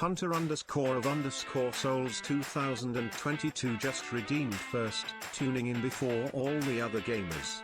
Hunter_of_Souls 2022 just redeemed first, tuning in before all the other gamers.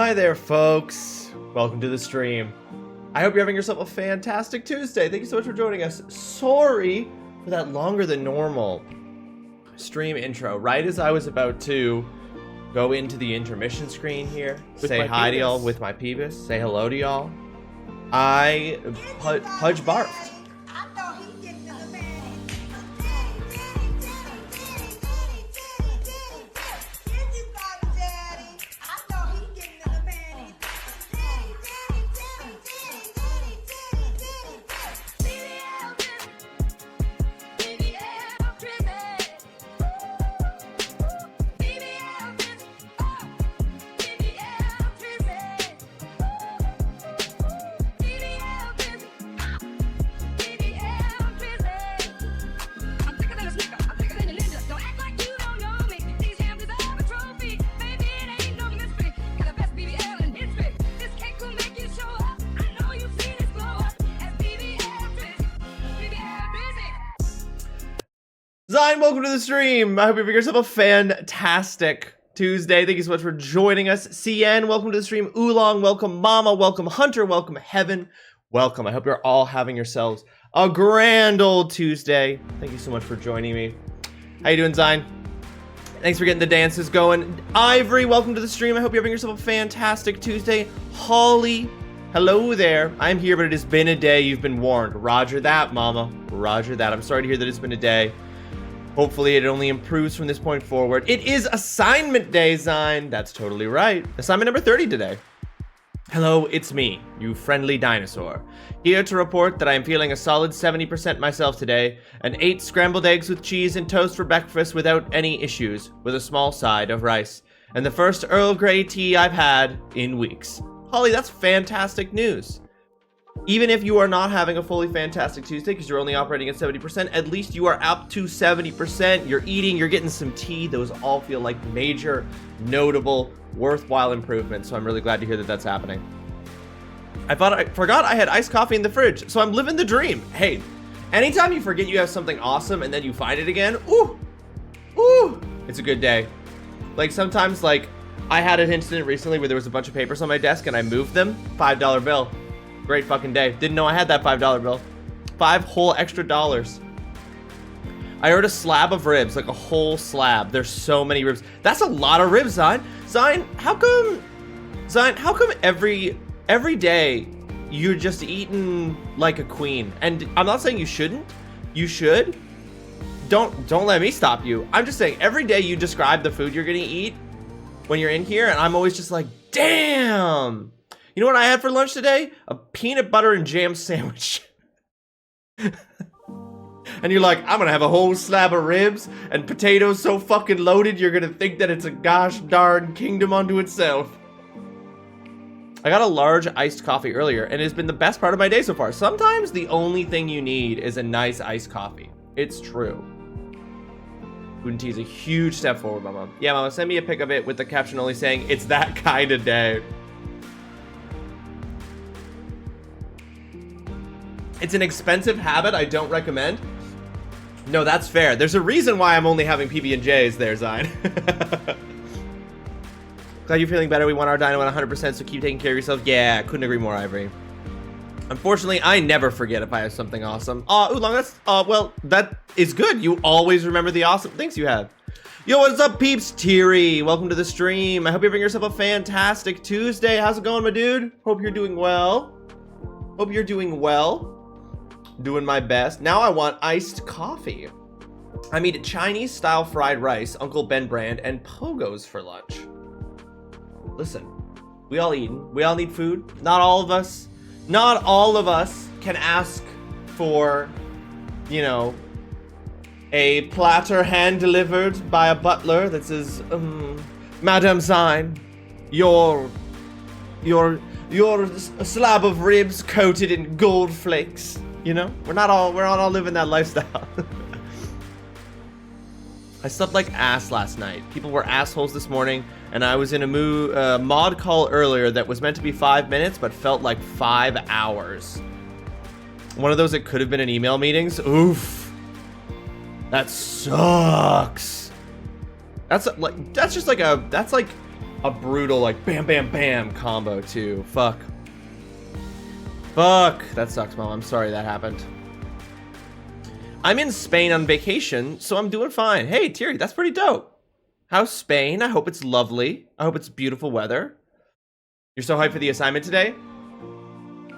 Hi there, folks. Welcome to the stream. I hope you're having yourself a fantastic Tuesday. Thank you so much for joining us. Sorry for that longer than normal stream intro. Right as I was about to go into the intermission screen here, say hi to y'all with my peevis, say hello to y'all, I Pudge barfed. Zion, welcome to the stream. I hope you have yourself a fantastic Tuesday. Thank you so much for joining us. CN, welcome to the stream. Oolong, welcome. Mama, welcome. Hunter, welcome. Heaven, welcome. I hope you're all having yourselves a grand old Tuesday. Thank you so much for joining me. How you doing, Zion? Thanks for getting the dances going. Ivory, welcome to the stream. I hope you're having yourself a fantastic Tuesday. Holly, hello there. I'm here, but it has been a day. You've been warned. Roger that, mama. Roger that. I'm sorry to hear that it's been a day. Hopefully it only improves from this point forward. It is assignment day, Zion. That's totally right. Assignment number 30 today. Hello, it's me, you friendly dinosaur. Here to report that I am feeling a solid 70% myself today, and 8 scrambled eggs with cheese and toast for breakfast without any issues, with a small side of rice, and the first Earl Grey tea I've had in weeks. Holly, that's fantastic news. Even if you are not having a fully fantastic Tuesday because you're only operating at 70%, at least you are up to 70%. You're eating, you're getting some tea. Those all feel like major, notable, worthwhile improvements. So I'm really glad to hear that that's happening. I forgot I had iced coffee in the fridge, so I'm living the dream. Hey, anytime you forget you have something awesome and then you find it again, ooh, it's a good day. Like sometimes, like I had an incident recently where there was a bunch of papers on my desk and I moved them. $5 bill. Great fucking day. Didn't know I had that $5 bill. 5 whole extra dollars. I ordered a slab of ribs, like a whole slab. There's so many ribs. That's a lot of ribs, Zion. Zion, how come every day you're just eating like a queen? And I'm not saying you shouldn't. You should. Don't let me stop you. I'm just saying every day you describe the food you're gonna eat when you're in here, and I'm always just like, damn. You know what I had for lunch today? A peanut butter and jam sandwich. And you're like, I'm gonna have a whole slab of ribs and potatoes so fucking loaded you're gonna think that it's a gosh darn kingdom unto itself. I got a large iced coffee earlier and it's been the best part of my day so far. Sometimes the only thing you need is a nice iced coffee. It's true. Food and tea is a huge step forward, Mama. Yeah, Mama, send me a pic of it with the caption only saying, it's that kind of day. It's an expensive habit I don't recommend. No, that's fair. There's a reason why I'm only having PB&Js there, Zion. Glad you're feeling better. We want our dino at 100%, so keep taking care of yourself. Yeah, couldn't agree more, Ivory. Unfortunately, I never forget if I have something awesome. Oolong, that's, well, that is good. You always remember the awesome things you have. Yo, what's up, peeps? Teary, welcome to the stream. I hope you're having yourself a fantastic Tuesday. How's it going, my dude? Hope you're doing well. Hope you're doing well. Doing my best. Now I want iced coffee. I'm eating Chinese style fried rice, Uncle Ben brand, and pogos for lunch. Listen, we all eating. We all need food. Not all of us can ask for, you know, a platter hand delivered by a butler that says, Madam Zion, your slab of ribs coated in gold flakes. You know, we're not all living that lifestyle. I slept like ass last night. People were assholes this morning, and I was in a mod call earlier that was meant to be 5 minutes, but felt like 5 hours. One of those that could have been an email meetings. Oof, that sucks. That's like a brutal like bam bam bam combo too. Fuck, that sucks, Mom. I'm sorry that happened. I'm in Spain on vacation, so I'm doing fine. Hey, Thierry, that's pretty dope. How's Spain? I hope it's lovely. I hope it's beautiful weather. You're so hyped for the assignment today?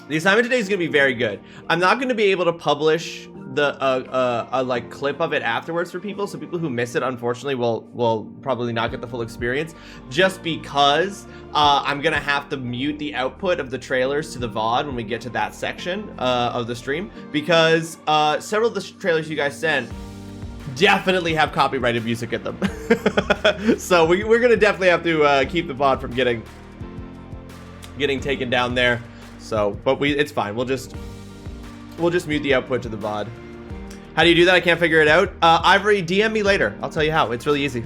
The assignment today is going to be very good. I'm not going to be able to publish the like clip of it afterwards for people, so people who miss it unfortunately will probably not get the full experience, just because I'm gonna have to mute the output of the trailers to the VOD when we get to that section of the stream, because several of the trailers you guys sent definitely have copyrighted music in them. So we're gonna definitely have to keep the VOD from getting taken down there. So but it's fine, we'll just mute the output to the VOD. How do you do that? I can't figure it out. Ivory, DM me later. I'll tell you how. It's really easy.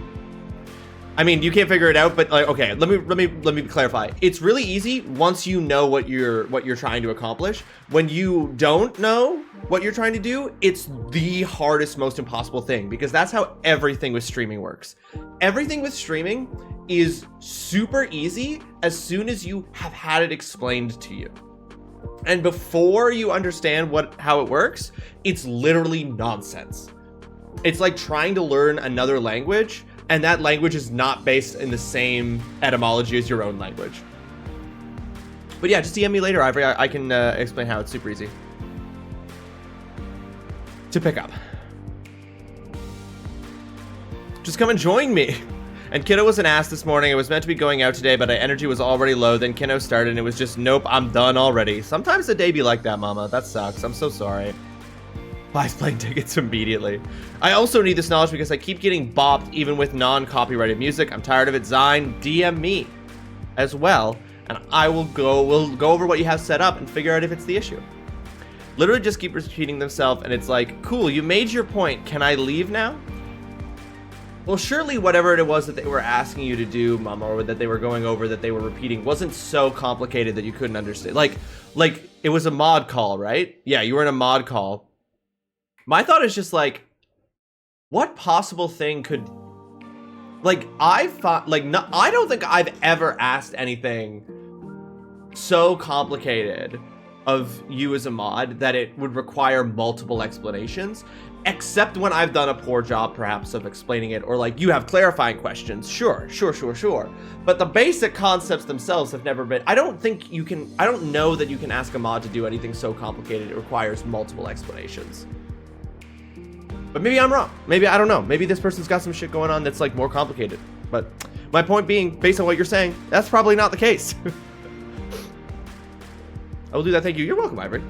I mean, you can't figure it out, but like, okay, let me clarify. It's really easy once you know what you're trying to accomplish. When you don't know what you're trying to do, it's the hardest, most impossible thing, because that's how everything with streaming works. Everything with streaming is super easy as soon as you have had it explained to you. And before you understand how it works, it's literally nonsense. It's like trying to learn another language, and that language is not based in the same etymology as your own language. But yeah, just DM me later, Ivory. I can explain how it's super easy to pick up. Just come and join me. And Kiddo was an ass this morning. I was meant to be going out today, but my energy was already low. Then Kiddo started, and it was just, nope, I'm done already. Sometimes the day be like that, mama. That sucks. I'm so sorry. Buys plane tickets immediately. I also need this knowledge because I keep getting bopped even with non-copyrighted music. I'm tired of it. Zine, DM me as well, and we'll go over what you have set up and figure out if it's the issue. Literally just keep repeating themselves, and it's like, cool, you made your point. Can I leave now? Well, surely whatever it was that they were asking you to do, Mama, or that they were going over, that they were repeating, wasn't so complicated that you couldn't understand. Like it was a mod call, right? Yeah, you were in a mod call. My thought is just like, what possible thing could, like, I thought, like, no, I don't think I've ever asked anything so complicated of you as a mod that it would require multiple explanations, except when I've done a poor job perhaps of explaining it, or like you have clarifying questions. Sure. But the basic concepts themselves have never been, I don't know that you can ask a mod to do anything so complicated it requires multiple explanations. But maybe I'm wrong. Maybe, I don't know. Maybe this person's got some shit going on that's like more complicated. But my point being, based on what you're saying, that's probably not the case. I will do that. Thank you. You're welcome, Ivory.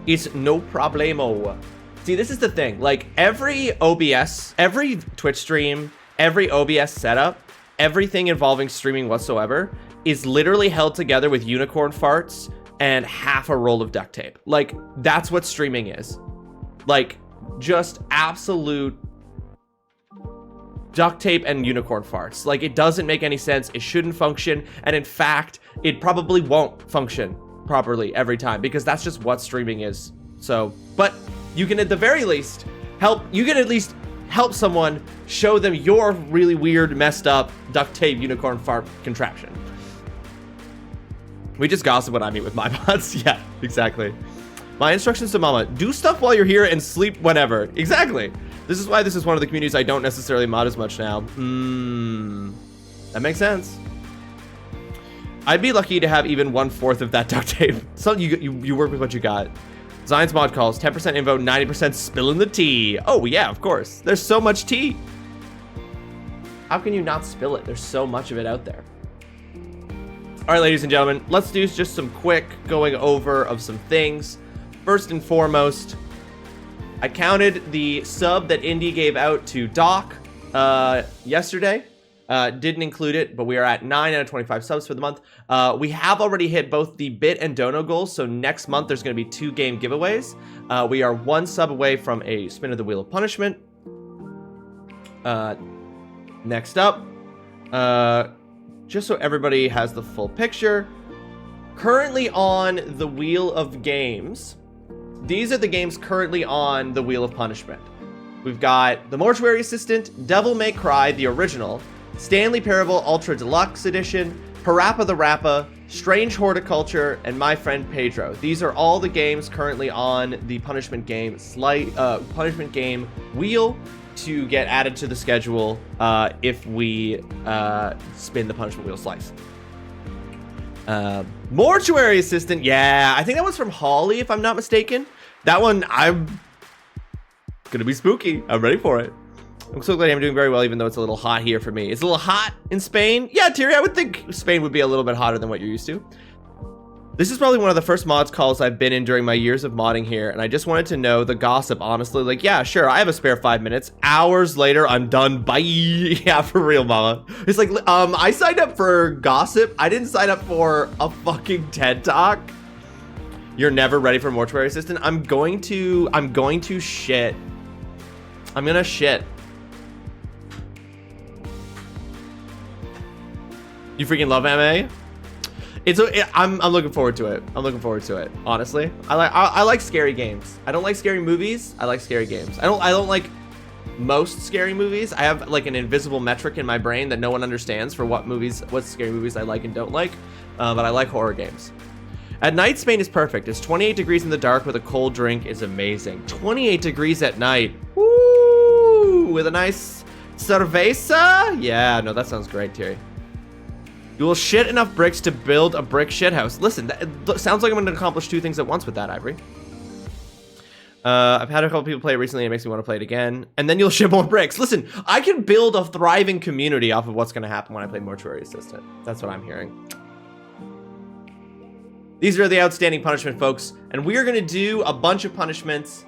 It's no problemo. See, this is the thing. Like, every OBS, every Twitch stream, every OBS setup, everything involving streaming whatsoever is literally held together with unicorn farts and half a roll of duct tape. Like, that's what streaming is. Like, just absolute duct tape and unicorn farts. Like, it doesn't make any sense. It shouldn't function. And in fact, it probably won't function properly every time, because that's just what streaming is. So, but you can at the very least help someone, show them your really weird, messed up duct tape unicorn fart contraption. We just gossip when I meet with my bots. Yeah, exactly. My instructions to Mama: do stuff while you're here and sleep whenever. Exactly. This is why this is one of the communities I don't necessarily mod as much now. That makes sense. I'd be lucky to have even 1/4 of that duct tape. So you work with what you got. Zion's mod calls, 10% info, 90% spilling the tea. Oh yeah, of course. There's so much tea. How can you not spill it? There's so much of it out there. All right, ladies and gentlemen, let's do just some quick going over of some things. First and foremost, I counted the sub that Indy gave out to Doc yesterday. Didn't include it, but we are at 9 out of 25 subs for the month. We have already hit both the Bit and Dono goals, so next month there's going to be 2 game giveaways. We are 1 sub away from a spin of the Wheel of Punishment. Next up, just so everybody has the full picture, currently on the Wheel of Games, these are the games currently on the Wheel of Punishment. We've got The Mortuary Assistant, Devil May Cry, the original, Stanley Parable Ultra Deluxe Edition, Parappa the Rappa, Strange Horticulture, and My Friend Pedro. These are all the games currently on the Punishment Game wheel to get added to the schedule if we spin the Punishment Wheel slice. Mortuary Assistant, yeah, I think that one's from Holly, if I'm not mistaken. That one, I'm gonna be spooky. I'm ready for it. I'm so glad I'm doing very well, even though it's a little hot here for me. It's a little hot in Spain. Yeah, Thierry, I would think Spain would be a little bit hotter than what you're used to. This is probably one of the first mods calls I've been in during my years of modding here, and I just wanted to know the gossip, honestly. Like, yeah, sure, I have a spare 5 minutes. Hours later, I'm done. Bye. Yeah, for real, mama. It's like, I signed up for gossip. I didn't sign up for a fucking TED Talk. You're never ready for Mortuary Assistant? I'm going to shit. I'm gonna shit. You freaking love MA? I'm looking forward to it. I'm looking forward to it. Honestly, I like scary games. I don't like scary movies. I like scary games. I don't like most scary movies. I have like an invisible metric in my brain that no one understands for what scary movies I like and don't like. But I like horror games. At night, Spain is perfect. It's 28 degrees in the dark with a cold drink is amazing. 28 degrees at night. Woo! With a nice cerveza? Yeah, no, that sounds great, Terry. You will shit enough bricks to build a brick shithouse. Listen, that sounds like I'm going to accomplish two things at once with that, Ivory. I've had a couple people play it recently. It makes me want to play it again. And then you'll ship more bricks. Listen, I can build a thriving community off of what's going to happen when I play Mortuary Assistant. That's what I'm hearing. These are the outstanding punishment, folks. And we are going to do a bunch of punishments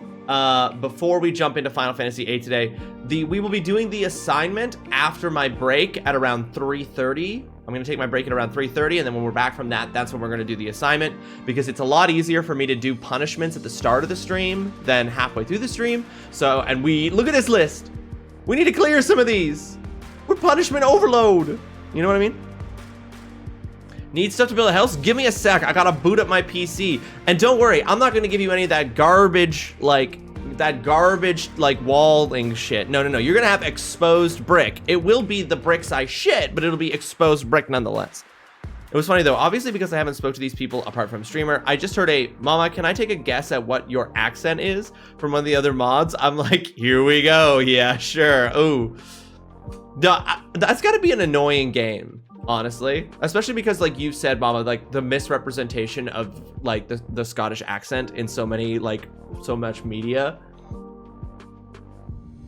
before we jump into Final Fantasy VIII today. We will be doing the assignment after my break at around 3:30. I'm going to take my break at around 3:30, and then when we're back from that, that's when we're going to do the assignment, because it's a lot easier for me to do punishments at the start of the stream than halfway through the stream. So, and look at this list. We need to clear some of these. We're punishment overload. You know what I mean? Need stuff to build a house? Give me a sec. I got to boot up my PC. And don't worry, I'm not going to give you any of that garbage, like walling shit. No. You're gonna have exposed brick. It will be the bricks I shit, but it'll be exposed brick nonetheless. It was funny though, obviously, because I haven't spoke to these people apart from streamer. I just heard Mama, can I take a guess at what your accent is from one of the other mods? I'm like, here we go. Yeah, sure. Ooh, that's gotta be an annoying game, honestly, especially because, like you said, Mama, like the misrepresentation of like the Scottish accent in so much media.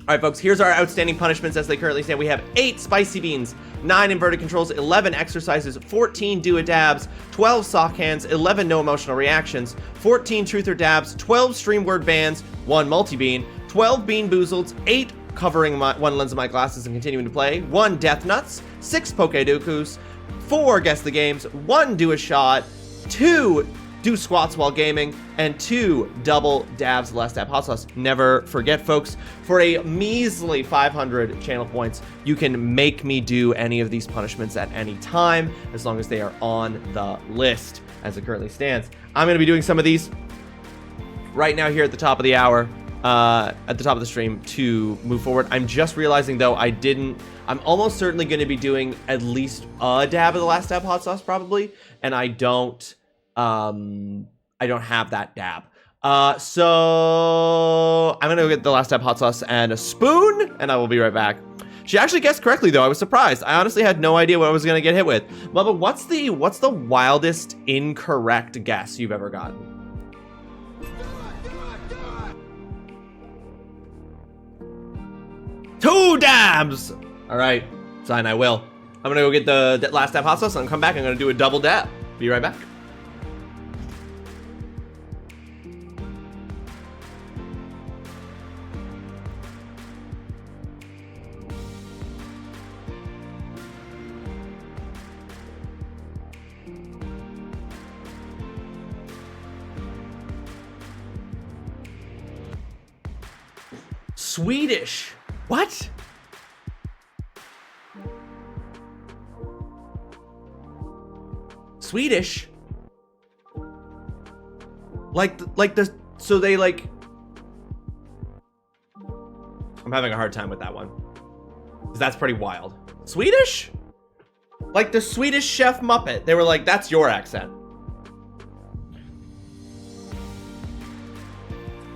All right, folks, here's our outstanding punishments as they currently stand. We have 8 spicy beans, 9 inverted controls, 11 exercises, 14 do-a-dabs, 12 sock hands, 11 no emotional reactions, 14 truth or dabs, 12 stream word bans, 1 multi-bean, 12 bean boozled, 8 covering one lens of my glasses and continuing to play, 1 death nuts, 6 pokedokus, 4 guess the games, 1 do a shot, 2 do squats while gaming, and 2 double dabs less dab hot sauce. Never forget, folks, for a measly 500 channel points, you can make me do any of these punishments at any time, as long as they are on the list as it currently stands. I'm going to be doing some of these right now here at the top of the hour, at the top of the stream to move forward. I'm just realizing though, I'm almost certainly going to be doing at least a dab of the last dab hot sauce probably, and I don't have that dab. So I'm gonna go get the last dab hot sauce and a spoon, and I will be right back. She actually guessed correctly though. I was surprised. I honestly had no idea what I was gonna get hit with. Bubba, what's the wildest incorrect guess you've ever gotten? Two dabs! All right, fine, I will. I'm gonna go get the last dab hot sauce and come back. I'm gonna do a double dab. Be right back. Swedish. What? Swedish? So they like... I'm having a hard time with that one, because that's pretty wild. Swedish? Like the Swedish Chef Muppet. They were like, that's your accent.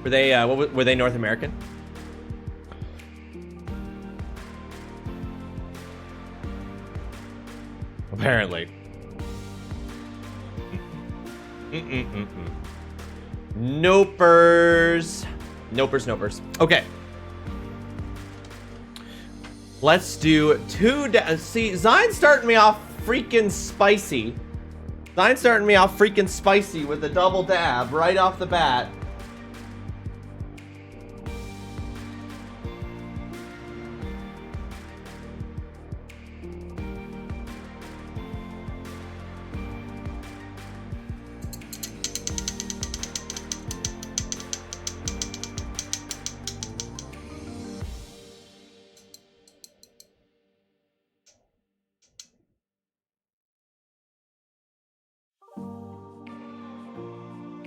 Were they, were they North American? Apparently. Nopers. Nopers. Okay. Let's do 2 see, Zion's starting me off freaking spicy. Zion's starting me off freaking spicy with a double dab right off the bat.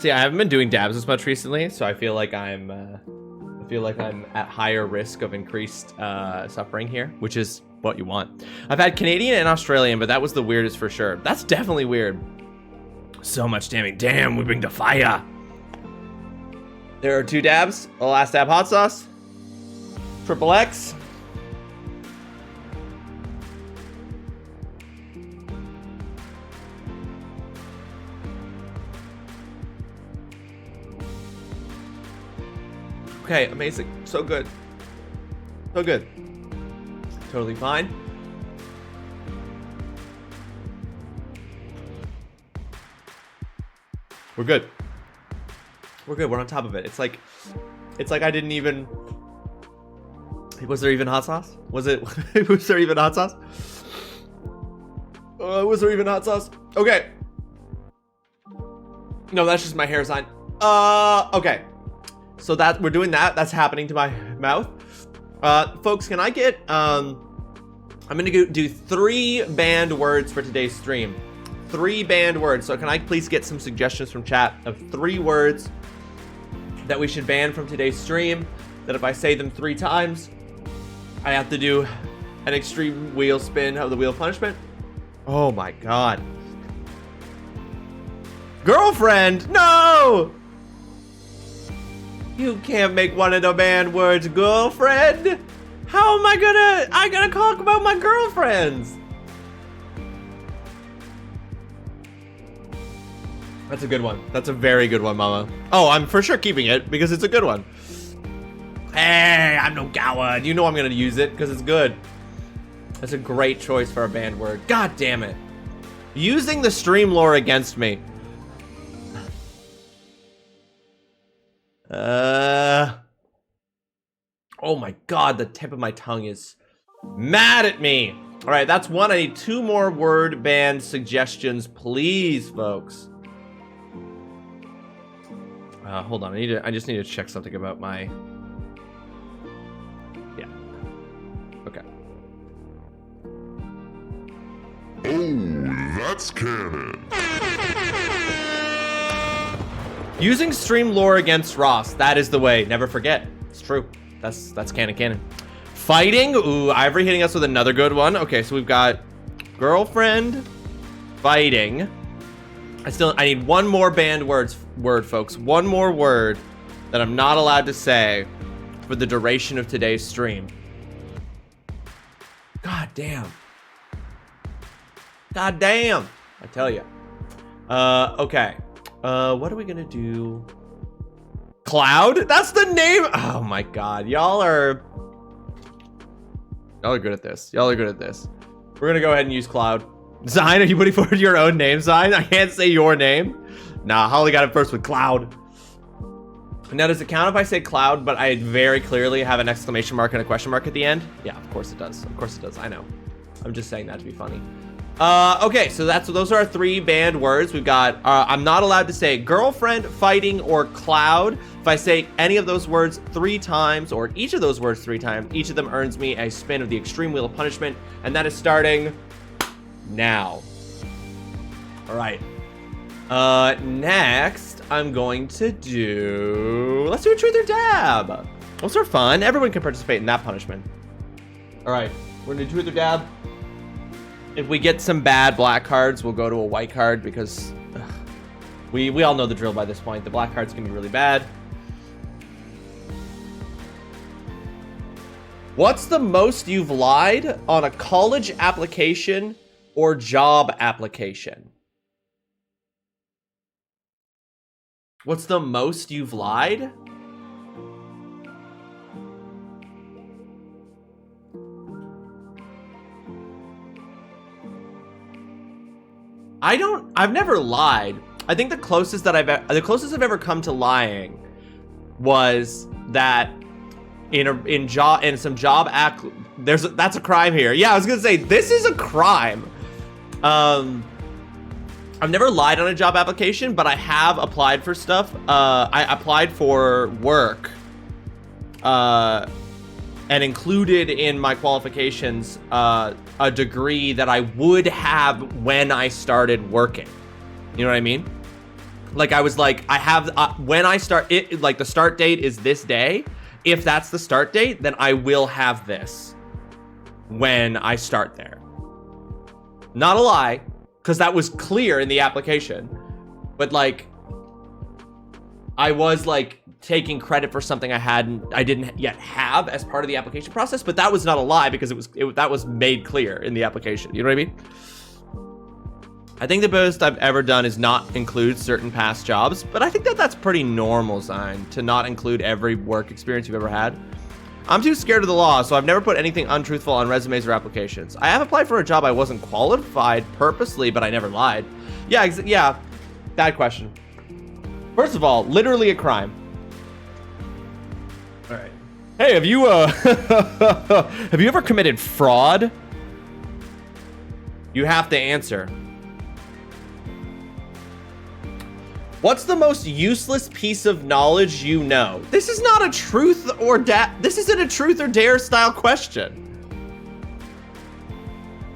See, I haven't been doing dabs as much recently, so I feel like I'm at higher risk of increased suffering here, which is what you want. I've had Canadian and Australian, but that was the weirdest for sure. That's definitely weird. So much damning. Damn, we bring the fire. There are 2 dabs. The last dab hot sauce. Triple X. Okay, amazing. So good. So good. Totally fine. We're good. We're good. We're on top of it. It's like I didn't even... Was there even hot sauce? Was there even hot sauce? Was there even hot sauce? Okay. No, that's just my hair sign. Okay. So that we're doing that. That's happening to my mouth. Folks, can I get I'm gonna do 3 banned words for today's stream. 3 banned words. So can I please get some suggestions from chat of 3 words that we should ban from today's stream, that if I say them 3 times, I have to do an extreme wheel spin of the wheel of punishment? Oh my god. Girlfriend, no! You can't make one of the banned words girlfriend. How am I gonna talk about my girlfriends? That's a good one. That's a very good one, mama. Oh, I'm for sure keeping it because it's a good one. Hey, I'm no coward. You know I'm gonna use it because it's good. That's a great choice for a banned word. God damn it. Using the stream lore against me. Oh my god, the tip of my tongue is mad at me. All right, that's 1. I need 2 more word band suggestions, please, folks. Hold on, I just need to check something about my... Yeah. Okay. Oh, that's canon. Using stream lore against Ross. That is the way. Never forget. It's true. That's canon. Fighting. Ooh, Ivory hitting us with another good one. Okay, so we've got girlfriend, fighting. I need 1 more banned word, folks. 1 more word that I'm not allowed to say for the duration of today's stream. God damn. God damn. I tell you. Okay. What are we gonna do? Cloud? That's the name. Oh my god. Y'all are good at this. Y'all are good at this. We're gonna go ahead and use Cloud. Zine, are you putting forward your own name, Zine? I can't say your name. Nah, Holly got it first with Cloud. Now, does it count if I say Cloud, but I very clearly have an exclamation mark and a question mark at the end? Yeah, of course it does. Of course it does. I know. I'm just saying that to be funny. Okay, so those are our 3 banned words. We've got, I'm not allowed to say girlfriend, fighting, or cloud. If I say any of those words 3 times, or each of those words 3 times, each of them earns me a spin of the extreme wheel of punishment, and that is starting now. All right. Next, I'm going to do... Let's do a truth or dab. Those are fun. Everyone can participate in that punishment. All right, we're gonna do truth or dab. If we get some bad black cards, we'll go to a white card because we all know the drill by this point. The black cards can be really bad. What's the most you've lied on a college application or job application? What's the most you've lied? I've never lied. I think the closest I've ever come to lying was that in some job that's a crime here. Yeah, I was gonna say this is a crime. I've never lied on a job application, but I have applied for stuff. I applied for work, and included in my qualifications a degree that I would have when I started working. You know what I mean? Like, I was like, I have, when I start it, like the start date is this day. If that's the start date, then I will have this when I start there. Not a lie, because that was clear in the application. But like, I was like taking credit for something I didn't yet have as part of the application process, but that was not a lie because that was made clear in the application. You know what I mean? I think the most I've ever done is not include certain past jobs, but I think that's pretty normal, Zine, to not include every work experience you've ever had. I'm too scared of the law, so I've never put anything untruthful on resumes or applications. I have applied for a job I wasn't qualified purposely, but I never lied. Yeah, yeah, bad question. First of all, literally a crime. All right. Hey, have you have you ever committed fraud? You have to answer. What's the most useless piece of knowledge you know? This is not a truth or this isn't a truth or dare style question.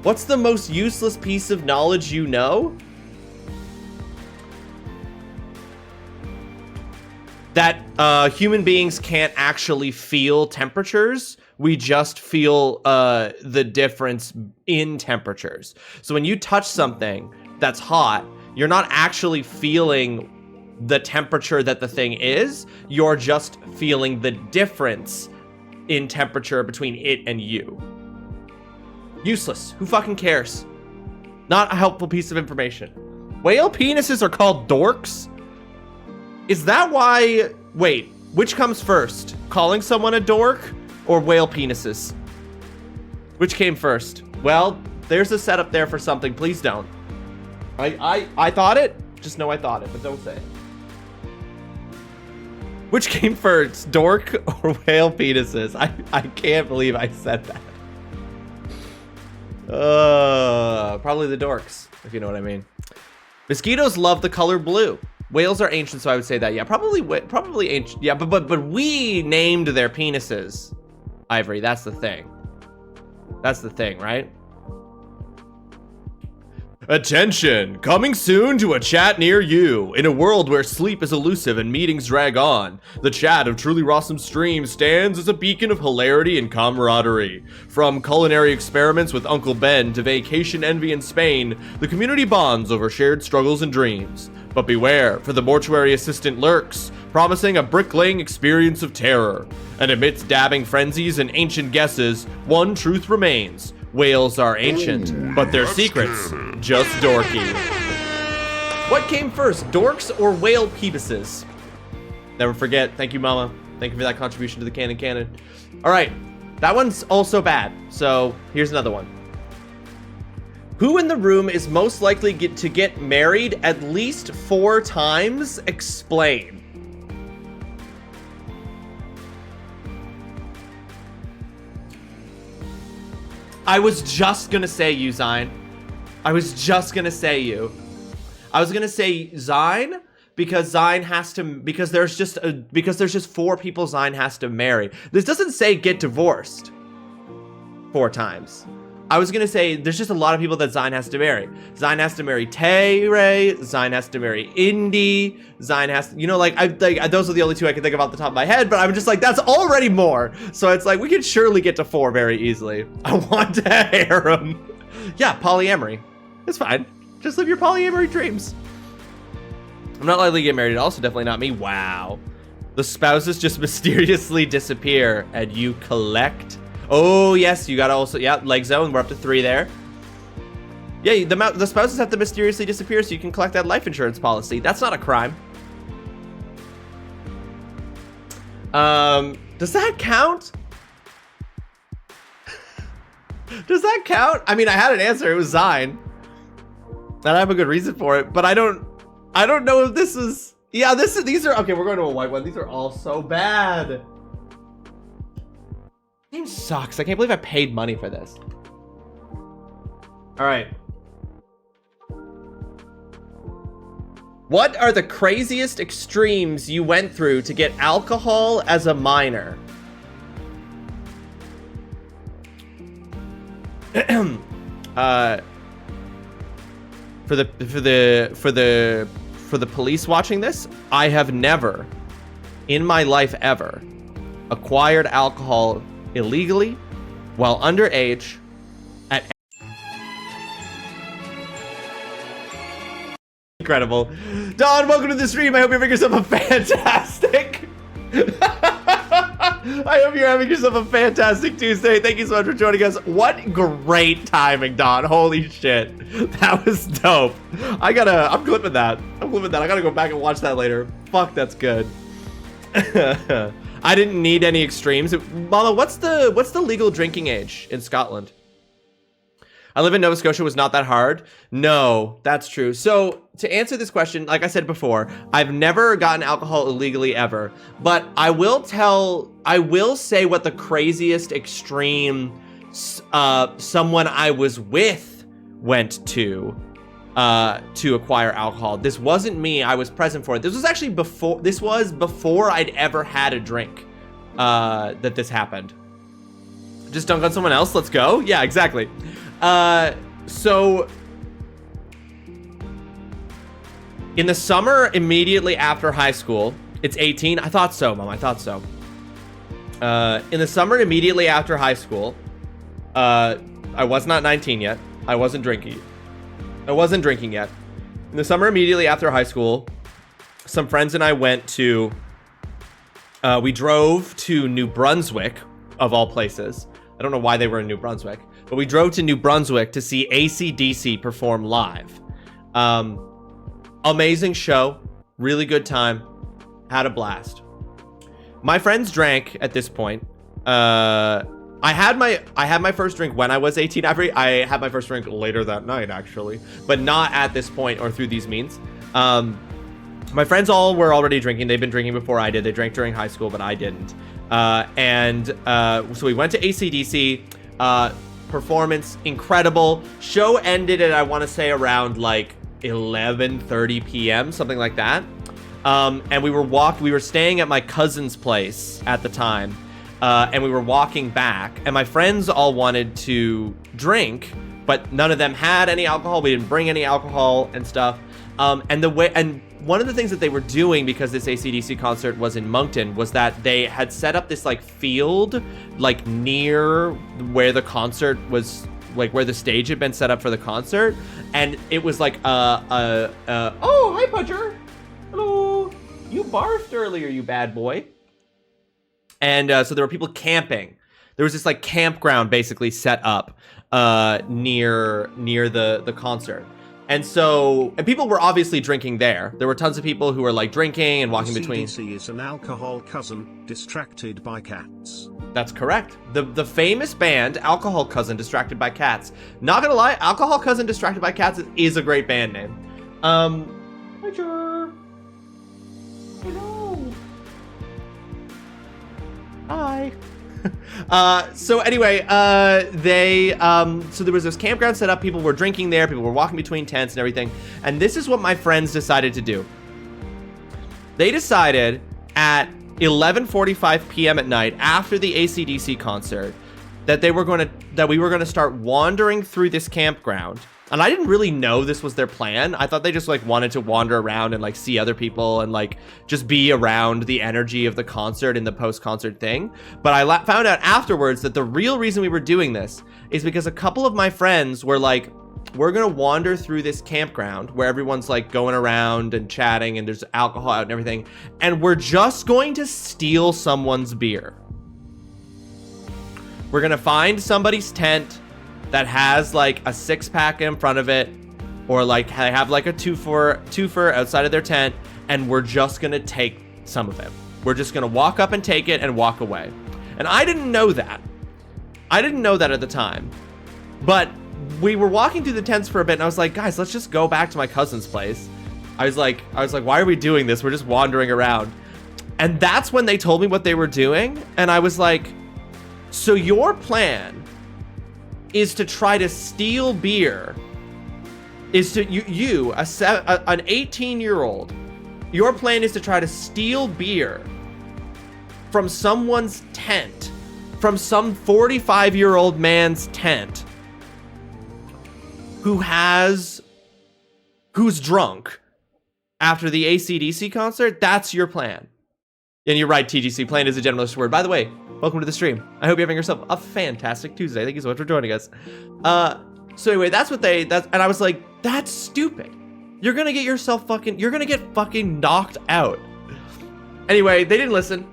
What's the most useless piece of knowledge you know? That human beings can't actually feel temperatures. We just feel the difference in temperatures. So when you touch something that's hot, you're not actually feeling the temperature that the thing is. You're just feeling the difference in temperature between it and you. Useless. Who fucking cares? Not a helpful piece of information. Whale penises are called dorks? Is that why... Wait, which comes first? Calling someone a dork or whale penises? Which came first? Well, there's a setup there for something. Please don't. I thought it. Just know I thought it, but don't say it. Which came first, dork or whale penises? I can't believe I said that. Probably the dorks, if you know what I mean. Mosquitoes love the color blue. Whales are ancient, so I would say that. Yeah, probably ancient. Yeah, but we named their penises. Ivory, that's the thing. That's the thing, right? Attention! Coming soon to a chat near you. In a world where sleep is elusive and meetings drag on, the chat of TrulyRawesome stream stands as a beacon of hilarity and camaraderie. From culinary experiments with Uncle Ben to vacation envy in Spain, the community bonds over shared struggles and dreams. But beware, for the mortuary assistant lurks, promising a bricklaying experience of terror. And amidst dabbing frenzies and ancient guesses, one truth remains. Whales are ancient, but their secrets just dorky. What came first, dorks or whale penises? Never forget. Thank you, Mama. Thank you for that contribution to the canon. All right, that one's also bad. So here's another one. Who in the room is most likely to get married at least 4 times? Explain. I was just gonna say you, Zine. I was just gonna say you. I was gonna say Zine because Zine has to, because there's just 4 people Zine has to marry. This doesn't say get divorced 4 times. I was gonna say there's just a lot of people that Zine has to marry. Zine has to marry Tay-Ray. Zine has to marry Indy. Zine has to, you know, like those are the only 2 I can think of off the top of my head. But I'm just like, that's already more. So it's like we could surely get to 4 very easily. I want to harem. Yeah, polyamory. It's fine. Just live your polyamory dreams. I'm not likely to get married. Also, definitely not me. Wow. The spouses just mysteriously disappear and you collect. Oh, yes, you gotta also, yeah, leg zone, we're up to 3 there. Yeah, the spouses have to mysteriously disappear so you can collect that life insurance policy. That's not a crime. Does that count? Does that count? I mean, I had an answer, it was Zine. And I have a good reason for it, but I don't know if this is, yeah, these are, okay, we're going to a white one. These are all so bad. Game sucks. I can't believe I paid money for this. All right. What are the craziest extremes you went through to get alcohol as a minor? For the for the police watching this, I have never, in my life ever, acquired alcohol illegally while underage at... Incredible. Don, welcome to the stream. I hope you're having yourself a fantastic... I hope you're having yourself a fantastic Tuesday. Thank you so much for joining us. What great timing, Don. Holy shit. That was dope. I'm clipping that. I gotta go back and watch that later. Fuck, that's good. I didn't need any extremes. Mama, what's the legal drinking age in Scotland? I live in Nova Scotia. Was not that hard. No, that's true. So to answer this question, like I said before, I've never gotten alcohol illegally ever, but I will say what the craziest extreme someone I was with went to acquire alcohol. This wasn't me. I was present for it. This was actually before I'd ever had a drink that this happened. Just dunk on someone else. Let's go. Yeah, exactly. So in the summer immediately after high school, it's 18. I thought so, Mom. I thought so. In the summer immediately after high school, I was not 19 yet. I wasn't drinking yet. In the summer immediately after high school, some friends and I went to, we drove to New Brunswick, of all places. I don't know why they were in New Brunswick, but we drove to New Brunswick to see AC/DC perform live. Amazing show, really good time, had a blast. My friends drank at this point. I had my first drink when I was 18. I had my first drink later that night, actually, but not at this point or through these means. My friends all were already drinking. They've been drinking before I did. They drank during high school, but I didn't. So we went to AC/DC. Performance incredible. Show ended at, I want to say, around like 11:30 p.m., something like that. And we were staying at my cousin's place at the time. And we were walking back, and my friends all wanted to drink, but none of them had any alcohol. We didn't bring any alcohol and stuff. And one of the things that they were doing, because this AC/DC concert was in Moncton, was that they had set up this like field, like near where the concert was, like where the stage had been set up for the concert. And it was like, oh, hi, Pudger. Hello. You barfed earlier, you bad boy. And so there were people camping. There was this like campground basically set up near the concert. And people were obviously drinking there. There were tons of people who were like drinking and walking between. CDC is an alcohol cousin, Distracted by Cats. That's correct. The famous band, Alcohol Cousin, Distracted by Cats. Not gonna lie, Alcohol Cousin, Distracted by Cats is a great band name. Hello. Hi. So anyway, so there was this campground set up. People were drinking there. People were walking between tents and everything. And this is what my friends decided to do. They decided at 11:45 p.m. at night, after the AC/DC concert, that we were going to start wandering through this campground. And I didn't really know this was their plan. I thought they just like wanted to wander around and like see other people and like just be around the energy of the concert and the post-concert thing. But I found out afterwards that the real reason we were doing this is because a couple of my friends were like, we're going to wander through this campground where everyone's like going around and chatting and there's alcohol out and everything. And we're just going to steal someone's beer. We're going to find somebody's tent that has like a 6-pack in front of it, or like have like a twofer outside of their tent, and we're just gonna take some of it. We're just gonna walk up and take it and walk away. And I didn't know that. I didn't know that at the time. But we were walking through the tents for a bit, and I was like, guys, let's just go back to my cousin's place. I was like, why are we doing this? We're just wandering around. And that's when they told me what they were doing, and I was like, so your plan is to try to steal beer, is to an 18-year-old, your plan is to try to steal beer from someone's tent, from some 45-year-old man's tent who's drunk, after the AC/DC concert, that's your plan. And you're right, TGC, plan is a generalist word. By the way, welcome to the stream. I hope you're having yourself a fantastic Tuesday. Thank you so much for joining us. So anyway, and I was like, that's stupid. You're gonna get fucking knocked out. Anyway, they didn't listen.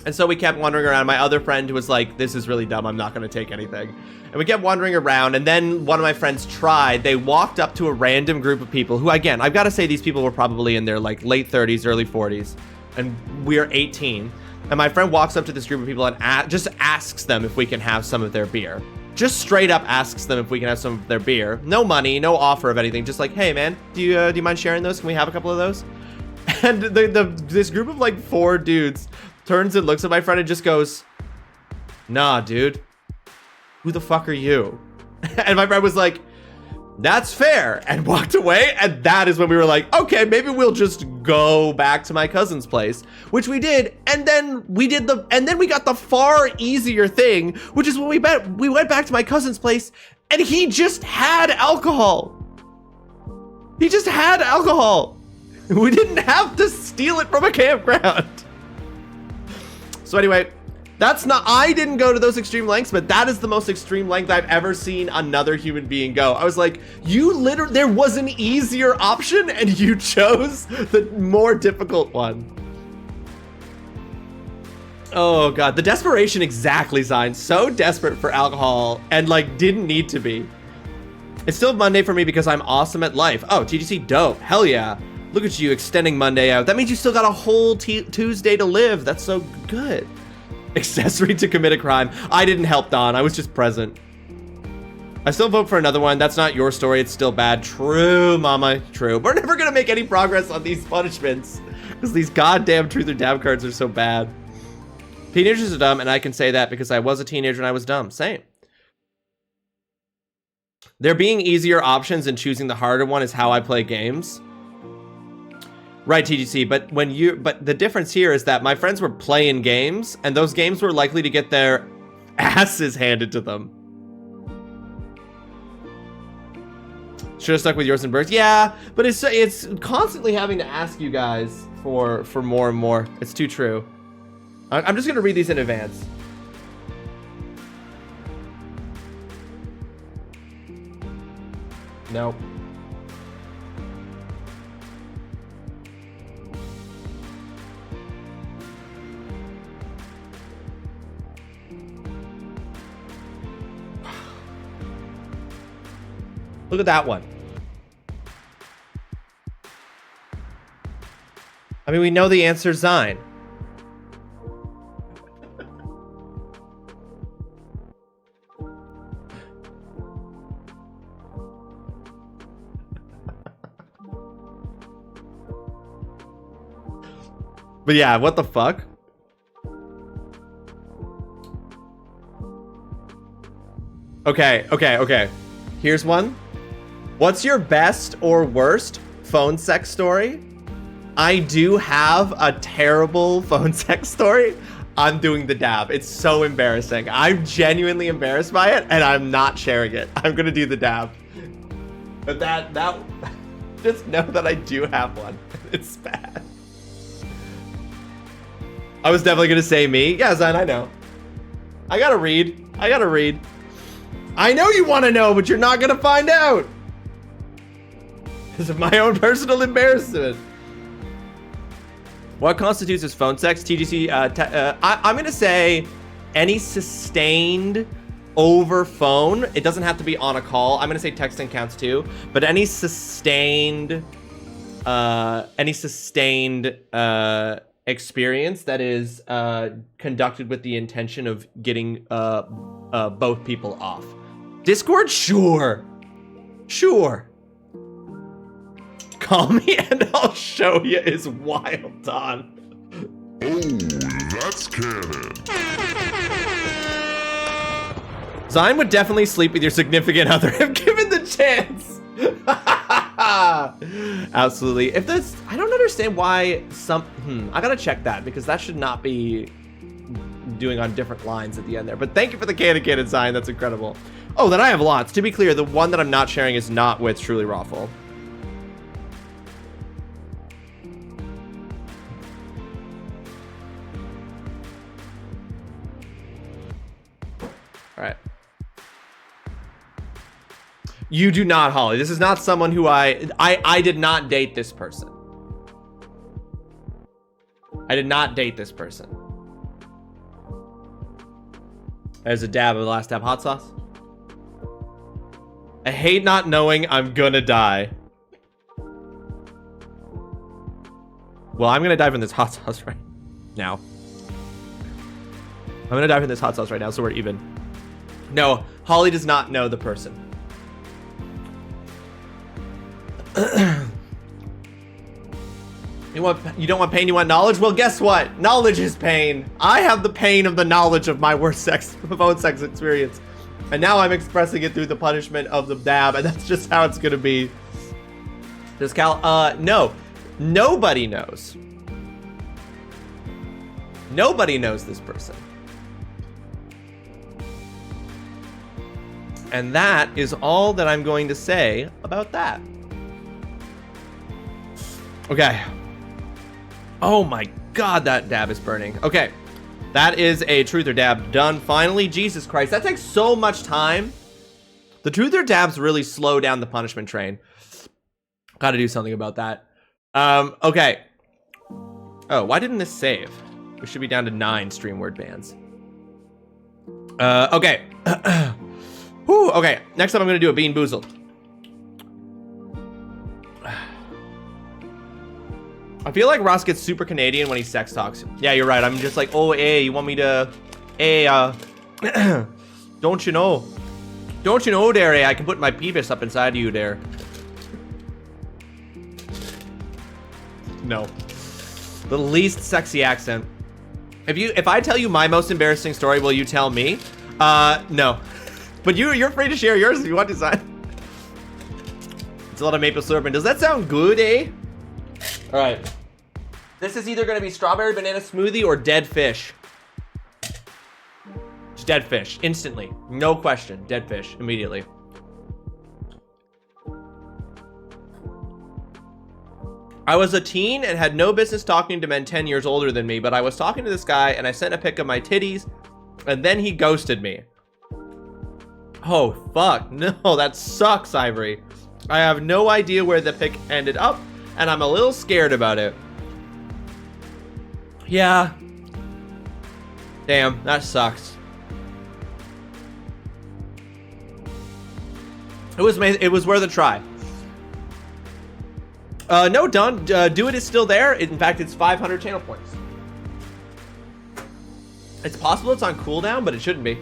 And so we kept wandering around. My other friend was like, this is really dumb. I'm not gonna take anything. And we kept wandering around. And then one of my friends tried. They walked up to a random group of people who, again, I've got to say these people were probably in their like late 30s, early 40s. And we're 18. And my friend walks up to this group of people and just asks them if we can have some of their beer. Just straight up asks them if we can have some of their beer. No money, no offer of anything. Just like, hey man, do you mind sharing those? Can we have a couple of those? And this group of like 4 dudes turns and looks at my friend and just goes, nah, dude. Who the fuck are you? And my friend was like, that's fair, and walked away. And that is when we were like, okay, maybe we'll just go back to my cousin's place, which we did. And then we got the far easier thing, which is when we went back to my cousin's place and he just had alcohol. He just had alcohol. We didn't have to steal it from a campground. So anyway, I didn't go to those extreme lengths, but that is the most extreme length I've ever seen another human being go. I was like, there was an easier option and you chose the more difficult one. Oh God, the desperation exactly sign. So desperate for alcohol and like didn't need to be. It's still Monday for me because I'm awesome at life. Oh, TGC dope, hell yeah. Look at you extending Monday out. That means you still got a whole Tuesday to live. That's so good. Accessory to commit a crime. I didn't help Don. I was just present. I still vote for another one. That's not your story. It's still bad. True, mama. True. We're never going to make any progress on these punishments because these goddamn truth or dab cards are so bad. Teenagers are dumb, and I can say that because I was a teenager and I was dumb. Same. There being easier options and choosing the harder one is how I play games. Right, TGC, but the difference here is that my friends were playing games, and those games were likely to get their asses handed to them. Should have stuck with yours and Berg's. Yeah, but it's constantly having to ask you guys for more and more. It's too true. I'm just gonna read these in advance. Nope. Look at that one. I mean, we know the answer is Zine. But yeah, what the fuck? Okay. Here's one. What's your best or worst phone sex story? I do have a terrible phone sex story. I'm doing the dab. It's so embarrassing. I'm genuinely embarrassed by it, and I'm not sharing it. I'm gonna do the dab. But that just know that I do have one. It's bad. I was definitely gonna say me. Yeah, Zen, I know. I gotta read. I know you want to know, but you're not gonna find out. Because of my own personal embarrassment. What constitutes as phone sex? TGC, I'm gonna say any sustained over phone. It doesn't have to be on a call. I'm gonna say texting counts too, but any sustained experience that is conducted with the intention of getting both people off. Discord? Sure. Call me and I'll show you is wild, Don. Oh, that's canon. Zine would definitely sleep with your significant other if given the chance. Absolutely. If this, I don't understand why I gotta check that because that should not be doing on different lines at the end there. But thank you for the canon Zine. That's incredible. Oh, then I have lots. To be clear, the one that I'm not sharing is not with TrulyRawesome. You do not, Holly. This is not someone who I did not date this person. I did not date this person. There's a dab of the last dab hot sauce. I hate not knowing I'm gonna die. Well, I'm gonna die from this hot sauce right now. I'm gonna die from this hot sauce right now, so we're even. No, Holly does not know the person. You don't want pain, you want knowledge? Well, guess what? Knowledge is pain. I have the pain of the knowledge of my worst phone sex experience. And now I'm expressing it through the punishment of the dab, and that's just how it's gonna be. Does Cal, no. Nobody knows. Nobody knows this person. And that is all that I'm going to say about that. Okay. Oh my god, that dab is burning. Okay. That is a truth or dab done. Finally, Jesus Christ, that takes so much time. The truth or dabs really slow down the punishment train. Gotta do something about that. Okay. Oh, why didn't this save? We should be down to 9 stream word bans. Okay. Whew, okay, next up I'm gonna do a Bean Boozled. I feel like Ross gets super Canadian when he sex talks. Yeah, you're right. I'm just like, oh, hey, you want me to, hey, don't you know there, I can put my penis up inside of you there. No. The least sexy accent. If I tell you my most embarrassing story, will you tell me? No. But you're free to share yours if you want to, sign. It's a lot of maple syrup. And does that sound good, eh? All right. This is either going to be strawberry banana smoothie or dead fish. It's dead fish. Instantly. No question. Dead fish. Immediately. I was a teen and had no business talking to men 10 years older than me, but I was talking to this guy and I sent a pic of my titties and then he ghosted me. Oh, fuck. No, that sucks, Ivory. I have no idea where the pic ended up, and I'm a little scared about it. Yeah. Damn, that sucks. It was worth a try. No, done. Do It is still there. In fact, it's 500 channel points. It's possible it's on cooldown, but it shouldn't be.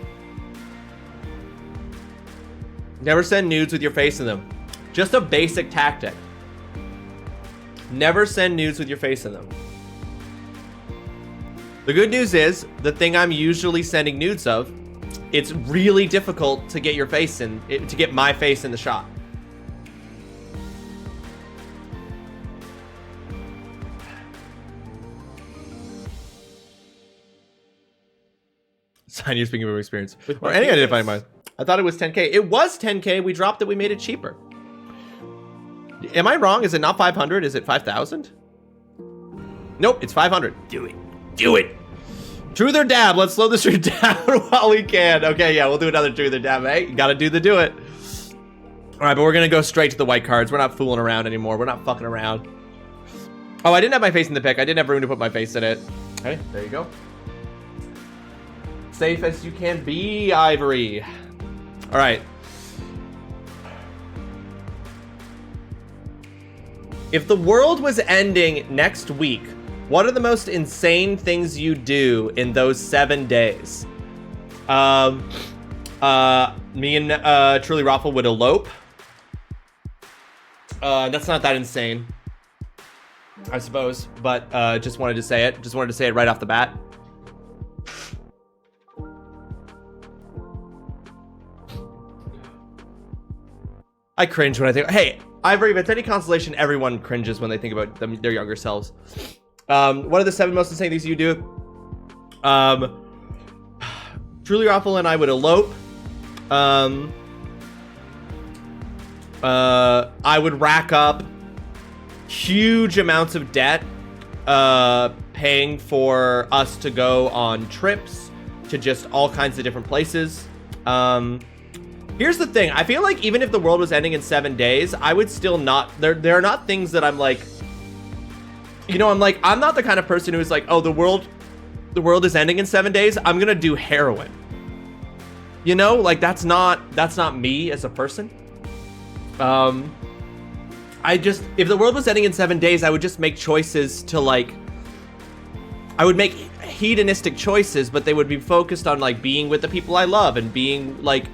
Never send nudes with your face in them. Just a basic tactic. Never send nudes with your face in them. The good news is, the thing I'm usually sending nudes of, it's really difficult to get your face in, to get my face in the shot. Sign you speaking of experience. Or any identifying mine. I thought it was 10K. It was 10K. We dropped it. We made it cheaper. Am I wrong? Is it not 500? Is it 5,000? Nope, it's 500. Do it. Do it. Truth or dab? Let's slow the stream down while we can. Okay, yeah, we'll do another truth or dab. Hey, you gotta do it. All right, but we're gonna go straight to the white cards. We're not fooling around anymore. We're not fucking around. Oh, I didn't have my face in the pic. I didn't have room to put my face in it. Okay, there you go. Safe as you can be, Ivory. All right. If the world was ending next week, what are the most insane things you do in those 7 days? Me and TrulyRawesome would elope. That's not that insane, I suppose, but just wanted to say it. Just wanted to say it right off the bat. I cringe when I think. Hey, Ivory, if it's any consolation, everyone cringes when they think about their younger selves. What are the 7 most insane things you do? TrulyRawesome and I would elope. I would rack up huge amounts of debt, paying for us to go on trips to just all kinds of different places. Here's the thing. I feel like even if the world was ending in 7 days, I would still not... There are not things that I'm like... You know, I'm not the kind of person who's like, oh, the world is ending in 7 days. I'm gonna do heroin. You know, like that's not me as a person. If the world was ending in 7 days, I would just make choices to like... I would make hedonistic choices, but they would be focused on like being with the people I love and being like...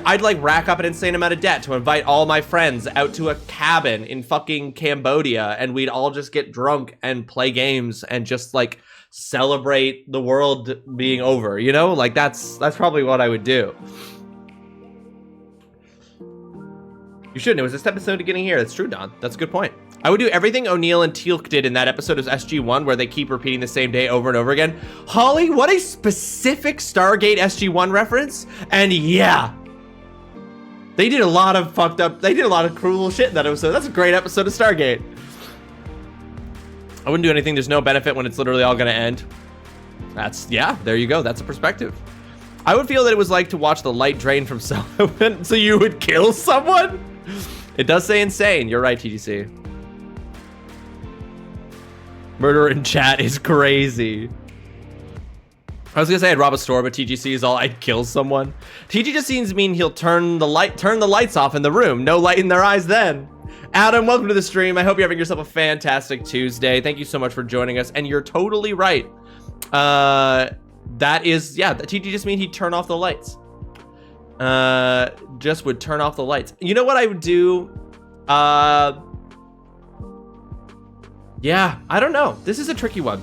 I'd like rack up an insane amount of debt to invite all my friends out to a cabin in fucking Cambodia, and we'd all just get drunk and play games and just like celebrate the world being over, you know? Like that's probably what I would do. You shouldn't. It was this episode of Getting Here. That's true, Don. That's a good point. I would do everything O'Neill and Teal'c did in that episode of SG-1 where they keep repeating the same day over and over again. Holly, what a specific Stargate SG-1 reference. And yeah, they did a lot of fucked up, they did a lot of cruel shit in that episode. That's a great episode of Stargate. I wouldn't do anything. There's no benefit when it's literally all gonna end. Yeah, there you go. That's a perspective. I would feel that it was like to watch the light drain from someone, so you would kill someone? It does say insane. You're right, TGC. Murder in chat is crazy. I was gonna say I'd rob a store, but TGC is all I'd kill someone. TG just seems to mean he'll turn the lights off in the room. No light in their eyes then. Adam, welcome to the stream. I hope you're having yourself a fantastic Tuesday. Thank you so much for joining us. And you're totally right. That is, yeah, TG just mean he'd turn off the lights. Just would turn off the lights. You know what I would do? Yeah, I don't know. This is a tricky one.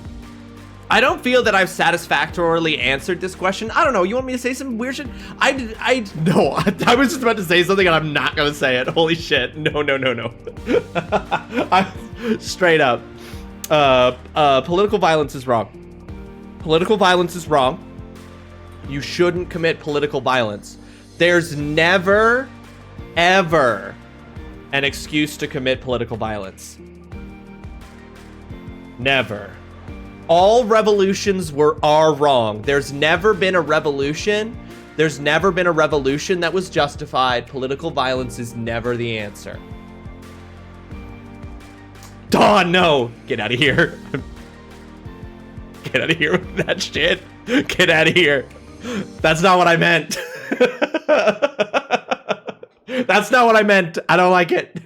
I don't feel that I've satisfactorily answered this question. I don't know. You want me to say some weird shit? No, I was just about to say something and I'm not gonna say it. Holy shit. No. Straight up. Political violence is wrong. Political violence is wrong. You shouldn't commit political violence. There's never, ever an excuse to commit political violence. Never. All revolutions are wrong. There's never been a revolution. There's never been a revolution that was justified. Political violence is never the answer. Dawn, no! Get out of here. Get out of here with that shit. Get out of here. That's not what I meant. That's not what I meant. I don't like it.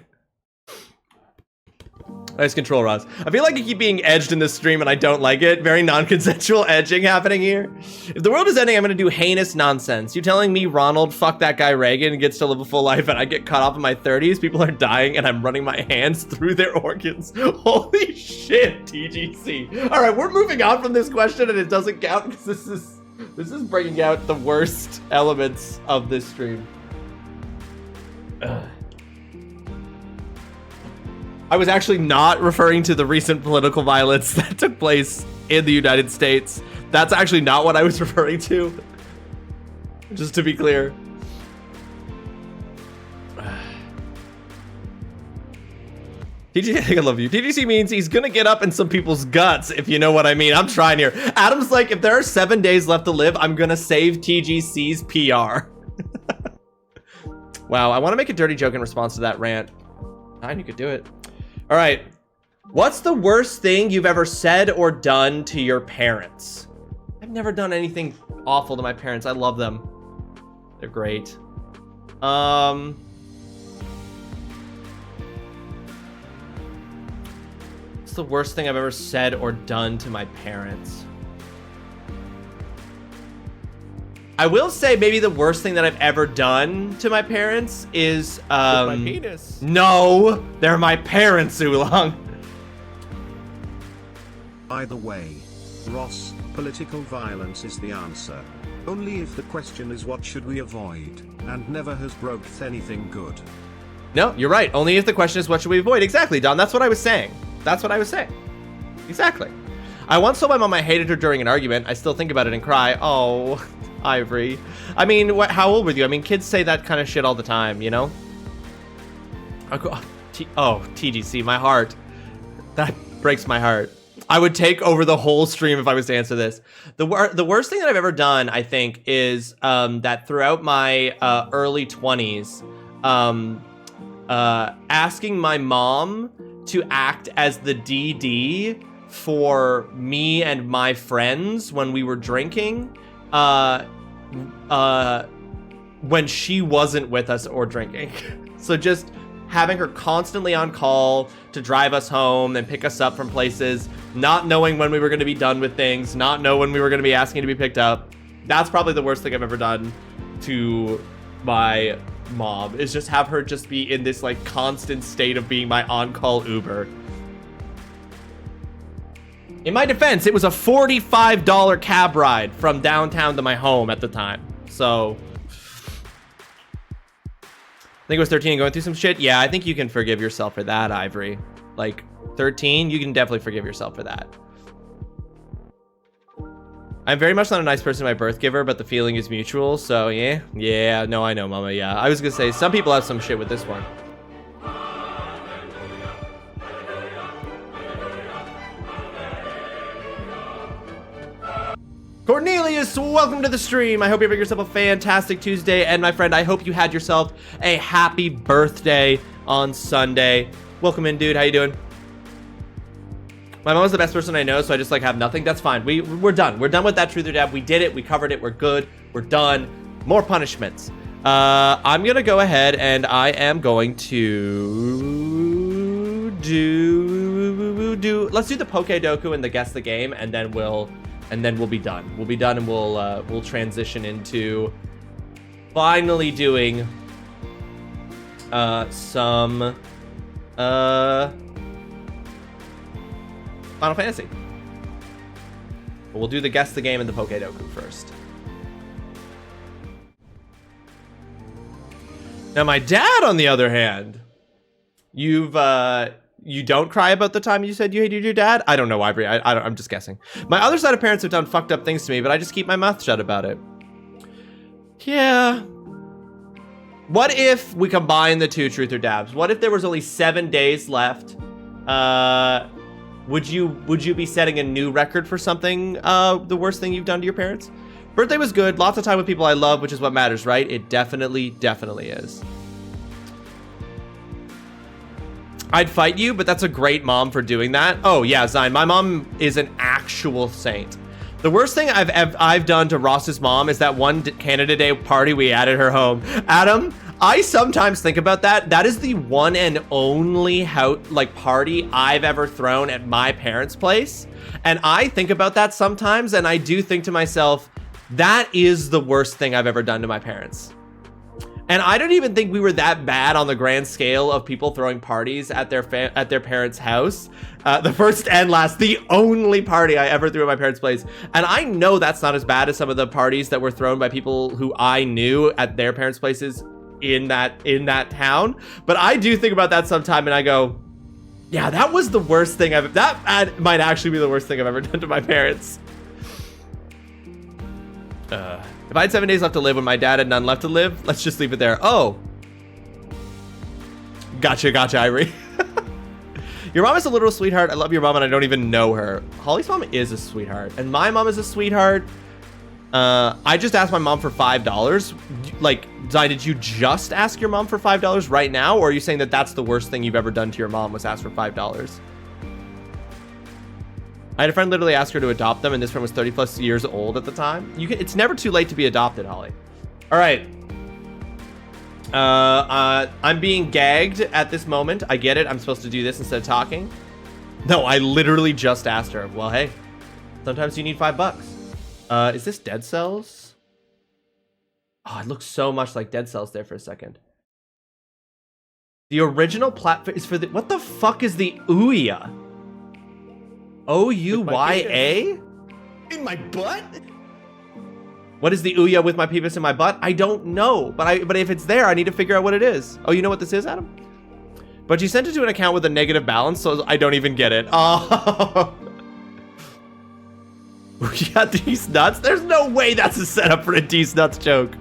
Nice control, Roz. I feel like I keep being edged in this stream and I don't like it. Very non-consensual edging happening here. If the world is ending, I'm gonna do heinous nonsense. You telling me Ronald, fuck that guy Reagan, gets to live a full life and I get cut off in my 30s? People are dying and I'm running my hands through their organs. Holy shit, TGC. All right, we're moving on from this question and it doesn't count because this is bringing out the worst elements of this stream. I was actually not referring to the recent political violence that took place in the United States. That's actually not what I was referring to. Just to be clear. TGC, I love you. TGC means he's gonna get up in some people's guts, if you know what I mean. I'm trying here. Adam's like, if there are 7 days left to live, I'm gonna save TGC's PR. Wow, I want to make a dirty joke in response to that rant. Fine, you could do it. All right. What's the worst thing you've ever said or done to your parents? I've never done anything awful to my parents. I love them. They're great. What's the worst thing I've ever said or done to my parents? I will say maybe the worst thing that I've ever done to my parents is with my penis. No, they're my parents, Oolong. Either way, Ross, political violence is the answer. Only if the question is what should we avoid, and never has broke anything good. No, you're right. Only if the question is what should we avoid. Exactly, Don. That's what I was saying. That's what I was saying. Exactly. I once told my mom I hated her during an argument. I still think about it and cry. Oh, Ivory. I mean, how old were you? I mean, kids say that kind of shit all the time, you know? TGC, my heart. That breaks my heart. I would take over the whole stream if I was to answer this. The worst thing that I've ever done, I think, is that throughout my early 20s, asking my mom to act as the DD for me and my friends when we were drinking, when she wasn't with us or drinking. So just having her constantly on call to drive us home and pick us up from places, not knowing when we were going to be done with things, not know when we were going to be asking to be picked up. That's probably the worst thing I've ever done to my mom, is just have her just be in this like constant state of being my on-call Uber. In my defense, it was a $45 cab ride from downtown to my home at the time. So I think it was 13 and going through some shit. Yeah, I think you can forgive yourself for that, Ivory. Like 13, you can definitely forgive yourself for that. I'm very much not a nice person to my birth giver, but the feeling is mutual. So yeah, no, I know, Mama. Yeah, I was gonna say some people have some shit with this one. Cornelius, welcome to the stream. I hope you're having yourself a fantastic Tuesday. And my friend, I hope you had yourself a happy birthday on Sunday. Welcome in, dude. How you doing? My mom was the best person I know, so I just like have nothing. That's fine. We're done. We're done with that truth or dab. We did it. We covered it. We're good. We're done. More punishments. I'm going to go ahead and I am going to do let's do the Pokedoku and the guess the game, and then we'll be done. We'll be done, and we'll transition into finally doing some Final Fantasy. But we'll do the guess the game and the Pokedoku first. Now my dad, on the other hand, you don't cry about the time you said you hated your dad? I don't know, Ivory. I'm just guessing. My other side of parents have done fucked up things to me, but I just keep my mouth shut about it. Yeah. What if we combine the two truth or dabs? What if there was only 7 days left? Would you be setting a new record for something, the worst thing you've done to your parents? Birthday was good. Lots of time with people I love, which is what matters, right? It definitely is. I'd fight you, but that's a great mom for doing that. Oh yeah, Zion, my mom is an actual saint. The worst thing I've done to Ross's mom is that one Canada Day party we added her home. Adam, I sometimes think about that. That is the one and only party I've ever thrown at my parents' place. And I think about that sometimes, and I do think to myself, that is the worst thing I've ever done to my parents. And I don't even think we were that bad on the grand scale of people throwing parties at their parents' house. The first and last, the only party I ever threw at my parents' place. And I know that's not as bad as some of the parties that were thrown by people who I knew at their parents' places in that town. But I do think about that sometime, and I go, yeah, that was the worst thing that might actually be the worst thing I've ever done to my parents. If I had 7 days left to live when my dad had none left to live, let's just leave it there. Oh. Gotcha, Ivory. Your mom is a literal sweetheart. I love your mom, and I don't even know her. Holly's mom is a sweetheart, and my mom is a sweetheart. I just asked my mom for $5. Like, Zai, did you just ask your mom for $5 right now, or are you saying that that's the worst thing you've ever done to your mom was ask for $5? I had a friend literally ask her to adopt them, and this friend was 30 plus years old at the time. It's never too late to be adopted, Holly. All right. I'm being gagged at this moment. I get it. I'm supposed to do this instead of talking. No, I literally just asked her. Well, hey, sometimes you need $5. Is this Dead Cells? Oh, it looks so much like Dead Cells there for a second. The original platform is for the... What the fuck is the Ouya? O-U-Y-A? In my butt? What is the Ouya with my penis in my butt? I don't know, but if it's there, I need to figure out what it is. Oh, you know what this is, Adam? But you sent it to an account with a negative balance, so I don't even get it. Oh. We got these nuts? There's no way that's a setup for a D's nuts joke.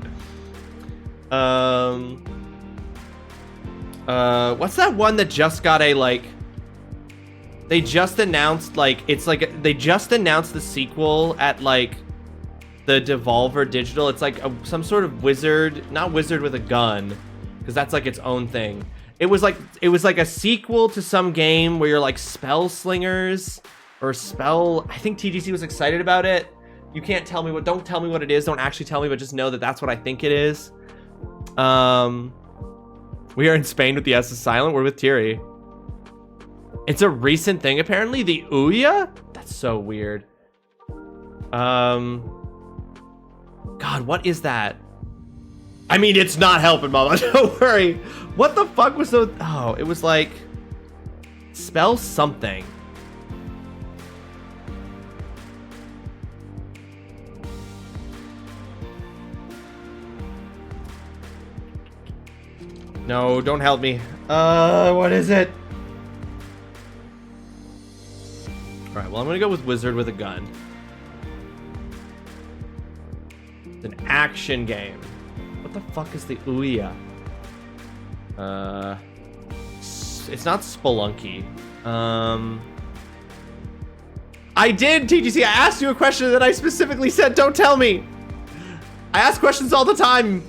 What's that one that just got a, like... They just announced, like, it's like, they just announced the sequel at, like, the Devolver Digital. It's like some sort of wizard, not wizard with a gun, because that's like its own thing. It was like a sequel to some game where you're like spell slingers or spell. I think TGC was excited about it. You can't tell me what. Don't tell me what it is. Don't actually tell me, but just know that that's what I think it is. We are in Spain with the S is silent. We're with Thierry. It's a recent thing apparently. The Ouya? That's so weird. God, what is that? I mean, it's not helping, Mama. Don't worry. What the fuck was so... Oh, it was like... Spell something. No, don't help me. What is it? Alright, well, I'm gonna go with wizard with a gun. It's an action game. What the fuck is the Ouya? It's not Spelunky. I did, TGC. I asked you a question that I specifically said, don't tell me. I ask questions all the time.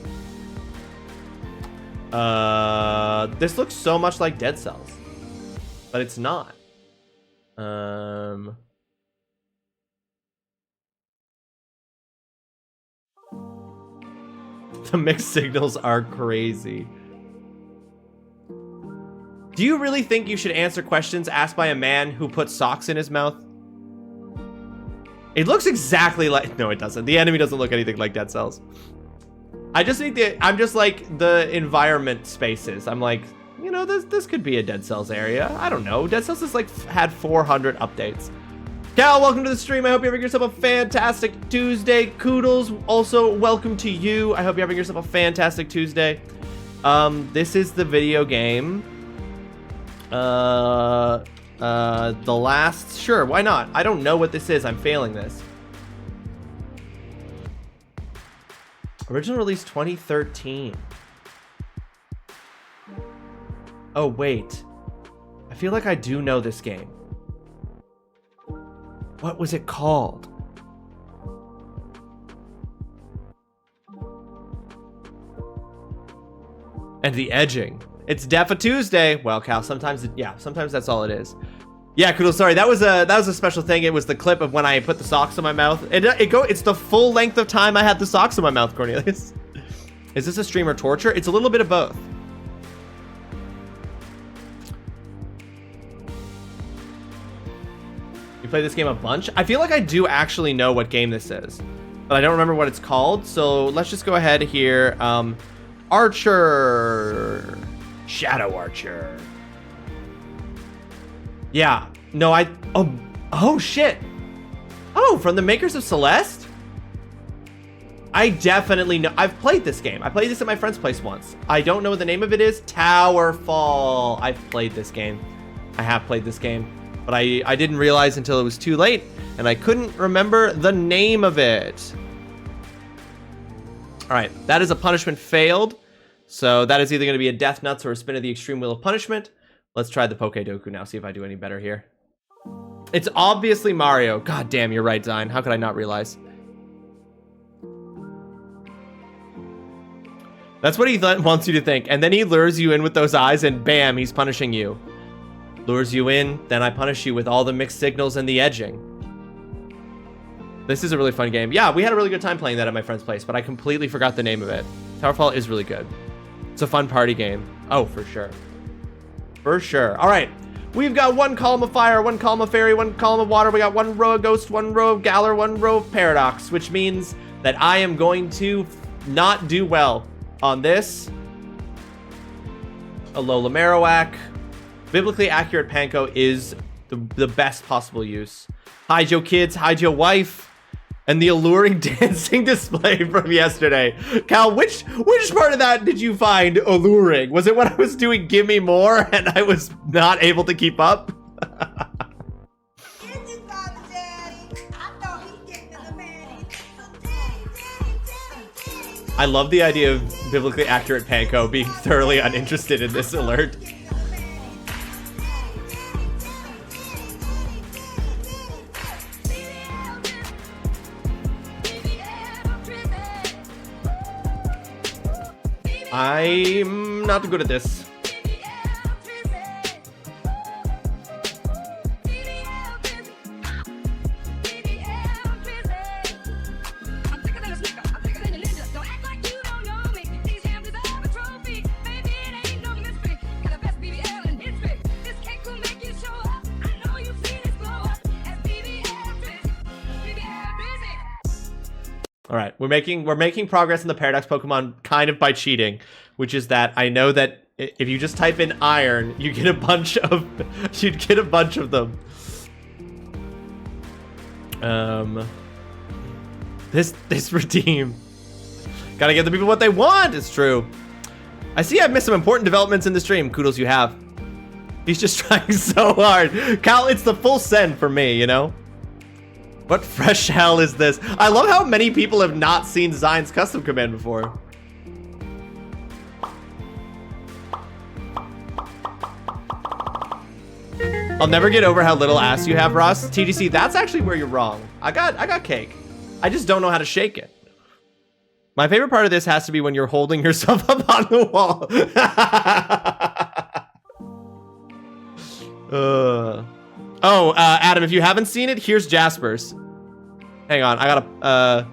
This looks so much like Dead Cells, but it's not. The mixed signals are crazy. Do you really think you should answer questions asked by a man who put socks in his mouth? It looks exactly like... No, it doesn't. The enemy doesn't look anything like Dead Cells. I just think that... I'm just like the environment spaces. I'm like, you know, this could be a Dead Cells area. I don't know. Dead Cells has like had 400 updates. Cal, welcome to the stream. I hope you're having yourself a fantastic Tuesday. Koodles, also welcome to you. I hope you're having yourself a fantastic Tuesday. This is the video game. The last... Sure, why not? I don't know what this is. I'm failing this. Original release 2013. Oh, wait. I feel like I do know this game. What was it called? And the edging. It's Defa Tuesday. Well, Cal, sometimes sometimes that's all it is. Yeah, cool. Sorry, that was a special thing. It was the clip of when I put the socks in my mouth. It's the full length of time I had the socks in my mouth, Cornelius. Is this a stream or torture? It's a little bit of both. You play this game a bunch? I feel like I do actually know what game this is, but I don't remember what it's called. So let's just go ahead here. Archer. Shadow Archer. Yeah. No, oh shit. Oh, from the makers of Celeste? I definitely know. I've played this game. I played this at my friend's place once. I don't know what the name of it is. Towerfall. I've played this game. I have played this game. But I didn't realize until it was too late, and I couldn't remember the name of it. All right, that is a punishment failed. So that is either going to be a Death Nuts or a Spin of the Extreme Wheel of Punishment. Let's try the Pokedoku now, see if I do any better here. It's obviously Mario. God damn, you're right, Zine. How could I not realize? That's what he wants you to think. And then he lures you in with those eyes, and bam, he's punishing you. Lures you in, then I punish you with all the mixed signals and the edging. This is a really fun game. Yeah, we had a really good time playing that at my friend's place, but I completely forgot the name of it. Towerfall is really good. It's a fun party game. Oh, for sure. For sure. All right. We've got one column of fire, one column of fairy, one column of water. We got one row of ghost, one row of galler, one row of paradox, which means that I am going to not do well on this. Alola Marowak. Biblically accurate Panko is the best possible use. Hide your kids, hide your wife, and the alluring dancing display from yesterday. Cal, which part of that did you find alluring? Was it when I was doing Gimme More and I was not able to keep up? I love the idea of biblically accurate Panko being thoroughly uninterested in this alert. I'm not good at this. All right, we're making progress in the Paradox Pokemon kind of by cheating, which is that I know that if you just type in iron, you get a bunch of them. This redeem. Gotta give the people what they want. It's true. I see I've missed some important developments in the stream. Kudos you have. He's just trying so hard. Cal, it's the full send for me, you know? What fresh hell is this? I love how many people have not seen Zion's custom command before. I'll never get over how little ass you have, Ross. TGC, that's actually where you're wrong. I got cake. I just don't know how to shake it. My favorite part of this has to be when you're holding yourself up on the wall. Adam, if you haven't seen it, here's Jasper's. Hang on, I gotta,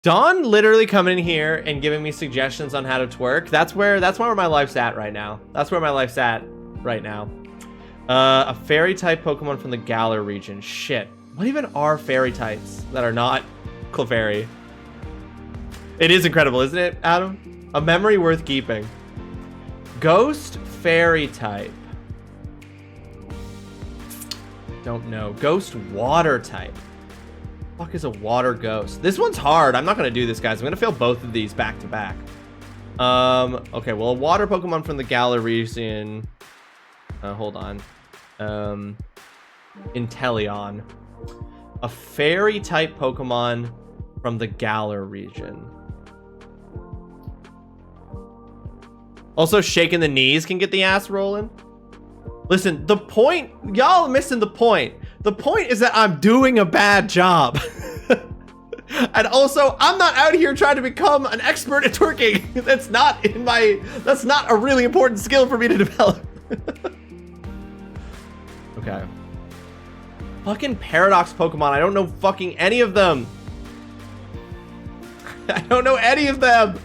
Dawn literally coming in here and giving me suggestions on how to twerk. That's where my life's at right now. That's where my life's at right now. A fairy type Pokemon from the Galar region. Shit. What even are fairy types that are not Clefairy? It is incredible, isn't it, Adam? A memory worth keeping. Ghost fairy type. Don't know. Ghost water type. Fuck is a water ghost? This one's hard. I'm not gonna do this, guys. I'm gonna fail both of these back to back. Okay, well, a water Pokemon from the Galar region. Hold on. Inteleon. A fairy type Pokemon from the Galar region. Also, shaking the knees can get the ass rolling. Listen, the point, y'all are missing the point. The point is that I'm doing a bad job. And also, I'm not out here trying to become an expert at twerking. That's not a really important skill for me to develop. Okay. Fucking Paradox Pokemon. I don't know fucking any of them. I don't know any of them.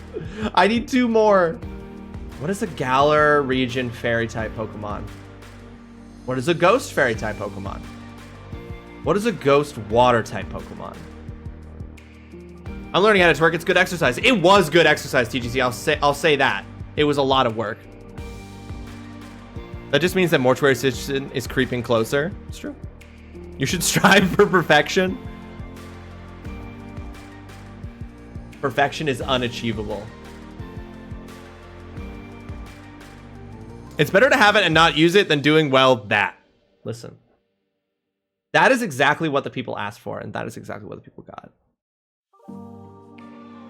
I need 2 more. What is a Galar region fairy type Pokemon? What is a ghost fairy type Pokemon? What is a ghost water type Pokemon? I'm learning how to twerk. It's good exercise. It was good exercise, TGC. I'll say that. It was a lot of work. That just means that mortuary assistant is creeping closer. It's true. You should strive for perfection. Perfection is unachievable. It's better to have it and not use it than doing well that. Listen. That is exactly what the people asked for, and that is exactly what the people got.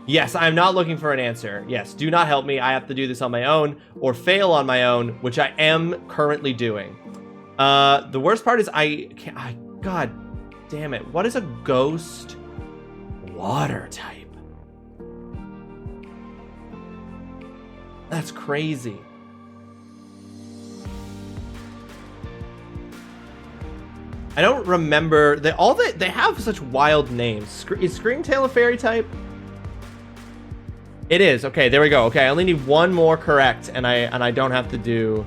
Yes, I'm not looking for an answer. Yes, do not help me. I have to do this on my own or fail on my own, which I am currently doing. The worst part is God damn it. What is a ghost water type? That's crazy. I don't remember. They have such wild names. Is Screamtail a fairy type? It is. Okay, there we go. Okay, I only need 1 more correct, and I don't have to do.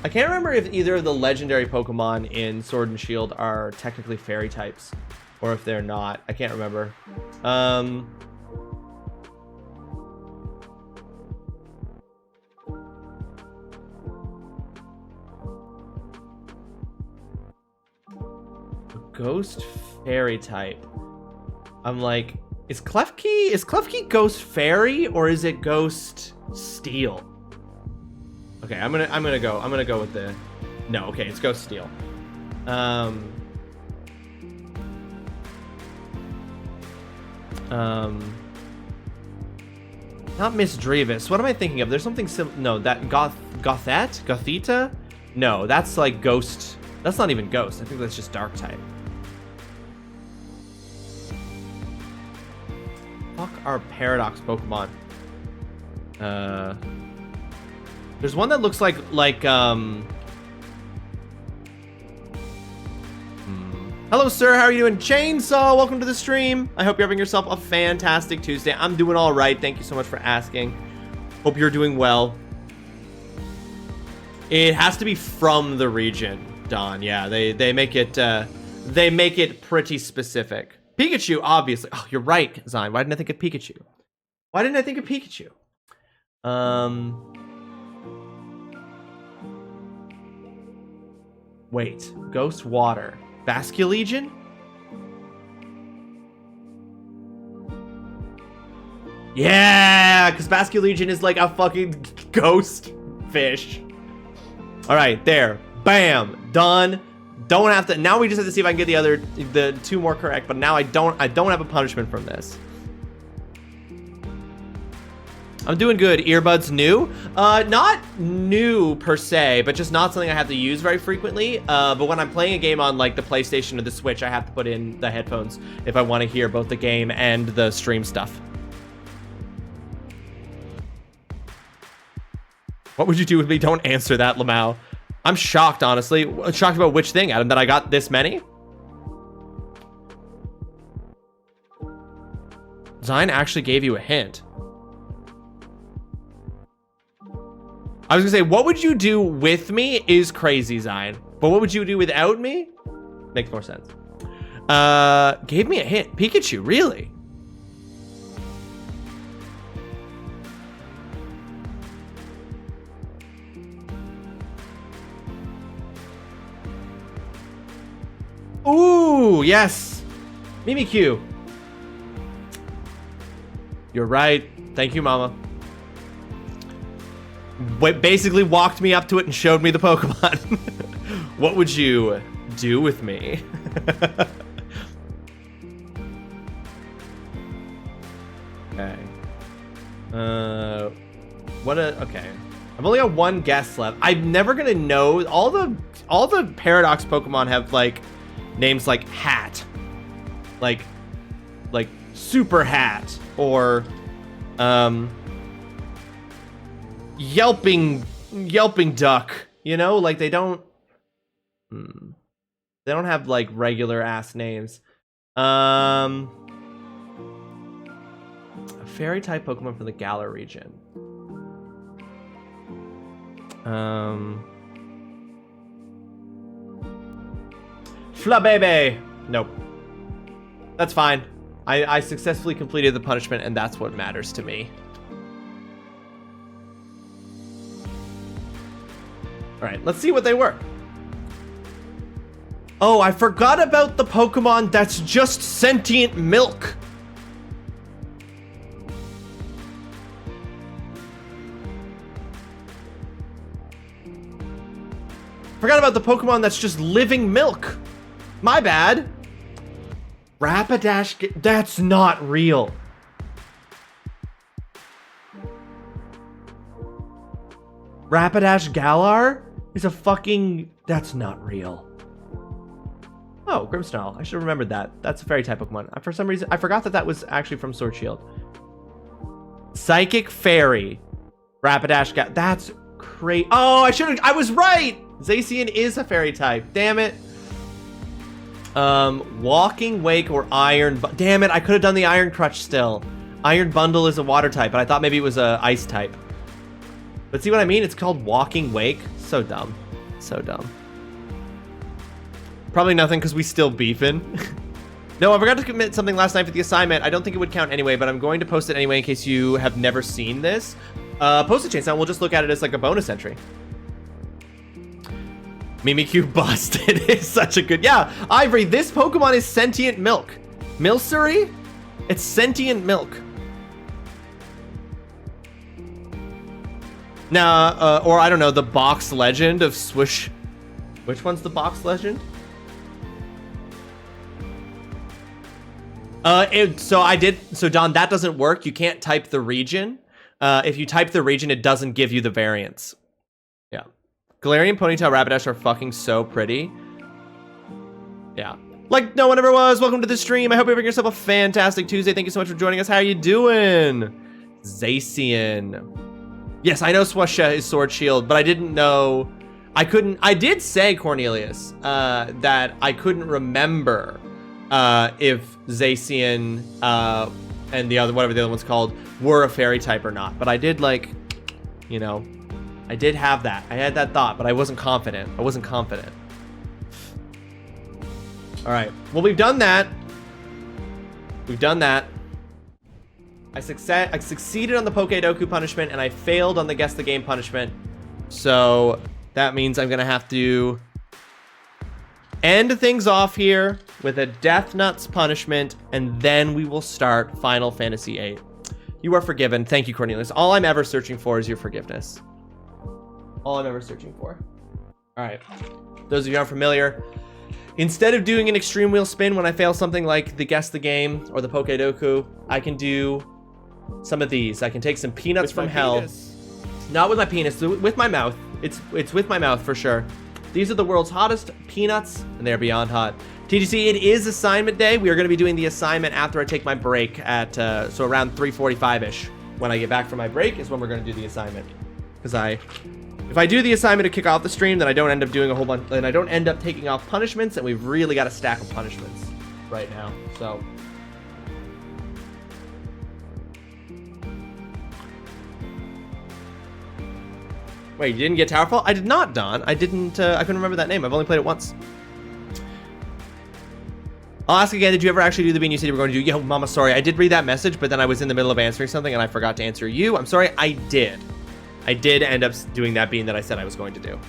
I can't remember if either of the legendary Pokemon in Sword and Shield are technically fairy types, or if they're not. I can't remember. ghost fairy type. I'm like, is Klefki ghost fairy or is it ghost steel? Okay, I'm gonna go with the no. Okay, it's ghost steel. Not Miss Drevis. What am I thinking of? There's something no, that Gothita? No, that's like ghost. That's not even ghost. I think that's just dark type. Fuck our paradox Pokemon. There's one that looks like Hello, sir. How are you doing? Chainsaw, welcome to the stream. I hope you're having yourself a fantastic Tuesday. I'm doing all right. Thank you so much for asking. Hope you're doing well. It has to be from the region, Don. Yeah, they make it pretty specific. Pikachu, obviously. Oh, you're right, Zion. Why didn't I think of Pikachu? Why didn't I think of Pikachu? Wait. Ghost Water. Basculegion? Yeah, because Basculegion is like a fucking ghost fish. All right, there. Bam. Done. Don't have to. Now we just have to see if I can get the two more correct, but now I don't have a punishment from this. I'm doing good. Earbuds new? Not new per se, but just not something I have to use very frequently. But when I'm playing a game on like the PlayStation or the Switch, I have to put in the headphones if I want to hear both the game and the stream stuff. What would you do with me? Don't answer that, Lamau. I'm shocked, honestly. Shocked about which thing, Adam? That I got this many? Zion actually gave you a hint. I was gonna say, what would you do with me is crazy, Zion. But what would you do without me? Makes more sense. Gave me a hint. Pikachu, really? Ooh, yes. Mimikyu. You're right. Thank you, Mama. Basically walked me up to it and showed me the Pokemon. What would you do with me? Okay. Okay. I've only got one guess left. I'm never gonna know. All the Paradox Pokemon have like names like Hat, like Super Hat, or Yelping Duck. You know, like they don't have like regular ass names. A fairy type Pokemon from the Galar region. Flabebe. Nope. That's fine. I successfully completed the punishment, and that's what matters to me. All right, let's see what they were. Oh, I forgot about the Pokemon that's just sentient milk. Forgot about the Pokemon that's just living milk. My bad. Rapidash, that's not real. Rapidash Galar is a fucking, that's not real. Oh, Grimmsnarl. I should have remembered that. That's a fairy type Pokemon. For some reason, I forgot that was actually from Sword Shield. Psychic Fairy. Rapidash Galar. That's crazy. Oh, I was right. Zacian is a fairy type. Damn it. Walking Wake or Iron. Damn it, I could have done the Iron Crutch still. Iron Bundle is a water type, but I thought maybe it was a ice type. But see what I mean? It's called Walking Wake. So dumb. So dumb. Probably nothing because we still beefing. No, I forgot to commit something last night for the assignment. I don't think it would count anyway, but I'm going to post it anyway in case you have never seen this. Post it, Chainsaw. We'll just look at it as like a bonus entry. Mimikyu busted is such a good... Yeah, Ivory, this Pokemon is sentient milk. Milcery? It's sentient milk. Now, or I don't know, the box legend of Swish. Which one's the box legend? So Don, that doesn't work. You can't type the region. If you type the region, it doesn't give you the variants. Yeah. Galarian, Ponytail, Rapidash are fucking so pretty. Yeah. Like no one ever was. Welcome to the stream. I hope you're having yourself a fantastic Tuesday. Thank you so much for joining us. How are you doing? Zacian. Yes, I know Swasha is Sword Shield, but I didn't know... I did say, Cornelius, that I couldn't remember if Zacian and the other, whatever the other one's called, were a fairy type or not. But I did, like, you know, I did have that. I had that thought, but I wasn't confident. All right. Well, we've done that. I succeeded on the Pokedoku punishment, and I failed on the Guess the Game punishment. So that means I'm going to have to end things off here with a Death Nuts punishment, and then we will start Final Fantasy VIII. You are forgiven. Thank you, Cornelius. All I'm ever searching for is your forgiveness. All I'm ever searching for. All right. Those of you who aren't familiar, instead of doing an extreme wheel spin when I fail something like the Guess the Game or the Pokedoku, I can do some of these. I can take some peanuts from hell. Not with my penis, with my mouth. It's with my mouth for sure. These are the world's hottest peanuts, and they're beyond hot. TGC, it is assignment day. We are going to be doing the assignment after I take my break at, so around 3:45-ish. When I get back from my break is when we're going to do the assignment. Because if I do the assignment to kick off the stream, then I don't end up doing a whole bunch, and I don't end up taking off punishments, and we've really got a stack of punishments right now, so. Wait, you didn't get Towerfall? I did not, Don. I didn't, I couldn't remember that name. I've only played it once. I'll ask again, did you ever actually do the bean you said you were going to do? Yo, mama, sorry. I did read that message, but then I was in the middle of answering something and I forgot to answer you. I'm sorry, I did. I did end up doing that bean that I said I was going to do.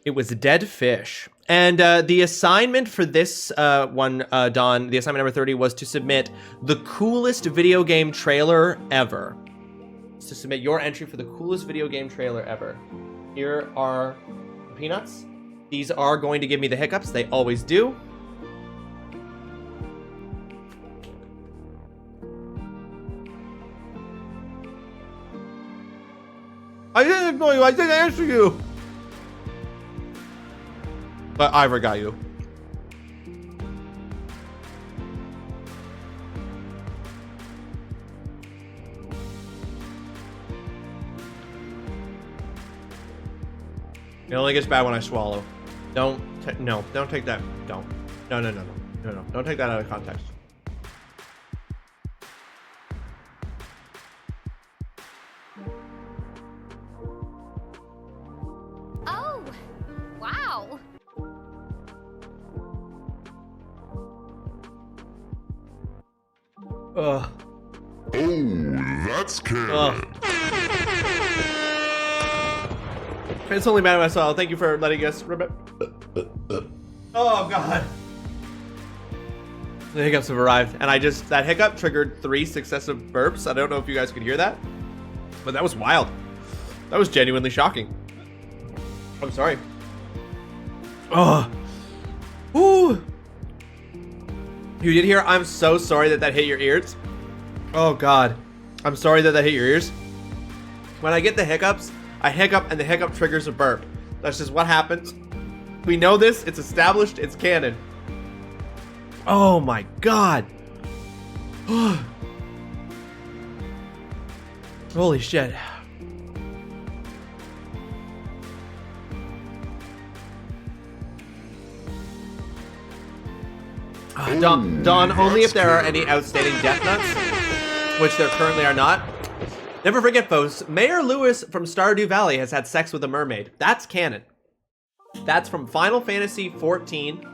It was a dead fish. And the assignment for this one, Don, the assignment number 30, was to submit the coolest video game trailer ever. To submit your entry for the coolest video game trailer ever. Here are the peanuts. These are going to give me the hiccups. They always do. I didn't ignore you. I didn't answer you. But I forgot you. It only gets bad when I swallow. Don't take that. Don't. No. Don't take that out of context. Oh, wow. Ugh. Oh, that's canon. It's only bad when I swallow. Thank you for letting us rip it. Oh, God. The hiccups have arrived. And that hiccup triggered 3 successive burps. I don't know if you guys could hear that, but that was wild. That was genuinely shocking. I'm sorry. Oh. Ooh. You did hear? I'm so sorry that hit your ears. Oh, God. I'm sorry that hit your ears. When I get the hiccups, I hiccup and the hiccup triggers a burp. That's just what happens. We know this. It's established. It's canon. Oh my God. Holy shit. Don, only if there are any outstanding death nuts, which there currently are not. Never forget, folks, Mayor Lewis from Stardew Valley has had sex with a mermaid. That's canon. That's from Final Fantasy XIV.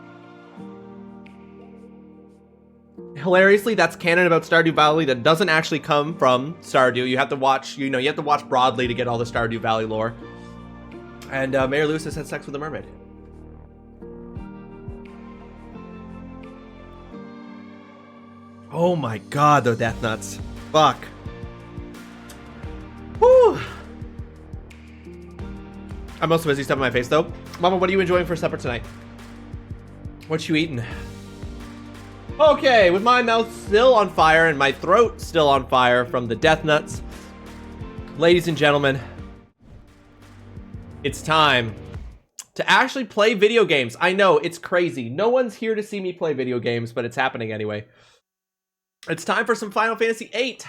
Hilariously, that's canon about Stardew Valley that doesn't actually come from Stardew. You have to watch, you have to watch broadly to get all the Stardew Valley lore. And Mayor Lewis has had sex with a mermaid. Oh my god, the death nuts. Fuck. Whew. I'm also busy stuffing my face though. Mama, what are you enjoying for supper tonight? What you eating? Okay, with my mouth still on fire and my throat still on fire from the death nuts, ladies and gentlemen, it's time to actually play video games. I know, it's crazy. No one's here to see me play video games, but it's happening anyway. It's time for some Final Fantasy VIII.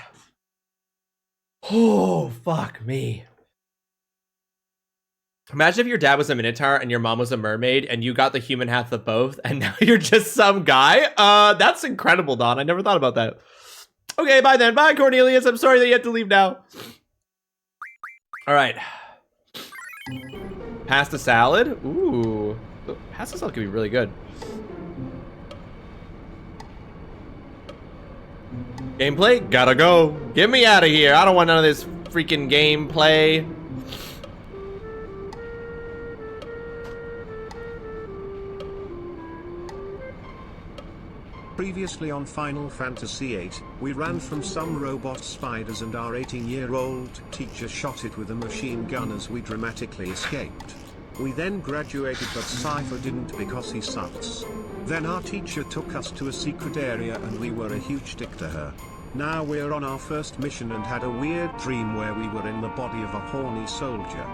Oh, fuck me. Imagine if your dad was a Minotaur and your mom was a mermaid and you got the human half of both and now you're just some guy. That's incredible, Don. I never thought about that. Okay, bye then. Bye, Cornelius. I'm sorry that you have to leave now. All right. Pasta salad. Ooh. Pasta salad could be really good. Gameplay? Gotta go. Get me out of here. I don't want none of this freaking gameplay. Previously on Final Fantasy VIII, we ran from some robot spiders and our 18-year-old teacher shot it with a machine gun as we dramatically escaped. We then graduated but Cypher didn't because he sucks. Then our teacher took us to a secret area and we were a huge dick to her. Now we're on our first mission and had a weird dream where we were in the body of a horny soldier.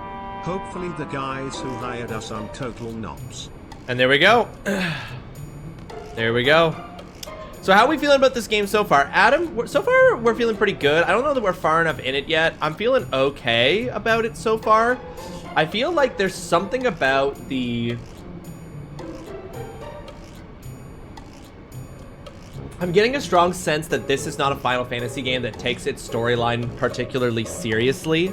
Hopefully the guys who hired us aren't total knobs. And there we go. There we go. So how are we feeling about this game so far? Adam, so far we're feeling pretty good. I don't know that we're far enough in it yet. I'm feeling okay about it so far. I feel like there's something about the... I'm getting a strong sense that this is not a Final Fantasy game that takes its storyline particularly seriously.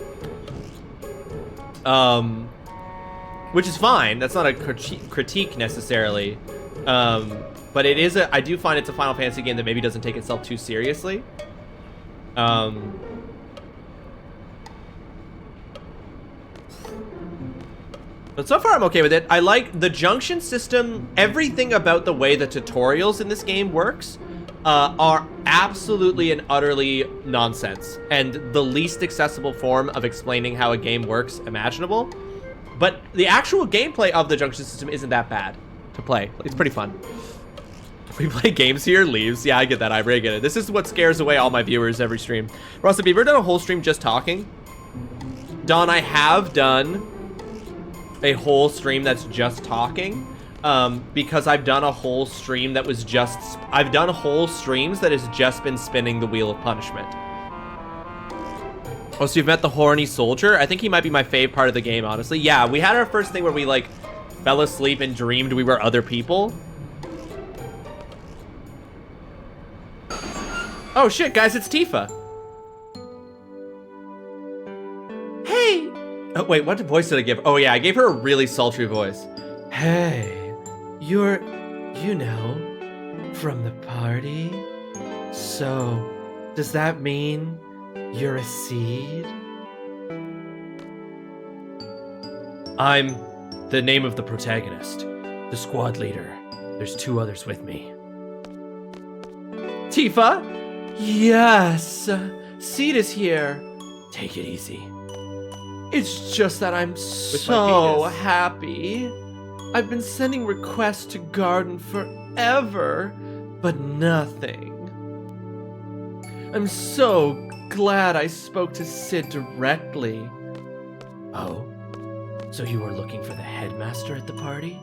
Which is fine. That's not a critique necessarily. But it is I do find it's a Final Fantasy game that maybe doesn't take itself too seriously. But so far I'm okay with it. I like the junction system. Everything about the way the tutorials in this game works are absolutely and utterly nonsense and the least accessible form of explaining how a game works imaginable. But the actual gameplay of the junction system isn't that bad to play. It's pretty fun. We play games here, leaves. Yeah, I get that. I get it. This is what scares away all my viewers every stream. Ross, have you ever done a whole stream just talking? Don, I have done a whole stream that's just talking. Because I've done a whole stream that was just... I've done whole streams that has just been spinning the wheel of punishment. Oh, so you've met the horny soldier? I think he might be my fave part of the game, honestly. Yeah, we had our first thing where we, like, fell asleep and dreamed we were other people. Oh shit, guys, it's Tifa. Hey! Oh, wait, what voice did I give? Oh yeah, I gave her a really sultry voice. Hey, you're, you know, from the party? So, does that mean you're a seed? I'm the name of the protagonist, the squad leader. There's 2 others with me. Tifa? Yes, Seed is here. Take it easy. It's just that I'm so happy. I've been sending requests to Garden forever, but nothing. I'm so glad I spoke to Sid directly. Oh, so you were looking for the headmaster at the party?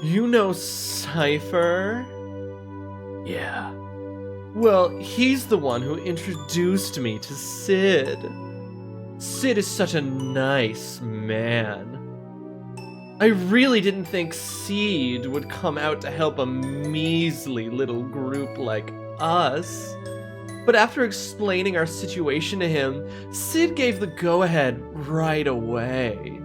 You know Cypher? Yeah. Well, he's the one who introduced me to Sid. Sid is such a nice man. I really didn't think Seed would come out to help a measly little group like us. But after explaining our situation to him, Sid gave the go-ahead right away.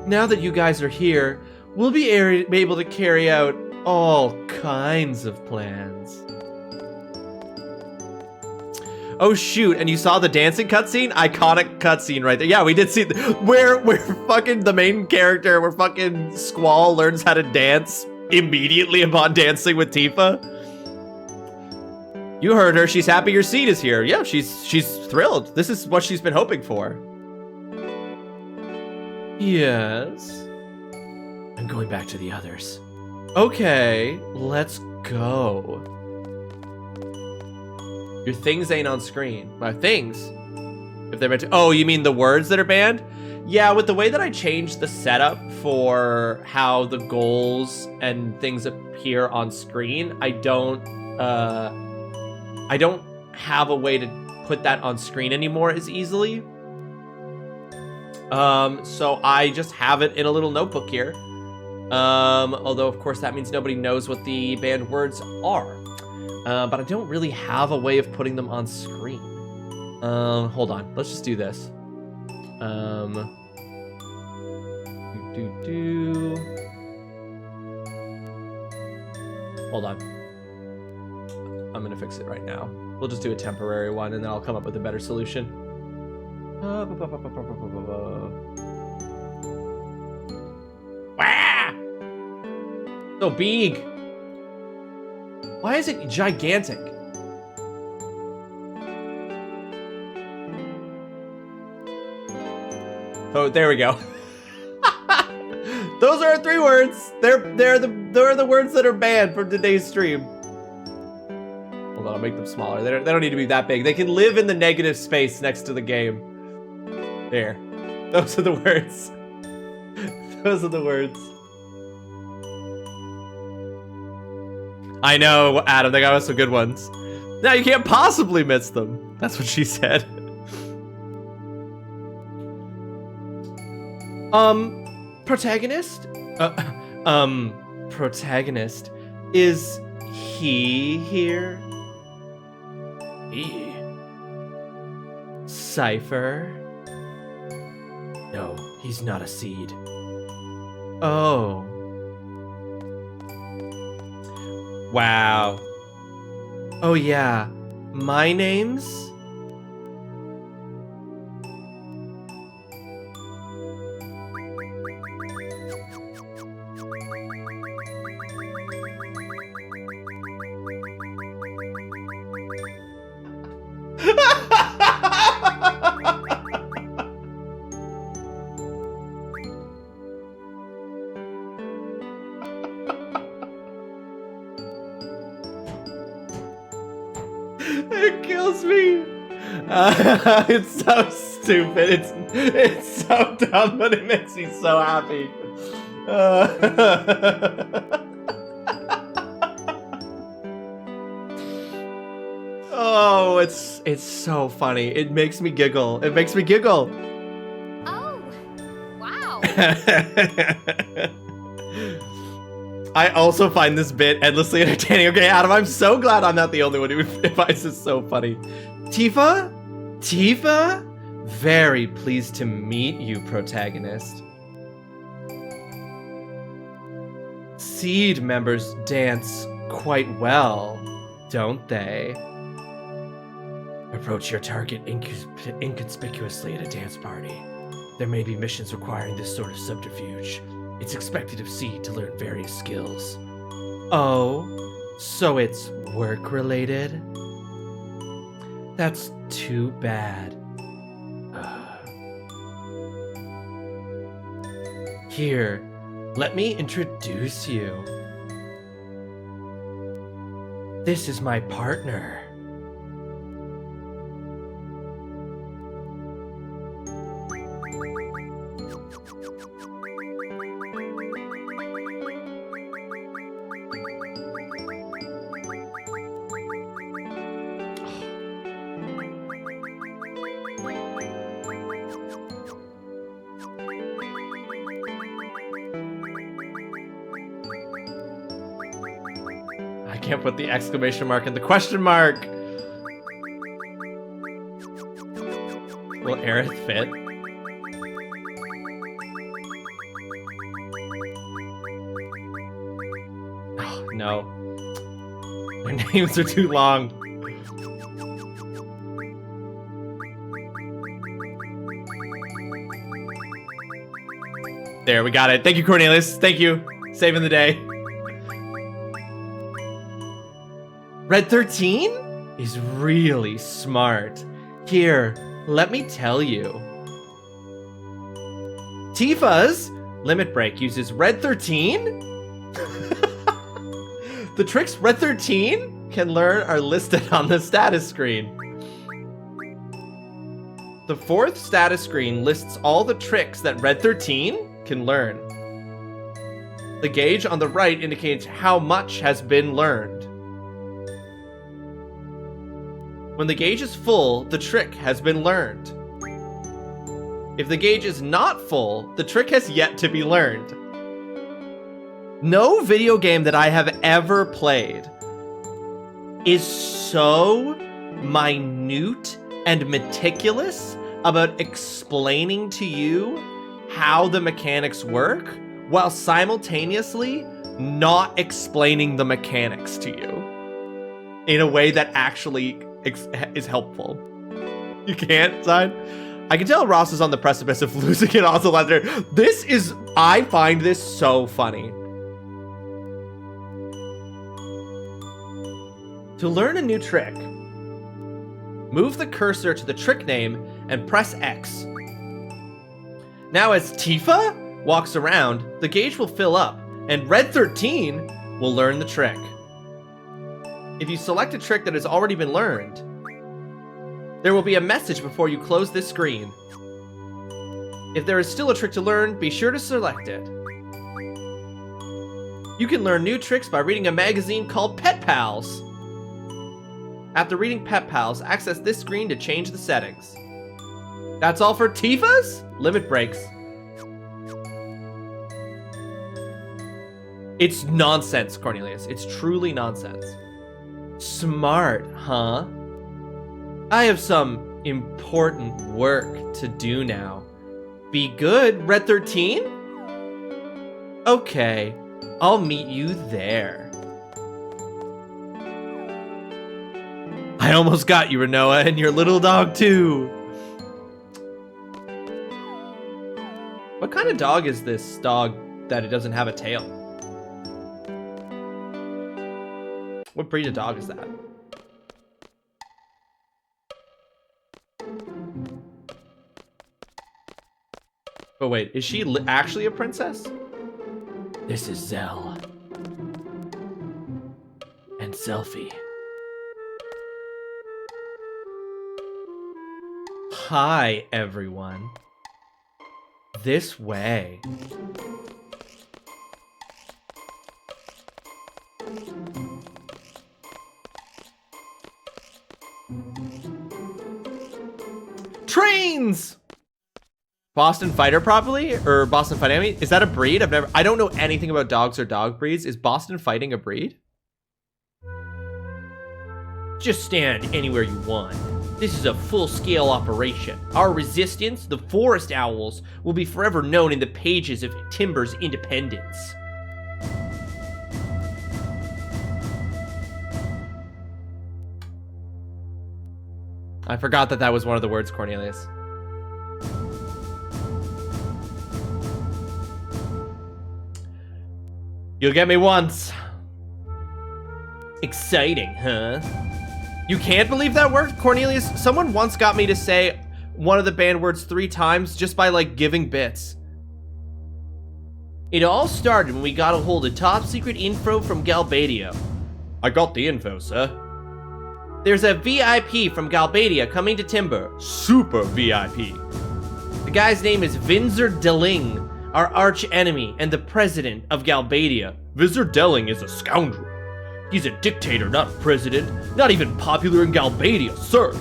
Now that you guys are here, we'll be able to carry out all kinds of plans. Oh shoot, and you saw the dancing cutscene? Iconic cutscene right there. Yeah, we did see where fucking the main character, where fucking Squall learns how to dance immediately upon dancing with Tifa. You heard her, she's happy your seed is here. Yeah, she's thrilled. This is what she's been hoping for. Yes. I'm going back to the others. Okay, let's go. Your things ain't on screen. My things? If they're meant to. Oh, you mean the words that are banned? Yeah, with the way that I changed the setup for how the goals and things appear on screen, I don't have a way to put that on screen anymore as easily. So I just have it in a little notebook here. Although of course that means nobody knows what the banned words are. But I don't really have a way of putting them on screen. Hold on. Let's just do this. Hold on. I'm gonna fix it right now. We'll just do a temporary one, and then I'll come up with a better solution. So big. Why is it gigantic? Oh, there we go. Those are our 3 words. They're the words that are banned from today's stream. Hold on, I'll make them smaller. They don't need to be that big. They can live in the negative space next to the game. There. Those are the words. Those are the words. I know, Adam, they got us some good ones. Now you can't possibly miss them. That's what she said. Protagonist? Protagonist. Is he here? He? Cypher? No, he's not a seed. Oh. Wow. Oh yeah, my name's... It kills me. It's so stupid. It's so dumb, but it makes me so happy. Oh, it's so funny. It makes me giggle. It makes me giggle. Oh, wow. I also find this bit endlessly entertaining. Okay, Adam, I'm so glad I'm not the only one who finds this so funny. Tifa? Tifa? Very pleased to meet you, protagonist. Seed members dance quite well, don't they? Approach your target inconspicuously at a dance party. There may be missions requiring this sort of subterfuge. It's expected of Seed to learn various skills. Oh, so it's work-related? That's too bad. Here, let me introduce you. This is my partner. I can't put the exclamation mark in the question mark. Will Aerith fit? Their names are too long. There, we got it. Thank you, Cornelius. Thank you. Saving the day. Red 13 is really smart. Here, let me tell you. Tifa's limit break uses Red 13? The tricks Red 13 can learn are listed on the status screen. The fourth status screen lists all the tricks that Red 13 can learn. The gauge on the right indicates how much has been learned. When the gauge is full, the trick has been learned. If the gauge is not full, the trick has yet to be learned. No video game that I have ever played is so minute and meticulous about explaining to you how the mechanics work while simultaneously not explaining the mechanics to you in a way that actually is helpful. You can't, son? I can tell Ross is on the precipice of losing it also last year. I find this so funny. To learn a new trick, move the cursor to the trick name and press X. Now as Tifa walks around, the gauge will fill up, and Red 13 will learn the trick. If you select a trick that has already been learned, there will be a message before you close this screen. If there is still a trick to learn, be sure to select it. You can learn new tricks by reading a magazine called Pet Pals. After reading Pet Pals, access this screen to change the settings. That's all for Tifa's limit breaks. It's nonsense, Cornelius. It's truly nonsense. Smart, huh? I have some important work to do now. Be good, Red 13? Okay, I'll meet you there. I almost got you, Renoa, and your little dog too. What kind of dog is this dog that it doesn't have a tail? What breed of dog is that? But wait, is she actually a princess? This is Zell. And Selfie. Hi, everyone. This way. Trains! Boston Fighter probably? Or Boston Fighting? I mean, is that a breed? I don't know anything about dogs or dog breeds. Is Boston Fighting a breed? Just stand anywhere you want. This is a full-scale operation. Our resistance, the Forest Owls, will be forever known in the pages of Timber's independence. I forgot that was one of the words, Cornelius. You'll get me once. Exciting, huh? You can't believe that worked, Cornelius? Someone once got me to say one of the banned words 3 times just by, like, giving bits. It all started when we got a hold of top secret info from Galbadia. I got the info, sir. There's a VIP from Galbadia coming to Timber. Super VIP. The guy's name is Vinzer Deling, our arch enemy and the president of Galbadia. Vinzer Deling is a scoundrel. He's a dictator, not a president. Not even popular in Galbadia, sir.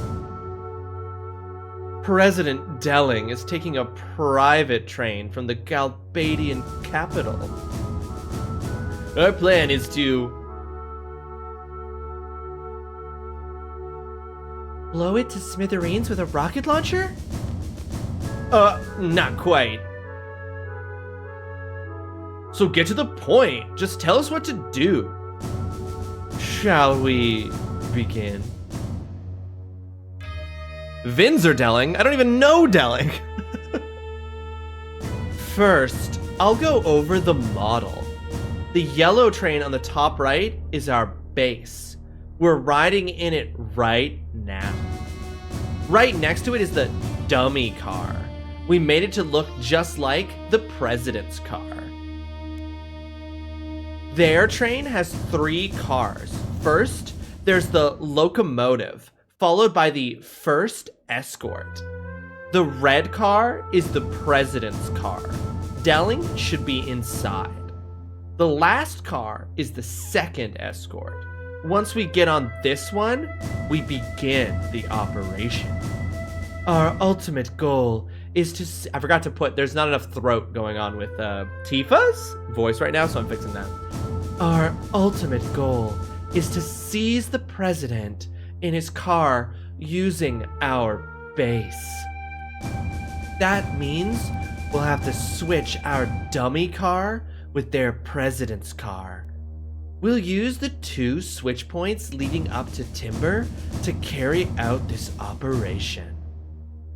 President Delling is taking a private train from the Galbadian capital. Our plan is to blow it to smithereens with a rocket launcher? Not quite. So get to the point. Just tell us what to do. Shall we begin? Vinzerdelling? I don't even know Delling. First, I'll go over the model. The yellow train on the top right is our base. We're riding in it right now. Right next to it is the dummy car. We made it to look just like the president's car. Their train has 3 cars. First, there's the locomotive, followed by the first escort. The red car is the president's car. Delling should be inside. The last car is the second escort. Once we get on this one, we begin the operation. Our ultimate goal is to... I forgot to put... There's not enough throat going on with Tifa's voice right now, so I'm fixing that. Our ultimate goal is to seize the president in his car using our base. That means we'll have to switch our dummy car with their president's car. We'll use the 2 switch points leading up to Timber to carry out this operation.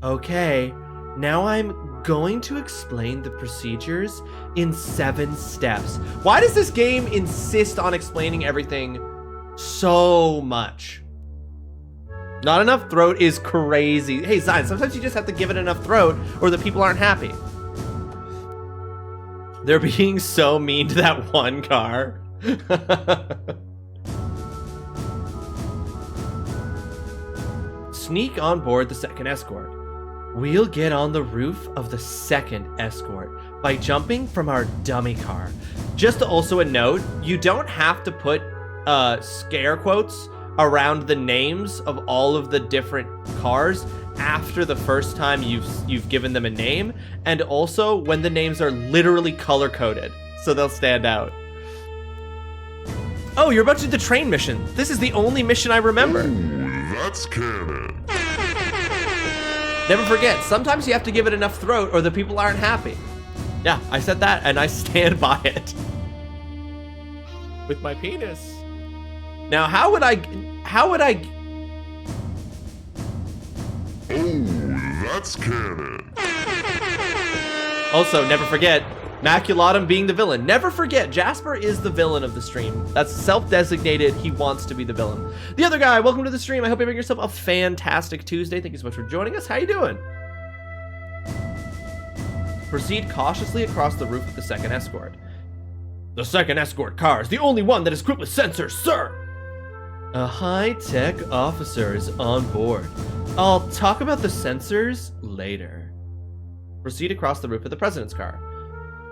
Okay, now I'm going to explain the procedures in 7 steps. Why does this game insist on explaining everything so much? Not enough throat is crazy. Hey, Zion, sometimes you just have to give it enough throat or the people aren't happy. They're being so mean to that one car. Sneak on board the second escort. We'll get on the roof of the second escort by jumping from our dummy car. Just also a note, you don't have to put scare quotes around the names of all of the different cars after the first time you've given them a name, and also when the names are literally color coded so they'll stand out. Oh, you're about to do the train mission. This is the only mission I remember. Ooh, that's canon. Never forget, sometimes you have to give it enough throat or the people aren't happy. Yeah, I said that and I stand by it. With my penis. Now, how would I... Oh, that's canon. Also, never forget, Maculatum being the villain. Never forget, Jasper is the villain of the stream. That's self-designated. He wants to be the villain. The other guy, welcome to the stream. I hope you're having yourself a fantastic Tuesday. Thank you so much for joining us. How you doing? Proceed cautiously across the roof of the second escort. The second escort car is the only one that is equipped with sensors, sir. A high-tech officer is on board. I'll talk about the sensors later. Proceed across the roof of the president's car.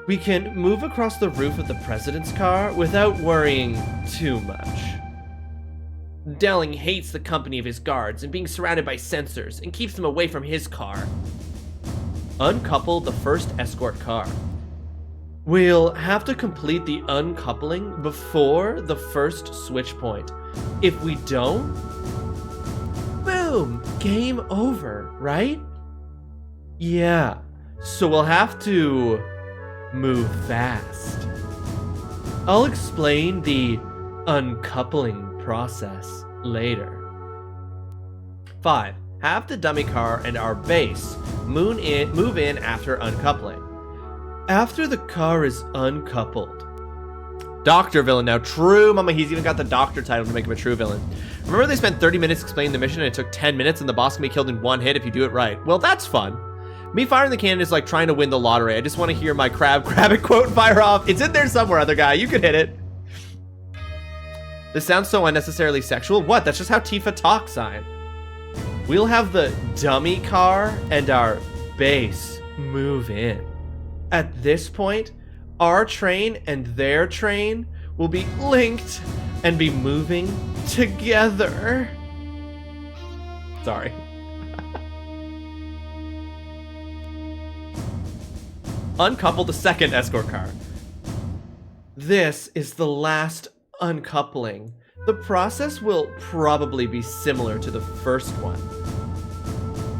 We can move across the roof of the president's car without worrying too much. Delling hates the company of his guards and being surrounded by sensors and keeps them away from his car. Uncouple the first escort car. We'll have to complete the uncoupling before the first switch point. If we don't, boom, game over, right? Yeah, so we'll have to move fast. I'll explain the uncoupling process later. 5. Have the dummy car and our base move in after uncoupling. After the car is uncoupled. Doctor villain now. True, mama. He's even got the doctor title to make him a true villain. Remember they spent 30 minutes explaining the mission and it took 10 minutes and the boss can be killed in 1 hit if you do it right. Well, that's fun. Me firing the cannon is like trying to win the lottery. I just want to hear my grab it quote fire off. It's in there somewhere, other guy. You could hit it. This sounds so unnecessarily sexual. What? That's just how Tifa talks, Zion. We'll have the dummy car and our base move in. At this point, our train and their train will be linked and be moving together. Sorry. Uncouple the second escort car. This is the last uncoupling. The process will probably be similar to the first one.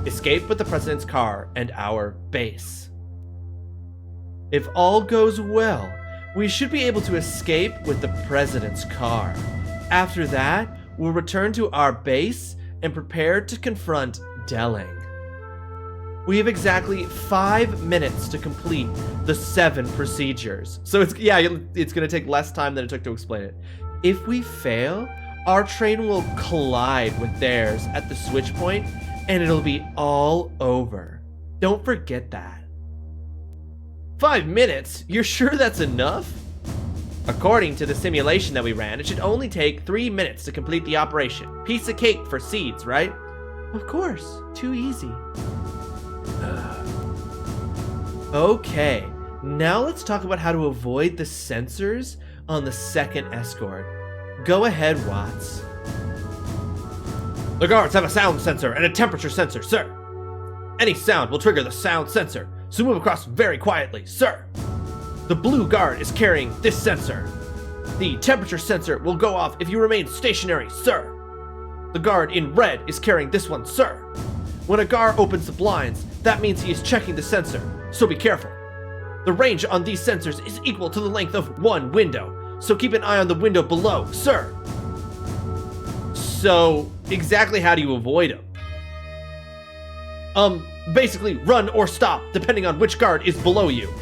Escape with the president's car and our base. If all goes well, we should be able to escape with the president's car. After that, we'll return to our base and prepare to confront Delling. We have exactly 5 minutes to complete the 7 procedures. So it's gonna take less time than it took to explain it. If we fail, our train will collide with theirs at the switch point, and it'll be all over. Don't forget that. 5 minutes? You're sure that's enough? According to the simulation that we ran, it should only take 3 minutes to complete the operation. Piece of cake for seeds, right? Of course, too easy. Okay, now let's talk about how to avoid the sensors on the second escort. Go ahead, Watts. The guards have a sound sensor and a temperature sensor, sir. Any sound will trigger the sound sensor, so move across very quietly, sir. The blue guard is carrying this sensor. The temperature sensor will go off if you remain stationary, sir. The guard in red is carrying this one, sir. When a guard opens the blinds, that means he is checking the sensor, so be careful. The range on these sensors is equal to the length of one window, so keep an eye on the window below, sir. So, exactly how do you avoid them? Basically, run or stop, depending on which guard is below you.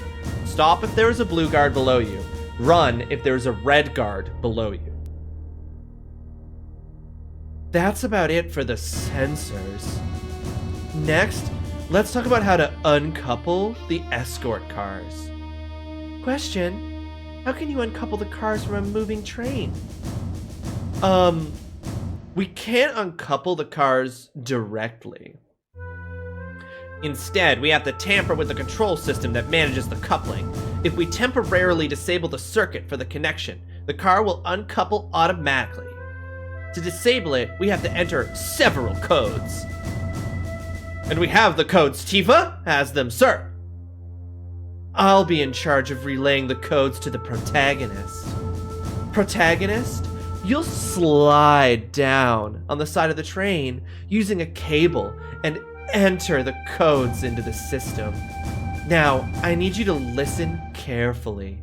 Stop if there is a blue guard below you. Run if there is a red guard below you. That's about it for the sensors. Next, let's talk about how to uncouple the escort cars. Question: how can you uncouple the cars from a moving train? We can't uncouple the cars directly. Instead, we have to tamper with the control system that manages the coupling. If we temporarily disable the circuit for the connection, the car will uncouple automatically. To disable it, we have to enter several codes. And we have the codes. Tifa has them, sir. I'll be in charge of relaying the codes to the protagonist. Protagonist, you'll slide down on the side of the train using a cable and enter the codes into the system. Now, I need you to listen carefully.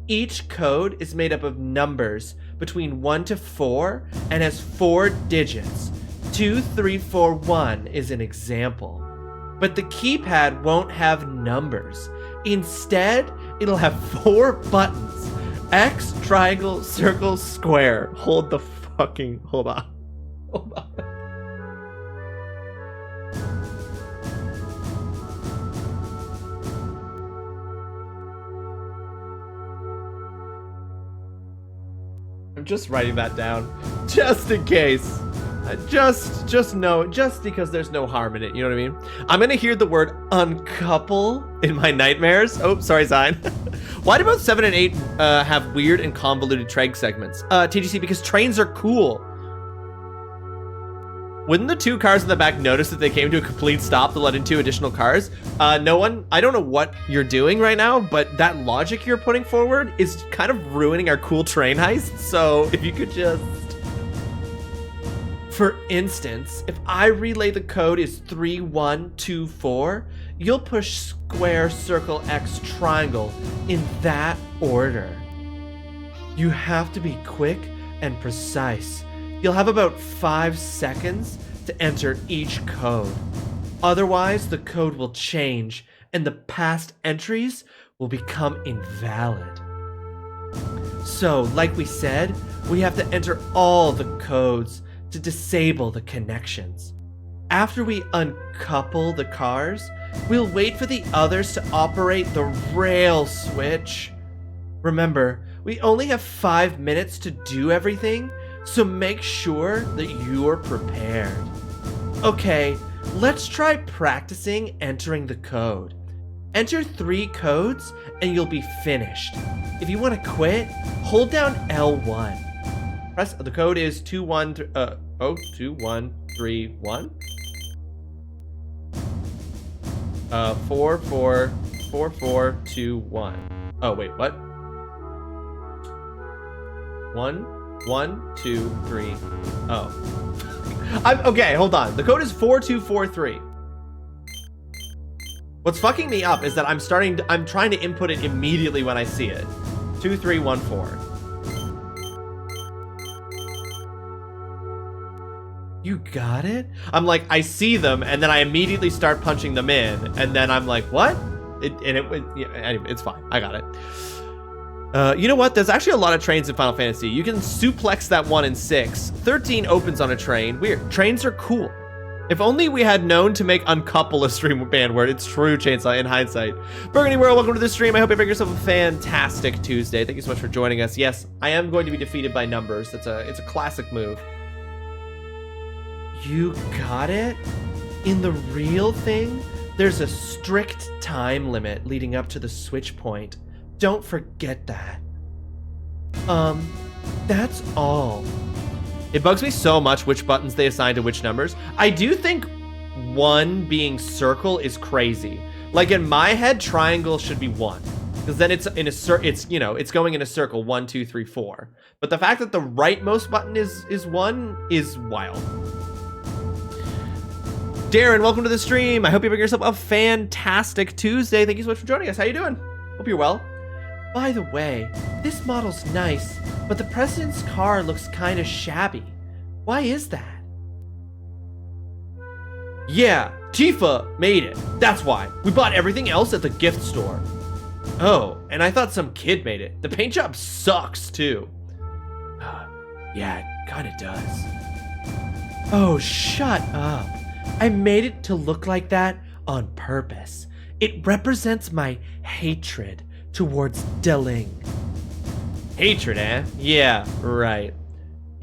Each code is made up of numbers between 1 to 4 and has 4 digits. 2, 3, 4, 1 is an example. But the keypad won't have numbers. Instead, it'll have 4 buttons. X, triangle, circle, square. Hold on. Hold on. I'm just writing that down, just in case. Just because there's no harm in it, you know what I mean? I'm gonna hear the word uncouple in my nightmares. Oh, sorry, Zion. Why do both 7 and 8 have weird and convoluted train segments? TGC, because trains are cool. Wouldn't the 2 cars in the back notice that they came to a complete stop to let in 2 additional cars? No one, I don't know what you're doing right now, but that logic you're putting forward is kind of ruining our cool train heist. So if you could just... For instance, if I relay the code is 3124, you'll push square, circle, X, triangle in that order. You have to be quick and precise. You'll have about 5 seconds to enter each code. Otherwise, the code will change and the past entries will become invalid. So, like we said, we have to enter all the codes to disable the connections. After we uncouple the cars, we'll wait for the others to operate the rail switch. Remember, we only have 5 minutes to do everything, so make sure that you're prepared. Okay, let's try practicing entering the code. Enter 3 codes and you'll be finished. If you want to quit, hold down L1. Press, the code is 2131. 444421. Oh wait, what? 1 2 3. Oh. Okay, hold on. The code is 4243. What's fucking me up is that I'm trying to input it immediately when I see it. 2314. You got it? I'm like, I see them, and then I immediately start punching them in, and then I'm like, what? Anyway, it's fine. I got it. You know what? There's actually a lot of trains in Final Fantasy. You can suplex that one in 6. 13 opens on a train. Weird. Trains are cool. If only we had known to make uncouple a stream band word. It's true, Chainsaw, in hindsight. Burgundy World, welcome to the stream. I hope you bring yourself a fantastic Tuesday. Thank you so much for joining us. Yes, I am going to be defeated by numbers. It's a classic move. You got it? In the real thing, there's a strict time limit leading up to the switch point. Don't forget that. That's all. It bugs me so much which buttons they assign to which numbers. I do think 1 being circle is crazy. Like in my head, triangle should be 1. Because then it's in a it's going in a circle, 1, 2, 3, 4. But the fact that the rightmost button is 1 is wild. Darren, welcome to the stream. I hope you bring yourself a fantastic Tuesday. Thank you so much for joining us. How you doing? Hope you're well. By the way, this model's nice, but the president's car looks kind of shabby. Why is that? Yeah, Tifa made it. That's why. We bought everything else at the gift store. Oh, and I thought some kid made it. The paint job sucks, too. Yeah, it kind of does. Oh, shut up. I made it to look like that on purpose. It represents my hatred towards Deling. Hatred, eh? Yeah, right.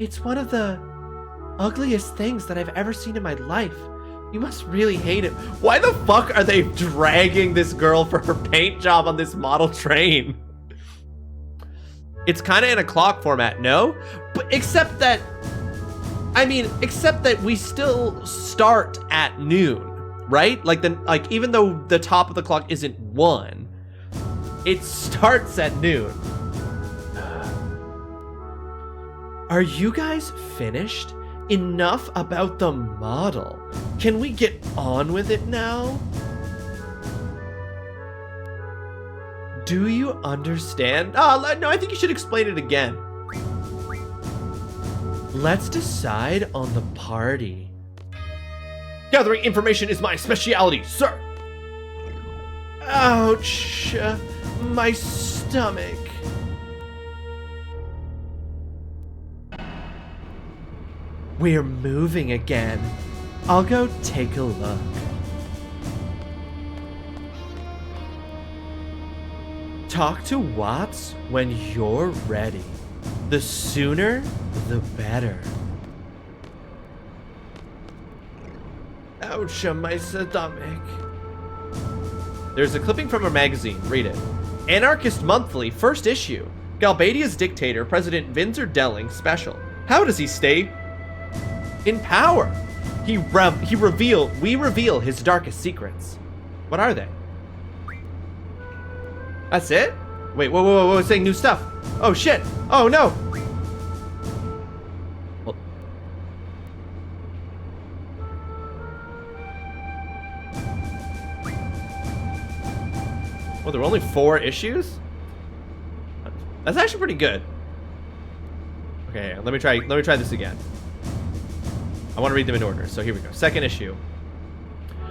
It's one of the ugliest things that I've ever seen in my life. You must really hate it. Why the fuck are they dragging this girl for her paint job on this model train? It's kind of in a clock format, no? But except that we still start at noon, right? Like even though the top of the clock isn't 1, it starts at noon. Are you guys finished? Enough about the model. Can we get on with it now? Do you understand? No, I think you should explain it again. Let's decide on the party. Gathering information is my specialty, sir. Ouch. My stomach. We're moving again. I'll go take a look. Talk to Watts when you're ready. The sooner, the better. Ouch, my stomach. There's a clipping from a magazine. Read it. Anarchist Monthly, first issue. Galbadia's dictator, President Vinzer Delling, special. How does he stay in power? We reveal his darkest secrets. What are they? That's it? Wait, whoa, it's saying new stuff. Oh shit. Oh no. Well, there were only 4 issues? That's actually pretty good. Okay, let me try this again. I want to read them in order, so here we go. Second issue.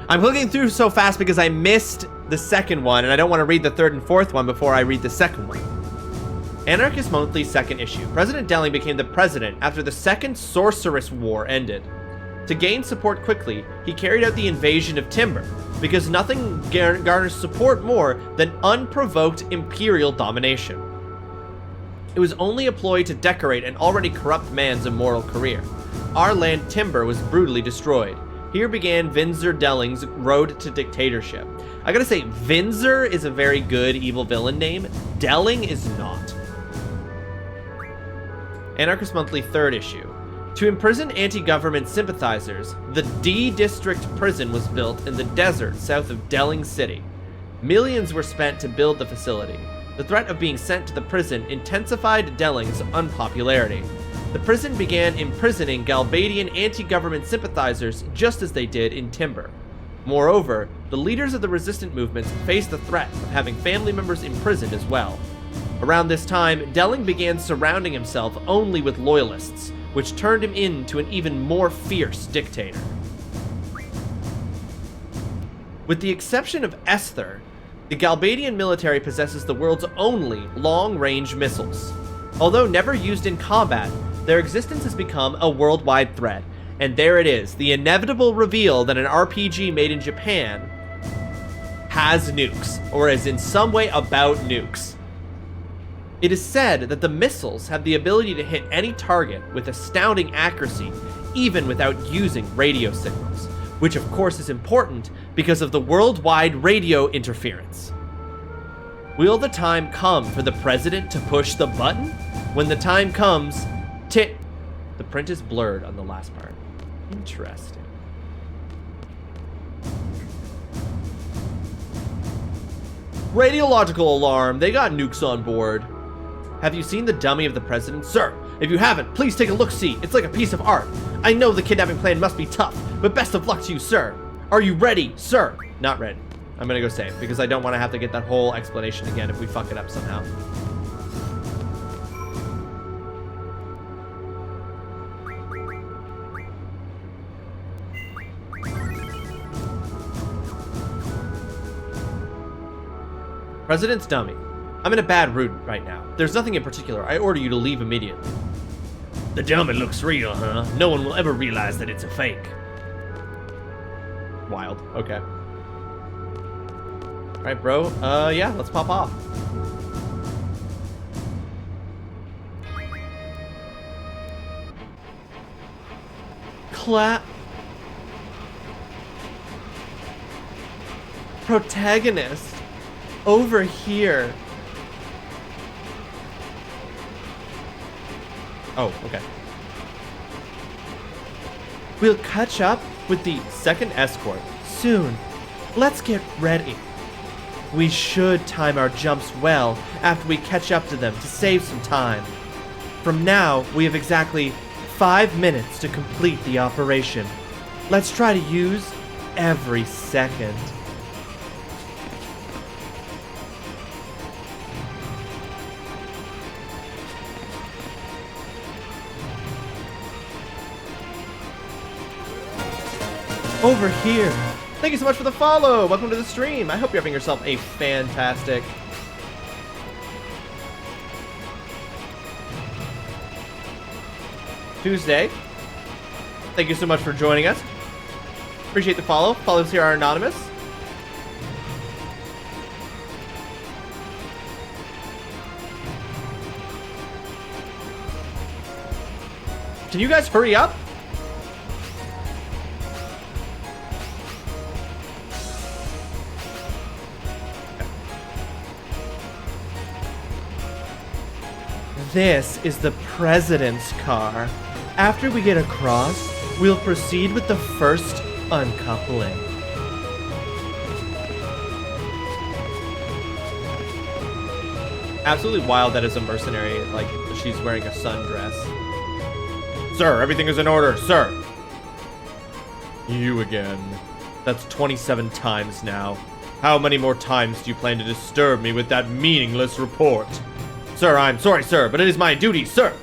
I'm looking through so fast because I missed the second one, and I don't want to read the third and fourth one before I read the second one. Anarchist Monthly, second issue. President Delling became the president after the Second Sorceress War ended. To gain support quickly, he carried out the invasion of Timber, because nothing garners support more than unprovoked imperial domination. It was only a ploy to decorate an already corrupt man's immoral career. Our land Timber was brutally destroyed. Here began Vinzer Delling's road to dictatorship. I gotta say, Vinzer is a very good evil villain name. Delling is not. Anarchist Monthly, third issue. To imprison anti-government sympathizers, the D District prison was built in the desert south of Delling City. Millions were spent to build the facility. The threat of being sent to the prison intensified Delling's unpopularity. The prison began imprisoning Galbadian anti-government sympathizers just as they did in Timber. Moreover, the leaders of the resistant movements faced the threat of having family members imprisoned as well. Around this time, Delling began surrounding himself only with loyalists, which turned him into an even more fierce dictator. With the exception of Esther, the Galbadian military possesses the world's only long-range missiles. Although never used in combat, their existence has become a worldwide threat. And there it is, the inevitable reveal that an RPG made in Japan has nukes, or is in some way about nukes. It is said that the missiles have the ability to hit any target with astounding accuracy, even without using radio signals, which of course is important because of the worldwide radio interference. Will the time come for the president to push the button? When the time comes, the print is blurred on the last part. Interesting. Radiological alarm. They got nukes on board. Have you seen the dummy of the president? Sir, if you haven't, please take a look-see. It's like a piece of art. I know the kidnapping plan must be tough, but best of luck to you, sir. Are you ready, sir? Not ready. I'm gonna go save, because I don't want to have to get that whole explanation again if we fuck it up somehow. President's dummy. I'm in a bad mood right now. There's nothing in particular. I order you to leave immediately. The dummy looks real, huh? No one will ever realize that it's a fake. Wild. Okay. Alright, bro. Yeah, let's pop off. Protagonist. Over here. Oh, okay. We'll catch up with the second escort soon. Let's get ready. We should time our jumps well after we catch up to them to save some time. From now, we have exactly 5 minutes to complete the operation. Let's try to use every second. Over here. Thank you so much for the follow. Welcome to the stream. I hope you're having yourself a fantastic Tuesday. Thank you so much for joining us. Appreciate the follow. Follows here are anonymous. Can you guys hurry up? This is the president's car. After we get across, we'll proceed with the first uncoupling. Absolutely wild that is a mercenary, like she's wearing a sundress. Sir, everything is in order, sir. You again. That's 27 times now. How many more times do you plan to disturb me with that meaningless report? Sir, I'm sorry, sir, but it is my duty, sir.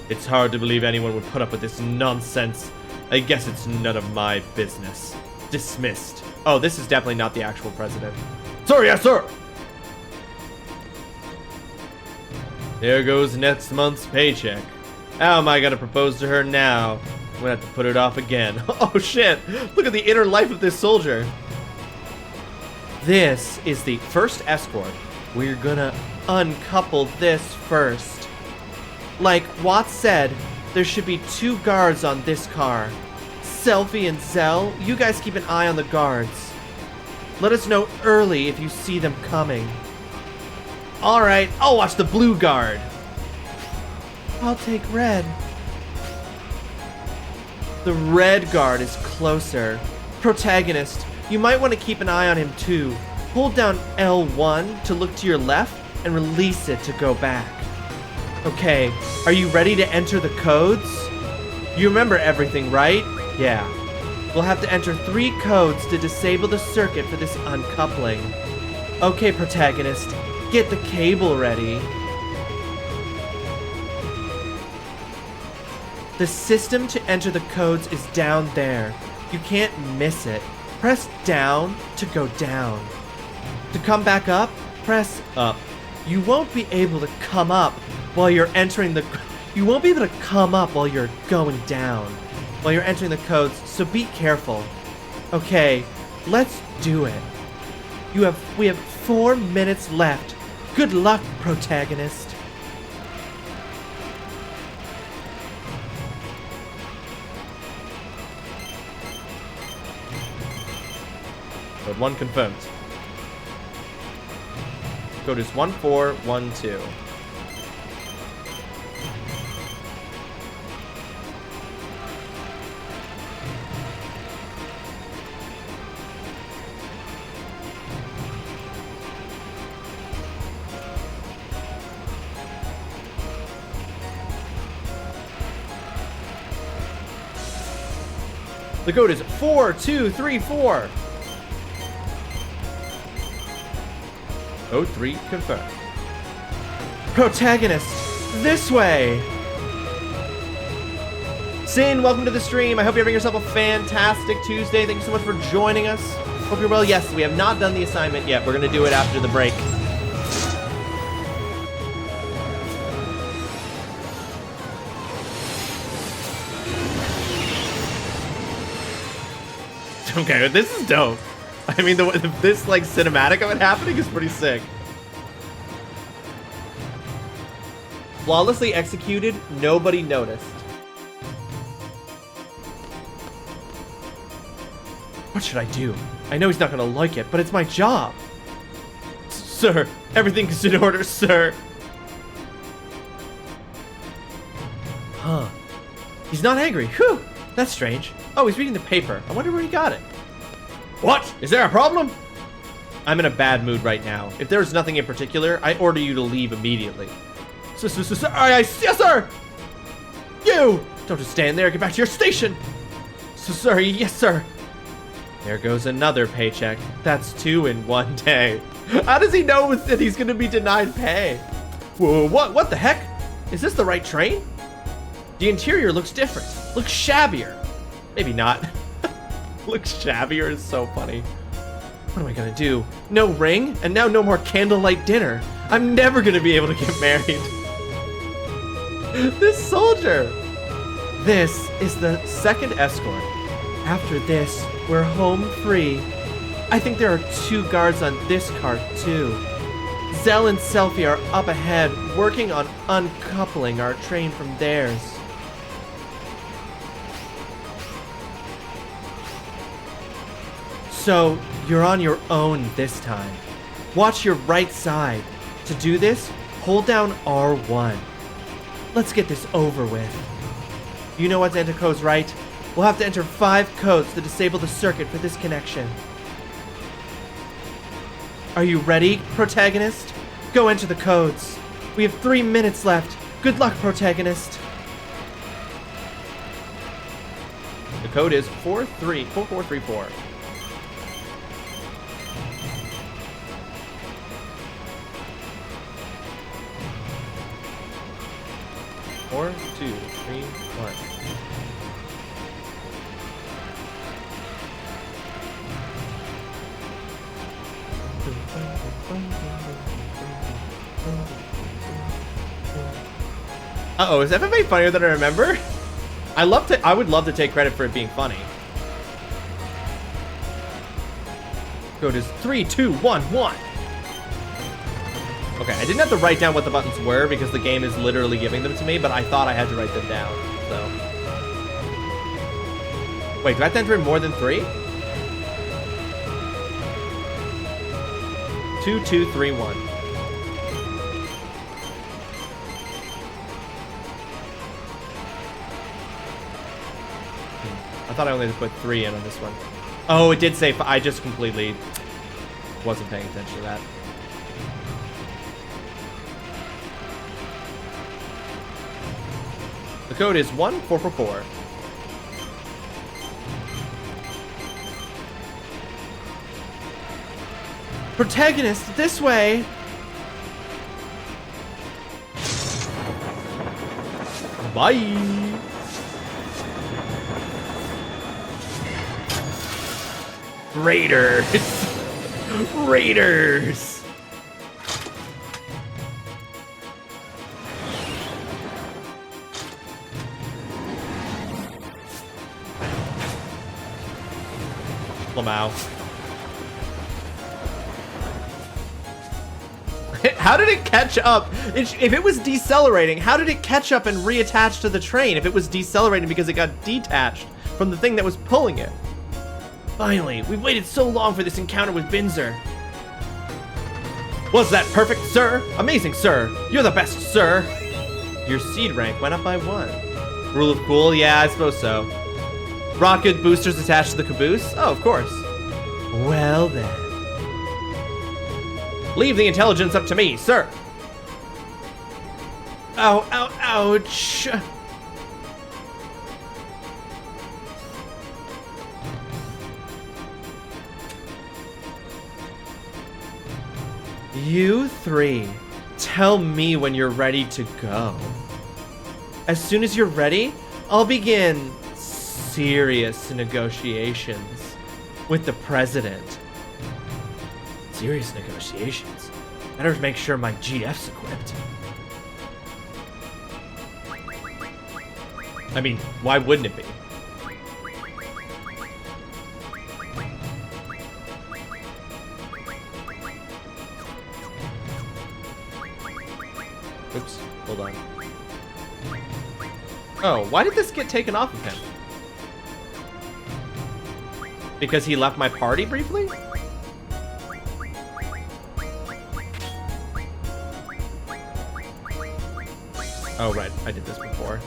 It's hard to believe anyone would put up with this nonsense. I guess it's none of my business. Dismissed. Oh, this is definitely not the actual president. Sir, yes, sir. There goes next month's paycheck. How am I gonna propose to her now? I'm gonna have to put it off again. Oh shit! Look at the inner life of this soldier. This is the first escort. We're gonna uncouple this first. Like Watts said, there should be 2 guards on this car. Selfie and Zell, you guys keep an eye on the guards. Let us know early if you see them coming. Alright, I'll watch the blue guard. I'll take red. The red guard is closer. Protagonist, you might want to keep an eye on him too. Hold down L1 to look to your left and release it to go back. Okay, are you ready to enter the codes? You remember everything, right? Yeah. We'll have to enter 3 codes to disable the circuit for this uncoupling. Okay, protagonist, get the cable ready. The system to enter the codes is down there. You can't miss it. Press down to go down. To come back up, press up. You won't be able to come up while you're entering the... You won't be able to come up while you're going down. While you're entering the codes, so be careful. Okay, let's do it. We have 4 minutes left. Good luck, protagonist. Code 1 confirmed. Code is 1412. The code is 4234. Code 3 confirmed. Protagonist, this way. Sin, welcome to the stream. I hope you're having yourself a fantastic Tuesday. Thank you so much for joining us. Hope you're well. Yes, we have not done the assignment yet. We're going to do it after the break. Okay, this is dope. I mean, this like cinematic of it happening is pretty sick. Flawlessly executed, nobody noticed. What should I do? I know he's not gonna like it, but it's my job. Sir, everything's in order, sir. Huh. He's not angry. Whew. That's strange. Oh, he's reading the paper. I wonder where he got it. What? Is there a problem? I'm in a bad mood right now. If there's nothing in particular, I order you to leave immediately. Sir, yes, sir! You! Don't just stand there. Get back to your station! Sir, yes, sir. There goes another paycheck. That's 2 in 1 day. How does he know that he's gonna be denied pay? Whoa, what the heck? Is this the right train? The interior looks different. Looks shabbier. Maybe not. Looks shabbier is so funny. What am I gonna do? No ring, and now no more candlelight dinner. I'm never gonna be able to get married. This soldier. This is the second escort. After this, we're home free. I think there are 2 guards on this cart, too. Zell and Selfie are up ahead, working on uncoupling our train from theirs. So, you're on your own this time. Watch your right side. To do this, hold down R1. Let's get this over with. You know what to enter codes, right? We'll have to enter 5 codes to disable the circuit for this connection. Are you ready, protagonist? Go enter the codes. We have 3 minutes left. Good luck, protagonist. The code is 4434. 4, 2, 3, 1. Uh-oh, is FFA funnier than I remember? I would love to take credit for it being funny. Code is 3211. Okay, I didn't have to write down what the buttons were because the game is literally giving them to me, but I thought I had to write them down, so. Wait, do I have to enter in more than 3? 2, 2, 3, 1. I thought I only had to put 3 in on this one. Oh, it did say, I just completely wasn't paying attention to that. The code is 1444. Protagonist, this way! Bye! Raiders. Raiders. Lamau. How did it catch up? If it was decelerating, how did it catch up and reattach to the train if it was decelerating because it got detached from the thing that was pulling it? Finally, we've waited so long for this encounter with Binzer. Was that perfect, sir? Amazing, sir. You're the best, sir. Your seed rank went up by 1. Rule of cool? Yeah, I suppose so. Rocket boosters attached to the caboose? Oh, of course. Well then. Leave the intelligence up to me, sir. Ow, ow, ouch. You three, tell me when you're ready to go. As soon as you're ready, I'll begin serious negotiations with the president. Serious negotiations? Better make sure my GF's equipped. I mean, why wouldn't it be? Oops, hold on. Oh, why did this get taken off of him? Because he left my party briefly? Oh, right. I did this before.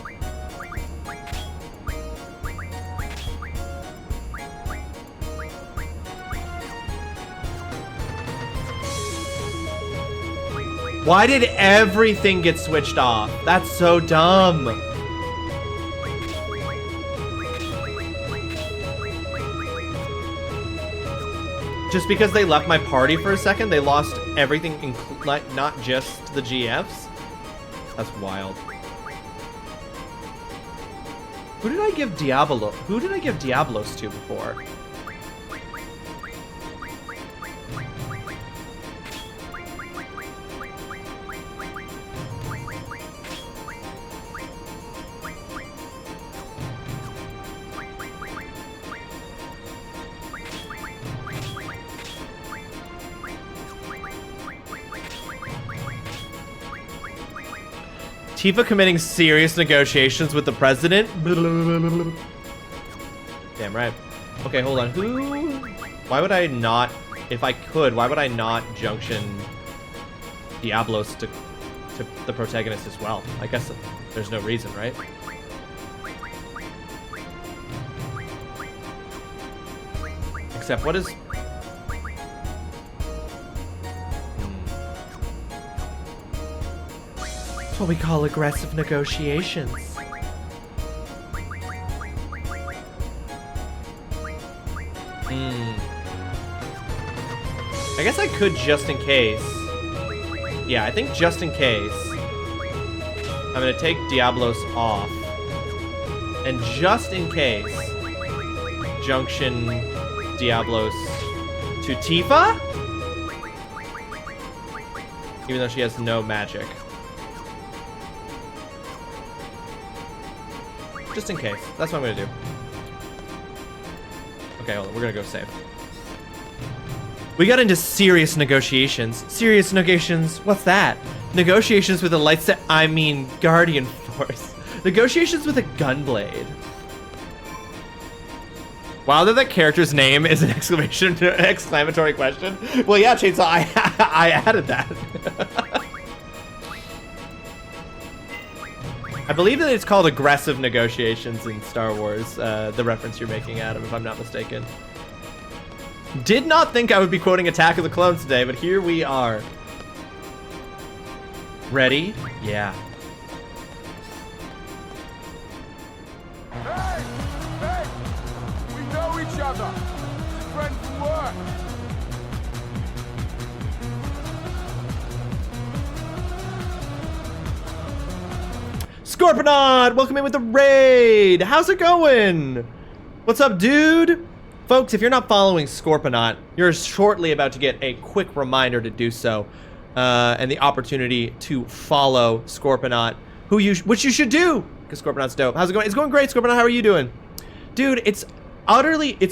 Why did everything get switched off? That's so dumb. Just because they left my party for a second, they lost everything, not just the GFs? That's wild. Who did I give Diablos to before? Tifa committing serious negotiations with the president? Damn right. Okay, hold on. Why would I not, if I could, why would I not junction Diablos to the protagonist as well? I guess there's no reason, right? Except what is... what we call aggressive negotiations. I guess I could just in case. Yeah, I think just in case. I'm gonna take Diablos off. And just in case, junction Diablos to Tifa? Even though she has no magic. Just in case. That's what I'm gonna do. Okay, hold on. We're gonna go save. We got into serious negotiations. Serious negotiations? What's that? Negotiations with a light set. I mean, Guardian Force. Negotiations with a gunblade. Wow, that character's name is an exclamatory question. Well, yeah, Chainsaw, I added that. I believe that it's called aggressive negotiations in Star Wars, the reference you're making, Adam, if I'm not mistaken. Did not think I would be quoting Attack of the Clones today, but here we are. Ready? Yeah. Hey! Hey! We know each other! Friends from work! Scorponod! Welcome in with the raid! How's it going? What's up, dude? Folks, if you're not following Scorponaut, you're shortly about to get a quick reminder to do so, and the opportunity to follow Scorponaut, which you should do, because Scorponaut's dope. How's it going? It's going great, Scorponaut. How are you doing? Dude, it's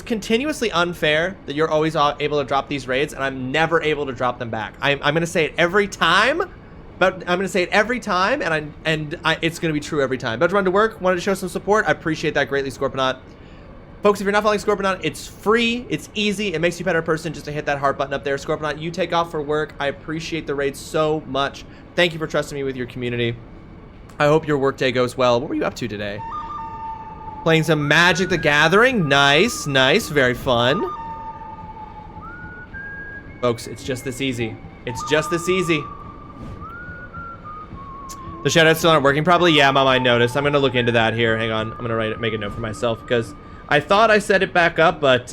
continuously unfair that you're always able to drop these raids, and I'm never able to drop them back. I'm going to say it every time, but I'm going to say it every time, and it's going to be true every time. About to run to work, wanted to show some support. I appreciate that greatly, Scorponaut. Folks, if you're not following Scorponaut, it's free, it's easy, it makes you a better person just to hit that heart button up there. Scorponaut, you take off for work. I appreciate the raid so much. Thank you for trusting me with your community. I hope your workday goes well. What were you up to today? Playing some Magic the Gathering. Nice, nice, very fun. Folks, it's just this easy. It's just this easy. The shoutouts still aren't working? Probably, yeah, Mom, I noticed. I'm going to look into that here. Hang on. I'm going to make a note for myself because I thought I set it back up, but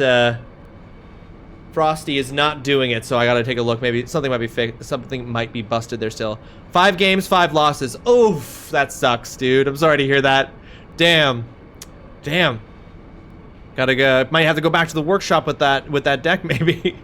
Frosty is not doing it, so I gotta take a look. Maybe something might be fixed. Something might be busted there still. 5 games, 5 losses. Oof, that sucks, dude. I'm sorry to hear that. Damn. Gotta go. Might have to go back to the workshop with that deck, maybe.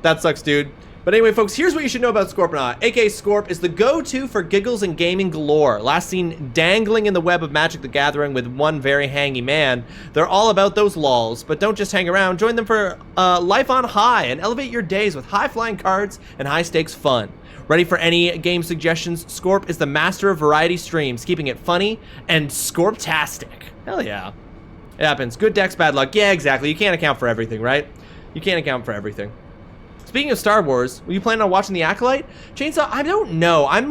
That sucks, dude. But anyway, folks, here's what you should know about Scorponaut. aka Scorp is the go-to for giggles and gaming galore. Last seen dangling in the web of Magic the Gathering with one very hangy man. They're all about those lols, but don't just hang around. Join them for life on high and elevate your days with high-flying cards and high-stakes fun. Ready for any game suggestions? Scorp is the master of variety streams, keeping it funny and Scorptastic. Hell yeah. It happens. Good decks, bad luck. Yeah, exactly. You can't account for everything, right? You can't account for everything. Speaking of Star Wars, were you planning on watching The Acolyte? Chainsaw, I don't know. I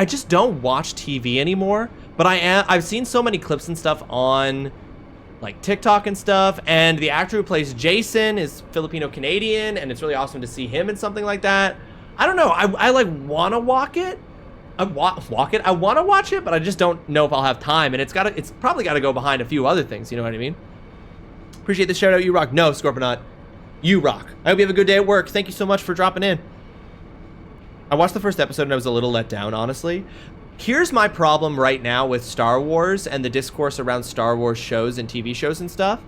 just don't watch TV anymore, but I've seen so many clips and stuff on like TikTok and stuff, and the actor who plays Jason is Filipino-Canadian, and it's really awesome to see him in something like that. I don't know. I like want to walk it. I want to watch it, but I just don't know if I'll have time, and it's probably got to go behind a few other things, you know what I mean? Appreciate the shout out, you rock. No, Scorponaut. You rock. I hope you have a good day at work. Thank you so much for dropping in. I watched the first episode and I was a little let down, honestly. Here's my problem right now with Star Wars and the discourse around Star Wars shows and TV shows and stuff.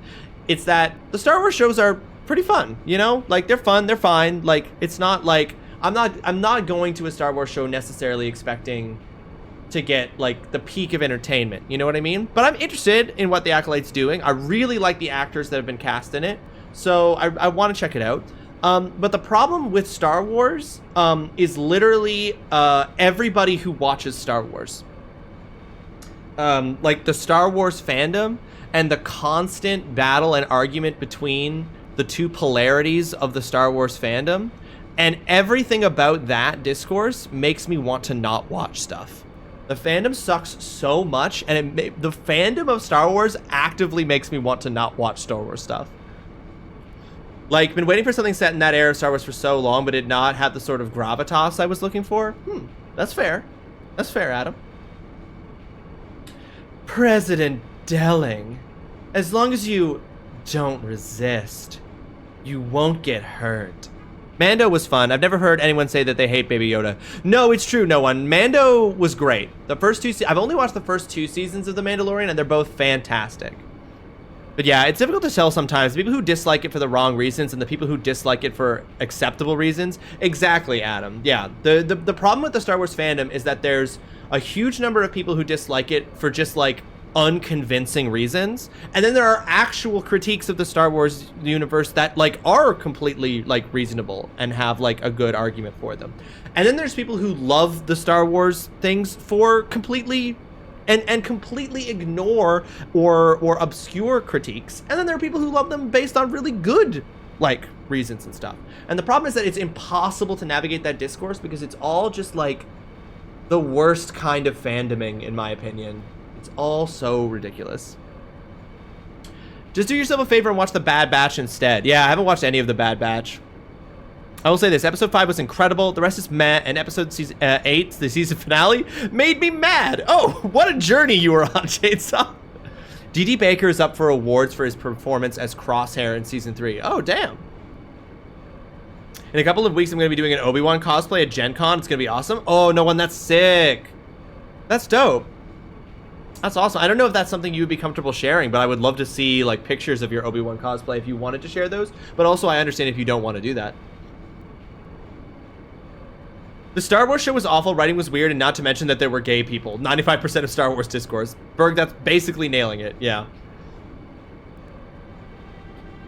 It's that the Star Wars shows are pretty fun, you know? Like, they're fun, they're fine. Like, it's not like I'm not going to a Star Wars show necessarily expecting to get like the peak of entertainment, you know what I mean? But I'm interested in what The Acolyte's doing. I really like the actors that have been cast in it. So I want to check it out. But the problem with Star Wars is literally everybody who watches Star Wars. Like the Star Wars fandom and the constant battle and argument between the two polarities of the Star Wars fandom. And everything about that discourse makes me want to not watch stuff. The fandom sucks so much, and the fandom of Star Wars actively makes me want to not watch Star Wars stuff. Like, been waiting for something set in that era of Star Wars for so long, but did not have the sort of gravitas I was looking for. That's fair. That's fair, Adam. President Delling. As long as you don't resist, you won't get hurt. Mando was fun. I've never heard anyone say that they hate Baby Yoda. No, it's true, no one. Mando was great. The first I've only watched the first 2 seasons of The Mandalorian, and they're both fantastic. But yeah, it's difficult to tell sometimes. The people who dislike it for the wrong reasons and the people who dislike it for acceptable reasons. Exactly, Adam. Yeah, the problem with the Star Wars fandom is that there's a huge number of people who dislike it for just like unconvincing reasons, and then there are actual critiques of the Star Wars universe that like are completely like reasonable and have like a good argument for them. And then there's people who love the Star Wars things for completely and completely ignore or obscure critiques. And then there are people who love them based on really good like reasons and stuff. And the problem is that it's impossible to navigate that discourse because it's all just like the worst kind of fandoming, in my opinion. It's all so ridiculous. Just do yourself a favor and watch The Bad Batch instead. Yeah, I haven't watched any of The Bad Batch. I will say this, episode 5 was incredible. The rest is meh, and episode 8, the season finale, made me mad. Oh, what a journey you were on, Chainsaw. D.D. Baker is up for awards for his performance as Crosshair in season 3. Oh, damn. In a couple of weeks, I'm going to be doing an Obi-Wan cosplay at Gen Con. It's going to be awesome. Oh, no one, that's sick. That's dope. That's awesome. I don't know if that's something you would be comfortable sharing, but I would love to see like pictures of your Obi-Wan cosplay if you wanted to share those. But also, I understand if you don't want to do that. The Star Wars show was awful, writing was weird, and not to mention that there were gay people. 95% of Star Wars discourse. Berg, that's basically nailing it, yeah.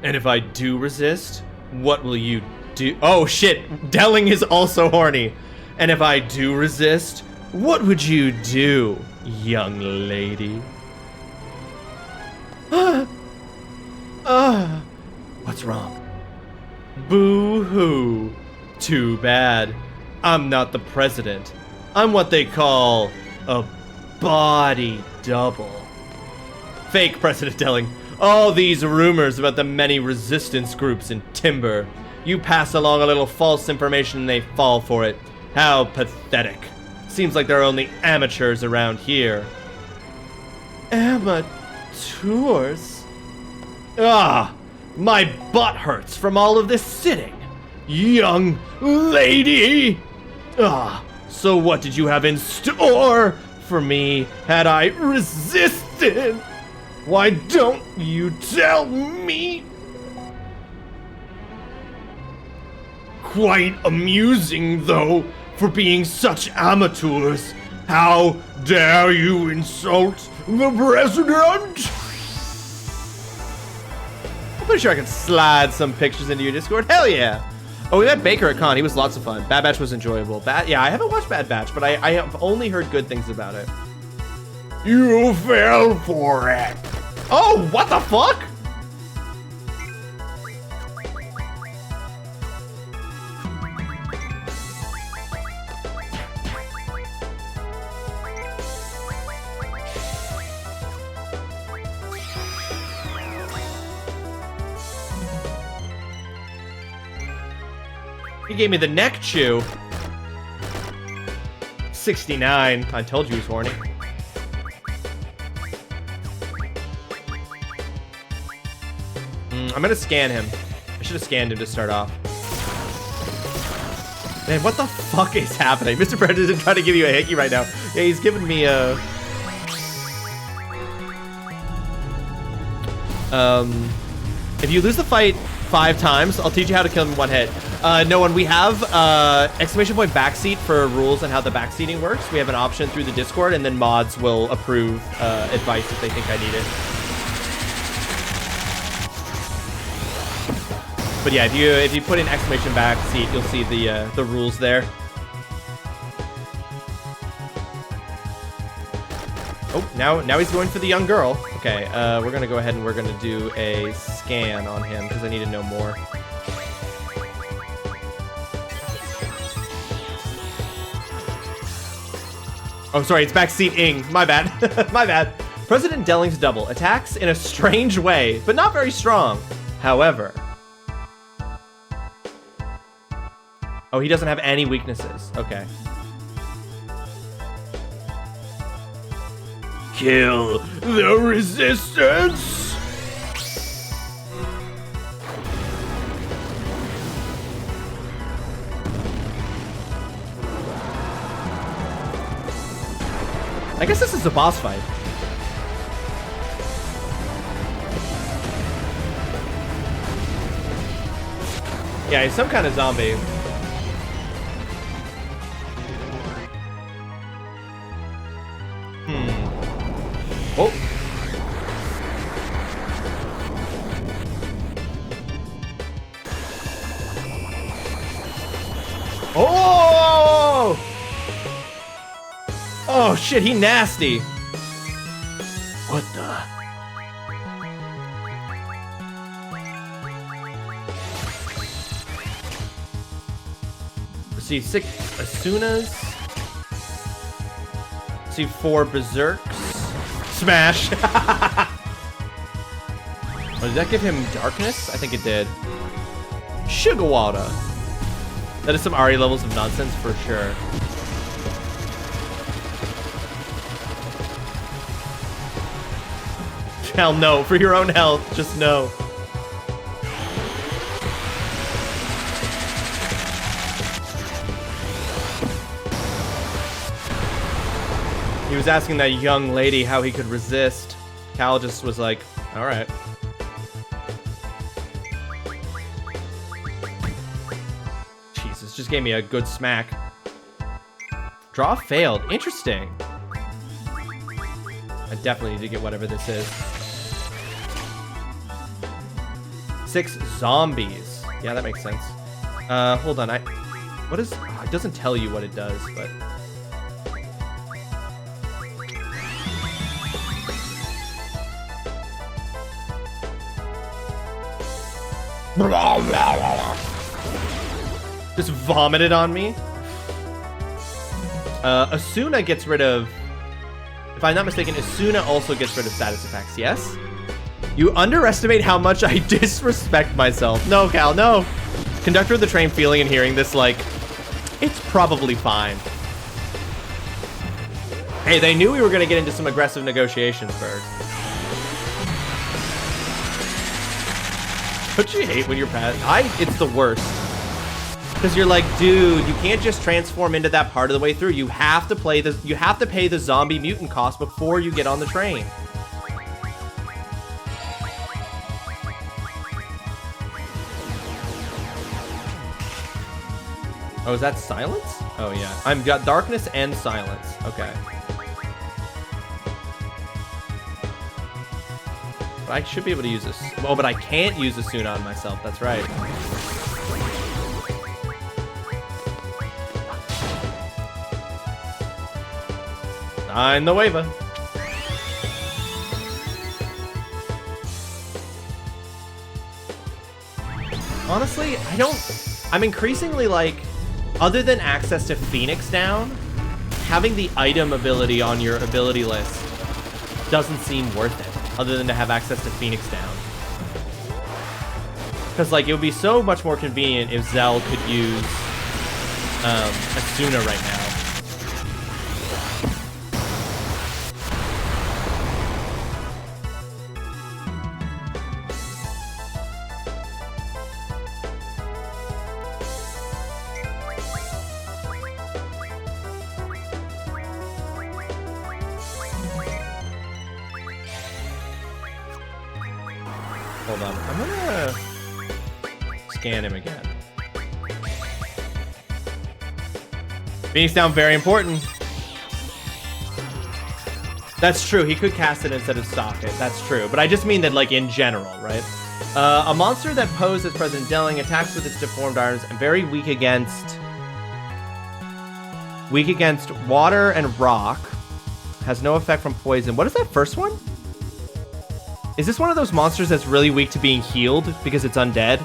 And if I do resist, what will you do? Oh shit, Delling is also horny. And if I do resist, what would you do, young lady? What's wrong? Boo-hoo. Too bad. I'm not the president. I'm what they call a body double. Fake, President Delling. All these rumors about the many resistance groups in Timber. You pass along a little false information and they fall for it. How pathetic. Seems like there are only amateurs around here. Amateurs? Ah, my butt hurts from all of this sitting. Young lady! Ah, so what did you have in store for me had I resisted? Why don't you tell me? Quite amusing, though, for being such amateurs. How dare you insult the president? I'm pretty sure I can slide some pictures into your Discord. Hell yeah! Oh, we met Baker at Con. He was lots of fun. Bad Batch was enjoyable. Yeah, I haven't watched Bad Batch, but I have only heard good things about it. You fell for it. Oh, what the fuck? He gave me the neck chew. 69. I told you he was horny. I'm gonna scan him. I should have scanned him to start off. Man, what the fuck is happening? Mr. President trying to give you a hickey right now. Yeah, he's giving me a... If you lose the fight 5 times, I'll teach you how to kill him in 1 hit. No one, we have exclamation point backseat for rules on how the backseating works. We have an option through the Discord, and then mods will approve advice if they think I need it. But yeah, if you put in exclamation backseat, you'll see the rules there. Oh, now he's going for the young girl. Okay, we're gonna go ahead and we're gonna do a scan on him because I need to know more. Oh, sorry, it's backseat-ing. My bad. My bad. President Delling's double attacks in a strange way, but not very strong. However... Oh, he doesn't have any weaknesses. Okay. Kill the resistance! I guess this is a boss fight. Yeah, he's some kind of zombie. Oh. Oh! Oh shit, he nasty. What the? Receive 6 Asunas. Receive 4 Berserks. Smash! Oh, did that give him darkness? I think it did. Sugar water. That is some Ari levels of nonsense for sure. Hell no, for your own health, just no. He was asking that young lady how he could resist. Cal just was like, all right. Jesus, just gave me a good smack. Draw failed. Interesting. I definitely need to get whatever this is. 6 zombies. Yeah, that makes sense. Hold on. What is... Oh, it doesn't tell you what it does, but... Just vomited on me. Asuna gets rid of... If I'm not mistaken, Asuna also gets rid of status effects, yes? You underestimate how much I disrespect myself. No, Cal, no. Conductor of the train feeling and hearing this, like, it's probably fine. Hey, they knew we were going to get into some aggressive negotiations, Berg. Don't you hate when you're past? It's the worst. Because you're like, dude, you can't just transform into that part of the way through. You have to pay the zombie mutant cost before you get on the train. Oh, is that silence? Oh yeah, I've got darkness and silence. Okay. But I should be able to use this. Oh, but I can't use the Asuna on myself. That's right. Sign the waiver. Honestly, I'm increasingly like, other than access to Phoenix down, having the item ability on your ability list doesn't seem worth it, other than to have access to Phoenix down. Because like, it would be so much more convenient if Zell could use Asuna right now. Hold on, I'm gonna scan him again. Phoenix down, very important. That's true, he could cast it instead of stock it, that's true. But I just mean that like in general, right? A monster that posed as President Delling attacks with its deformed arms and very weak against water and rock. Has no effect from poison. What is that first one? Is this one of those monsters that's really weak to being healed because it's undead?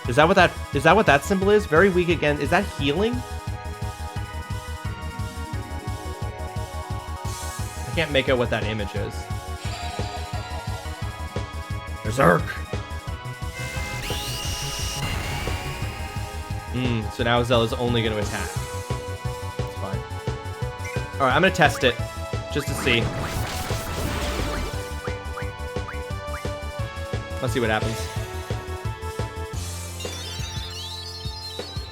Is that what that symbol is? Very weak again. Is that healing? I can't make out what that image is. Berserk. So now Zell is only going to attack. That's fine. All right, I'm going to test it just to see. Let's see what happens.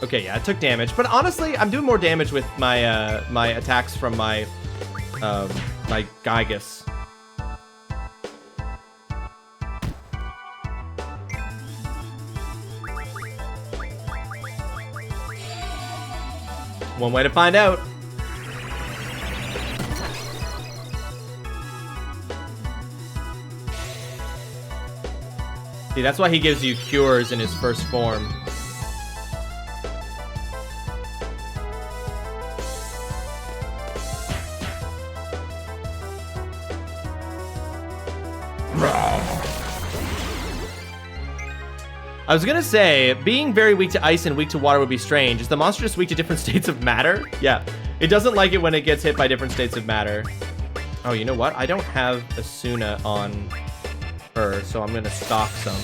Okay, yeah, it took damage, but honestly, I'm doing more damage with my my attacks from my my Gygus. One way to find out. See, that's why he gives you cures in his first form. I was gonna say, being very weak to ice and weak to water would be strange. Is the monster just weak to different states of matter? Yeah, it doesn't like it when it gets hit by different states of matter. Oh, you know what? I don't have Asuna on her, so I'm gonna stock some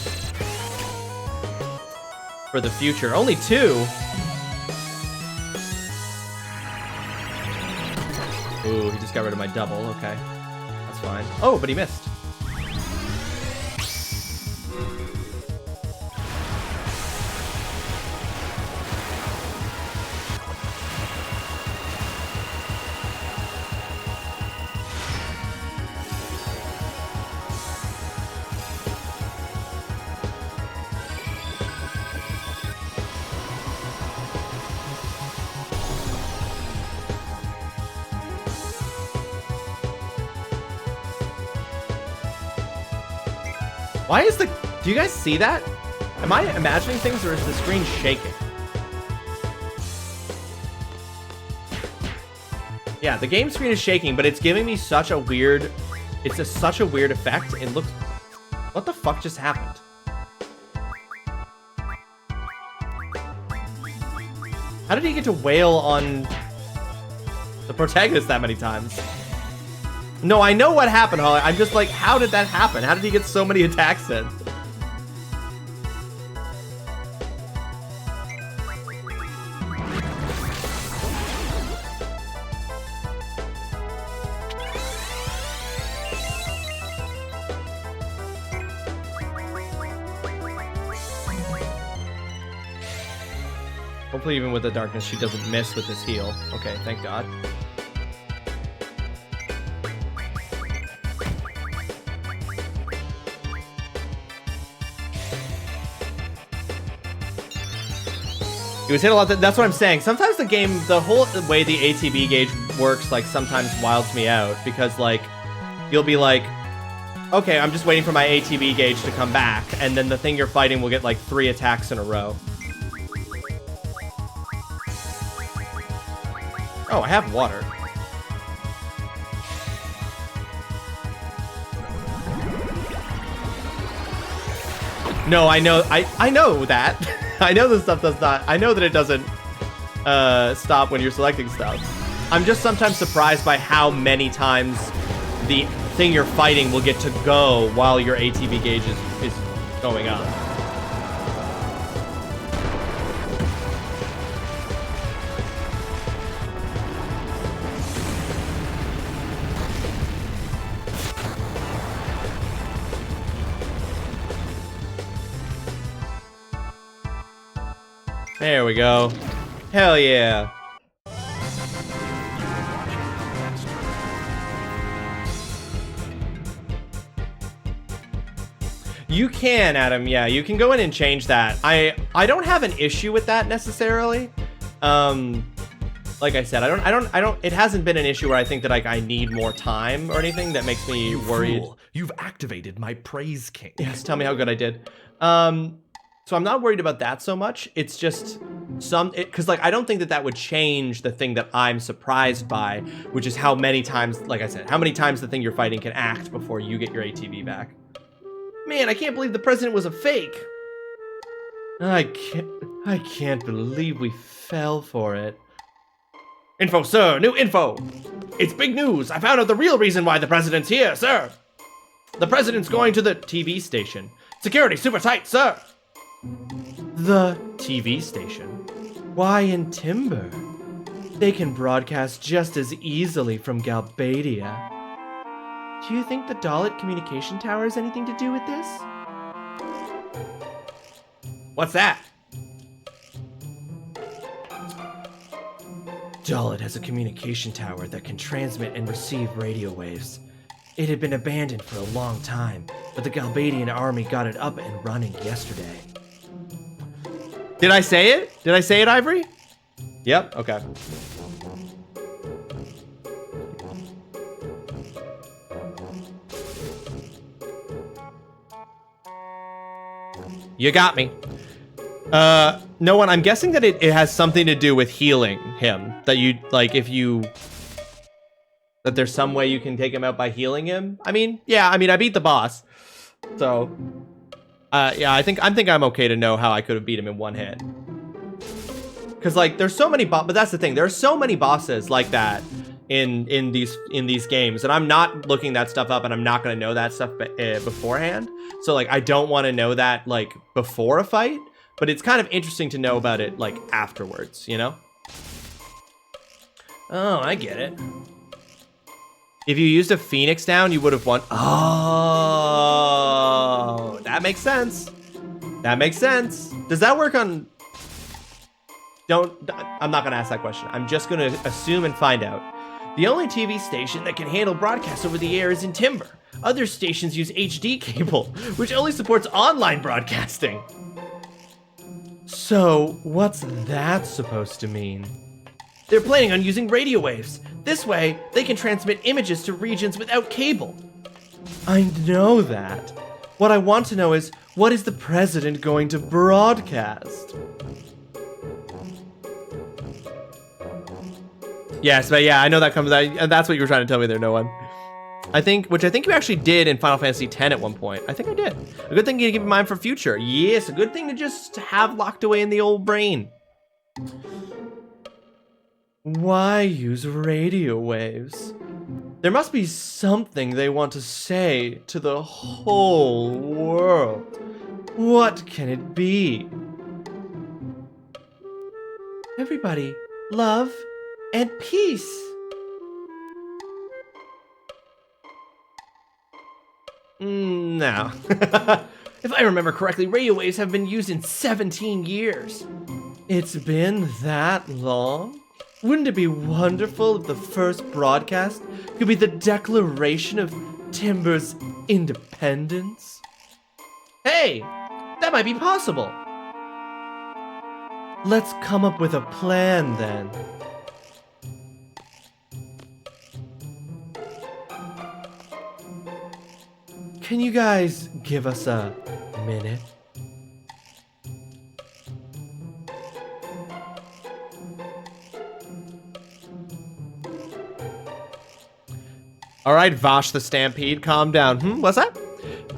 for the future. Only 2. Ooh, he just got rid of my double. Okay, that's fine. Oh, but he missed. Why is the... Do you guys see that? Am I imagining things, or is the screen shaking? Yeah, the game screen is shaking, but it's giving me such a weird... It's such a weird effect. It looks... What the fuck just happened? How did he get to wail on the protagonist that many times? No, I know what happened, Holly. I'm just like, how did that happen? How did he get so many attacks in? Hopefully even with the darkness, she doesn't miss with this heal. Okay, thank God. He was hit a lot. That's what I'm saying. Sometimes the game, the whole way the ATB gauge works, like, sometimes wilds me out. Because, like, you'll be like, okay, I'm just waiting for my ATB gauge to come back. And then the thing you're fighting will get, like, 3 attacks in a row. Oh, I have water. No, I know that. I know this stuff does not. I know that it doesn't stop when you're selecting stuff. I'm just sometimes surprised by how many times the thing you're fighting will get to go while your ATB gauge is going up. There we go. Hell yeah. You can, Adam. Yeah, you can go in and change that. I don't have an issue with that necessarily. Like I said, I don't. It hasn't been an issue where I think that, like, I need more time or anything that makes me worried. Fool. You've activated my praise king. Yes, tell me how good I did. So I'm not worried about that so much. It's just because, like, I don't think that that would change the thing that I'm surprised by, which is how many times, like I said, how many times the thing you're fighting can act before you get your ATB back. Man, I can't believe the president was a fake. I can't believe we fell for it. Info, sir, new info. It's big news. I found out the real reason why the president's here, sir. The president's going to the TV station. Security super tight, sir. The TV station? Why in Timber? They can broadcast just as easily from Galbadia. Do you think the Dalit communication tower has anything to do with this? What's that? Dalit has a communication tower that can transmit and receive radio waves. It had been abandoned for a long time, but the Galbadian army got it up and running yesterday. Did I say it? Did I say it, Ivory? Yep, okay. You got me. No one, I'm guessing that it has something to do with healing him. That you, like, that there's some way you can take him out by healing him. I mean, yeah, I beat the boss. So, yeah, I think I'm okay to know how I could have beat him in one hit. Because, like, there's so many but that's the thing. There are so many bosses like that in these games, and I'm not looking that stuff up, and I'm not going to know that stuff beforehand. So, like, I don't want to know that, like, before a fight, but it's kind of interesting to know about it, like, afterwards, you know? Oh, I get it. If you used a Phoenix down, you would have won. Oh, that makes sense. That makes sense. Does that work on... I'm not going to ask that question. I'm just going to assume and find out. The only TV station that can handle broadcasts over the air is in Timber. Other stations use HD cable, which only supports online broadcasting. So, what's that supposed to mean? They're planning on using radio waves. This way, they can transmit images to regions without cable. I know that. What I want to know is, what is the president going to broadcast? Yes, but yeah, I know that comes out, and that's what you were trying to tell me there, no one. Which I think you actually did in Final Fantasy X at one point. I think I did. A good thing to keep in mind for future. Yes, a good thing to just have locked away in the old brain. Why use radio waves? There must be something they want to say to the whole world. What can it be? Everybody, love and peace. No. If I remember correctly, radio waves have been used in 17 years. It's been that long? Wouldn't it be wonderful if the first broadcast could be the declaration of Timber's independence? Hey, that might be possible. Let's come up with a plan then. Can you guys give us a minute? All right, Vash the Stampede, calm down. What's that?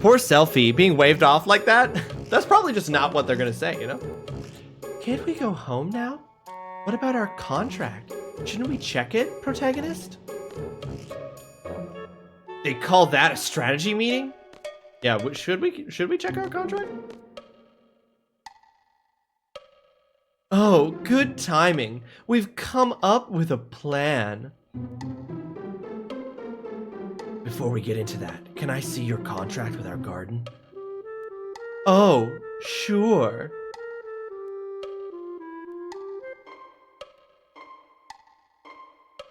Poor Selfie, being waved off like that? That's probably just not what they're gonna say, you know? Can't we go home now? What about our contract? Shouldn't we check it, protagonist? They call that a strategy meeting? Yeah, should we check our contract? Oh, good timing. We've come up with a plan. Before we get into that, can I see your contract with our garden? Oh, sure.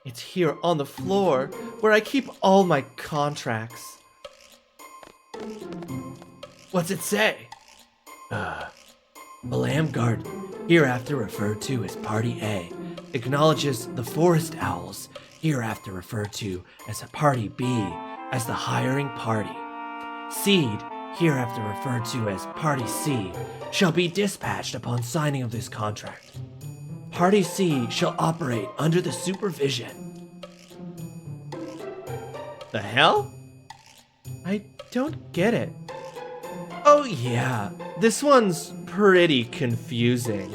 It's here on the floor, where I keep all my contracts. What's it say? The Lamb Garden, hereafter referred to as Party A, acknowledges the Forest Owls, hereafter referred to as Party B, as the hiring party. Seed, hereafter referred to as Party C, shall be dispatched upon signing of this contract. Party C shall operate under the supervision. The hell? I don't get it. Oh yeah, this one's pretty confusing.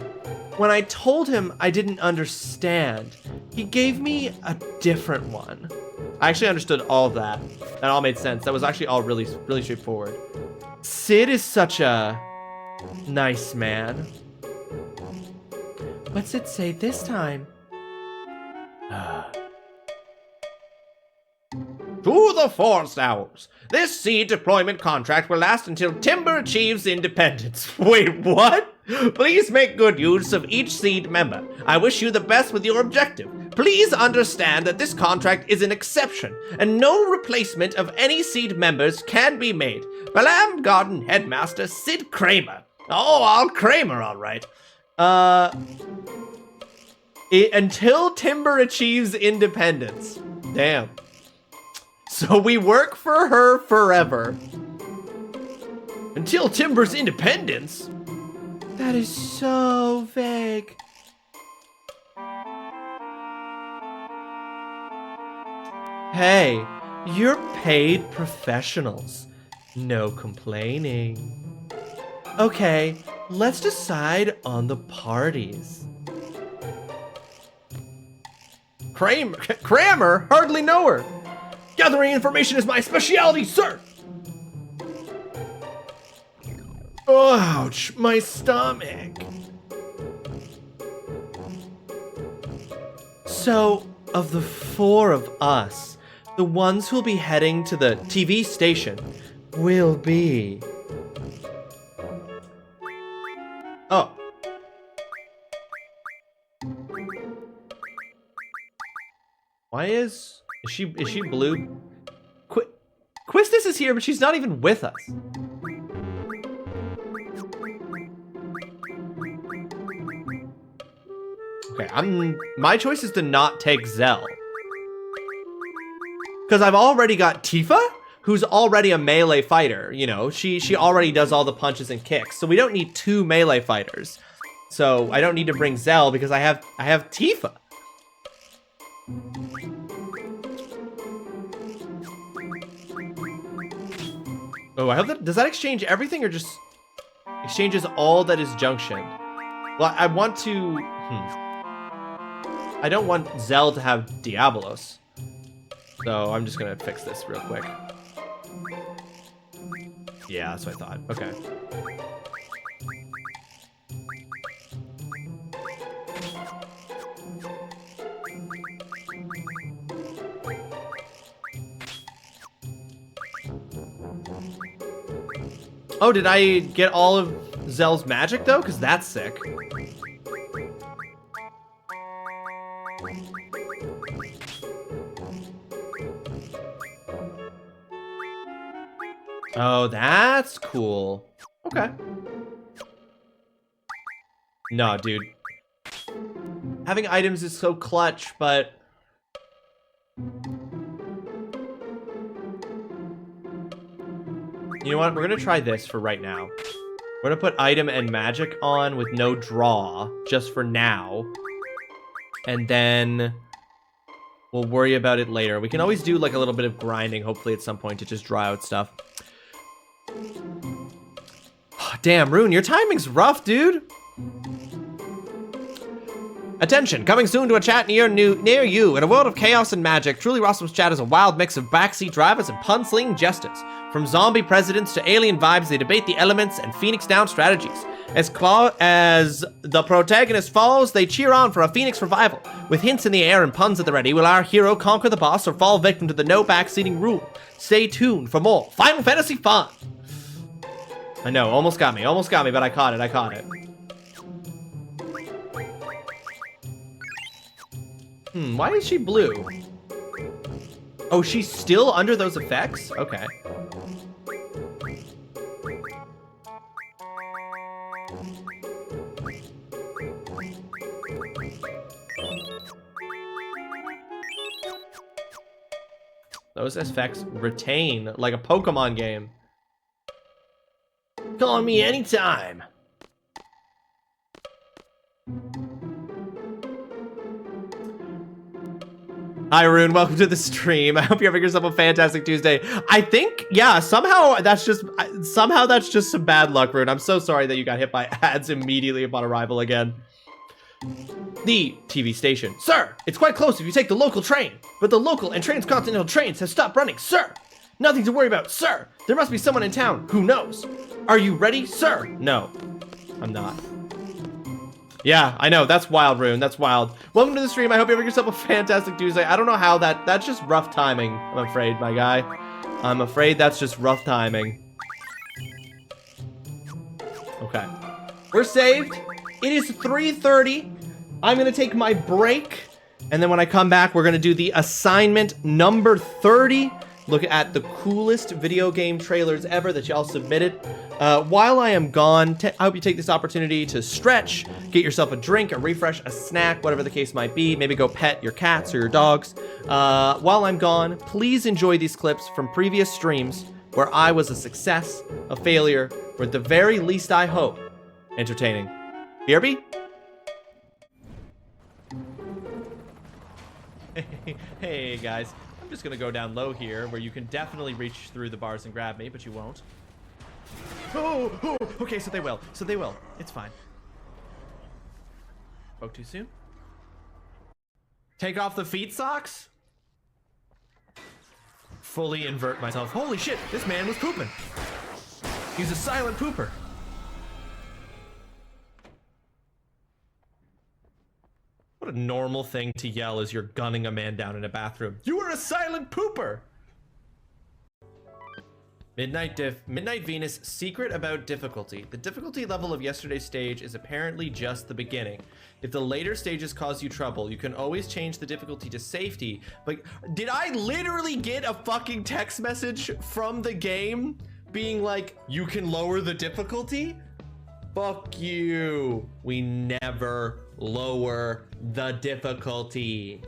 When I told him I didn't understand, he gave me a different one. I actually understood all of that. That all made sense. That was actually all really straightforward. Sid is such a nice man. What's it say this time? To the Forest Owls. This seed deployment contract will last until Timber achieves independence. Wait, what? Please make good use of each seed member. I wish you the best with your objective. Please understand that this contract is an exception, and no replacement of any seed members can be made. Balam Garden Headmaster Sid Kramer. Oh, I'll Kramer, all right. Until Timber achieves independence. Damn. So we work for her forever. Until Timber's independence? That is so vague. Hey, you're paid professionals. No complaining. Okay, let's decide on the parties. Kramer? Hardly know her. Gathering information is my specialty, sir. Ouch, my stomach. So, of the four of us, the ones who'll be heading to the TV station will be... Oh. Why is she blue? Quistis is here, but she's not even with us. Okay, my choice is to not take Zell. Because I've already got Tifa, who's already a melee fighter. You know, she already does all the punches and kicks. So we don't need 2 melee fighters. So I don't need to bring Zell because I have Tifa. Oh, I hope that, does that exchange everything or just exchanges all that is Junction? Well, I want to, I don't want Zell to have Diabolos. So I'm just gonna fix this real quick. Yeah, that's what I thought. Okay. Oh, did I get all of Zell's magic though? Because that's sick. Oh, that's cool. Okay. No, dude. Having items is so clutch, but... You know what? We're gonna try this for right now. We're gonna put item and magic on with no draw, just for now. And then we'll worry about it later. We can always do like a little bit of grinding, hopefully at some point, to just draw out stuff. Damn, Rune, your timing's rough, dude. Attention, coming soon to a chat near you. In a world of chaos and magic, TrulyRawesome's chat is a wild mix of backseat drivers and pun-slinging jesters. From zombie presidents to alien vibes, they debate the elements and Phoenix Down strategies. As the protagonist follows, they cheer on for a Phoenix revival. With hints in the air and puns at the ready, will our hero conquer the boss or fall victim to the no backseating rule? Stay tuned for more Final Fantasy fun. I know, almost got me, but I caught it. Why is she blue? Oh, she's still under those effects? Okay. Those effects retain like a Pokemon game. Call on me anytime. Hi, Rune. Welcome to the stream. I hope you're having yourself a fantastic Tuesday. I think, yeah, somehow that's just some bad luck, Rune. I'm so sorry that you got hit by ads immediately upon arrival again. The TV station. Sir, it's quite close if you take the local train. But the local and transcontinental trains have stopped running, sir. Nothing to worry about, sir. There must be someone in town who knows. Are you ready, sir? No, I'm not. Yeah, I know. That's wild, Rune. That's wild. Welcome to the stream. I hope you're having yourself a fantastic Tuesday. I don't know how that's just rough timing, I'm afraid, my guy. I'm afraid that's just rough timing. Okay. We're saved. It is 3:30. I'm going to take my break. And then when I come back, we're going to do the assignment number 30. Look at the coolest video game trailers ever that y'all submitted. While I am gone, I hope you take this opportunity to stretch, get yourself a drink, a refresh, a snack, whatever the case might be. Maybe go pet your cats or your dogs. While I'm gone, please enjoy these clips from previous streams where I was a success, a failure, or at the very least I hope, entertaining. BRB? Hey guys. I'm just gonna go down low here, where you can definitely reach through the bars and grab me, but you won't. Oh, okay, so they will. It's fine. Spoke too soon? Take off the feet socks? Fully invert myself. Holy shit, this man was pooping. He's a silent pooper. What a normal thing to yell as you're gunning a man down in a bathroom. You are a silent pooper! Midnight Venus, secret about difficulty. The difficulty level of yesterday's stage is apparently just the beginning. If the later stages cause you trouble, you can always change the difficulty to safety. But did I literally get a fucking text message from the game being like, you can lower the difficulty? Fuck you. We never lower the difficulty.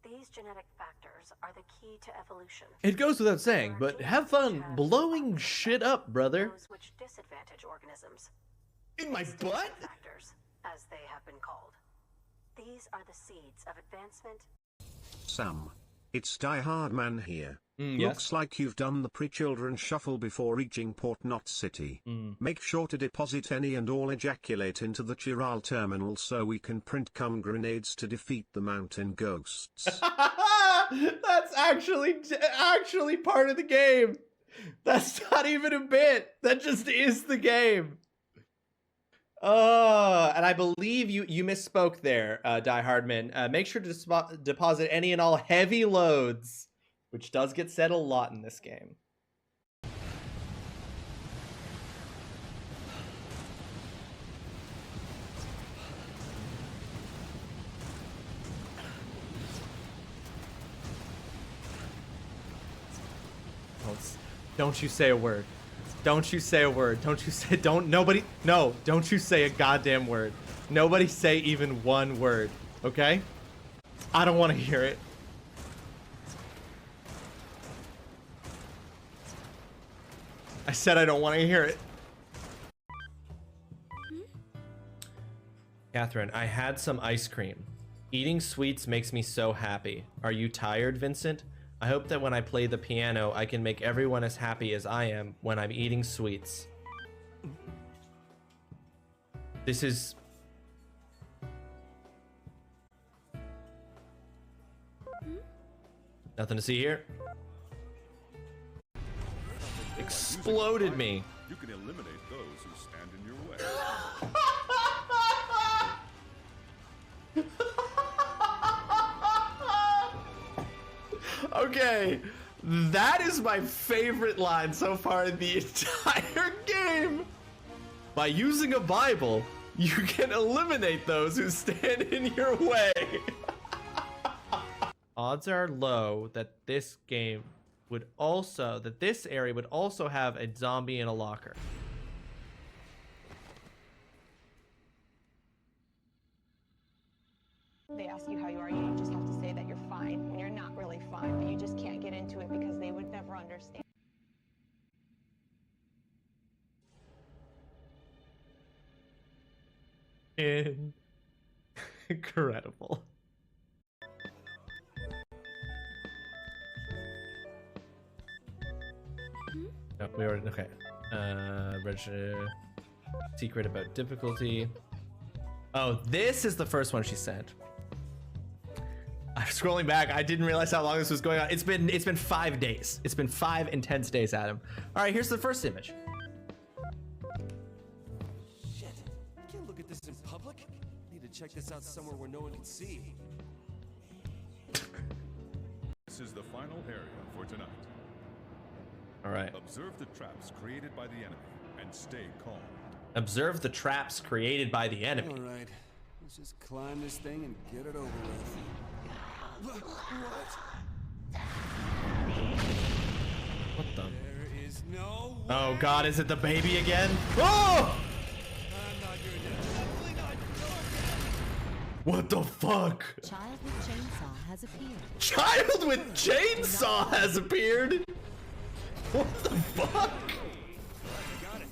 These genetic factors are the key key to evolution. It goes without saying, but have fun blowing shit up, brother. Those which disadvantage organisms. In my butt? Factors, as they have been called. These are the seeds of advancement. Sam. It's Die Hard Man here. Yes. Looks like you've done the pre-children shuffle before reaching Port Knot City. Make sure to deposit any and all ejaculate into the Chiral terminal so we can print cum grenades to defeat the mountain ghosts. That's actually part of the game. That's not even a bit. That just is the game. And I believe you misspoke there, Die Hardman. Make sure to deposit any and all heavy loads, which does get said a lot in this game. Don't you say a word. Don't you say a word. Don't you say, don't you say a goddamn word. Nobody say even one word, okay? I don't want to hear it. I said I don't want to hear it. Catherine, I had some ice cream. Eating sweets makes me so happy. Are you tired, Vincent? I hope that when I play the piano, I can make everyone as happy as I am when I'm eating sweets. This is... Nothing to see here. Exploded me. You can eliminate those who stand in your way. Okay, that is my favorite line so far in the entire game. By using a Bible, you can eliminate those who stand in your way. Odds are low that this area would also have a zombie in a locker. They ask you how you are, you just have to say that you're fine when you're not really fine, but you just can't get into it because they would never understand. Incredible. No, we already, okay. Register secret about difficulty. Oh, this is the first one she sent. I'm scrolling back. I didn't realize how long this was going on. It's been 5 days. It's been 5 intense days, Adam. All right, here's the first image. Shit. Can't look at this in public. Need to check this out somewhere where no one can see. This is the final area for tonight. All right. Observe the traps created by the enemy and stay calm. Observe the traps created by the enemy. All right. Let's just climb this thing and get it over with. What? What the? There is no way. Oh God, is it the baby again? Oh! I'm not doing that. Definitely not doing What the fuck? Child with chainsaw has appeared. Child with chainsaw has appeared? What the fuck? Got it.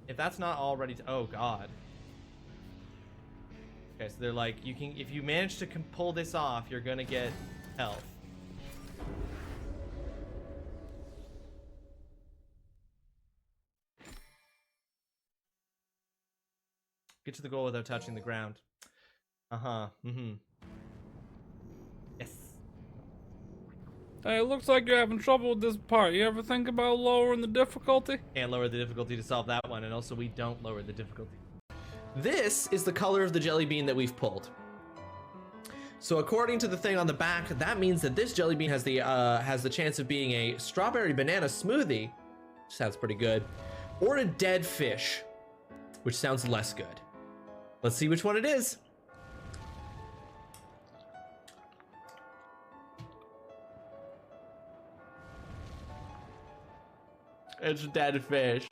If that's not already, oh God. Okay, so they're like, you can, if you manage to pull this off, you're gonna get health. Get to the goal without touching the ground. Yes. Hey, it looks like you're having trouble with this part. You ever think about lowering the difficulty? Can't lower the difficulty to solve that one, and also we don't lower the difficulty. This is the color of the jelly bean that we've pulled. So according to the thing on the back, that means that this jelly bean has the chance of being a strawberry banana smoothie, which sounds pretty good, or a dead fish, which sounds less good. Let's see which one it is. It's dead fish.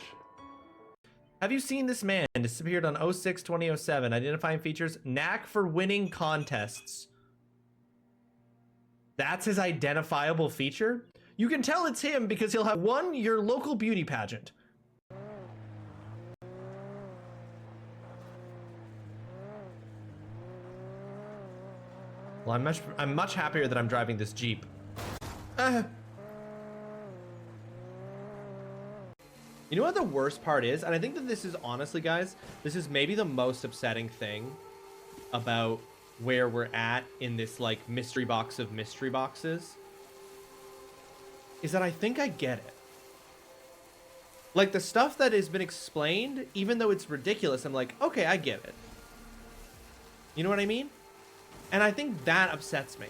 Have you seen this man? Disappeared on 06-2007. Identifying features: knack for winning contests. That's his identifiable feature? You can tell it's him because he'll have your local beauty pageant. Well, I'm much happier that I'm driving this Jeep. You know what the worst part is? And I think that this is honestly, guys, this is maybe the most upsetting thing about where we're at in this like mystery box of mystery boxes, is that I think I get it. Like the stuff that has been explained, even though it's ridiculous, I'm like, okay, I get it. You know what I mean? And I think that upsets me.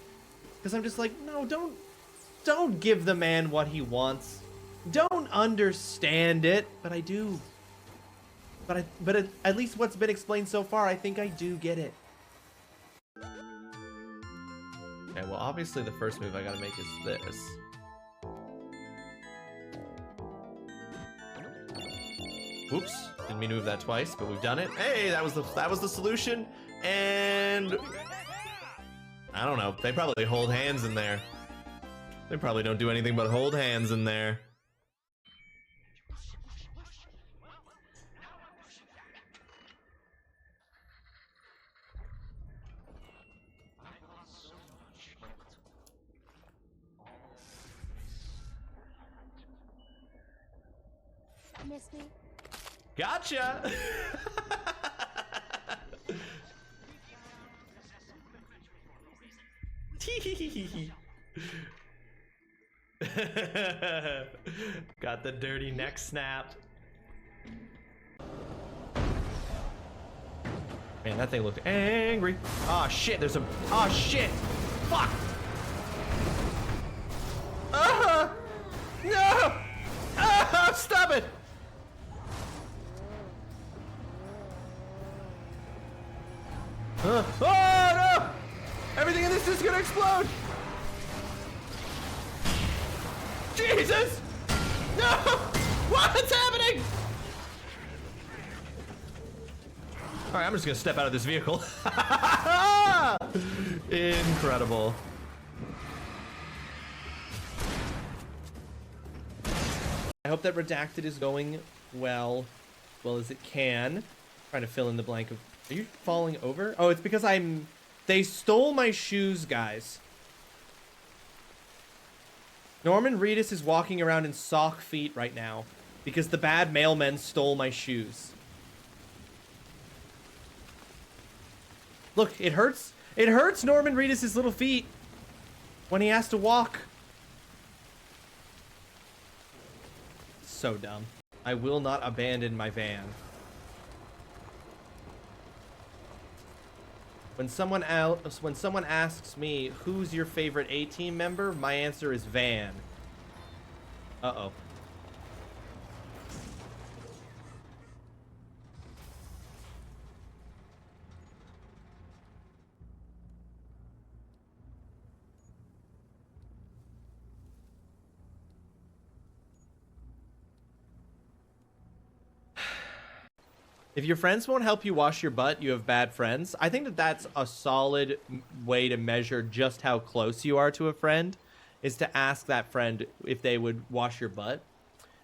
Because I'm just like, no, don't give the man what he wants. Don't understand it, but I do. But at least what's been explained so far, I think I do get it. Okay, well, obviously the first move I gotta make is this. Oops, didn't mean to move that twice, but we've done it. Hey, that was the solution. And I don't know. They probably hold hands in there. They probably don't do anything but hold hands in there. Miss me? Gotcha! Got the dirty neck snapped. Man, that thing looked angry. Oh shit, there's a... Oh shit! Fuck! No! Stop it! Oh no! Everything in this is gonna explode! Jesus! No! What's happening? Alright, I'm just gonna step out of this vehicle. Incredible. I hope that Redacted is going well as it can. Trying to fill in the blank of... Are you falling over? Oh, it's because they stole my shoes, guys. Norman Reedus is walking around in sock feet right now because the bad mailmen stole my shoes. Look, it hurts. It hurts Norman Reedus' little feet when he has to walk. So dumb. I will not abandon my van. When someone asks me, who's your favorite A-Team member, my answer is Van. Uh-oh. If your friends won't help you wash your butt, you have bad friends. I think that that's a solid way to measure just how close you are to a friend, is to ask that friend if they would wash your butt.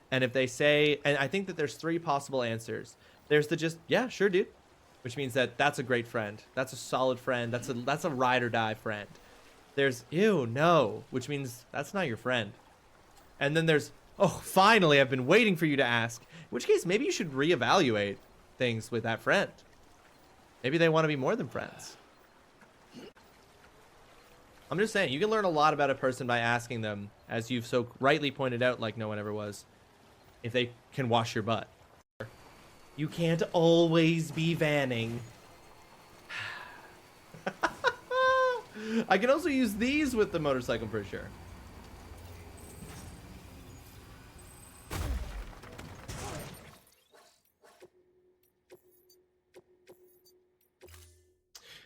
And if they say, and I think that there's 3 possible answers. There's the just, yeah, sure, dude. Which means that that's a great friend. That's a solid friend. That's a ride or die friend. There's, ew, no, which means that's not your friend. And then there's, oh, finally, I've been waiting for you to ask. In which case, maybe you should reevaluate things with that friend. Maybe they want to be more than friends. I'm just saying, you can learn a lot about a person by asking them, as you've so rightly pointed out, like no one ever was, if they can wash your butt. You can't always be vanning. I can also use these with the motorcycle for sure.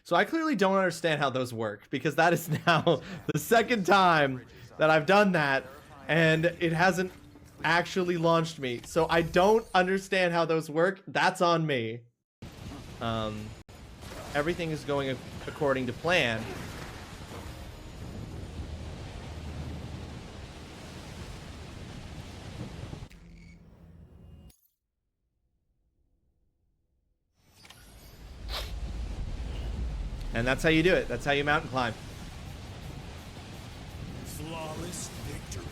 So I clearly don't understand how those work, because that is now the second time that I've done that, and it hasn't actually launched me. So I don't understand how those work. That's on me. Everything is going according to plan. And that's how you do it. That's how you mountain climb. Flawless victory.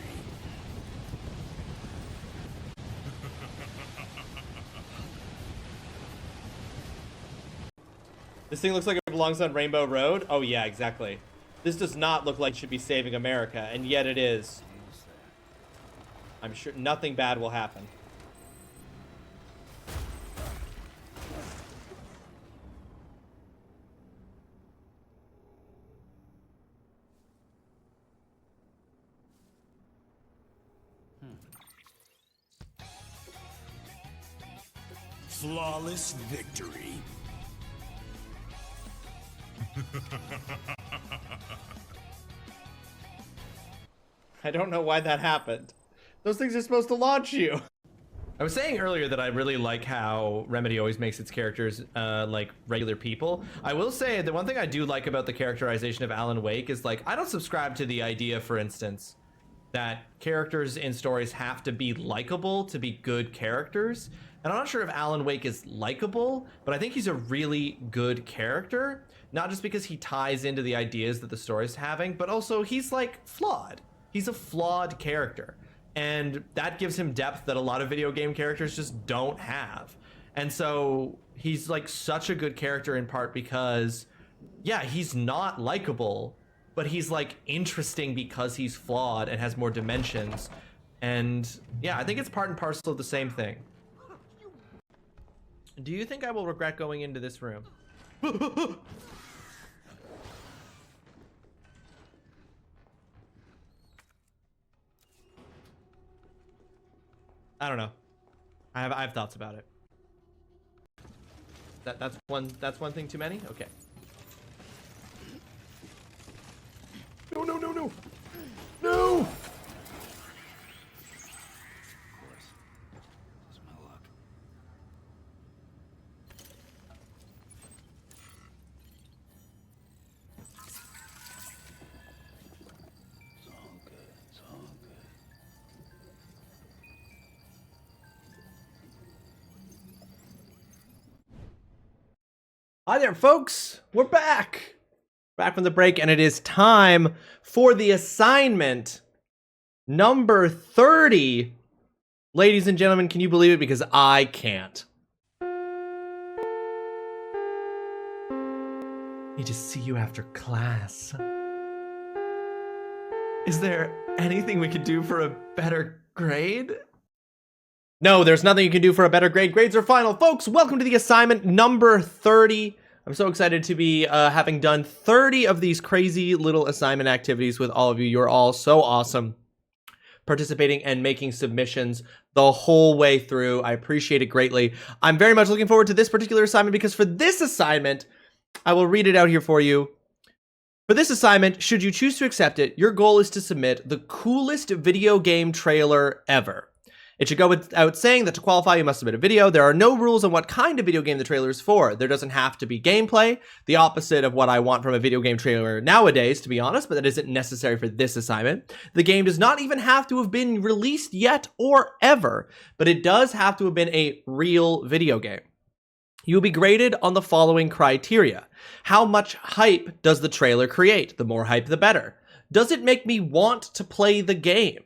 This thing looks like it belongs on Rainbow Road. Oh yeah, exactly. This does not look like it should be saving America, and yet it is. I'm sure nothing bad will happen. Flawless victory. I don't know why that happened. Those things are supposed to launch you. I was saying earlier that I really like how Remedy always makes its characters like regular people. I will say the one thing I do like about the characterization of Alan Wake is like I don't subscribe to the idea, for instance, that characters in stories have to be likable to be good characters. And I'm not sure if Alan Wake is likable, but I think he's a really good character. Not just because he ties into the ideas that the story's having, but also he's like flawed. He's a flawed character. And that gives him depth that a lot of video game characters just don't have. And so he's like such a good character in part because, yeah, he's not likable, but he's like interesting because he's flawed and has more dimensions. And yeah, I think it's part and parcel of the same thing. Do you think I will regret going into this room? I don't know. I have thoughts about it. That's one thing too many? Okay. No, no, no, no. No! Hi there, folks. We're back. Back from the break, and it is time for the assignment number 30. Ladies and gentlemen, can you believe it? Because I can't. Need to see you after class. Is there anything we could do for a better grade? No, there's nothing you can do for a better grade. Grades are final. Folks, welcome to the assignment number 30. I'm so excited to be having done 30 of these crazy little assignment activities with all of you. You're all so awesome participating and making submissions the whole way through. I appreciate it greatly. I'm very much looking forward to this particular assignment because for this assignment, I will read it out here for you. For this assignment, should you choose to accept it, your goal is to submit the coolest video game trailer ever. It should go without saying that to qualify, you must submit a video. There are no rules on what kind of video game the trailer is for. There doesn't have to be gameplay, the opposite of what I want from a video game trailer nowadays, to be honest, but that isn't necessary for this assignment. The game does not even have to have been released yet or ever, but it does have to have been a real video game. You will be graded on the following criteria. How much hype does the trailer create? The more hype, the better. Does it make me want to play the game?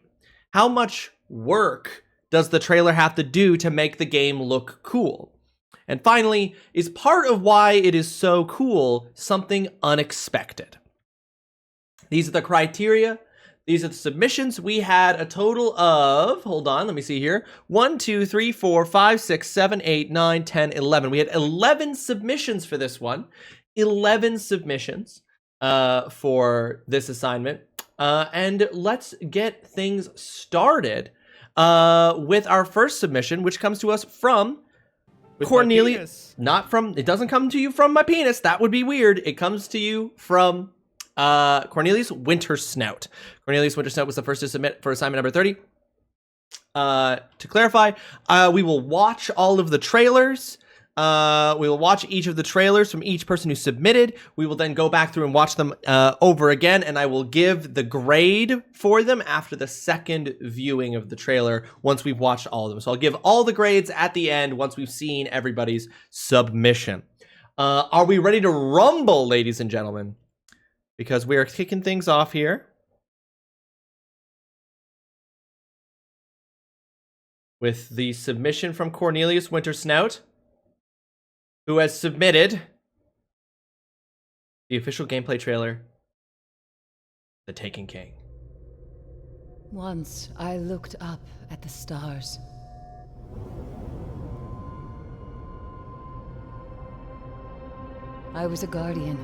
How much work does the trailer have to do to make the game look cool? And finally, is part of why it is so cool something unexpected? These are the criteria. These are the submissions. We had a total of, hold on, let me see here. 1, 2, 3, 4, 5, 6, 7, 8, 9, 10, 11. We had 11 submissions for this one. 11 submissions for this assignment. And let's get things started with our first submission, which comes to us from Cornelius. Not from, it doesn't come to you from my penis. That would be weird. It comes to you from Cornelius Wintersnout. Cornelius Wintersnout was the first to submit for assignment number 30. To clarify, we will watch all of the trailers. We will watch each of the trailers from each person who submitted. We will then go back through and watch them over again, and I will give the grade for them after the second viewing of the trailer once we've watched all of them. So I'll give all the grades at the end once we've seen everybody's submission. Are we ready to rumble, ladies and gentlemen? Because we are kicking things off here with the submission from Cornelius Wintersnout, who has submitted the official gameplay trailer, The Taken King. Once I looked up at the stars. I was a guardian.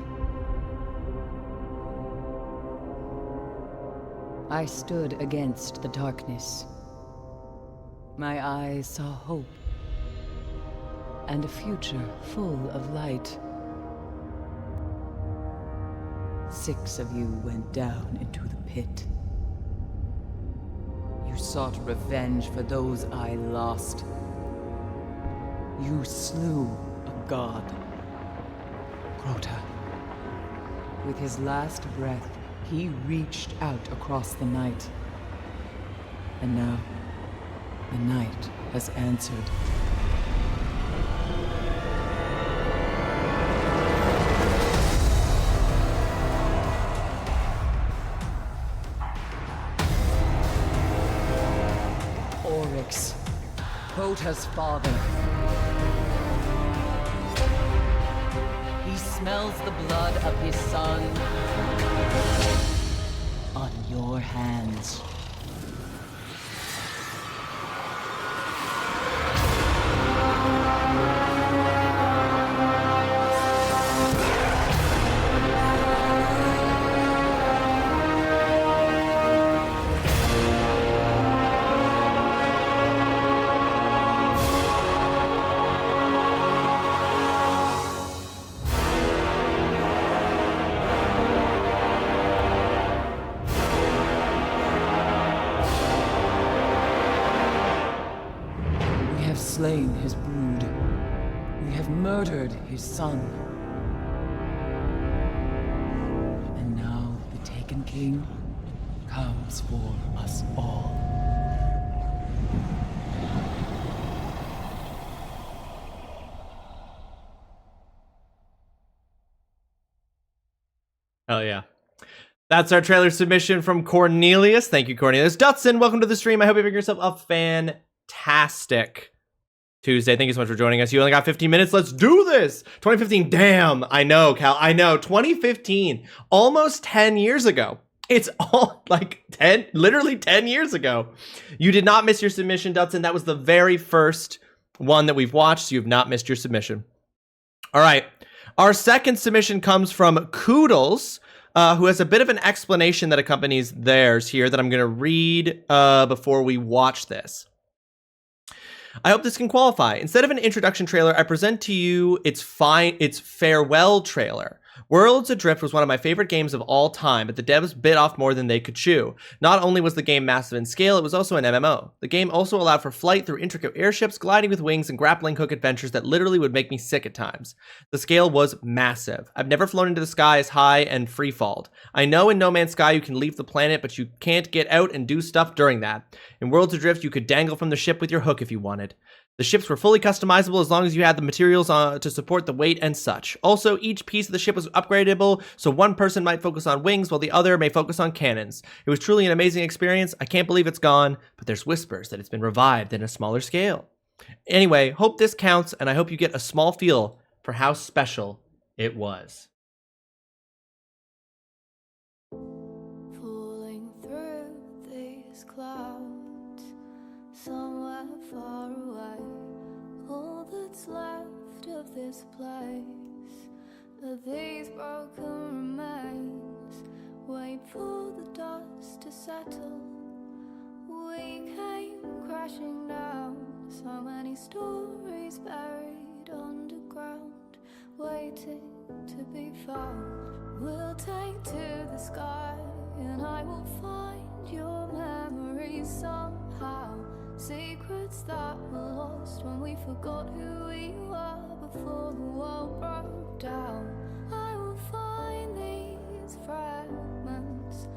I stood against the darkness. My eyes saw hope and a future full of light. 6 of you went down into the pit. You sought revenge for those I lost. You slew a god, Crota. With his last breath, he reached out across the night. And now, the night has answered. Oryx, Crota's father. He smells the blood of his son on your hands. Slain his brood. We have murdered his son. And now the Taken King comes for us all. Hell yeah. That's our trailer submission from Cornelius. Thank you, Cornelius. Dutson, welcome to the stream. I hope you have yourself a fantastic Tuesday. Thank you so much for joining us. You only got 15 minutes. Let's do this. 2015. Damn. I know, Cal. I know. 2015. Almost 10 years ago. It's all like 10, literally 10 years ago. You did not miss your submission, Dutson. That was the very first one that we've watched. So you've not missed your submission. All right. Our second submission comes from Koodles, who has a bit of an explanation that accompanies theirs here that I'm going to read before we watch this. I hope this can qualify. Instead of an introduction trailer, I present to you its farewell trailer. Worlds Adrift was one of my favorite games of all time, but the devs bit off more than they could chew. Not only was the game massive in scale, it was also an MMO. The game also allowed for flight through intricate airships, gliding with wings, and grappling hook adventures that literally would make me sick at times. The scale was massive. I've never flown into the sky as high and free-falled. I know in No Man's Sky you can leave the planet, but you can't get out and do stuff during that. In Worlds Adrift, you could dangle from the ship with your hook if you wanted. The ships were fully customizable as long as you had the materials to support the weight and such. Also, each piece of the ship was upgradable, so one person might focus on wings while the other may focus on cannons. It was truly an amazing experience. I can't believe it's gone, but there's whispers that it's been revived in a smaller scale. Anyway, hope this counts, and I hope you get a small feel for how special it was. Falling through these clouds, somewhere far away, all that's left of this place are these broken remains. Wait for the dust to settle. We came crashing down, so many stories buried underground, waiting to be found. We'll take to the sky, and I will find your memories somehow. Secrets that were lost when we forgot who we were before the world broke down. I will find these fragments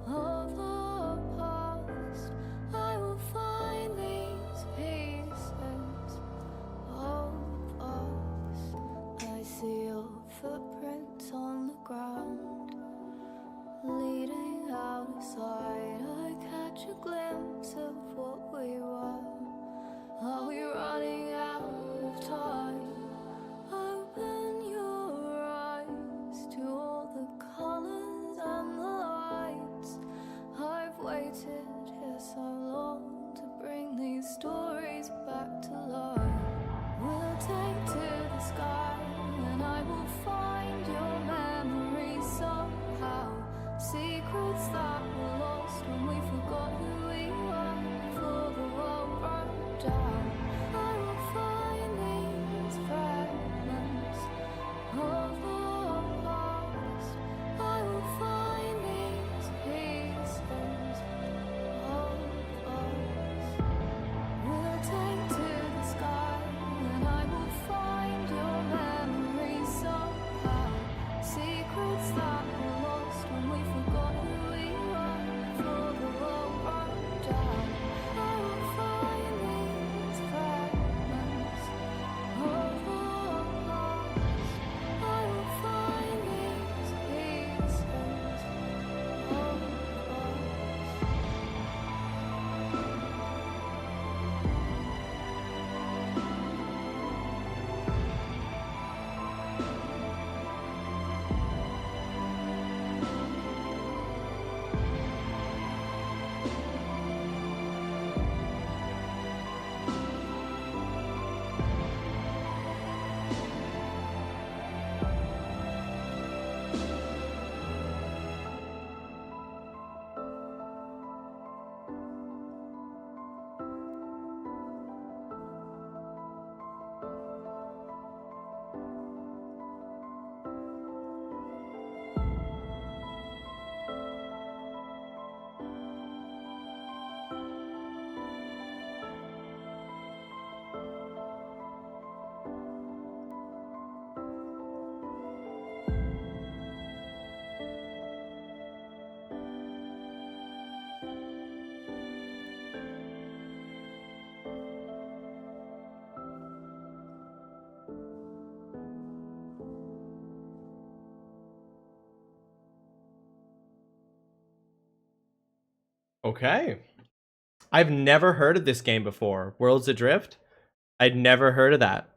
of our past. I will find these pieces of us. I see footprints on the ground, leading out of sight. I catch a glimpse of what we were. Are we running out of time? Open your eyes to all the colors and the lights. I've waited here so long to bring these stories back to life. We'll take to the sky and I will find your memories somehow. Secrets that were lost when we forgot who we were before the world broke down. I will find these fragments of our past. I will find these pieces of us. We'll take to the sky and I will find your memories somehow. Secrets that were lost when we forgot who we were before the world broke down. I will find these fragments of our past. I will find these pieces of us. Okay. I've never heard of this game before. Worlds Adrift? I'd never heard of that.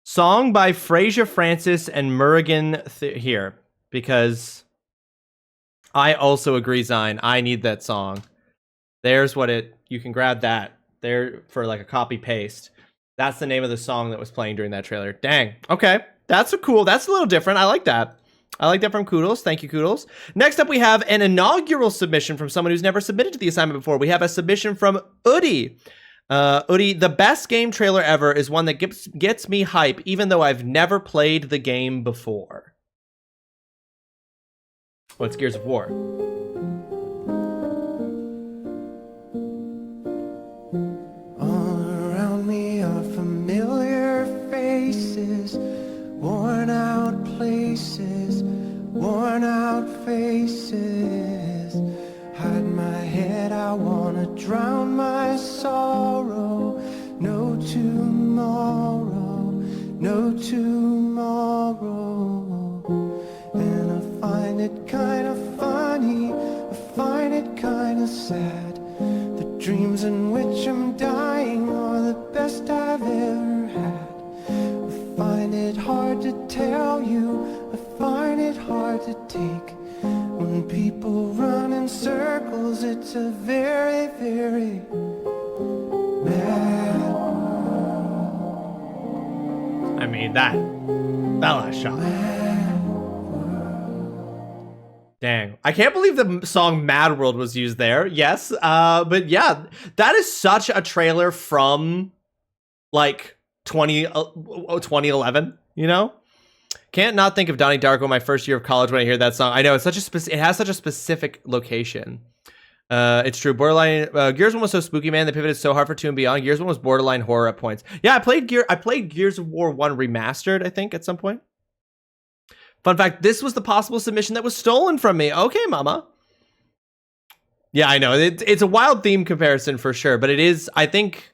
Song by Fraser Francis and Murrigan here, because I also agree, Zine. I need that song. There's what you can grab that there for like a copy paste. That's the name of the song that was playing during that trailer. Dang. Okay. That's a little different. I like that. I like that from Koodles. Thank you, Koodles. Next up, we have an inaugural submission from someone who's never submitted to the assignment before. We have a submission from Udi. Udi, the best game trailer ever is one that gets me hype, even though I've never played the game before. What's Gears of War? All around me are familiar faces, worn out places, worn out faces. Hide my head, I wanna drown my sorrow. No tomorrow, no tomorrow. And I find it kinda funny, I find it kinda sad. The dreams in which I'm dying are the best I've ever had. I find it hard to tell you, I find it hard to take. When people run in circles, it's a very, very bad world. I mean, that last shot. Dang. I can't believe the song Mad World was used there. Yes. But yeah, that is such a trailer from like 2011, you know? Can't not think of Donnie Darko my first year of college when I hear that song. I know it's it has such a specific location. It's true. Borderline Gears 1 was so spooky, man. They pivoted so hard for 2 and beyond. Gears 1 was borderline horror at points. Yeah, I played Gears of War 1 remastered, I think, at some point. Fun fact, this was the possible submission that was stolen from me. Okay, mama. Yeah, I know. It's a wild theme comparison for sure, but it is, I think,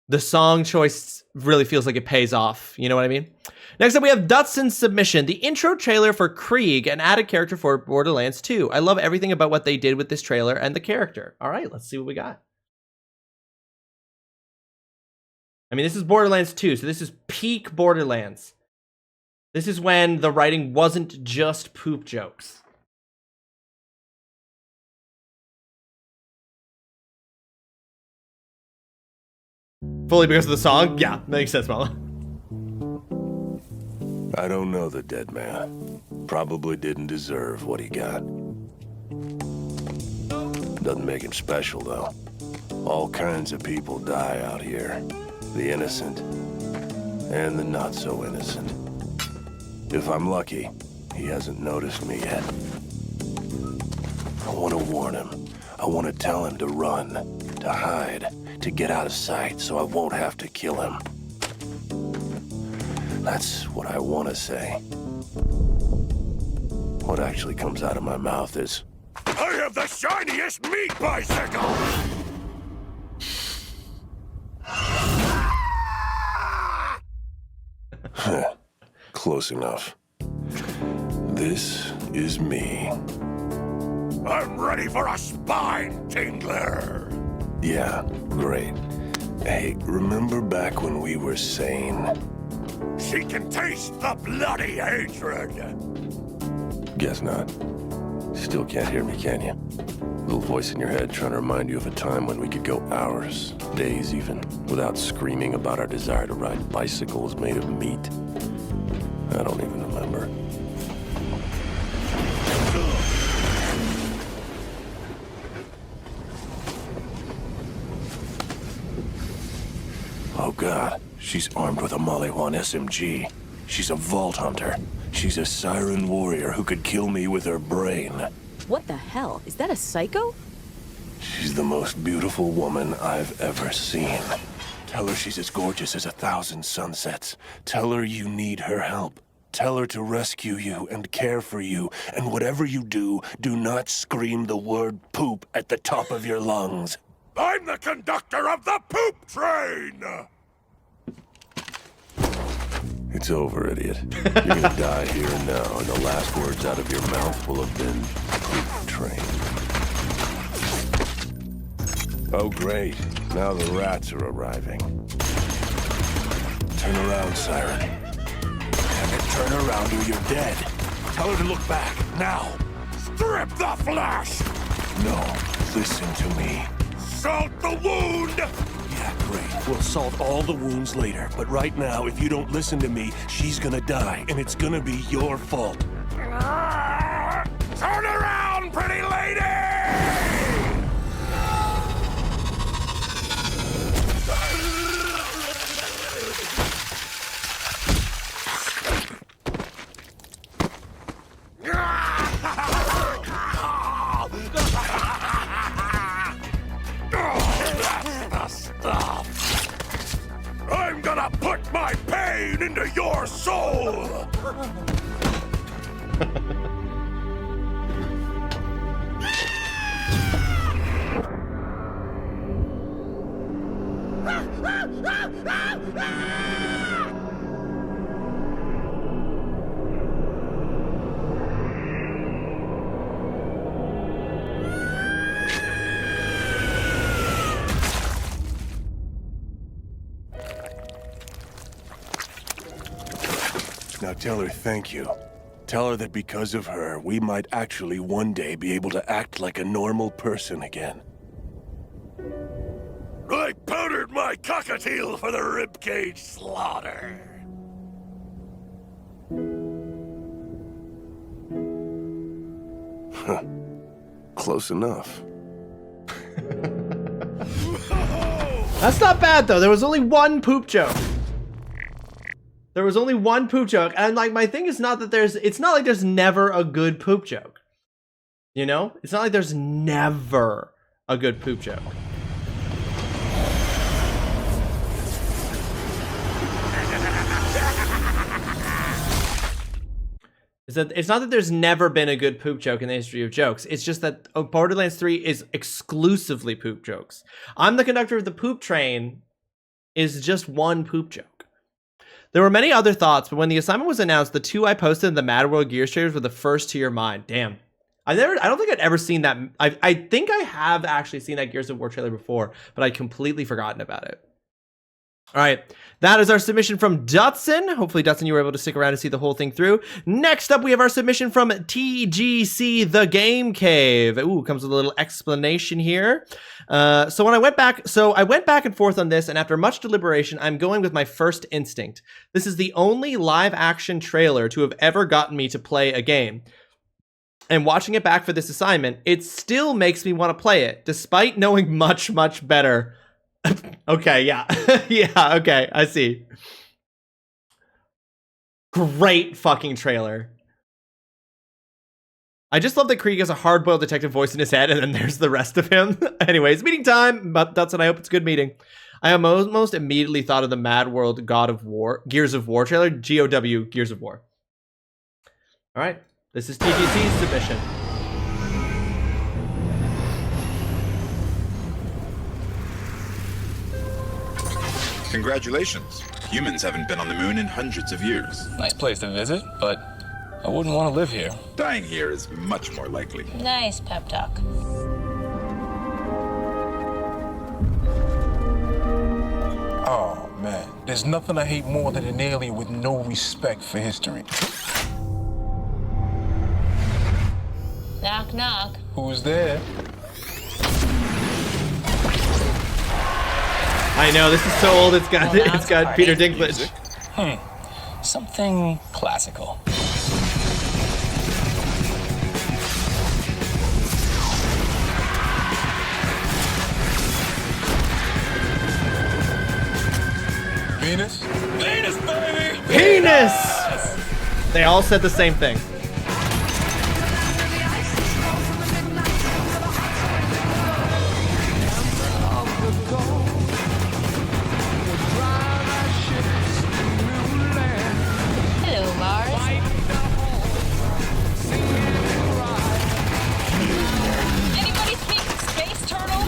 the song choice really feels like it pays off. You know what I mean? Next up, we have Dutson's submission, the intro trailer for Krieg, an added character for Borderlands 2. I love everything about what they did with this trailer and the character. All right, let's see what we got. I mean, this is Borderlands 2, so this is peak Borderlands. This is when the writing wasn't just poop jokes. Fully because of the song? Yeah, makes sense, Mala. I don't know the dead man. Probably didn't deserve what he got. Doesn't make him special, though. All kinds of people die out here. The innocent and the not so innocent. If I'm lucky, he hasn't noticed me yet. I want to warn him. I want to tell him to run, to hide, to get out of sight so I won't have to kill him. That's what I want to say. What actually comes out of my mouth is, I have the shiniest meat bicycle! Close enough. This is me. I'm ready for a spine tingler! Yeah, great. Hey, remember back when we were sane? She can taste the bloody hatred! Guess not. Still can't hear me, can you? Little voice in your head trying to remind you of a time when we could go hours, days even, without screaming about our desire to ride bicycles made of meat. I don't even remember. Oh God, she's armed with a Molly 1 SMG. She's a vault hunter. She's a siren warrior who could kill me with her brain. What the hell? Is that a psycho? She's the most beautiful woman I've ever seen. Tell her she's as gorgeous as 1,000 sunsets. Tell her you need her help. Tell her to rescue you and care for you. And whatever you do, do not scream the word poop at the top of your lungs. I'm the conductor of the poop train! It's over, idiot. You're gonna die here and now, and the last words out of your mouth will have been poop train. Oh, great. Now the rats are arriving. Turn around, Siren. Damn it, turn around or you're dead. Tell her to look back, now. Strip the flesh! No, listen to me. Salt the wound! Yeah, great. We'll salt all the wounds later. But right now, if you don't listen to me, she's gonna die, and it's gonna be your fault. Turn around, pretty lady! I'm gonna put my pain into your soul! Now tell her thank you. Tell her that because of her, we might actually one day be able to act like a normal person again. I powdered my cockatiel for the ribcage slaughter. Huh. Close enough. That's not bad, though. There was only one poop joke. There was only one poop joke, and like my thing is not that it's not like there's never a good poop joke. You know? It's not like there's never a good poop joke. It's not that there's never been a good poop joke in the history of jokes. It's just that Borderlands 3 is exclusively poop jokes. I'm the conductor of the poop train is just one poop joke. There were many other thoughts, but when the assignment was announced, the two I posted in the Mad World Gears trailers were the first to your mind. Damn. I don't think I'd ever seen that. I think I have actually seen that Gears of War trailer before, but I'd completely forgotten about it. All right, that is our submission from Dutson. Hopefully, Dutson, you were able to stick around and see the whole thing through. Next up, we have our submission from TGC The Game Cave. Ooh, comes with a little explanation here. So I went back and forth on this, and after much deliberation, I'm going with my first instinct. This is the only live-action trailer to have ever gotten me to play a game. And watching it back for this assignment, it still makes me want to play it, despite knowing much, much better. Okay, yeah. Yeah, okay, I see. Great fucking trailer. I just love that Krieg has a hard-boiled detective voice in his head, and then there's the rest of him. Anyways, meeting time, but that's what I hope it's a good meeting. I almost immediately thought of the Mad World Gears of War trailer, GOW, Gears of War. All right, this is TGC's submission. Congratulations. Humans haven't been on the moon in hundreds of years. Nice place to visit, but I wouldn't want to live here. Dying here is much more likely. Nice pep talk. Oh, man. There's nothing I hate more than an alien with no respect for history. Knock, knock. Who's there? I know, this is so old, it's got Peter Dinklage. Something classical. Venus? Venus, baby! Penis! They all said the same thing. Hello, Mars. Anybody speak space turtle?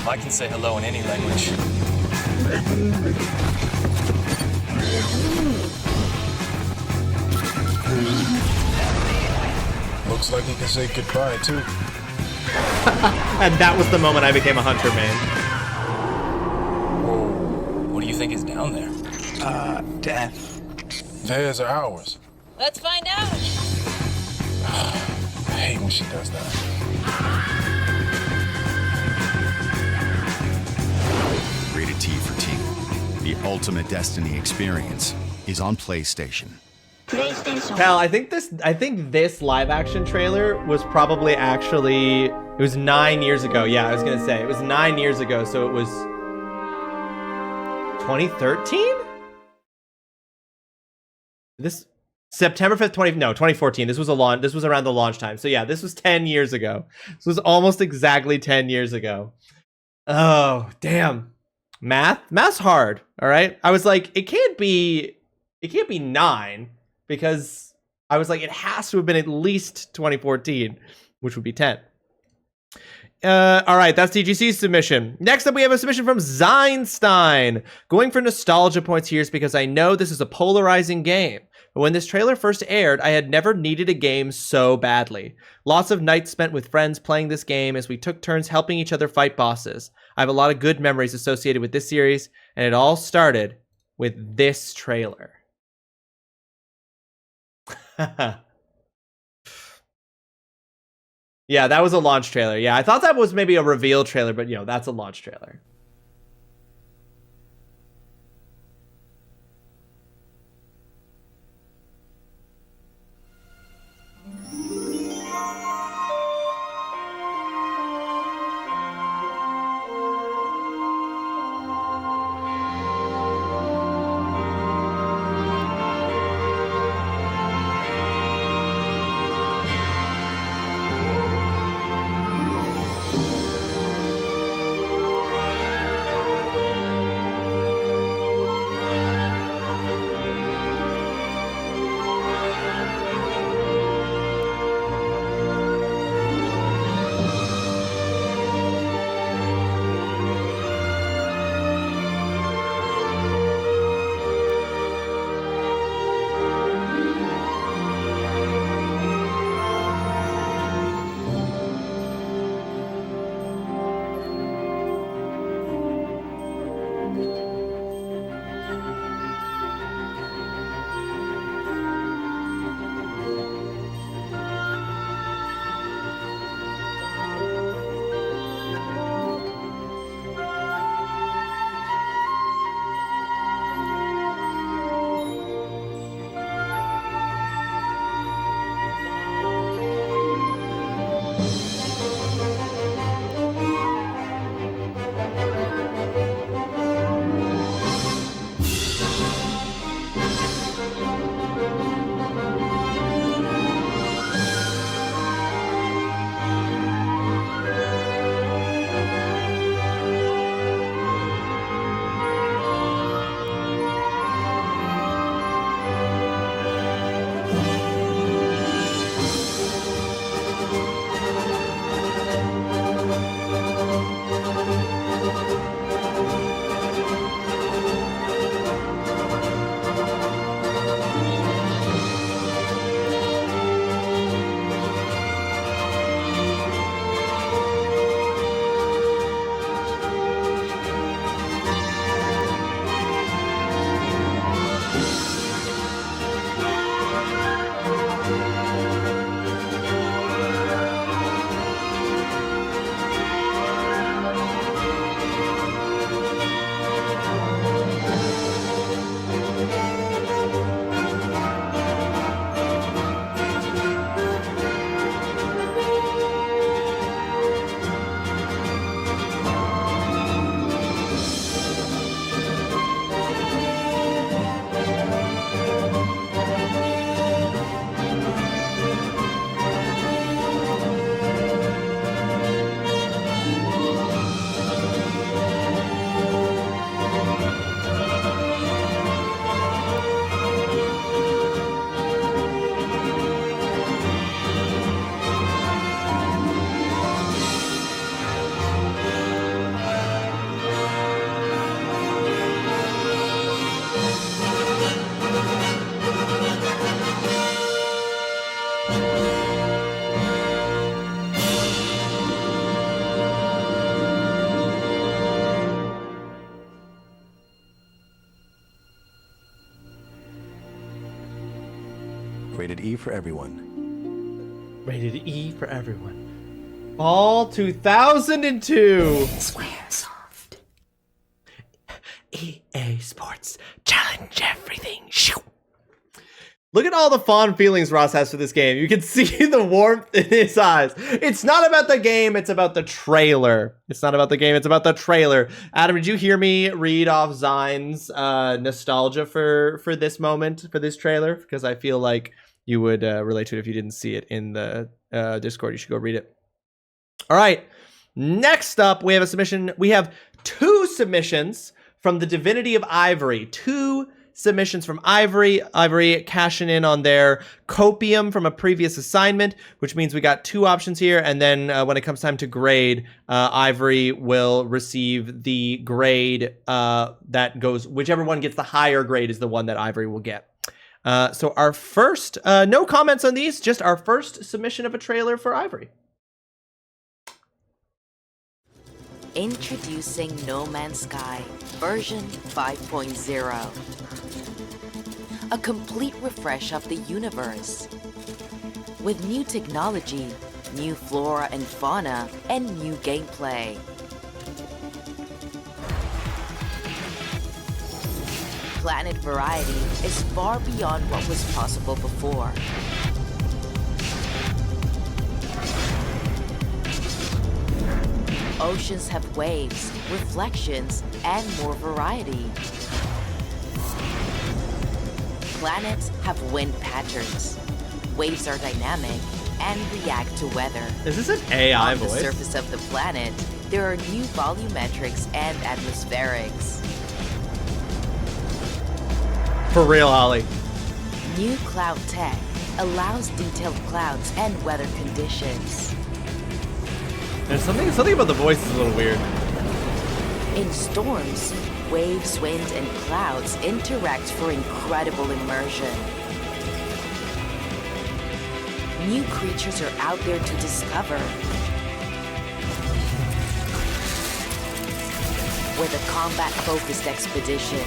I can say hello in any language. Looks like he can say goodbye, too. And that was the moment I became a hunter, man. Whoa. What do you think is down there? Death. Theirs are ours. Let's find out. I hate when she does that. Rated T for Teen. The ultimate Destiny experience is on PlayStation. Pal, I think this live action trailer was probably it was 9 years ago. Yeah, I was gonna say it was 9 years ago, so it was 2013? This September 5th, 2014. This was around the launch time. So yeah, this was 10 years ago. This was almost exactly 10 years ago. Oh, damn. Math's hard, all right? I was like, it can't be 9 because I was like, it has to have been at least 2014, which would be 10. All right, that's TGC's submission. Next up, we have a submission from Zeinstein. Going for nostalgia points here is because I know this is a polarizing game. But when this trailer first aired, I had never needed a game so badly. Lots of nights spent with friends playing this game as we took turns helping each other fight bosses. I have a lot of good memories associated with this series, and it all started with this trailer. Yeah, that was a launch trailer. Yeah, I thought that was maybe a reveal trailer, but that's a launch trailer. Rated E for everyone. Rated E for everyone. Fall 2002. Squaresoft. EA Sports. Challenge everything. Shoo. Look at all the fond feelings Ross has for this game. You can see the warmth in his eyes. It's not about the game, it's about the trailer. It's not about the game, it's about the trailer. Adam, did you hear me read off Zion's nostalgia for this moment, for this trailer? Because I feel like you would relate to it if you didn't see it in the Discord. You should go read it. All right, next up, we have a submission. We have 2 submissions from the Divinity of Ivory. 2 submissions from Ivory. Ivory cashing in on their copium from a previous assignment, which means we got 2 options here. And then when it comes time to grade, Ivory will receive the grade that goes, whichever one gets the higher grade is the one that Ivory will get. So our first, no comments on these, just our first submission of a trailer for Ivory. Introducing No Man's Sky, version 5.0. A complete refresh of the universe. With new technology, new flora and fauna, and new gameplay. Planet variety is far beyond what was possible before. Oceans have waves, reflections, and more variety. Planets have wind patterns. Waves are dynamic and react to weather. Is this an AI voice? On the surface of the planet, there are new volumetrics and atmospherics. For real, Ollie. New cloud tech allows detailed clouds and weather conditions. There's something about the voice is a little weird. In storms, waves, wind, and clouds interact for incredible immersion. New creatures are out there to discover. With a combat-focused expedition.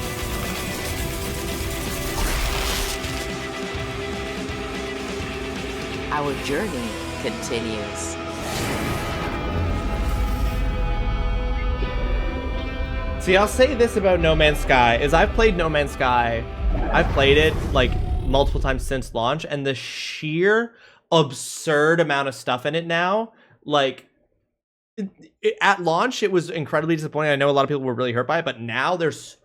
Our journey continues. See, I'll say this about No Man's Sky, is I've played No Man's Sky, I've played it like multiple times since launch, and the sheer absurd amount of stuff in it now, like, at launch, it was incredibly disappointing. I know a lot of people were really hurt by it, but now there's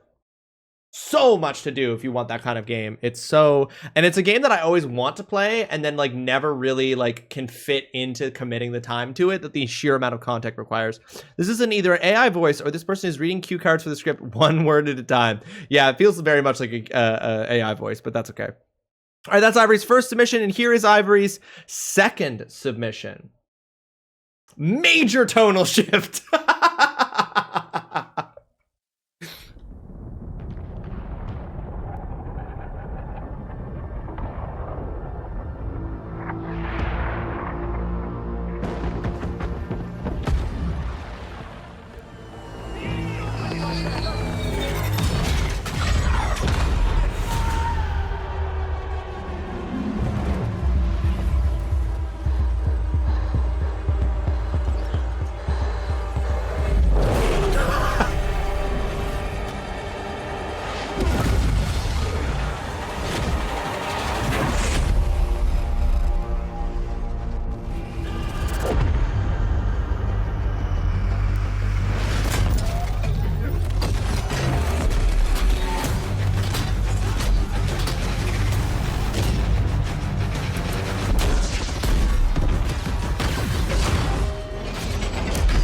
so much to do if you want that kind of game. And it's a game that I always want to play and then like never really like can fit into committing the time to it that the sheer amount of content requires. This isn't either an AI voice or this person is reading cue cards for the script 1 word at a time. Yeah, it feels very much like a AI voice, but that's okay. All right, that's Ivory's first submission, and here is Ivory's second submission. Major tonal shift.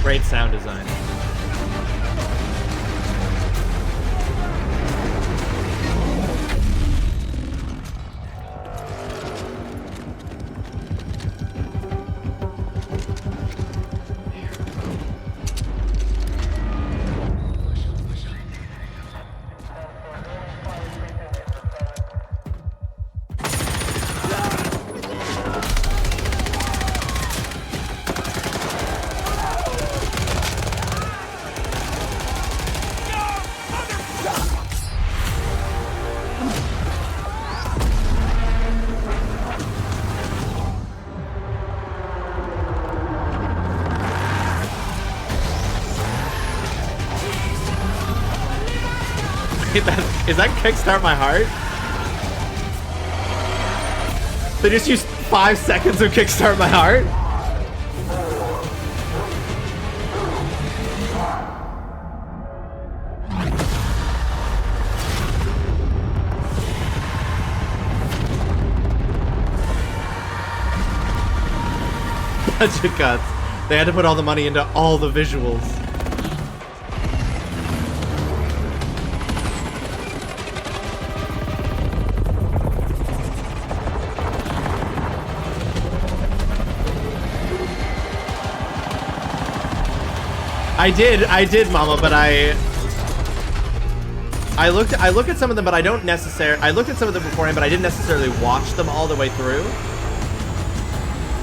Great sound design. Is that Kickstart My Heart? They just used 5 seconds of Kickstart My Heart? Budget cuts. They had to put all the money into all the visuals. I did, Mama, but I looked at some of them, but I don't necessarily. I looked at some of them beforehand, but I didn't necessarily watch them all the way through.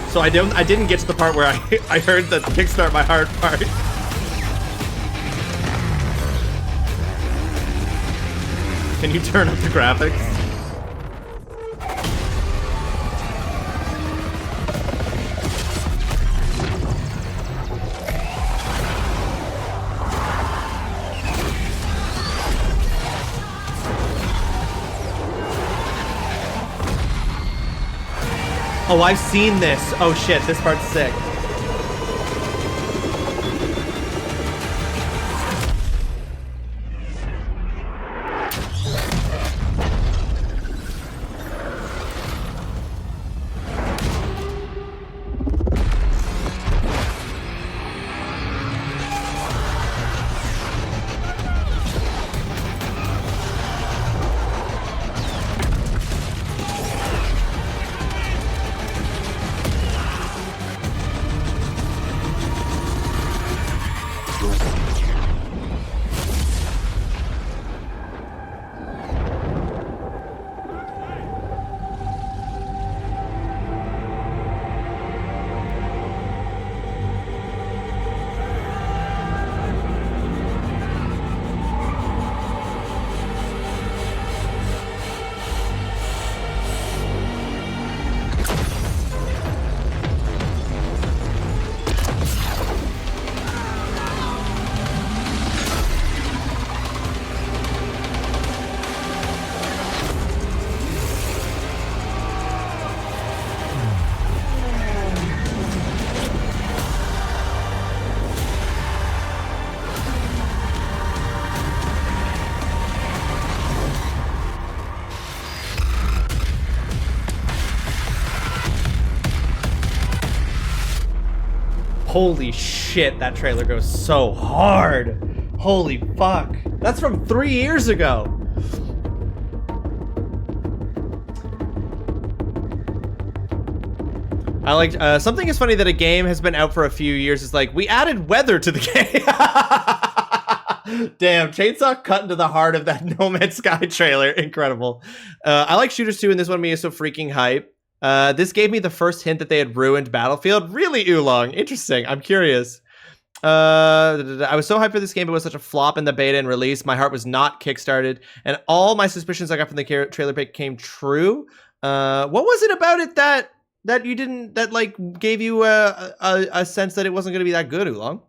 So I didn't get to the part where I heard the Kickstart My Heart part. Can you turn up the graphics? Oh, I've seen this. Oh shit, this part's sick. Holy shit, that trailer goes so hard. Holy fuck. That's from 3 years ago. I like something is funny that a game has been out for a few years. Is like, we added weather to the game. Damn, Chainsaw cut into the heart of that No Man's Sky trailer. Incredible. I like shooters too, and this one made me so freaking hype. This gave me the first hint that they had ruined Battlefield. Really, Oolong? Interesting. I'm curious. I was so hyped for this game, but it was such a flop in the beta and release. My heart was not kickstarted, and all my suspicions I got from the trailer pic came true. What was it about it that you didn't, that like gave you a sense that it wasn't going to be that good, Oolong?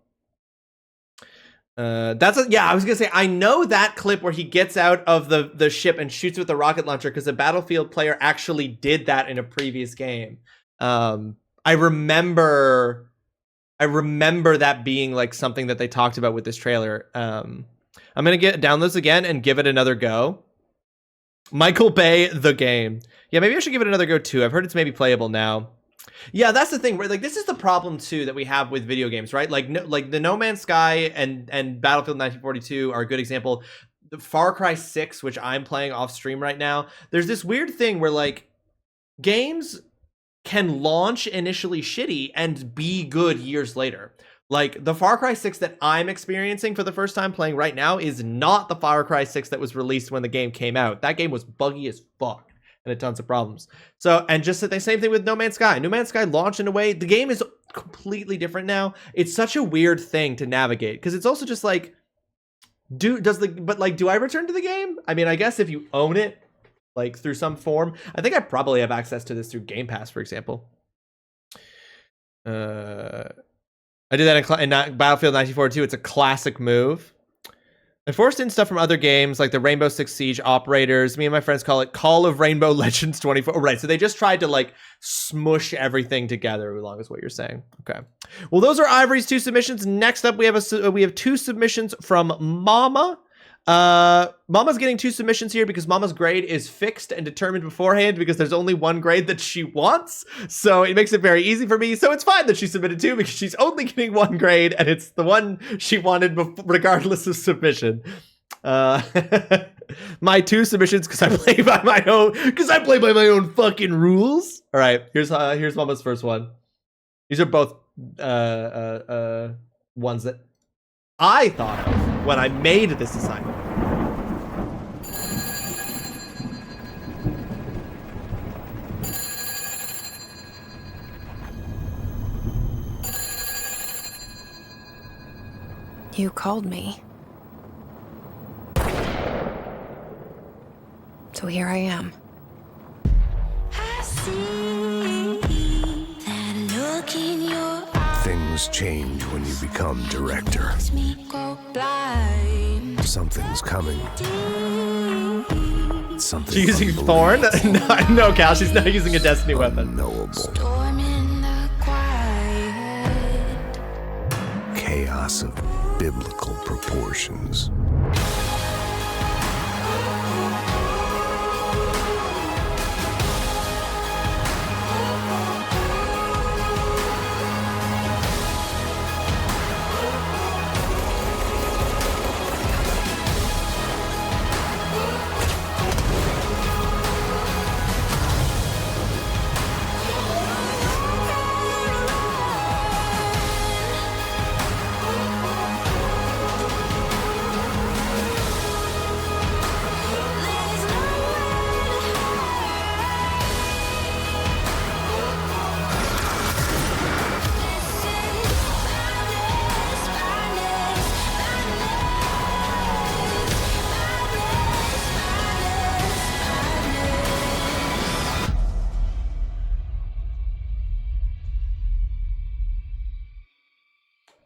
Yeah, I was gonna say, I know that clip where he gets out of the ship and shoots with the rocket launcher because a Battlefield player actually did that in a previous game. I remember that being like something that they talked about with this trailer. I'm gonna get down this again and give it another go. Michael Bay, the game. Yeah, maybe I should give it another go too. I've heard it's maybe playable now. Yeah, that's the thing, right? Like, this is the problem too that we have with video games, right? Like, like the No Man's Sky and Battlefield 1942 are a good example. The Far Cry 6, which I'm playing off stream right now, there's this weird thing where like games can launch initially shitty and be good years later. Like, the Far Cry 6 that I'm experiencing for the first time playing right now is not the Far Cry 6 that was released when the game came out. That game was buggy as fuck and had tons of problems. So, and just the same thing with No Man's Sky. No Man's Sky launched in a way, the game is completely different now. It's such a weird thing to navigate because it's also just like, do I return to the game? I mean, I guess if you own it, like through some form, I think I probably have access to this through Game Pass, for example. I did that in Battlefield 1942. It's a classic move. They forced in stuff from other games like the Rainbow Six Siege operators. Me and my friends call it Call of Rainbow Legends 24. Oh, right, so they just tried to like smush everything together, along is what you're saying. Okay. Well, those are Ivory's 2 submissions. Next up, we have 2 submissions from Mama. Mama's getting 2 submissions here because Mama's grade is fixed and determined beforehand because there's only 1 grade that she wants. So it makes it very easy for me. So it's fine that she submitted 2 because she's only getting 1 grade and it's the one she wanted regardless of submission. My 2 submissions because I play by my own fucking rules. All right, here's Mama's first one. These are both ones that I thought of when I made this assignment. You called me. So here I am. Things change when you become director. Something's coming. Something. She's using Thorn? No, Cal, she's not using a Destiny weapon. Chaos of biblical proportions.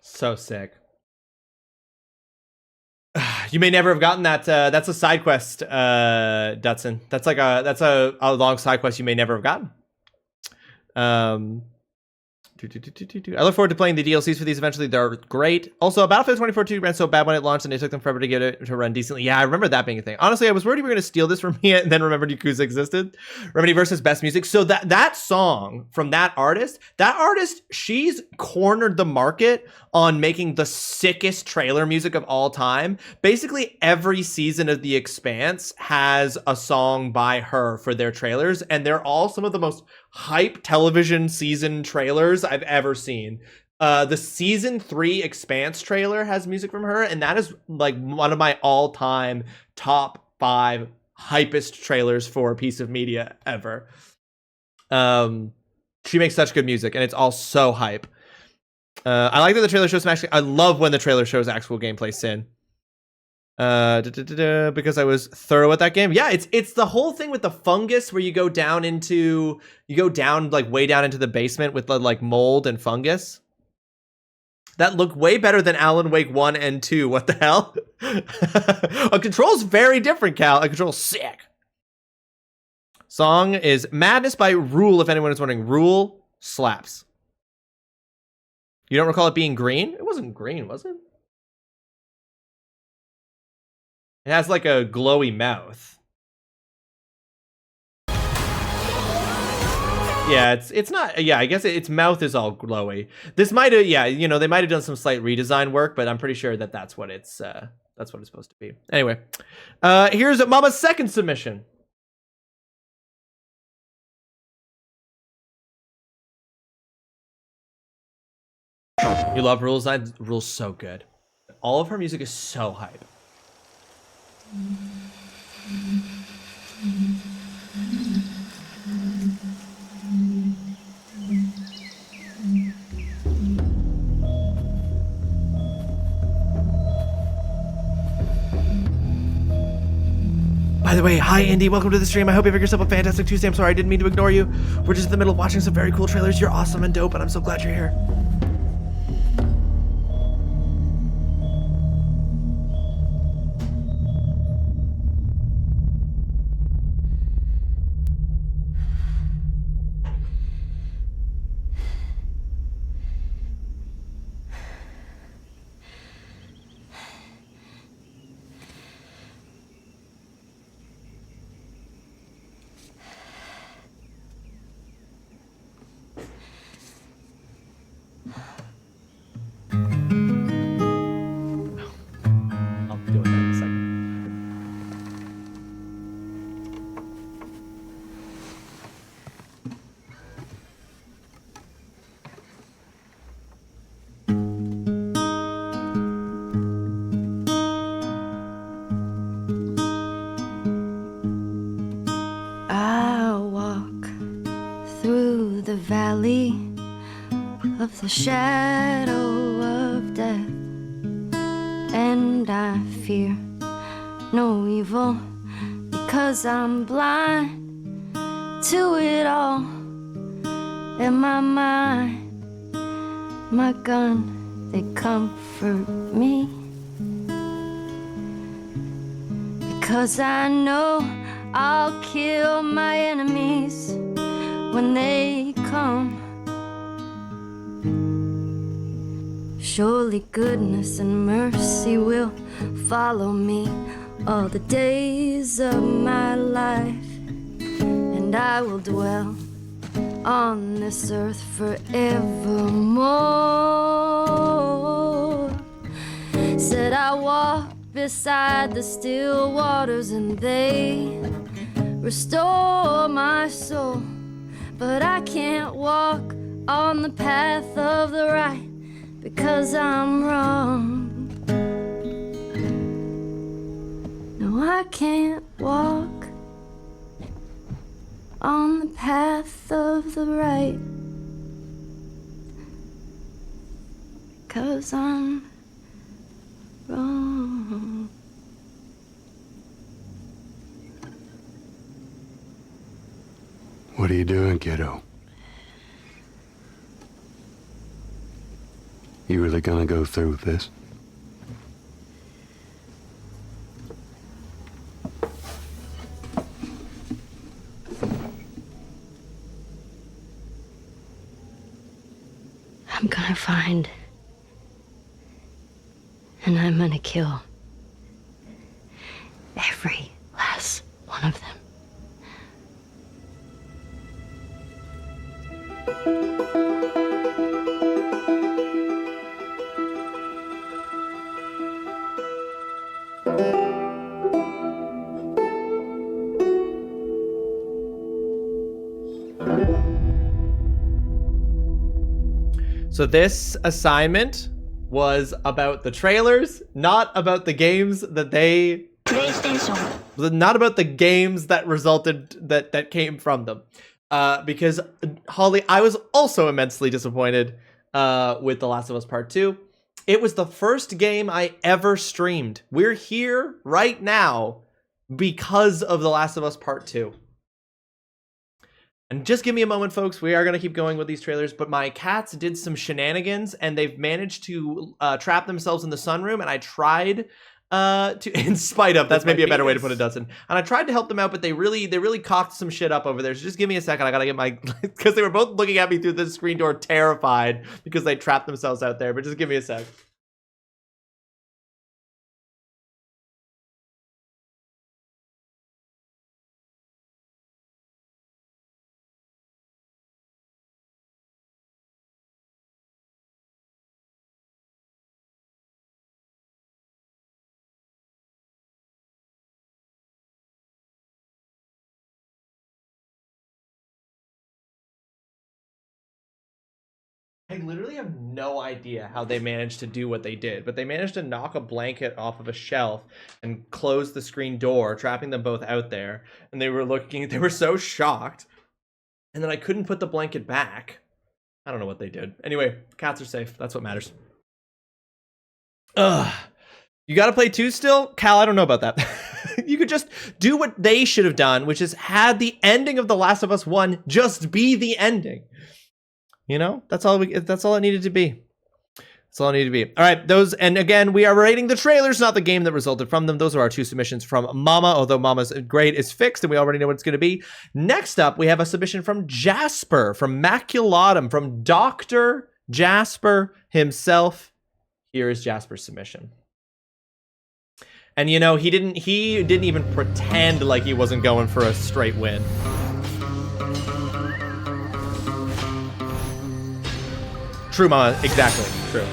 So sick. You may never have gotten that. That's a side quest, Dutson. That's like a long side quest you may never have gotten. I look forward to playing the DLCs for these eventually. They're great. Also, Battlefield 2042 ran so bad when it launched and it took them forever to get it to run decently. Yeah, I remember that being a thing. Honestly, I was worried you were going to steal this from me and then remembered Yakuza existed. Remedy versus Best Music. So that song from that artist, she's cornered the market on making the sickest trailer music of all time. Basically, every season of The Expanse has a song by her for their trailers, and they're all some of the most hype television season trailers I've ever seen. The season 3 Expanse trailer has music from her, and that is like one of my all-time top 5 hypest trailers for a piece of media ever. She makes such good music, and it's all so hype. I like that the trailer shows some actually. I love when the trailer shows actual gameplay, Sin. Because I was thorough at that game. Yeah, it's the whole thing with the fungus where you go down like way down into the basement with the like mold and fungus. That looked way better than Alan Wake 1 and 2. What the hell? A Control's very different, Cal. A Control's sick. Song is Madness by Rule, if anyone is wondering. Rule slaps. You don't recall it being green? It wasn't green, was it? It has like a glowy mouth. Yeah, it's not. Yeah, I guess its mouth is all glowy. This might have, yeah, you know, they might have done some slight redesign work, but I'm pretty sure that that's what it's supposed to be. Anyway, here's Mama's second submission. You love Rules? Rules so good. All of her music is so hype. By the way, hi Indy, welcome to the stream. I hope you have yourself a fantastic Tuesday. I'm sorry I didn't mean to ignore you. We're just in the middle of watching some very cool trailers. You're awesome and dope, and I'm so glad you're here. the valley of the shadow of death, and I fear no evil because I'm blind to it all. In my mind, my gun, they comfort me, because I know I'll kill my enemies when they come. Surely goodness and mercy will follow me all the days of my life, and I will dwell on this earth forevermore. Said I walk beside the still waters and they restore my soul, but I can't walk on the path of the right because I'm wrong. No, I can't walk on the path of the right because I'm wrong. What are you doing, kiddo? You really gonna go through with this? I'm gonna find, and I'm gonna kill every last one of them. So this assignment was about the trailers, not about the games that they... Not about the games that resulted, that came from them. Because, Holly, I was also immensely disappointed with The Last of Us Part 2. It was the first game I ever streamed. We're here right now because of The Last of Us Part 2. And just give me a moment, folks. We are going to keep going with these trailers, but my cats did some shenanigans, and they've managed to trap themselves in the sunroom, and I tried to, in spite of, that's maybe a better way to put it, Dustin. And I tried to help them out, but they really cocked some shit up over there. So just give me a second. I got to get my, because they were both looking at me through the screen door terrified because they trapped themselves out there, but just give me a sec. I literally have no idea how they managed to do what they did, but they managed to knock a blanket off of a shelf and close the screen door, trapping them both out there. And they were so shocked. And then I couldn't put the blanket back. I don't know what they did. Anyway, cats are safe. That's what matters. Ugh. You gotta play 2 still? Cal, I don't know about that. You could just do what they should have done, which is had the ending of The Last of Us 1 just be the ending. You know, that's all it needed to be. That's all it needed to be. All right, those, and again, we are rating the trailers, not the game that resulted from them. Those are our 2 submissions from Mama, although Mama's grade is fixed and we already know what it's going to be. Next up, we have a submission from Jasper, from Maculatum, from Dr. Jasper himself. Here is Jasper's submission. And you know, he didn't even pretend like he wasn't going for a straight win. True, Mama. Exactly. True.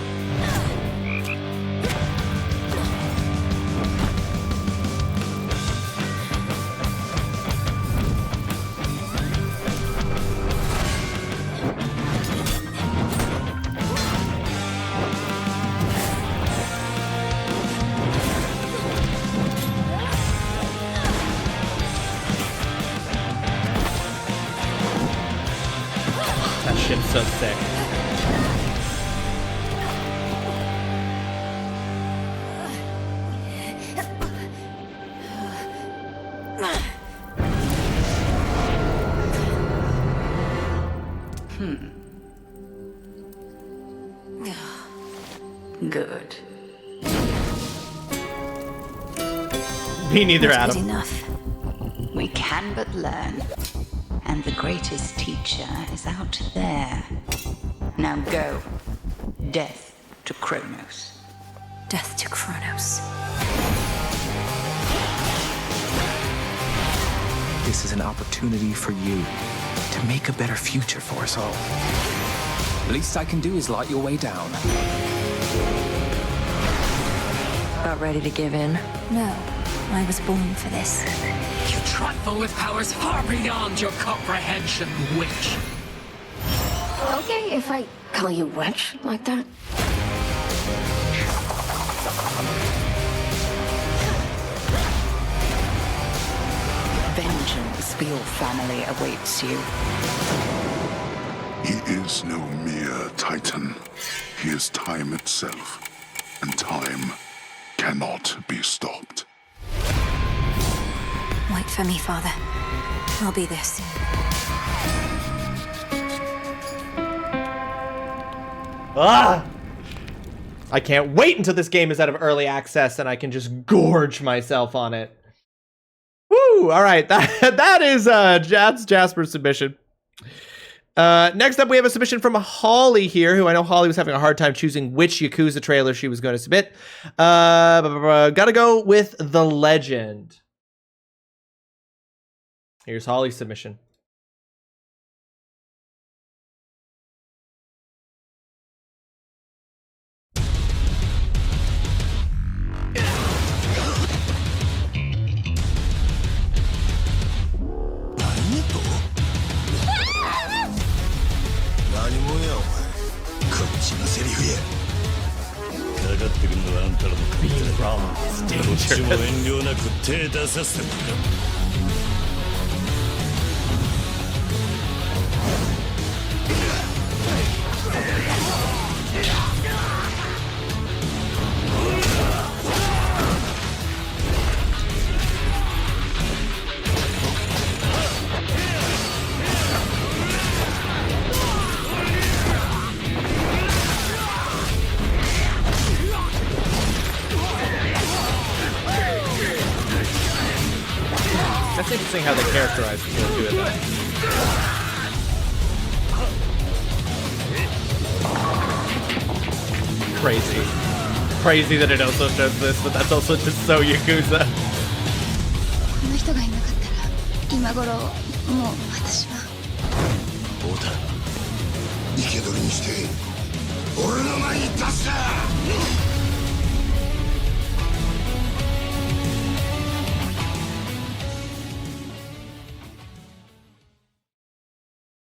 animation's so sick. Good. Me neither, That's Adam. good enough. We can but learn. And the greatest teacher is out there. Now go. Death to Kronos. Death to Kronos. This is an opportunity for you to make a better future for us all. Least I can do is light your way down. About ready to give in? No, I was born for this. You trifle with powers far beyond your comprehension, witch. Okay, if I call you witch like that. Vengeance for your family awaits you. He is no mere titan. He is time itself. And time cannot be stopped. Wait for me, Father. I'll be there soon. Ah! I can't wait until this game is out of early access and I can just gorge myself on it. Woo! All right, that is Jasper's submission. Next up, we have a submission from Holly here, who I know Holly was having a hard time choosing which Yakuza trailer she was going to submit. Gotta go with The Legend. Here's Holly's submission. Being wrong is dangerous. That's interesting how they characterize people do it though. Crazy. Crazy that it also shows this, but that's also just so Yakuza. この人がいなかったら今頃もう私は。太田、生け捕りにして俺の前に出すな。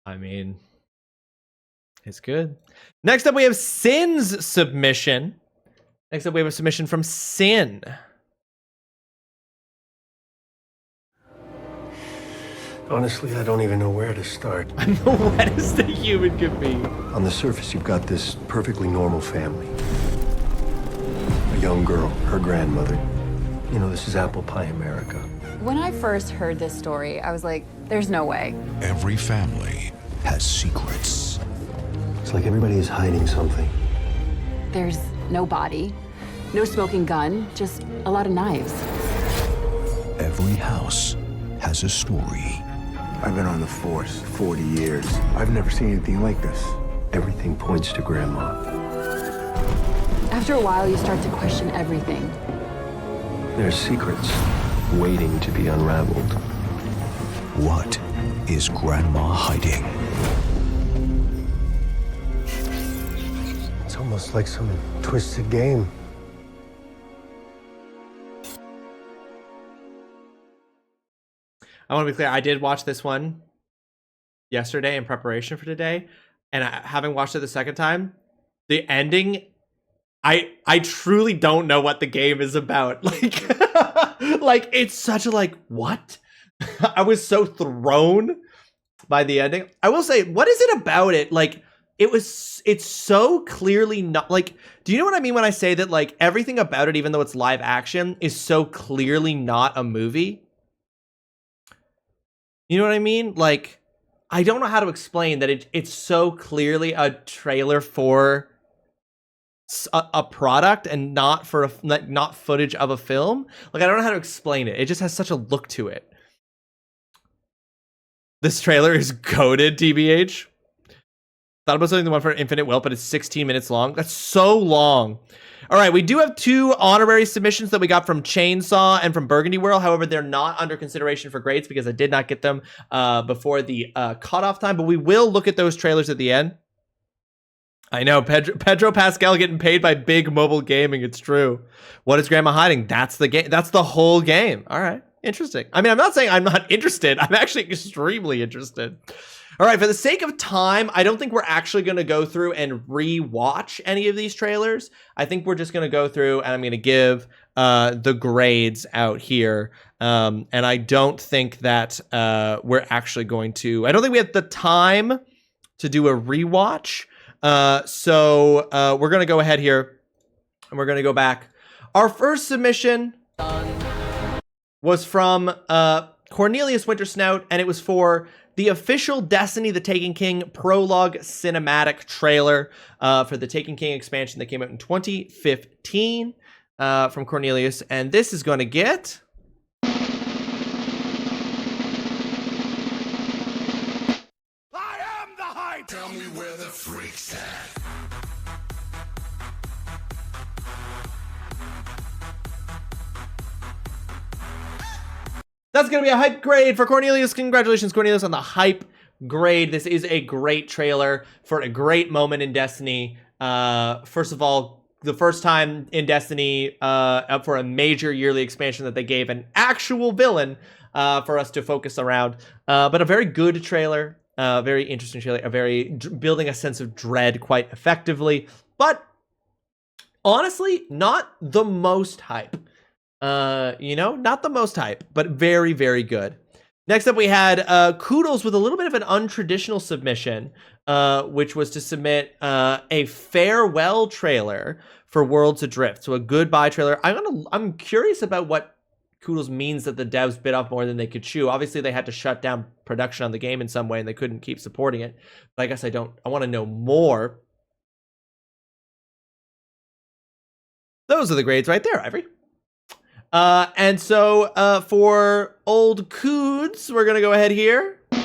I mean, it's good. Next up, we have Sin's submission. Next up, we have a submission from Sin. Honestly, I don't even know where to start. I'm the wettest a human could be. On the surface, you've got this perfectly normal family. A young girl, her grandmother. You know, this is apple pie America. When I first heard this story, I was like, there's no way. Every family has secrets. It's like everybody is hiding something. There's no body, no smoking gun, just a lot of knives. Every house has a story. I've been on the force 40 years. I've never seen anything like this. Everything points to Grandma. After a while, you start to question everything. There's secrets waiting to be unraveled. What is Grandma hiding? It's almost like some twisted game. I want to be clear. I did watch this one yesterday in preparation for today, and having watched it the second time, the ending, I truly don't know what the game is about. Like, it's such a what? I was so thrown by the ending. I will say, what is it about it? Like, it's so clearly not, like, do you know what I mean when I say that, like, everything about it, even though it's live action, is so clearly not a movie? You know what I mean? Like, I don't know how to explain that it's so clearly a trailer for a product and not for not footage of a film. Like, I don't know how to explain it. It just has such a look to it. This trailer is goated, TBH. Thought about something the one for Infinite Wealth, but it's 16 minutes long. That's so long. All right, we do have 2 honorary submissions that we got from Chainsaw and from Burgundy World. However, they're not under consideration for grades because I did not get them before the cutoff time, but we will look at those trailers at the end. I know, Pedro Pascal getting paid by Big Mobile Gaming. It's true. What is Grandma hiding? That's the game. That's the whole game. All right, interesting. I mean, I'm not saying I'm not interested. I'm actually extremely interested. All right, for the sake of time, I don't think we're actually going to go through and re-watch any of these trailers. I think we're just going to go through and I'm going to give the grades out here. And I don't think that we're actually going to... I don't think we have the time to do a re-watch. So we're going to go ahead here and we're going to go back. Our first submission was from Cornelius Wintersnout, and it was for the official Destiny the Taken King prologue cinematic trailer for the Taken King expansion that came out in 2015 from Cornelius. And this is going to get... Tell me where the freak's at. That's going to be a hype grade for Cornelius. Congratulations, Cornelius, on the hype grade. This is a great trailer for a great moment in Destiny. First of all, the first time in Destiny up for a major yearly expansion that they gave an actual villain for us to focus around. But a very good trailer. Very interesting trailer, building a sense of dread quite effectively, but honestly, not the most hype. Not the most hype, but very, very good. Next up, we had Koodles with a little bit of an untraditional submission, which was to submit a farewell trailer for Worlds Adrift. So a goodbye trailer. I'm curious about what Koodles means that the devs bit off more than they could chew. Obviously, they had to shut down production on the game in some way, and they couldn't keep supporting it. But I guess I want to know more. Those are the grades right there, Ivory. And so for old Coods, we're going to go ahead here. I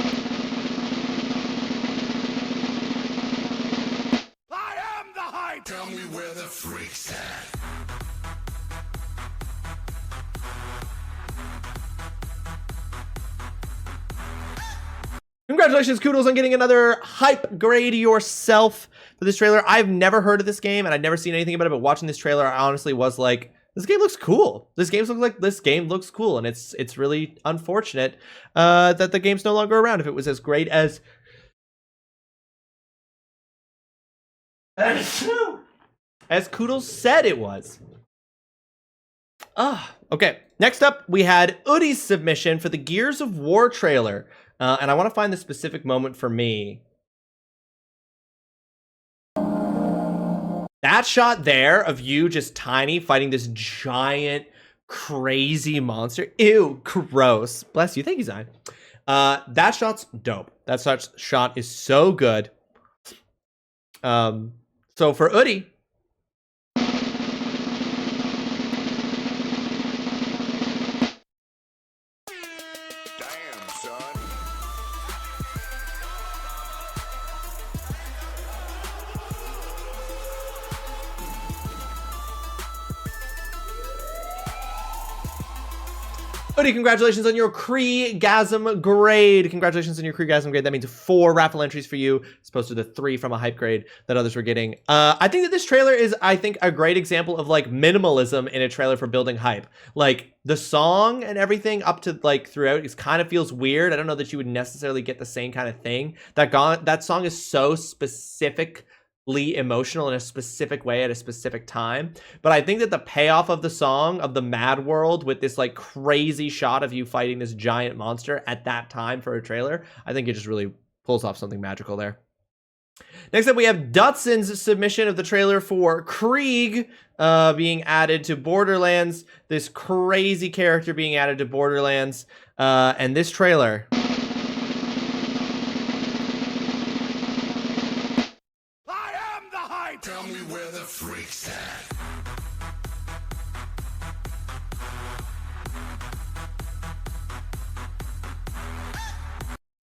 am the hype. Tell me where the freak's at. Congratulations, Koodles, on getting another hype grade yourself for this trailer. I've never heard of this game, and I'd never seen anything about it, but watching this trailer, I honestly was like, this game looks cool. This game looks cool, and it's really unfortunate that the game's no longer around. If it was as great as Koodles said it was. Okay. Next up, we had Udi's submission for the Gears of War trailer. And I want to find the specific moment for me. That shot there of you just tiny fighting this giant, crazy monster. Ew, gross. Bless you. Thank you, Zion. That shot's dope. That shot is so good. So for Udi, Udi, congratulations on your Kree-gasm grade. Congratulations on your Kree-gasm grade. That means 4 raffle entries for you, as opposed to the 3 from a hype grade that others were getting. I think that this trailer is, I think, a great example of like minimalism in a trailer for building hype. Like the song and everything up to like throughout, it kind of feels weird. I don't know that you would necessarily get the same kind of thing. That song is so specific emotional in a specific way at a specific time. But I think that the payoff of the song of the Mad World with this like crazy shot of you fighting this giant monster at that time for a trailer, I think it just really pulls off something magical there. Next up, we have Dutson's submission of the trailer for Krieg being added to Borderlands. This crazy character being added to Borderlands. And this trailer... Tell me where the freak's at.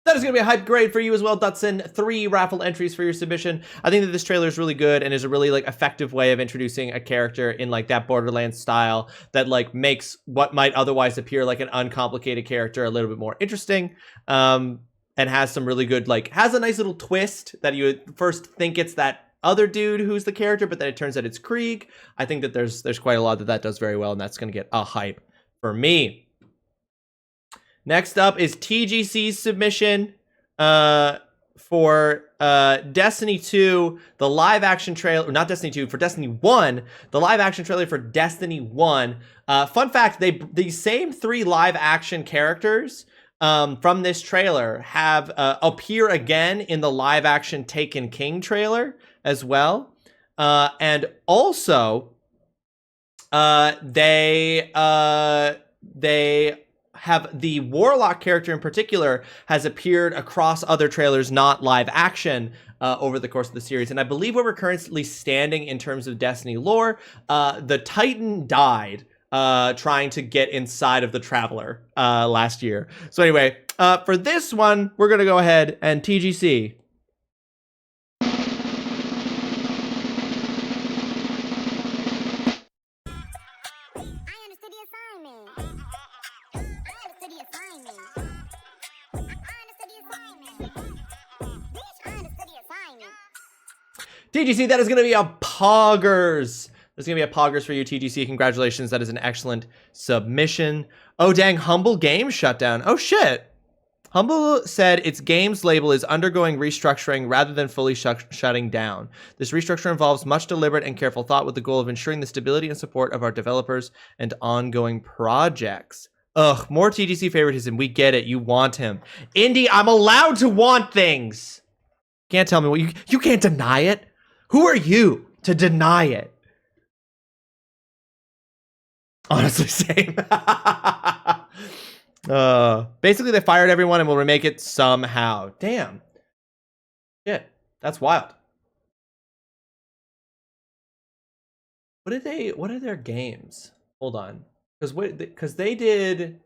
That is going to be a hype grade for you as well, Dutson. 3 raffle entries for your submission. I think that this trailer is really good and is a really like effective way of introducing a character in like that Borderlands style that like makes what might otherwise appear like an uncomplicated character a little bit more interesting. And has some really good, like, has a nice little twist that you would first think it's that other dude who's the character, but then it turns out it's Krieg. I think that there's quite a lot that does very well, and that's going to get a hype for me. Next up is TGC's submission for Destiny 2, the live action trailer, not Destiny 2, for Destiny 1, the live action trailer for Destiny 1. Fun fact, these same 3 live action characters from this trailer have appear again in the live action Taken King trailer as well. And also they have the Warlock character in particular has appeared across other trailers, not live action, over the course of the series. And I believe where we're currently standing in terms of Destiny lore, the Titan died trying to get inside of the Traveler last year. So anyway, for this one, we're going to go ahead and TGC. TGC, that is going to be a poggers. There's going to be a poggers for you, TGC. Congratulations. That is an excellent submission. Oh, dang. Humble Games shut down. Oh, shit. Humble said its games label is undergoing restructuring rather than fully shutting down. This restructure involves much deliberate and careful thought with the goal of ensuring the stability and support of our developers and ongoing projects. Ugh, more TGC favoritism. We get it. You want him. Indy, I'm allowed to want things. Can't tell me what you can't deny it. Who are you to deny it? Honestly, same. Basically, they fired everyone and will remake it somehow. Damn. Shit. That's wild. What are their games? Hold on. Because they did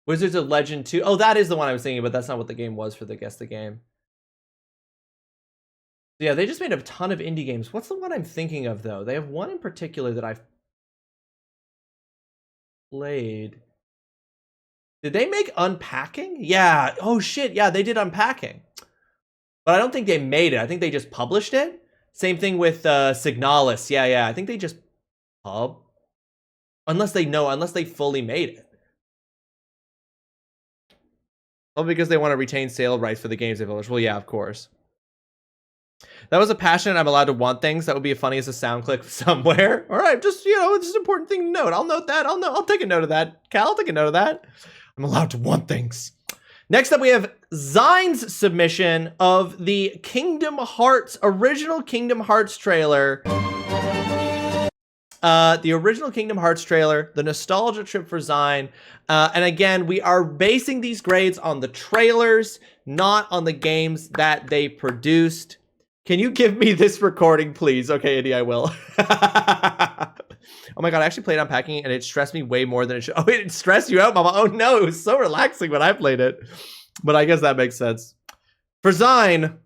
Wizards of Legend 2. Oh, that is the one I was thinking, but that's not what the game was for the Guess the Game. Yeah, they just made a ton of indie games. What's the one I'm thinking of, though? They have one in particular that I've played. Did they make Unpacking? Yeah. Oh, shit. Yeah, they did Unpacking. But I don't think they made it. I think they just published it. Same thing with Signalis. Yeah. I think they just unless they fully made it. Well, because they want to retain sale rights for the games they published. Well, yeah, of course. That was a passion. I'm allowed to want things. That would be funny as a sound clip somewhere. All right, just, it's an important thing to note. I'll note that. I'll take a note of that. Cal, I'll take a note of that. I'm allowed to want things. Next up, we have Zine's submission of the original Kingdom Hearts trailer. The original Kingdom Hearts trailer, the nostalgia trip for Zine. And again, we are basing these grades on the trailers, not on the games that they produced. Can you give me this recording, please? Okay, Eddie, I will. Oh my god, I actually played Unpacking and it stressed me way more than it should. Oh, it stressed you out, Mama. Oh no, it was so relaxing when I played it. But I guess that makes sense. For Zine.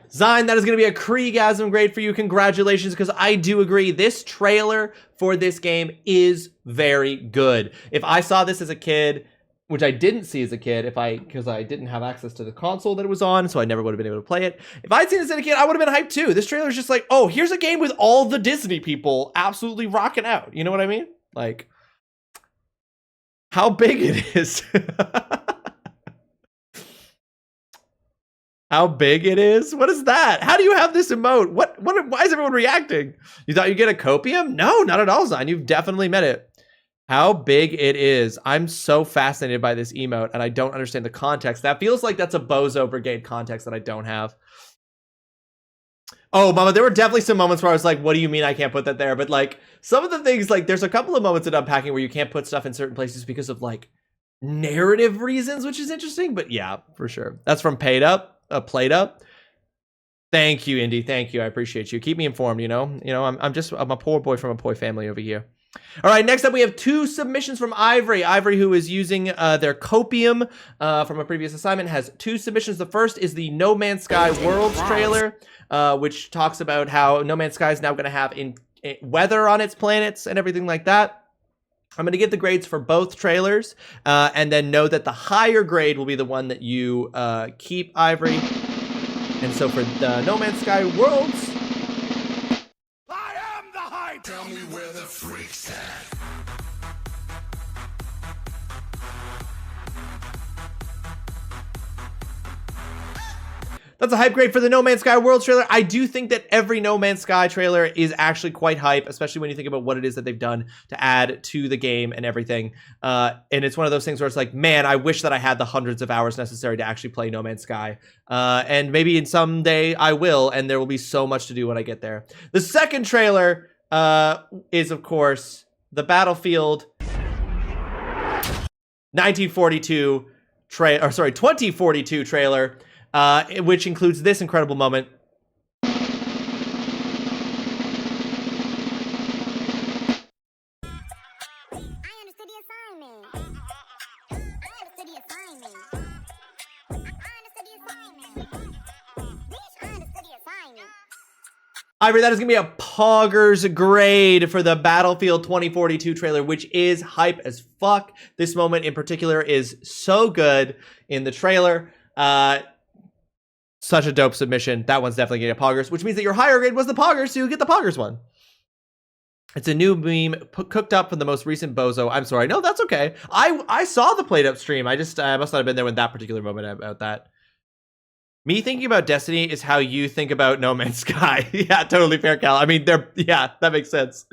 Zine, that is going to be a Kriegasm grade for you. Congratulations, because I do agree. This trailer for this game is very good. If I saw this as a kid, which I didn't see as a kid because I didn't have access to the console that it was on, so I never would have been able to play it. If I'd seen this as a kid, I would have been hyped too. This trailer is just like, oh, here's a game with all the Disney people absolutely rocking out. You know what I mean? Like, how big it is. How big it is? What is that? How do you have this emote? Why is everyone reacting? You thought you'd get a copium? No, not at all, Zion. You've definitely met it. How big it is. I'm so fascinated by this emote, and I don't understand the context. That feels like that's a Bozo Brigade context that I don't have. Oh, Mama, there were definitely some moments where I was like, what do you mean I can't put that there? But like, some of the things, like, there's a couple of moments in unpacking where you can't put stuff in certain places because of like narrative reasons, which is interesting. But yeah, for sure. That's from Played Up. Thank you, Indy. Thank you. I appreciate you. Keep me informed, you know? I'm a poor boy from a poor family over here. All right, next up we have 2 submissions from Ivory. Ivory, who is using their copium from a previous assignment, has 2 submissions. The first is the No Man's Sky Worlds trailer, which talks about how No Man's Sky is now going to have weather on its planets and everything like that. I'm going to get the grades for both trailers, and then know that the higher grade will be the one that you keep, Ivory. And so for the No Man's Sky Worlds, Tell me where the freak's at. that's a hype grade for the No Man's Sky Worlds trailer. I do think that every No Man's Sky trailer is actually quite hype, especially when you think about what it is that they've done to add to the game and everything. And it's one of those things where it's like, man, I wish that I had the hundreds of hours necessary to actually play No Man's Sky. And maybe in someday I will, and there will be so much to do when I get there. The second trailer is, of course, the Battlefield 2042 trailer, which includes this incredible moment. Ivory, that is going to be a poggers grade for the Battlefield 2042 trailer, which is hype as fuck. This moment in particular is so good in the trailer. Such a dope submission. That one's definitely getting a poggers, which means that your higher grade was the poggers, so you get the poggers one. It's a new meme cooked up from the most recent Bozo. I'm sorry. No, that's okay. I saw the played up stream. I must not have been there when that particular moment about that. Me thinking about Destiny is how you think about No Man's Sky. Yeah, totally fair, Cal. I mean, yeah, that makes sense.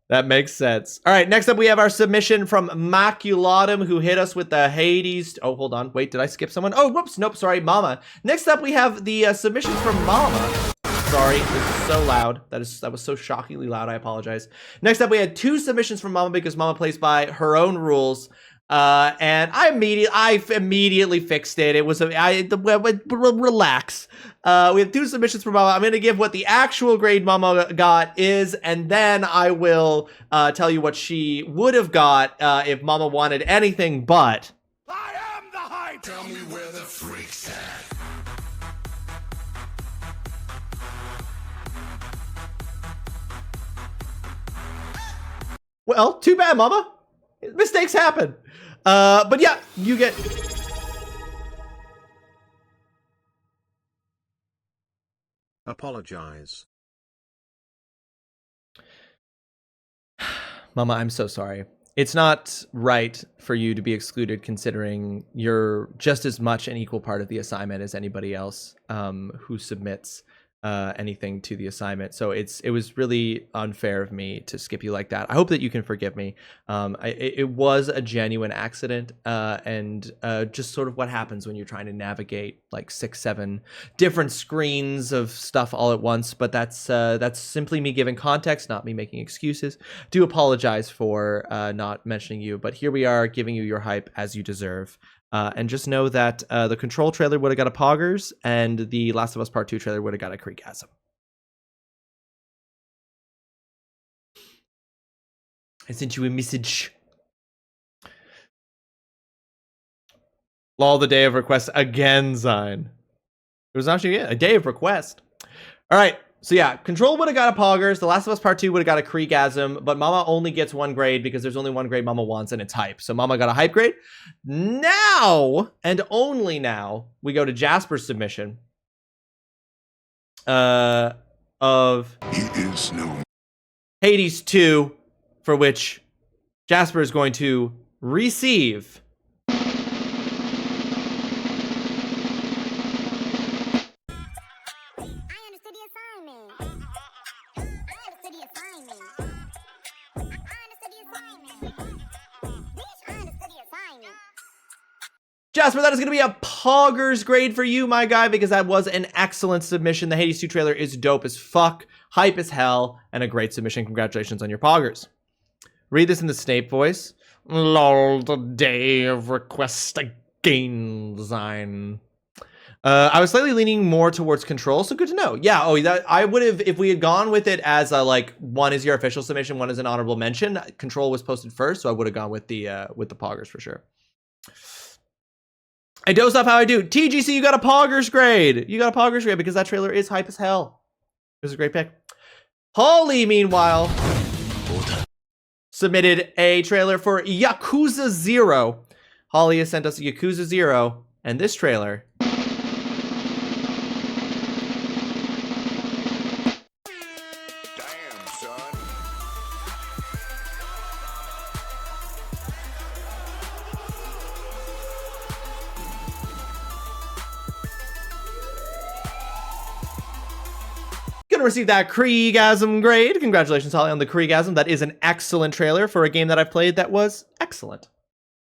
That makes sense. All right, next up we have our submission from Maculatum, who hit us with the Hades. Oh, hold on. Wait, did I skip someone? Oh, whoops. Nope, sorry, Mama. Next up we have the submissions from Mama. Sorry, this is so loud. That was so shockingly loud. I apologize. Next up we had 2 submissions from Mama because Mama plays by her own rules. And I immediately fixed it. It was relax. We have 2 submissions from Mama. I'm going to give what the actual grade Mama got is, and then I will tell you what she would have got if Mama wanted anything but. I am the hype. Tell me where the freak's at. Well, too bad, Mama. Mistakes happen. But yeah, you get... Apologize. Mama, I'm so sorry. It's not right for you to be excluded considering you're just as much an equal part of the assignment as anybody else who submits anything to the assignment. So it was really unfair of me to skip you like that. I hope that you can forgive me. It was a genuine accident, and just sort of what happens when you're trying to navigate like 6-7 different screens of stuff all at once. But that's simply me giving context, not me making excuses. Do apologize for not mentioning you, but here we are giving you your hype as you deserve. And just know that the Control trailer would have got a poggers, and the Last of Us Part 2 trailer would have got a creekasm. I sent you a message. Lol, the day of request again, Zine. It was actually a day of request. All right, So yeah, Control would have got a Poggers. The Last of Us Part 2 would have got a Krieggasm, but Mama only gets 1 grade because there's only 1 grade Mama wants, and it's hype. So Mama got a hype grade. Now, and only now, we go to Jasper's submission. Of He is no Hades 2, for which Jasper is going to receive Jasper, that is going to be a Poggers grade for you, my guy, because that was an excellent submission. The Hades 2 trailer is dope as fuck, hype as hell, and a great submission. Congratulations on your Poggers. Read this in the Snape voice. Lol, the day of request again design. I was slightly leaning more towards Control, so good to know. Yeah, I would have, if we had gone with it as a, like, 1 is your official submission, 1 is an honorable mention. Control was posted first, so I would have gone with the Poggers for sure. I dozed off how I do. TGC, you got a Poggers grade. You got a Poggers grade because that trailer is hype as hell. It was a great pick. Holly, meanwhile, submitted a trailer for Yakuza 0. Holly has sent us Yakuza 0, and this trailer gonna receive that Krieggasm grade. Congratulations, Holly, on the Krieggasm. That is an excellent trailer for a game that I've played that was excellent.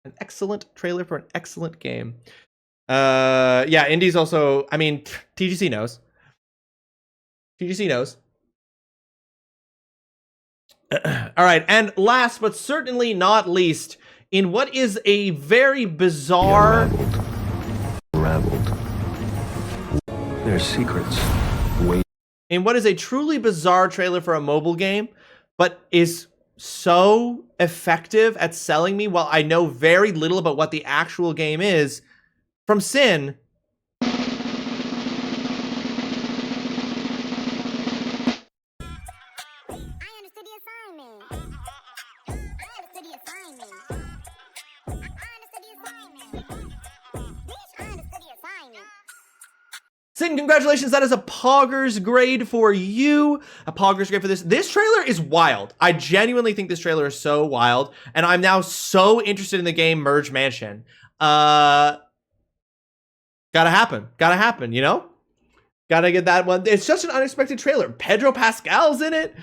An excellent trailer for an excellent game. Yeah, Indy's also, I mean, TGC knows. TGC knows. All right, and last but certainly not least, in what is a very bizarre... Unraveled. There's secrets. Wait. In what is a truly bizarre trailer for a mobile game, but is so effective at selling me while I know very little about what the actual game is, from Sin. Sin, congratulations. That is a Poggers grade for you. A Poggers grade for this. This trailer is wild. I genuinely think this trailer is so wild. And I'm now so interested in the game Merge Mansion. Gotta happen, you know? Gotta get that one. It's such an unexpected trailer. Pedro Pascal's in it.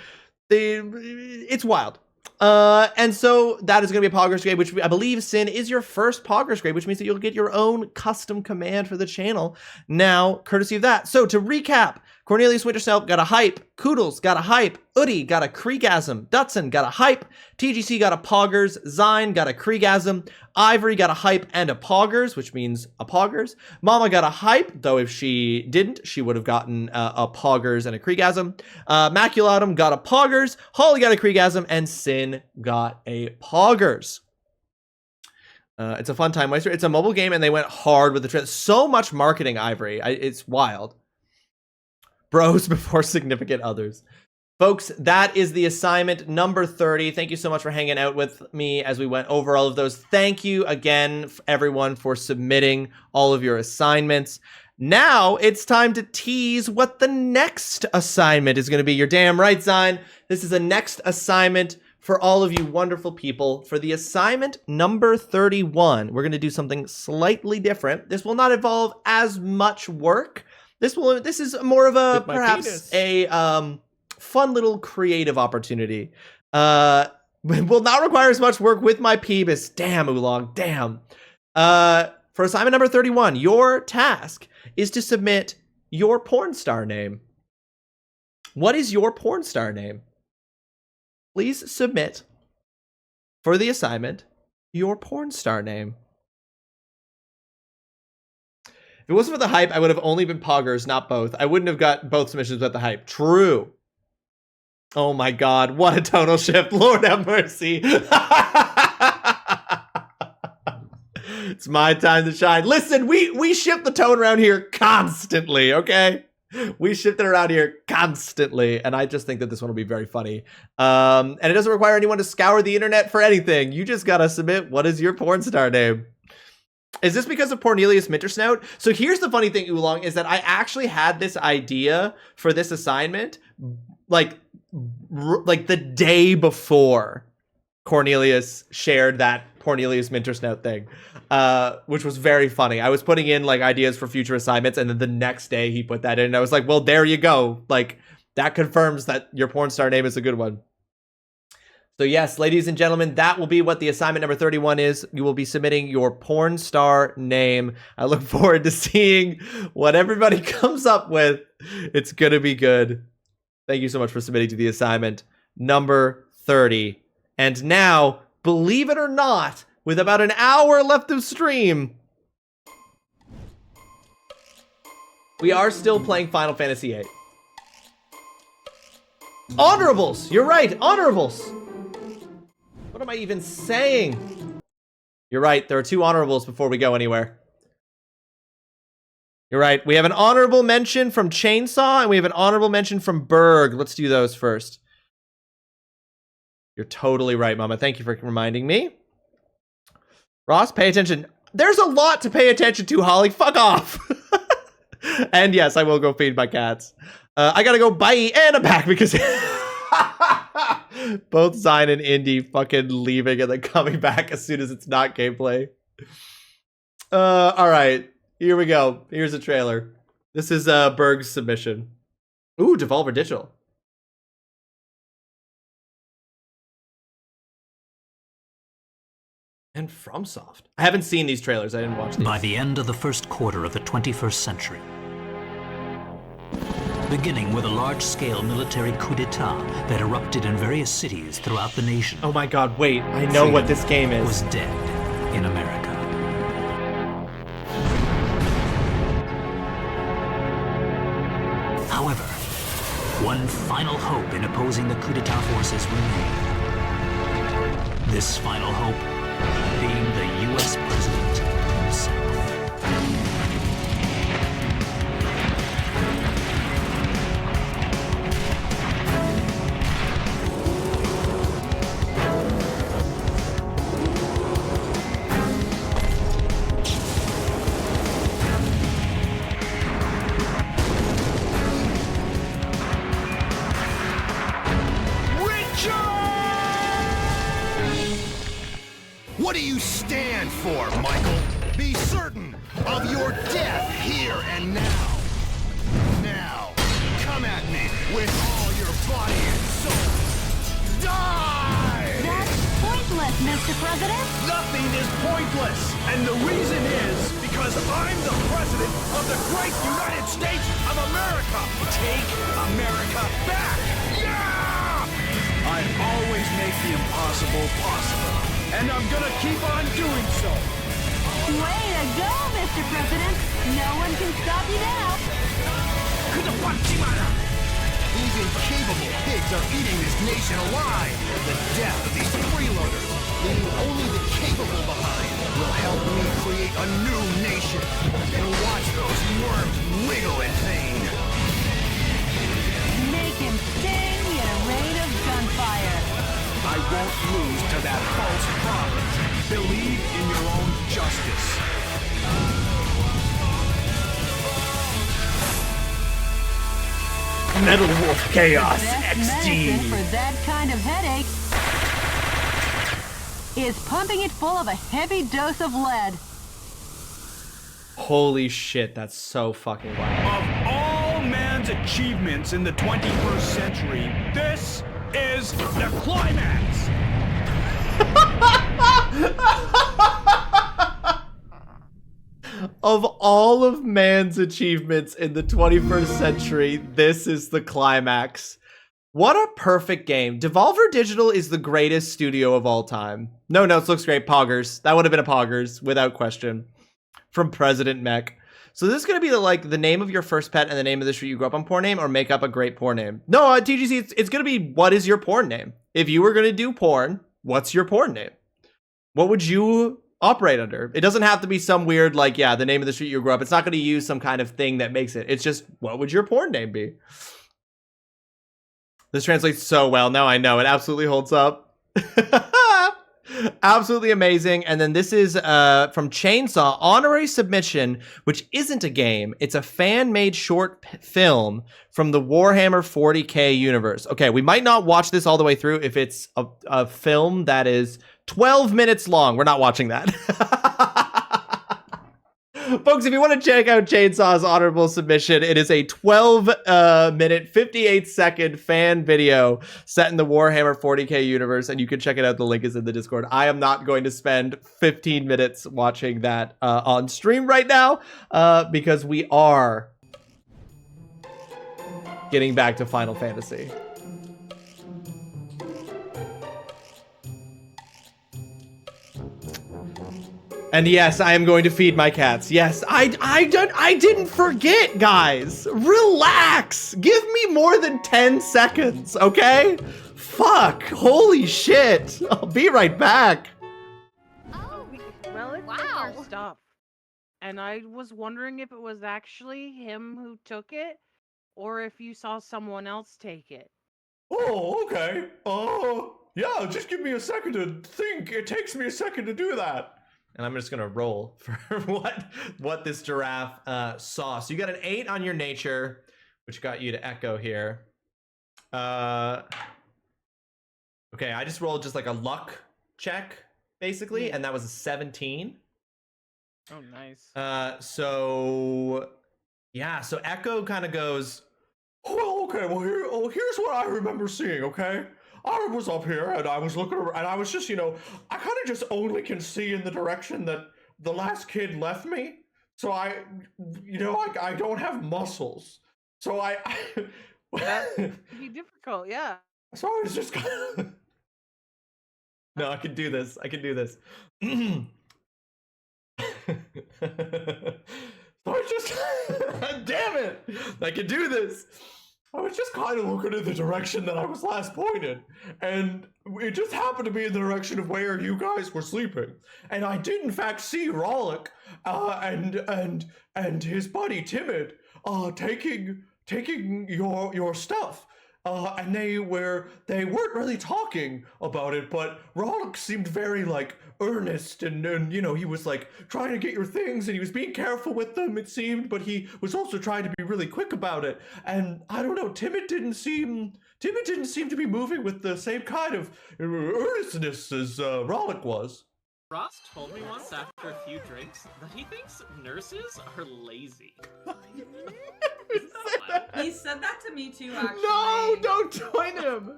It's wild. And so that is going to be a Poggers grade, which I believe, Sin, is your first Poggers grade, which means that you'll get your own custom command for the channel now, courtesy of that. So to recap, Cornelius Wintersnell got a hype, Koodles got a hype, Udi got a Krieggasm, Dutson got a hype, TGC got a Poggers, Zine got a Krieggasm, Ivory got a hype and a Poggers, which means a Poggers. Mama got a hype, though if she didn't, she would have gotten a Poggers and a Krieggasm. Maculatum got a Poggers, Holly got a Krieggasm, and Sin got a Poggers. It's a fun time waster. It's a mobile game, and they went hard with the trailer. So much marketing, Ivory. It's wild. Bros before significant others. Folks, that is the assignment number 30. Thank you so much for hanging out with me as we went over all of those. Thank you again, everyone, for submitting all of your assignments. Now it's time to tease what the next assignment is going to be. You're damn right, Zine. This is a next assignment for all of you wonderful people. For the assignment number 31, we're going to do something slightly different. This will not involve as much work. This is more of a perhaps a fun little creative opportunity. Will not require as much work with my peebus. Damn, Oolong, damn. For assignment number 31, your task is to submit your porn star name. What is your porn star name? Please submit for the assignment your porn star name. If it wasn't for the hype, I would have only been Poggers, not both. I wouldn't have got both submissions without the hype. True. Oh my god, what a tonal shift. Lord have mercy. It's my time to shine. Listen, we shift the tone around here constantly, okay? We shift it around here constantly, and I just think that this one will be very funny. And it doesn't require anyone to scour the internet for anything. You just gotta submit, what is your porn star name? Is this because of Cornelius Mintersnout? So here's the funny thing, Oolong, is that I actually had this idea for this assignment like the day before Cornelius shared that Cornelius Mintersnout thing, which was very funny. I was putting in like ideas for future assignments, and then the next day he put that in, and I was like, well, there you go. Like, that confirms that your porn star name is a good one. So yes, ladies and gentlemen, that will be what the assignment number 31 is. You will be submitting your porn star name. I look forward to seeing what everybody comes up with. It's gonna be good. Thank you so much for submitting to the assignment number 30. And now, believe it or not, with about an hour left of stream, we are still playing Final Fantasy VIII. Honorables! You're right, honorables! What am I even saying? You're right, there are 2 honorables before we go anywhere. You're right, we have an honorable mention from Chainsaw, and we have an honorable mention from Berg. Let's do those first. You're totally right, Mama. Thank you for reminding me. Ross, pay attention. There's a lot to pay attention to, Holly. Fuck off. And yes, I will go feed my cats. I gotta go bye, and I'm back because both Zion and Indy fucking leaving and then coming back as soon as it's not gameplay. All right, here we go. Here's a trailer. This is Berg's submission. Ooh, Devolver Digital. And FromSoft. I haven't seen these trailers. I didn't watch these. By the end of the first quarter of the 21st century, beginning with a large-scale military coup d'etat that erupted in various cities throughout the nation. Oh my god, wait. I know what this game is. Was dead in America. However, one final hope in opposing the coup d'etat forces remained. This final hope being the U.S. president himself. What do you stand for, Michael? Be certain of your death here and now. Now, come at me with all your body and soul. Die! That's pointless, Mr. President. Nothing is pointless. And the reason is because I'm the president of the great United States of America. Take America back. Yeah! I always make the impossible possible. And I'm gonna keep on doing so. Way to go, Mr. President. No one can stop you now. These incapable pigs are eating this nation alive. The death of these freeloaders, leaving only the capable behind, will help me create a new nation. And watch those worms wiggle in pain. Make him sting in a rain of gunfire. I won't lose to that false prophet. Believe in your own justice. Metal Wolf Chaos Best XD. medicine for that kind of headache is pumping it full of a heavy dose of lead. Holy shit, that's so fucking wild. Of all man's achievements in the 21st century, this is the climax. Of all of man's achievements in the 21st century, this is the climax. What a perfect game. Devolver Digital is the greatest studio of all time. No notes looks great. Poggers. That would have been a Poggers, without question. From President Mech. So this is going to be the name of your first pet and the name of the street you grew up on porn name, or make up a great porn name? No, TGC, it's going to be, what is your porn name? If you were going to do porn, what's your porn name? What would you operate under. It doesn't have to be some weird, like, yeah, the name of the street you grew up. It's not going to use some kind of thing that makes it. It's just, what would your porn name be? This translates so well. Now I know. It absolutely holds up. Absolutely amazing. And then this is from Chainsaw, honorary submission, which isn't a game. It's a fan-made short film from the Warhammer 40K universe. Okay, we might not watch this all the way through if it's a film that is 12 minutes long. We're not watching that. Folks, if you want to check out Chainsaw's honorable submission, it is a 12-minute, 58-second fan video set in the Warhammer 40K universe, and you can check it out. The link is in the Discord. I am not going to spend 15 minutes watching that on stream right now because we are getting back to Final Fantasy. And yes, I am going to feed my cats. Yes, I didn't forget, guys. Relax. Give me more than 10 seconds, okay? Fuck. Holy shit. I'll be right back. Well, it's our stuff. And I was wondering if it was actually him who took it, or if you saw someone else take it. Oh, okay. Oh, yeah, just give me a second to think. It takes me a second to do that. And I'm just gonna roll for what this giraffe saw. So you got an 8 on your nature, which got you to echo here. Okay, I just rolled just like a luck check, basically, and that was a 17. Oh, nice. So yeah, so Echo kind of goes, well, okay, well, here's what I remember seeing, okay? I was up here and I was looking around and I was just, I kind of just only can see in the direction that the last kid left me. So I don't have muscles. So That'd be difficult, yeah. So I was just kind of... No, I can do this. I can do this. So I just... Damn it! I can do this! I was just kind of looking in the direction that I was last pointed, and it just happened to be in the direction of where you guys were sleeping. And I did in fact see Rollick and his buddy Timid taking your stuff. And they weren't really talking about it, but Rollick seemed very like earnest and he was like trying to get your things and he was being careful with them, it seemed, but he was also trying to be really quick about it. And I don't know, Timid didn't seem to be moving with the same kind of earnestness as Rollick was. Ross told me once after a few drinks that he thinks nurses are lazy. He said that to me too, actually. No, don't join him.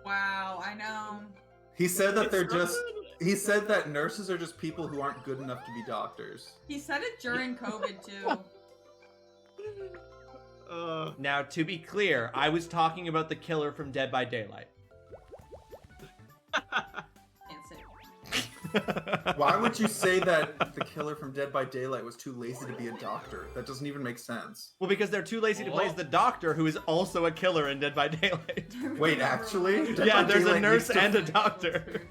Wow, I know. He said that he said that nurses are just people who aren't good enough to be doctors. He said it during COVID too. Now, to be clear, I was talking about the killer from Dead by Daylight. Why would you say that the killer from Dead by Daylight was too lazy to be a doctor? That doesn't even make sense. Well, because they're too lazy to play as the doctor, who is also a killer in Dead by Daylight. Wait, actually? Yeah, there's a nurse and a doctor.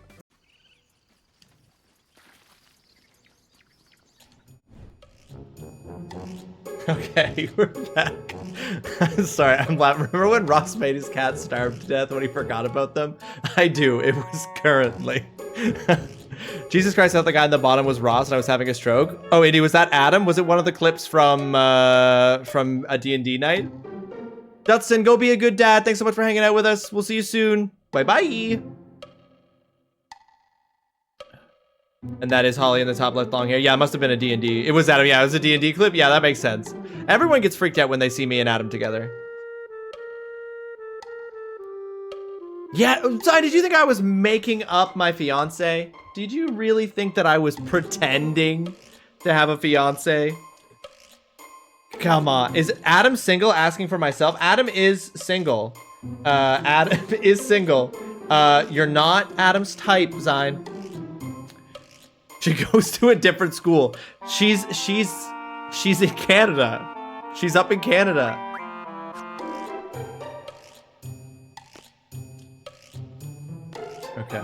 Okay, we're back. Sorry, I'm laughing. Remember when Ross made his cat starve to death when he forgot about them? I do. It was currently. Jesus Christ, I thought the guy in the bottom was Ross and I was having a stroke. Oh, Indy, was that Adam? Was it one of the clips from a D&D night? Dutson, go be a good dad. Thanks so much for hanging out with us. We'll see you soon. Bye-bye. And that is Holly in the top left long hair. Yeah, it must have been a D&D. It was Adam. Yeah, it was a D&D clip. Yeah, that makes sense. Everyone gets freaked out when they see me and Adam together. Yeah, sorry, did you think I was making up my fiance? Did you really think that I was pretending to have a fiance? Come on. Is Adam single? Asking for myself. Adam is single. Adam is single. You're not Adam's type, Zine. She goes to a different school. She's in Canada. She's up in Canada. Okay.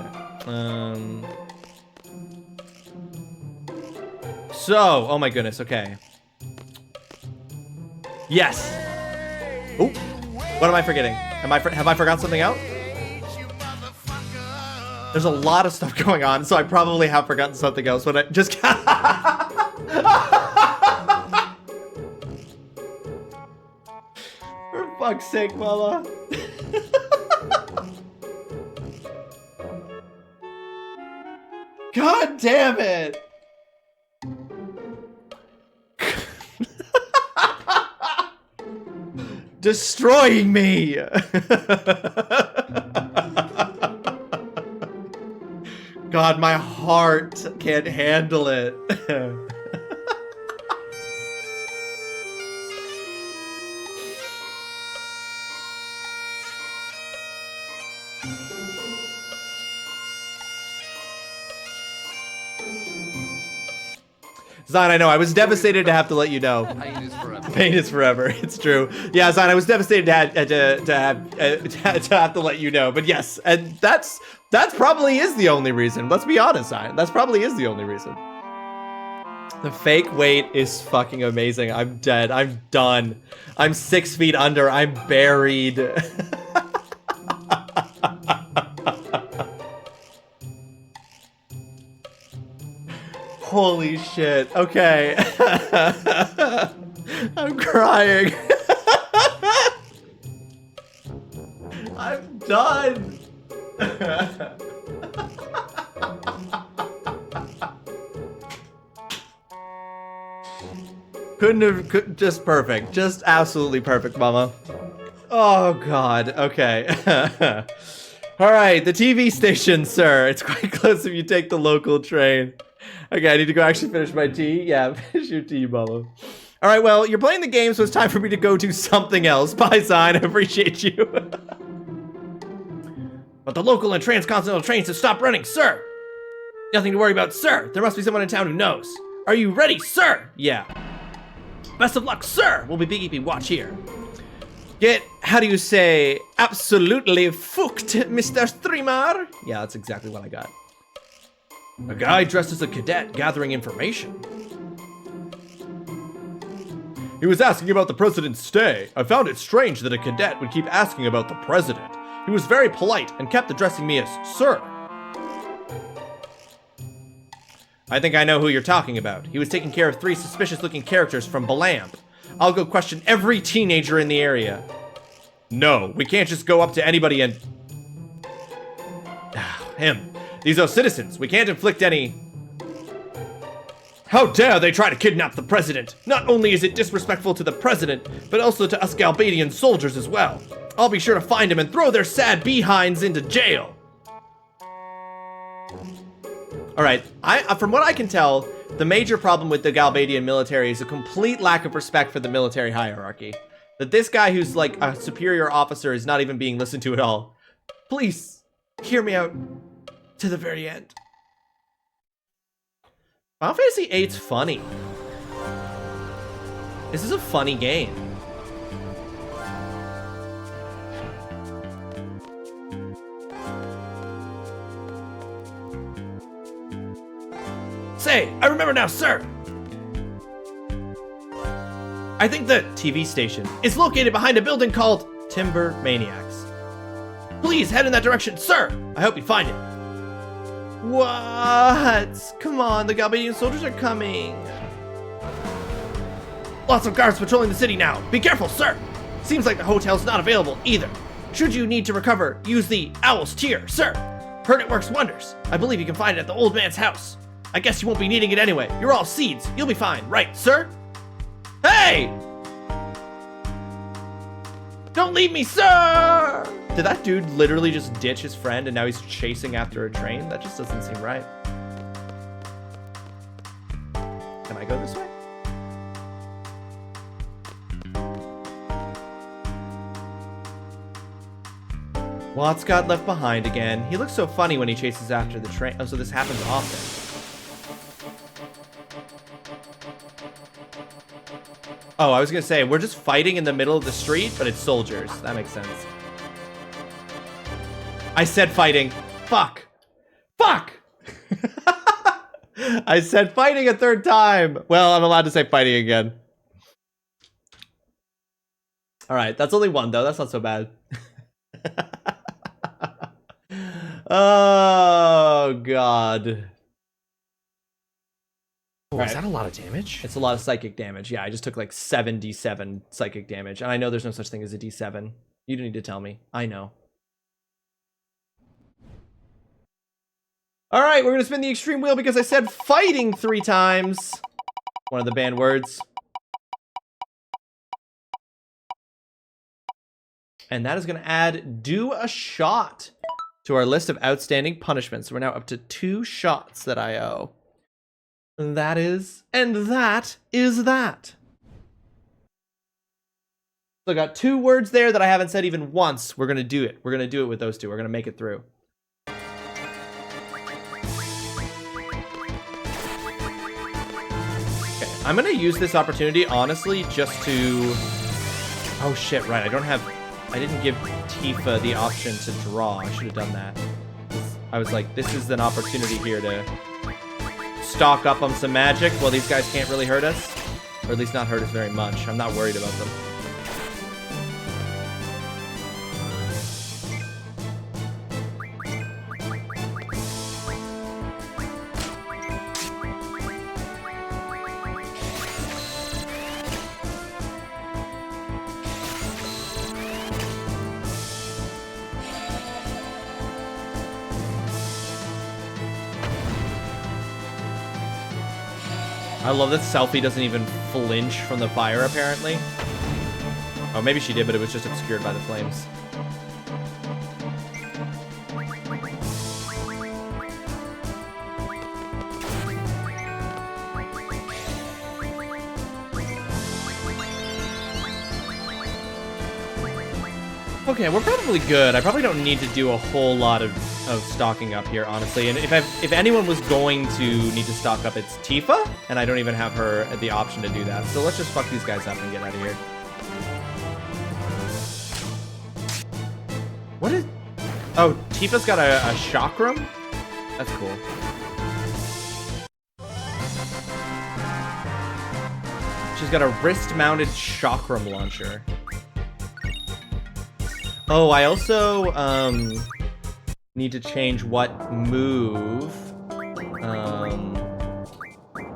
So, oh my goodness, okay. Yes. Oh, what am I forgetting? Have I forgot something out? There's a lot of stuff going on, so I probably have forgotten something else, but I just for fuck's sake, mama. God damn it. Destroying me. God, my heart can't handle it. Zan, I know. I was devastated to have to let you know. Pain is forever. Pain is forever. It's true. Yeah, Zan, I was devastated to have to let you know. But yes, and that's probably is the only reason. Let's be honest, Zan. That's probably is the only reason. The fake weight is fucking amazing. I'm dead. I'm done. I'm 6 feet under. I'm buried. Holy shit. Okay. I'm crying. I'm done. Just perfect. Just absolutely perfect, mama. Oh god. Okay. All right, the TV station, sir. It's quite close if you take the local train. Okay, I need to go actually finish my tea. Yeah, finish your tea, mama. All right, well, you're playing the game, so it's time for me to go do something else. Bye, Zine. I appreciate you. But the local and transcontinental trains have stopped running, sir. Nothing to worry about, sir. There must be someone in town who knows. Are you ready, sir? Yeah. Best of luck, sir. We'll be keeping watch here. Get, how do you say, absolutely fucked, Mr. Streamer? Yeah, that's exactly what I got. A guy dressed as a cadet gathering information. He was asking about the president's stay. I found it strange that a cadet would keep asking about the president. He was very polite and kept addressing me as sir. I think I know who you're talking about. He was taking care of 3 suspicious-looking characters from Balamb. I'll go question every teenager in the area. No, we can't just go up to anybody and... him. These are citizens. We can't inflict any... How dare they try to kidnap the president? Not only is it disrespectful to the president, but also to us Galbadian soldiers as well. I'll be sure to find him and throw their sad behinds into jail. Alright, from what I can tell, the major problem with the Galbadian military is a complete lack of respect for the military hierarchy. That this guy who's like a superior officer is not even being listened to at all. Please, hear me out to the very end. Final Fantasy VIII's funny. This is a funny game. Say, I remember now, sir. I think the TV station is located behind a building called Timber Maniacs. Please head in that direction, sir. I hope you find it. What? Come on, the Galbadian soldiers are coming. Lots of guards patrolling the city now. Be careful, sir. Seems like the hotel's not available either. Should you need to recover, use the Owl's Tear, sir. Heard it works wonders. I believe you can find it at the old man's house. I guess you won't be needing it anyway. You're all seeds. You'll be fine, right, sir? Hey! Don't leave me, sir! Did that dude literally just ditch his friend and now he's chasing after a train? That just doesn't seem right. Can I go this way? Watts got left behind again. He looks so funny when he chases after the train. Oh, so this happens often. Oh, I was gonna say, we're just fighting in the middle of the street, but it's soldiers. That makes sense. I said fighting. Fuck. Fuck! I said fighting a third time. Well, I'm allowed to say fighting again. All right, that's only one though. That's not so bad. Oh God. Oh, is that a lot of damage? It's a lot of psychic damage. Yeah, I just took like 77 psychic damage, and I know there's no such thing as a D7. You don't need to tell me. I know. All right, we're gonna spin the extreme wheel because I said fighting 3 times. One of the banned words. And that is gonna add do a shot to our list of outstanding punishments. We're now up to 2 shots that I owe. And that is that. So I got 2 words there that I haven't said even once. We're gonna do it. We're gonna do it with those 2. We're gonna make it through. Okay, I'm gonna use this opportunity, honestly, just to... Oh shit, right, I didn't give Tifa the option to draw. I should have done that. I was like, this is an opportunity here to stock up on some magic while these guys can't really hurt us. Or at least not hurt us very much. I'm not worried about them. I love that Selfie doesn't even flinch from the fire, apparently. Oh, maybe she did, but it was just obscured by the flames. Okay, we're probably good. I probably don't need to do a whole lot of stocking up here, honestly. And if anyone was going to need to stock up, it's Tifa, and I don't even have her the option to do that. So let's just fuck these guys up and get out of here. What is... Oh, Tifa's got a chakram? That's cool. She's got a wrist-mounted chakram launcher. Oh, I also need to change what move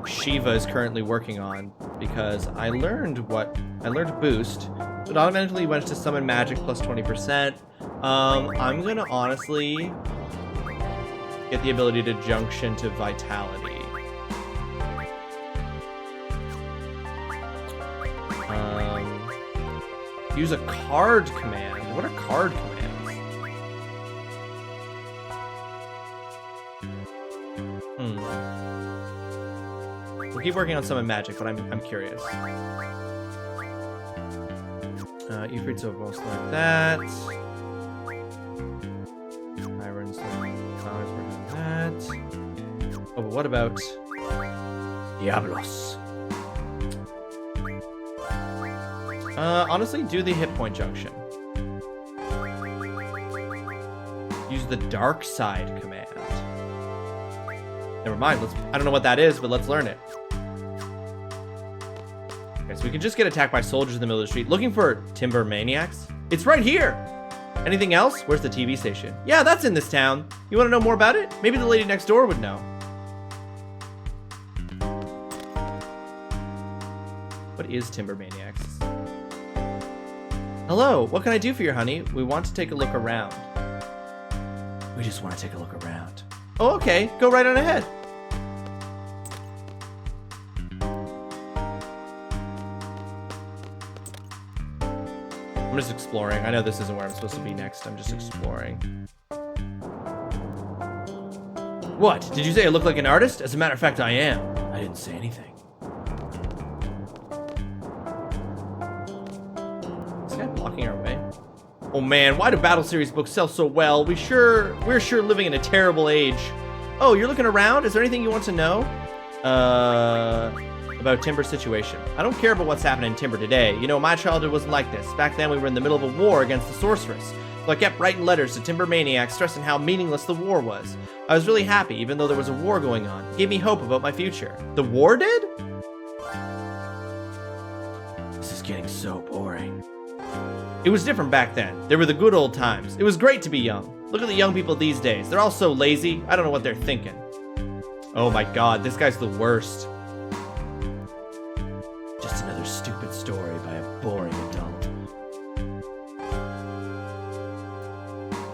Shiva is currently working on, because I learned boost. It automatically went to summon magic plus 20%. I'm gonna honestly get the ability to junction to vitality. Use a card command. What are card commands? We'll keep working on summon magic, but I'm curious. Ifrit's almost like that. Iron's like that. Oh, but what about Diablos? Honestly, do the hit point junction. Use the dark side command. Never mind, I don't know what that is, but let's learn it. Okay, so we can just get attacked by soldiers in the middle of the street. Looking for timber maniacs? It's right here! Anything else? Where's the TV station? Yeah, that's in this town. You want to know more about it? Maybe the lady next door would know. What is timber maniacs? Hello, what can I do for you, honey? We want to take a look around. We just want to take a look around. Oh, okay. Go right on ahead. I'm just exploring. I know this isn't where I'm supposed to be next. I'm just exploring. What? Did you say I look like an artist? As a matter of fact, I am. I didn't say anything. Blocking our way. Oh man, why do Battle Series books sell so well? We're sure living in a terrible age. Oh, you're looking around? Is there anything you want to know? About Timber's situation. I don't care about what's happening in Timber today. You know, my childhood wasn't like this. Back then we were in the middle of a war against the sorceress. So I kept writing letters to timber maniacs stressing how meaningless the war was. I was really happy even though there was a war going on. It gave me hope about my future. The war did? This is getting so boring. It was different back then. They were the good old times. It was great to be young. Look at the young people these days. They're all so lazy. I don't know what they're thinking. Oh my god, this guy's the worst. Just another stupid story by a boring adult.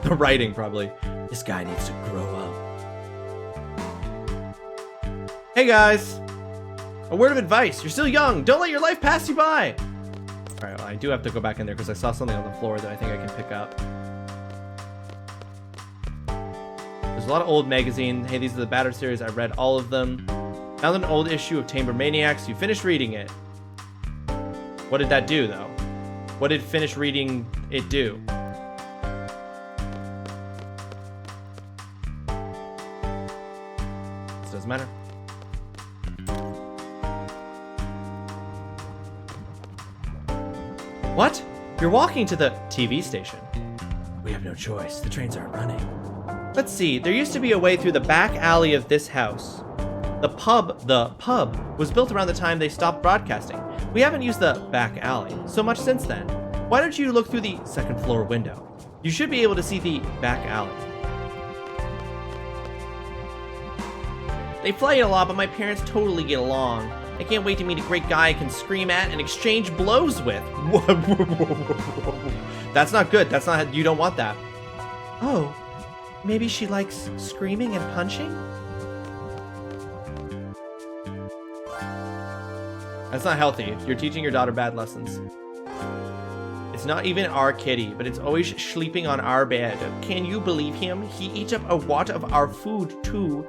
The writing, probably. This guy needs to grow up. Hey guys! A word of advice. You're still young. Don't let your life pass you by. Alright, well, I do have to go back in there because I saw something on the floor that I think I can pick up. There's a lot of old magazines. Hey, these are the Battered series. I read all of them. Found an old issue of Timber Maniacs. You finished reading it. What did that do, though? What did finish reading it do? This doesn't matter. What? You're walking to the TV station. We have no choice. The trains aren't running. Let's see. There used to be a way through the back alley of this house. The pub was built around the time they stopped broadcasting. We haven't used the back alley so much since then. Why don't you look through the second floor window? You should be able to see the back alley. They fight a lot, but my parents totally get along. I can't wait to meet a great guy I can scream at and exchange blows with. That's not good. That's not, you don't want that. Oh, maybe she likes screaming and punching? That's not healthy. You're teaching your daughter bad lessons. It's not even our kitty, but it's always sleeping on our bed. Can you believe him? He eats up a lot of our food, too.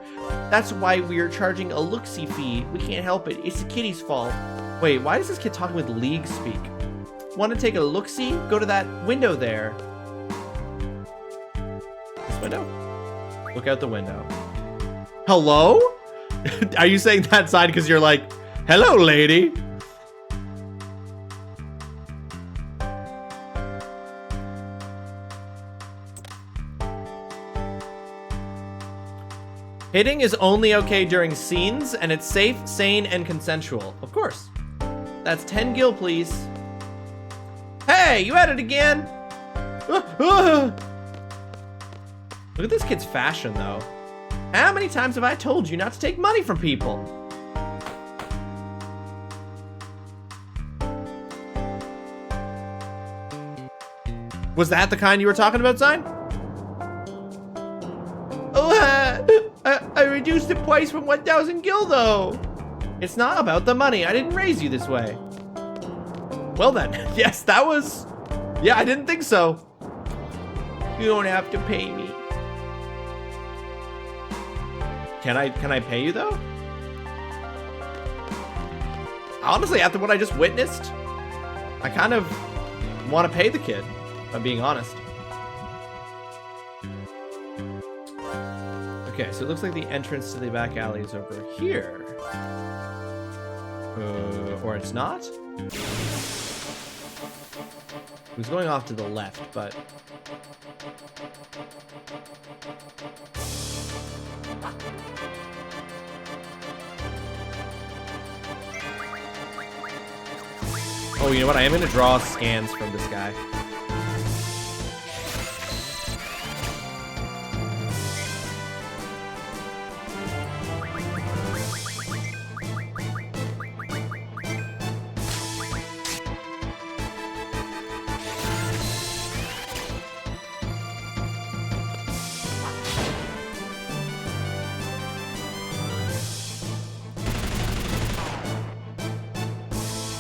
That's why we're charging a look-see fee. We can't help it. It's the kitty's fault. Wait, why is this kid talking with league speak? Want to take a look-see? Go to that window there. This window? Look out the window. Hello? Are you saying that side because you're like, hello, lady? Hitting is only okay during scenes, and it's safe, sane, and consensual. Of course. That's 10 gil, please. Hey, you at it again? Look at this kid's fashion, though. How many times have I told you not to take money from people? Was that the kind you were talking about, Zine? I reduced the price from 1,000 gil, though. It's not about the money. I didn't raise you this way. Well then, yes, that was... Yeah, I didn't think so. You don't have to pay me. Can I pay you, though? Honestly, after what I just witnessed, I kind of want to pay the kid, if I'm being honest. Okay, so it looks like the entrance to the back alley is over here. Or it's not? It was going off to the left, but... Oh, you know what? I am going to draw scans from this guy.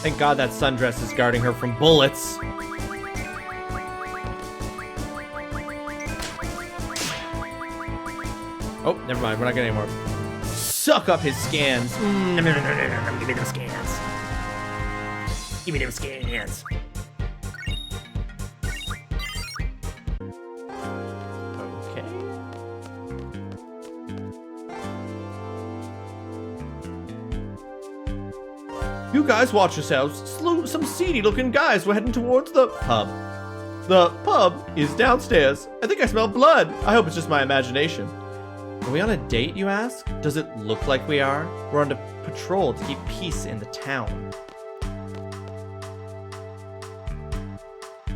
Thank God that sundress is guarding her from bullets. Oh, never mind. We're not getting any more. Suck up his scans. Give me them scans. Give me them scans. Okay. You guys watch yourselves. Some seedy-looking guys were heading towards the pub. The pub is downstairs. I think I smell blood. I hope it's just my imagination. Are we on a date, you ask? Does it look like we are? We're on a patrol to keep peace in the town.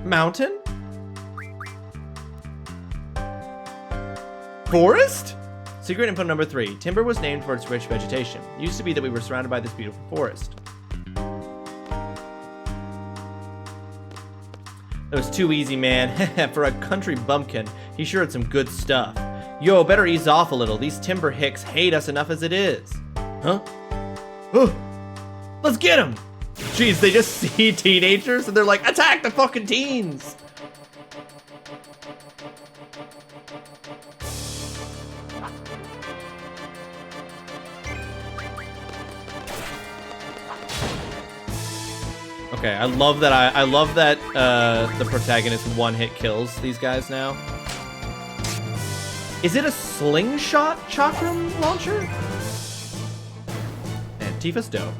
Mountain? Forest? Secret info number 3. Timber was named for its rich vegetation. It used to be that we were surrounded by this beautiful forest. That was too easy, man. For a country bumpkin, he sure had some good stuff. Yo, better ease off a little. These timber hicks hate us enough as it is. Huh? Oh, let's get them! Jeez, they just see teenagers and they're like, attack the fucking teens! Okay, I love that the protagonist one-hit kills these guys now. Is it a slingshot chakram launcher? And Tifa's dope.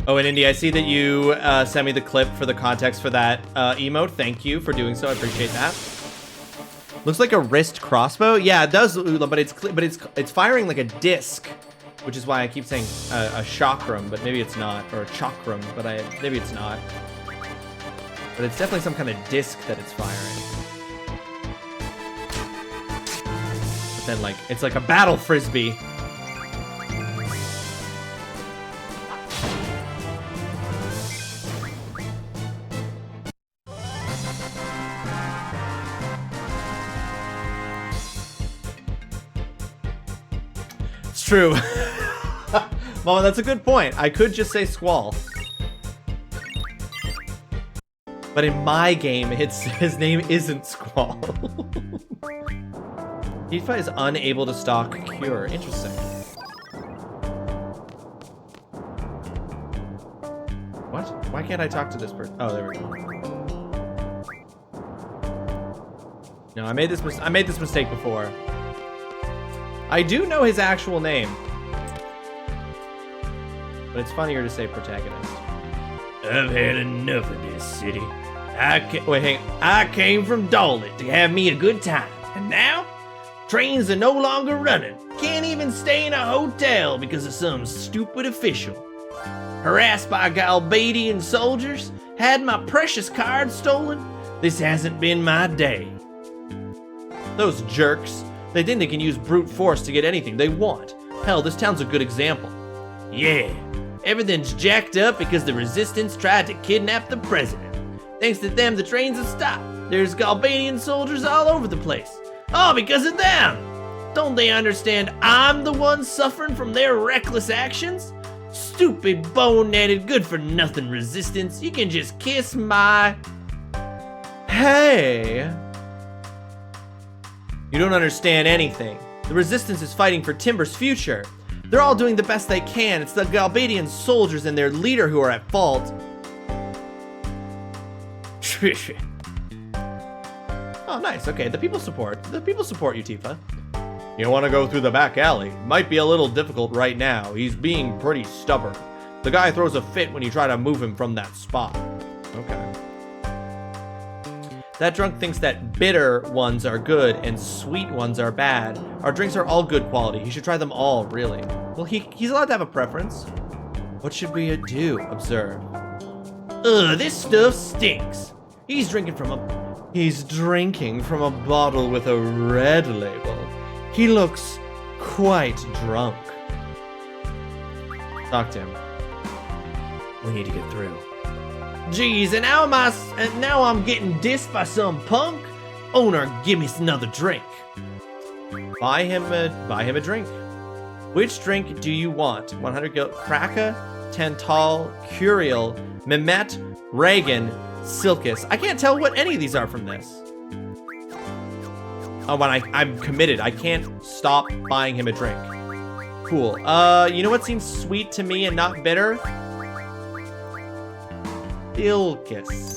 Oh, and Indy, I see that you sent me the clip for the context for that emote. Thank you for doing so. I appreciate that. Looks like a wrist crossbow. Yeah, it does, but it's firing like a disc, which is why I keep saying a chakram, but maybe it's not, or a chakram, but maybe it's not. But it's definitely some kind of disc that it's firing. But then, like, it's like a battle frisbee. True. Well, that's a good point. I could just say Squall. But in my game, his name isn't Squall. Tifa is unable to stock Cure. Interesting. What? Why can't I talk to this person? Oh, there we go. No, I made this mistake before. I do know his actual name, but it's funnier to say protagonist. I've had enough of this city. I came from Dawlet to have me a good time, and now trains are no longer running. Can't even stay in a hotel because of some stupid official. Harassed by Galbadian soldiers, had my precious card stolen. This hasn't been my day. Those jerks. They think they can use brute force to get anything they want. Hell, this town's a good example. Yeah, everything's jacked up because the resistance tried to kidnap the president. Thanks to them, the trains have stopped. There's Galbadian soldiers all over the place. All because of them. Don't they understand I'm the one suffering from their reckless actions? Stupid, bone-netted, good-for-nothing resistance. You can just kiss my... Hey... You don't understand anything. The resistance is fighting for Timber's future. They're all doing the best they can. It's the Galbadian soldiers and their leader who are at fault. Oh, nice. Okay, the people support you, Tifa. You want to go through the back alley? Might be a little difficult right now. He's being pretty stubborn. The guy throws a fit when you try to move him from that spot. Okay. That drunk thinks that bitter ones are good and sweet ones are bad. Our drinks are all good quality. He should try them all, really. Well, he's allowed to have a preference. What should we do? Observe. Ugh, this stuff stinks. He's drinking from a bottle with a red label. He looks quite drunk. Talk to him. We need to get through. Jeez, and now I'm getting dissed by some punk? Owner, give me another drink. Buy him a drink. Which drink do you want? 100 gil, Kraka, Tantal, Curiel, Mehmet, Reagan, Silkus. I can't tell what any of these are from this. Oh, but I'm committed. I can't stop buying him a drink. Cool. You know what seems sweet to me and not bitter? Silkus.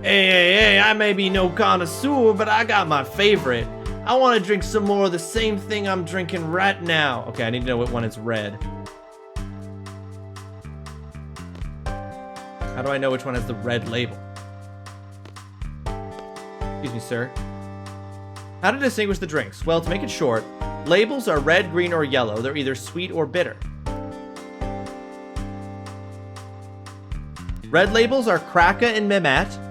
Hey, I may be no connoisseur, but I got my favorite. I want to drink some more of the same thing I'm drinking right now. Okay, I need to know what one is red. How do I know which one has the red label? Excuse me, sir. How to distinguish the drinks? Well, to make it short, labels are red, green, or yellow. They're either sweet or bitter. Red labels are Kraka and Mehmet.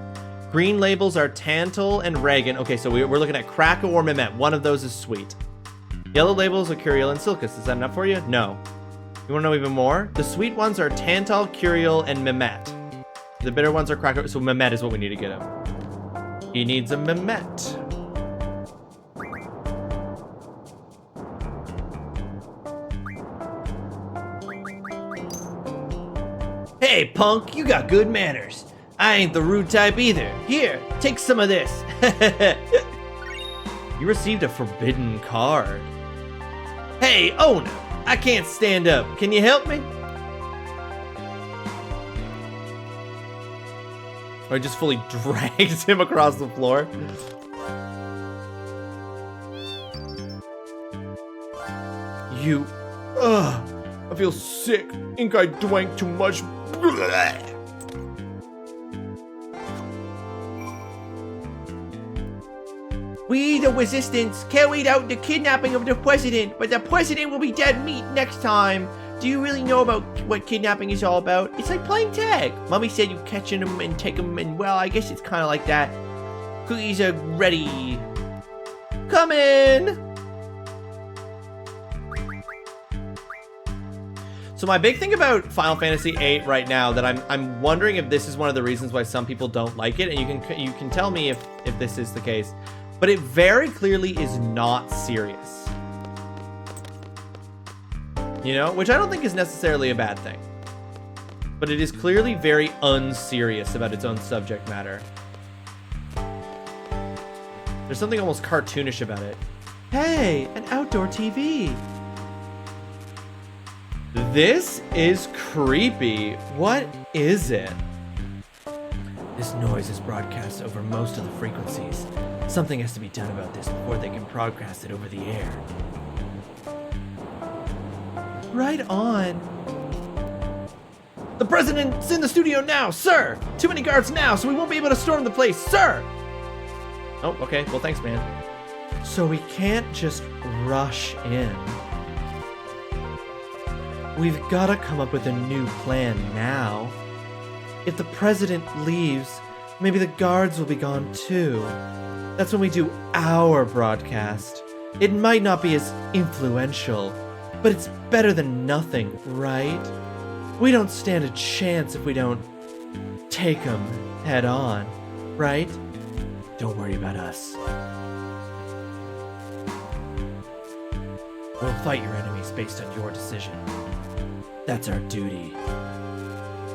Green labels are Tantal and Reagan. Okay, so we're looking at Kraka or Mehmet. One of those is sweet. Yellow labels are Curiel and Silkus. Is that enough for you? No. You want to know even more? The sweet ones are Tantal, Curiel, and Mehmet. The bitter ones are Kraka. So Mehmet is what we need to get him. He needs a Mehmet. Hey, punk, you got good manners. I ain't the rude type either. Here, take some of this. You received a forbidden card. Hey, oh no, I can't stand up. Can you help me? Or I just fully dragged him across the floor. You, I feel sick. Think I drank too much. We, the resistance, carried out the kidnapping of the president, but the president will be dead meat next time. Do you really know about what kidnapping is all about? It's like playing tag. Mommy said you catching them and take them, and well, I guess it's kind of like that. Cookies are ready. Come in. So my big thing about Final Fantasy VIII right now that I'm wondering if this is one of the reasons why some people don't like it, and you can tell me if this is the case, but it very clearly is not serious. You know, which I don't think is necessarily a bad thing. But it is clearly very unserious about its own subject matter. There's something almost cartoonish about it. Hey, an outdoor TV. This is creepy. What is it? This noise is broadcast over most of the frequencies. Something has to be done about this before they can broadcast it over the air. Right on. The president's in the studio now, sir! Too many guards now, so we won't be able to storm the place, sir! Oh, okay. Well, thanks, man. So we can't just rush in. We've got to come up with a new plan now. If the president leaves, maybe the guards will be gone too. That's when we do our broadcast. It might not be as influential, but it's better than nothing, right? We don't stand a chance if we don't take them head on, right? Don't worry about us. We'll fight your enemies based on your decision. That's our duty.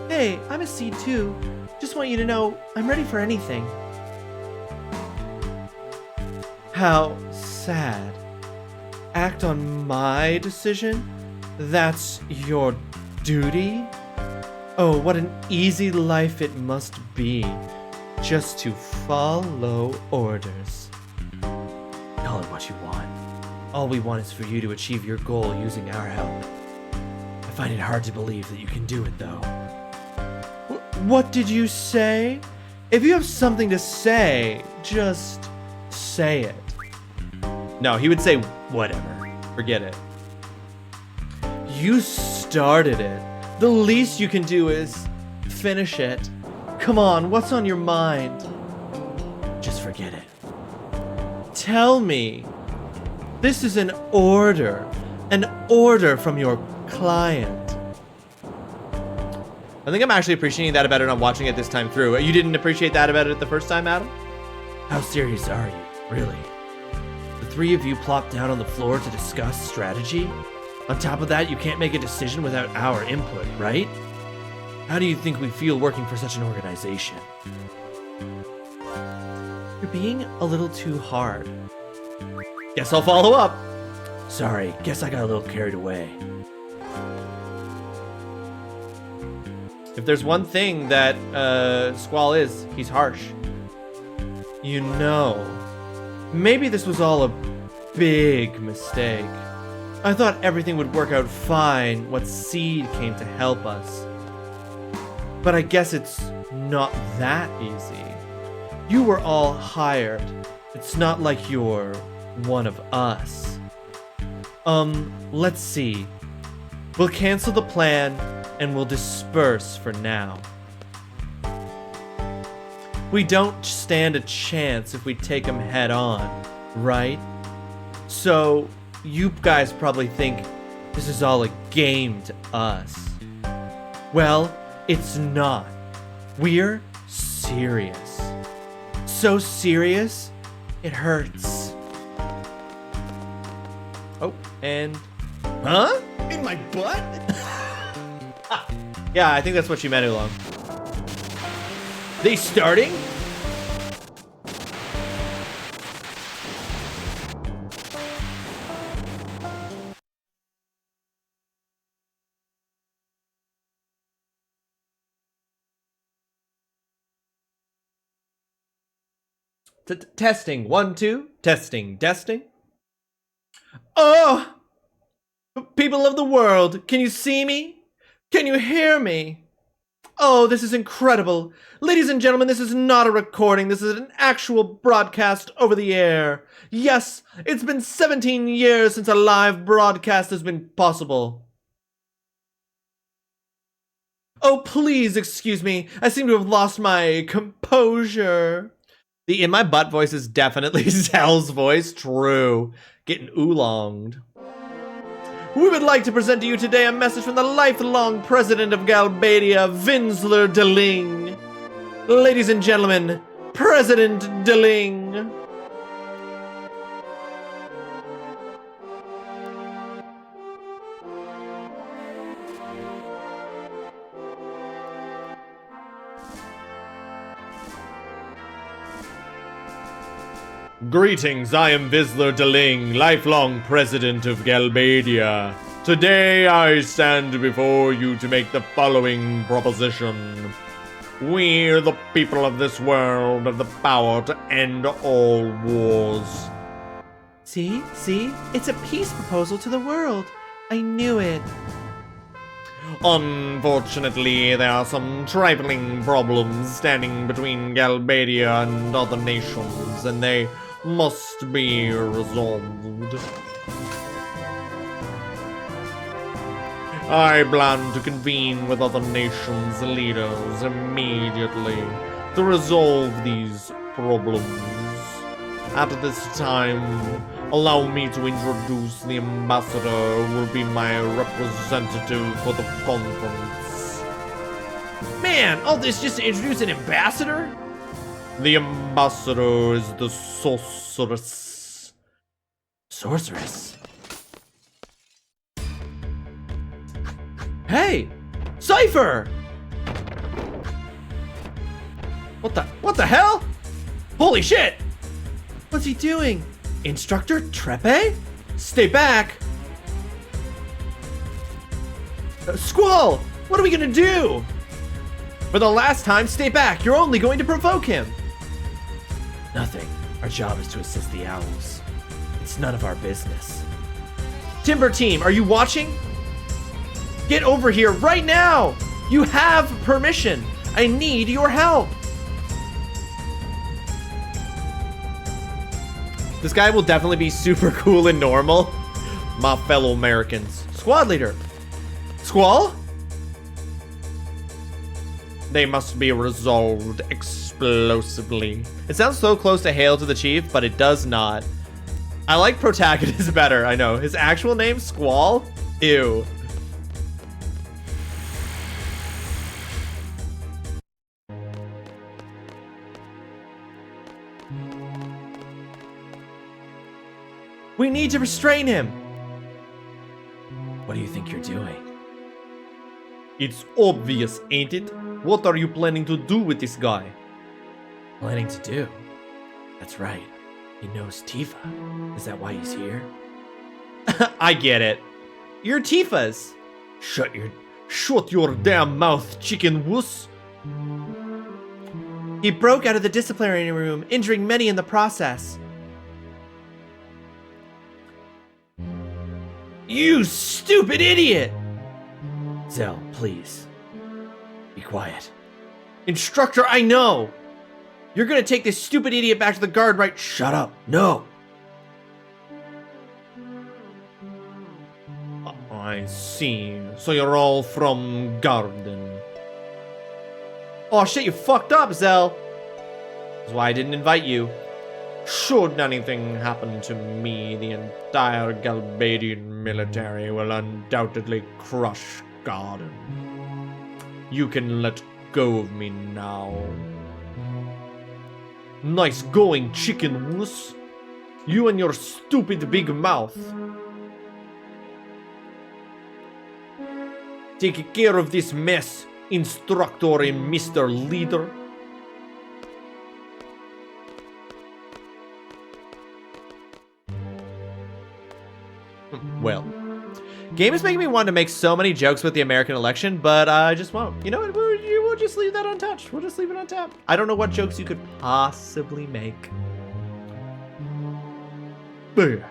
Hey, I'm a seed too. Just want you to know, I'm ready for anything. How sad. Act on my decision? That's your duty? Oh, what an easy life it must be. Just to follow orders. Call it what you want. All we want is for you to achieve your goal using our help. I find it hard to believe that you can do it, though. What did you say? If you have something to say, just say it. No, he would say whatever. Forget it. You started it. The least you can do is finish it. Come on, what's on your mind? Just forget it. Tell me. This is an order. An order from your client. I think I'm actually appreciating that about it on watching it this time through. You didn't appreciate that about it the first time, Adam? How serious are you, really? The three of you plopped down on the floor to discuss strategy? On top of that, you can't make a decision without our input, right? How do you think we feel working for such an organization? You're being a little too hard. Guess I'll follow up. Sorry, guess I got a little carried away. If there's one thing that Squall is, he's harsh. You know, maybe this was all a big mistake. I thought everything would work out fine once Seed came to help us. But I guess it's not that easy. You were all hired. It's not like you're one of us. Let's see. We'll cancel the plan and we'll disperse for now. We don't stand a chance if we take them head on, right? So, you guys probably think this is all a game to us. Well, it's not. We're serious. So serious, it hurts. Oh, and... Huh? In my butt? Yeah, I think that's what she meant, Oolong. They starting? Testing. 1, 2. Testing. Oh! People of the world, can you see me? Can you hear me? Oh, this is incredible. Ladies and gentlemen, this is not a recording. This is an actual broadcast over the air. Yes, it's been 17 years since a live broadcast has been possible. Oh, please excuse me. I seem to have lost my composure. The in my butt voice is definitely Zell's voice. True. Getting oolonged. We would like to present to you today a message from the lifelong president of Galbadia, Vinsler Deling. Ladies and gentlemen, President Deling. Greetings, I am Vinsler Deling, lifelong president of Galbadia. Today I stand before you to make the following proposition. We, the people of this world, have the power to end all wars. See? It's a peace proposal to the world. I knew it. Unfortunately, there are some trifling problems standing between Galbadia and other nations, and they must be resolved. I plan to convene with other nations' leaders immediately to resolve these problems. At this time, allow me to introduce the ambassador who will be my representative for the conference. Man, all this just to introduce an ambassador? The ambassador is the sorceress. Sorceress? Hey! Cypher! What the hell? Holy shit! What's he doing? Instructor Trepe? Stay back! Squall! What are we gonna do? For the last time, stay back. You're only going to provoke him. Nothing. Our job is to assist the owls. It's none of our business. Timber Team, are you watching? Get over here right now! You have permission. I need your help. This guy will definitely be super cool and normal. My fellow Americans. Squad leader. Squall? They must be resolved explosively. It sounds so close to Hail to the Chief, but it does not. I like Protagonist better, I know. His actual name, Squall? Ew. We need to restrain him. What do you think you're doing? It's obvious, ain't it? What are you planning to do with this guy? Planning to do? That's right. He knows Tifa. Is that why he's here? I get it. You're Tifa's. Shut your damn mouth, chicken wuss. He broke out of the disciplinary room, injuring many in the process. You stupid idiot! Zell, please. Be quiet. Instructor, I know! You're gonna take this stupid idiot back to the guard, right? Shut up. No. I see. So you're all from Garden. Oh shit, you fucked up, Zell. That's why I didn't invite you. Should anything happen to me, the entire Galbadian military will undoubtedly crush Garden. You can let go of me now. Nice going, chickens. You and your stupid big mouth. Take care of this mess, Instructor and Mr. Leader. Well, game is making me want to make so many jokes with the American election, but I just won't. You know what? We'll just leave that untouched. We'll just leave it untapped. I don't know what jokes you could possibly make. There.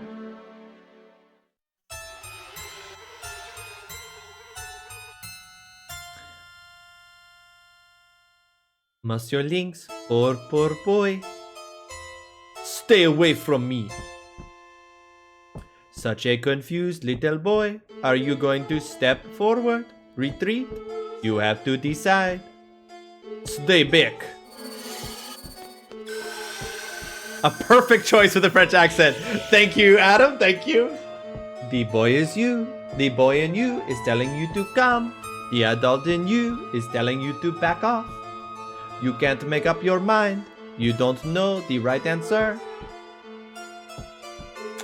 Monsieur Lynx, poor boy. Stay away from me. Such a confused little boy. Are you going to step forward? Retreat? You have to decide. Stay back. A perfect choice with a French accent. Thank you, Adam. Thank you. The boy is you. The boy in you is telling you to come. The adult in you is telling you to back off. You can't make up your mind. You don't know the right answer.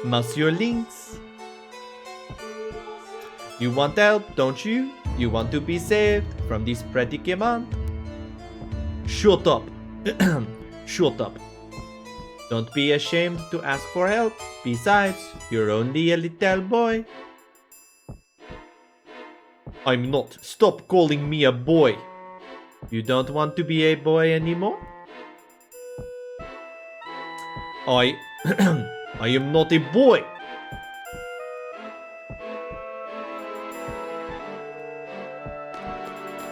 Monsieur Lynx. You want help, don't you? You want to be saved from this predicament? Shut up. Shut up. Don't be ashamed to ask for help. Besides, you're only a little boy. I'm not. Stop calling me a boy. You don't want to be a boy anymore? I am not a boy.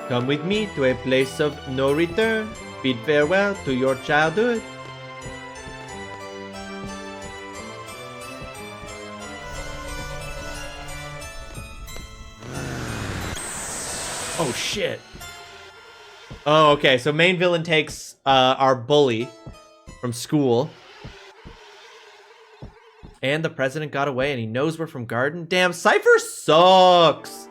Come with me to a place of no return. Bid farewell to your childhood. Oh shit. Oh, okay, so main villain takes our bully from school. And the president got away and he knows we're from Garden. Damn, Cypher sucks!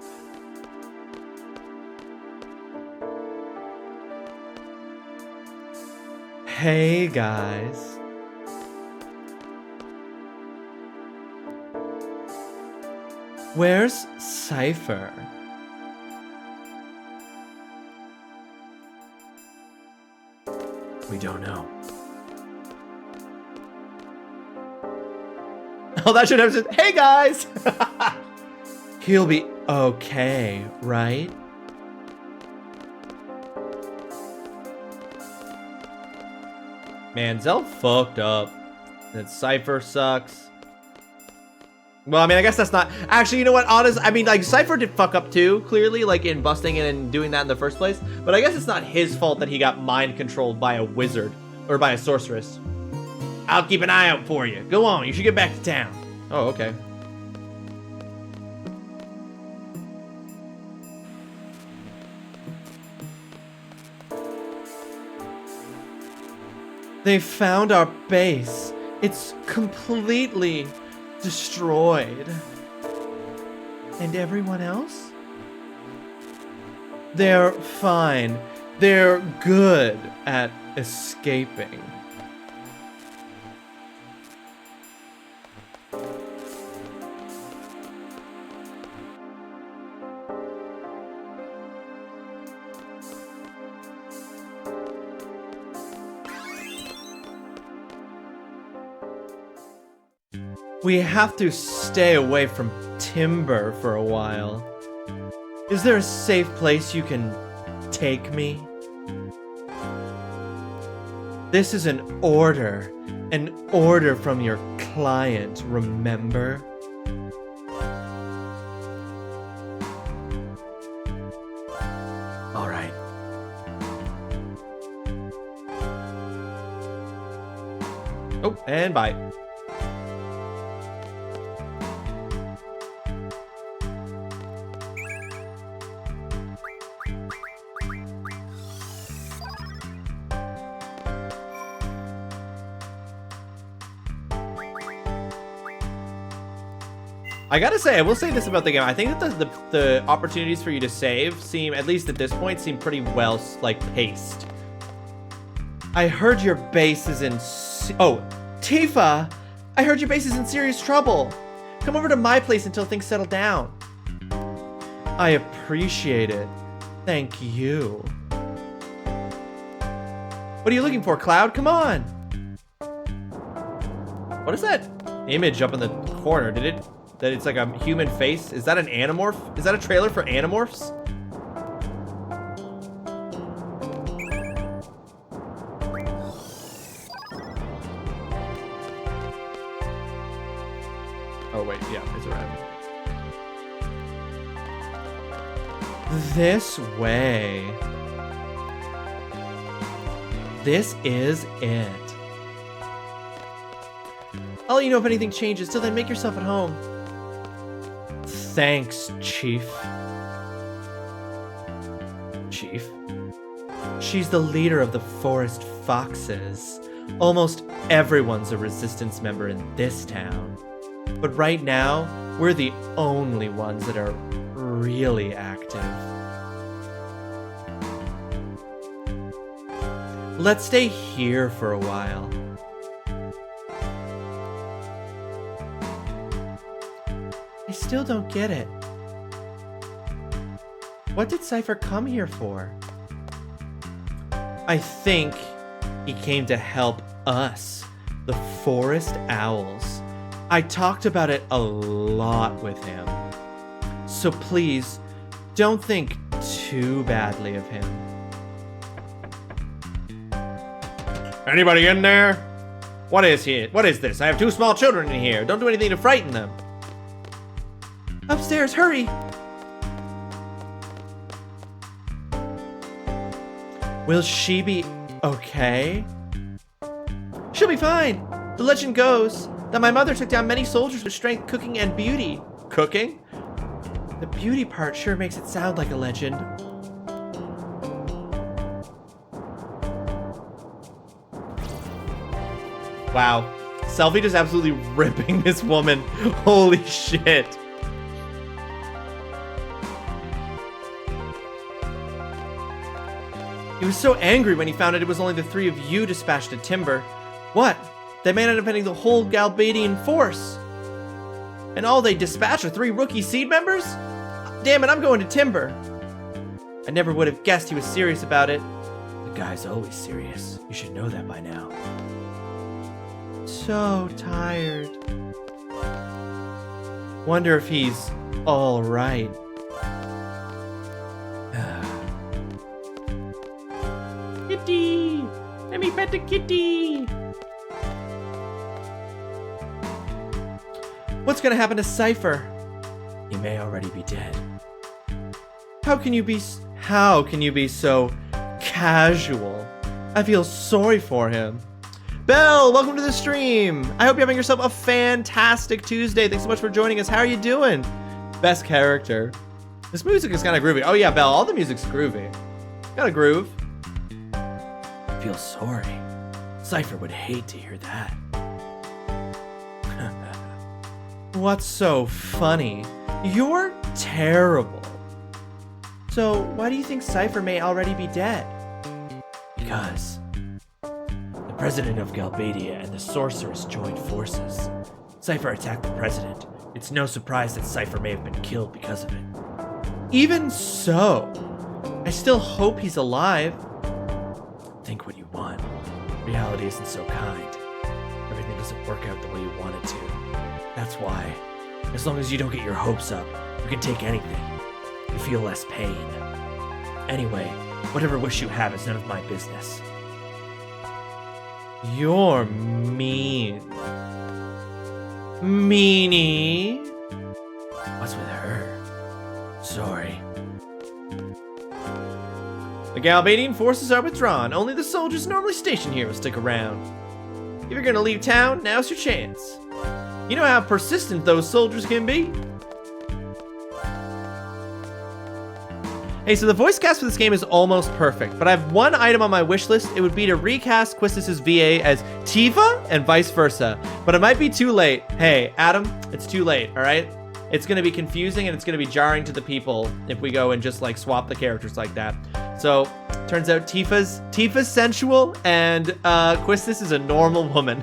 Hey, guys. Where's Cypher? We don't know. Oh, that should have said, hey guys! He'll be okay, right? Man, Zell fucked up. That Cypher sucks. Well, I mean, I guess that's not... Actually, you know what? Honest, I mean, like, Cypher did fuck up too, clearly, like, in busting in and doing that in the first place. But I guess it's not his fault that he got mind-controlled by a wizard. Or by a sorceress. I'll keep an eye out for you. Go on, you should get back to town. Oh, okay. They found our base. It's completely destroyed. And everyone else? They're fine. They're good at escaping. We have to stay away from Timber for a while. Is there a safe place you can take me? This is an order from your client, remember? All right. Oh, and bye. I gotta say, I will say this about the game. I think that the opportunities for you to save seem, at least at this point, seem pretty well, like, paced. I heard your base is in... Oh, Tifa! I heard your base is in serious trouble. Come over to my place until things settle down. I appreciate it. Thank you. What are you looking for, Cloud? Come on! What is that image up in the corner? Did it... That it's like a human face? Is that an Animorph? Is that a trailer for Animorphs? Oh wait, yeah, it's around. This way. This is it. I'll let you know if anything changes. Till then, make yourself at home. Thanks, Chief. Chief? She's the leader of the Forest Foxes. Almost everyone's a Resistance member in this town. But right now, we're the only ones that are really active. Let's stay here for a while. I still don't get it. What did Cypher come here for? I think he came to help us, the Forest Owls. I talked about it a lot with him. So please, don't think too badly of him. Anybody in there? What is this? I have 2 small children in here. Don't do anything to frighten them. Upstairs, hurry! Will she be okay? She'll be fine. The legend goes that my mother took down many soldiers with strength, cooking, and beauty. Cooking? The beauty part sure makes it sound like a legend. Wow. Selphie just absolutely ripping this woman. Holy shit. He was so angry when he found out it was only the 3 of you dispatched to Timber. What? They may end up having the whole Galbadian force. And all they dispatched are 3 rookie seed members? Damn it, I'm going to Timber. I never would have guessed he was serious about it. The guy's always serious. You should know that by now. So tired. Wonder if he's all right. Kitty! Let me pet the kitty! What's gonna happen to Cypher? He may already be dead. How can you be so casual? I feel sorry for him. Belle, welcome to the stream. I hope you're having yourself a fantastic Tuesday. Thanks so much for joining us. How are you doing? Best character. This music is kind of groovy. Oh yeah, Belle, all the music's groovy. Got a groove. I feel sorry. Cypher would hate to hear that. What's so funny? You're terrible. So why do you think Cypher may already be dead? Because the president of Galbadia and the sorceress joined forces. Cypher attacked the president. It's no surprise that Cypher may have been killed because of it. Even so, I still hope he's alive. Think what you want. Reality isn't so kind. Everything doesn't work out the way you want it to. That's why, as long as you don't get your hopes up, you can take anything. You feel less pain. Anyway, whatever wish you have is none of my business. You're mean. Meanie? What's with her? Sorry. The Galbadian forces are withdrawn. Only the soldiers normally stationed here will stick around. If you're gonna leave town, now's your chance. You know how persistent those soldiers can be? Hey, so the voice cast for this game is almost perfect, but I have one item on my wish list. It would be to recast Quistis's VA as Tifa and vice versa, but it might be too late. Hey, Adam, it's too late, all right? It's gonna be confusing and it's gonna be jarring to the people if we go and just like swap the characters like that. So, turns out Tifa's sensual and Quistis is a normal woman.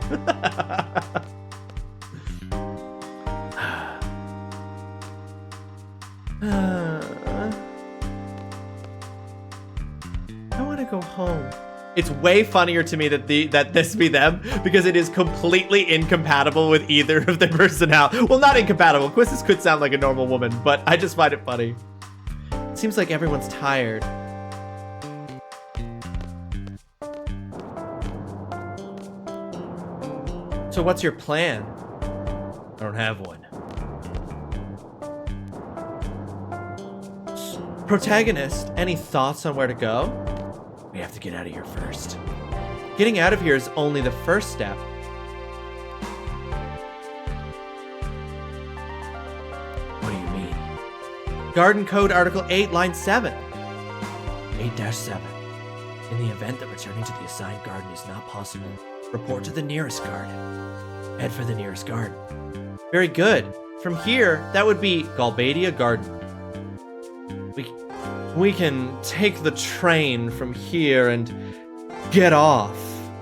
I want to go home. It's way funnier to me that this be them because it is completely incompatible with either of their personality. Well, not incompatible. Quistis could sound like a normal woman, but I just find it funny. It seems like everyone's tired. So what's your plan? I don't have one. Protagonist, any thoughts on where to go? We have to get out of here first. Getting out of here is only the first step. What do you mean? Garden Code Article 8, Line 7. 8-7. In the event that returning to the assigned garden is not possible, report to the nearest garden. Head for the nearest garden. Very good. From here, that would be Galbadia Garden. We can take the train from here and get off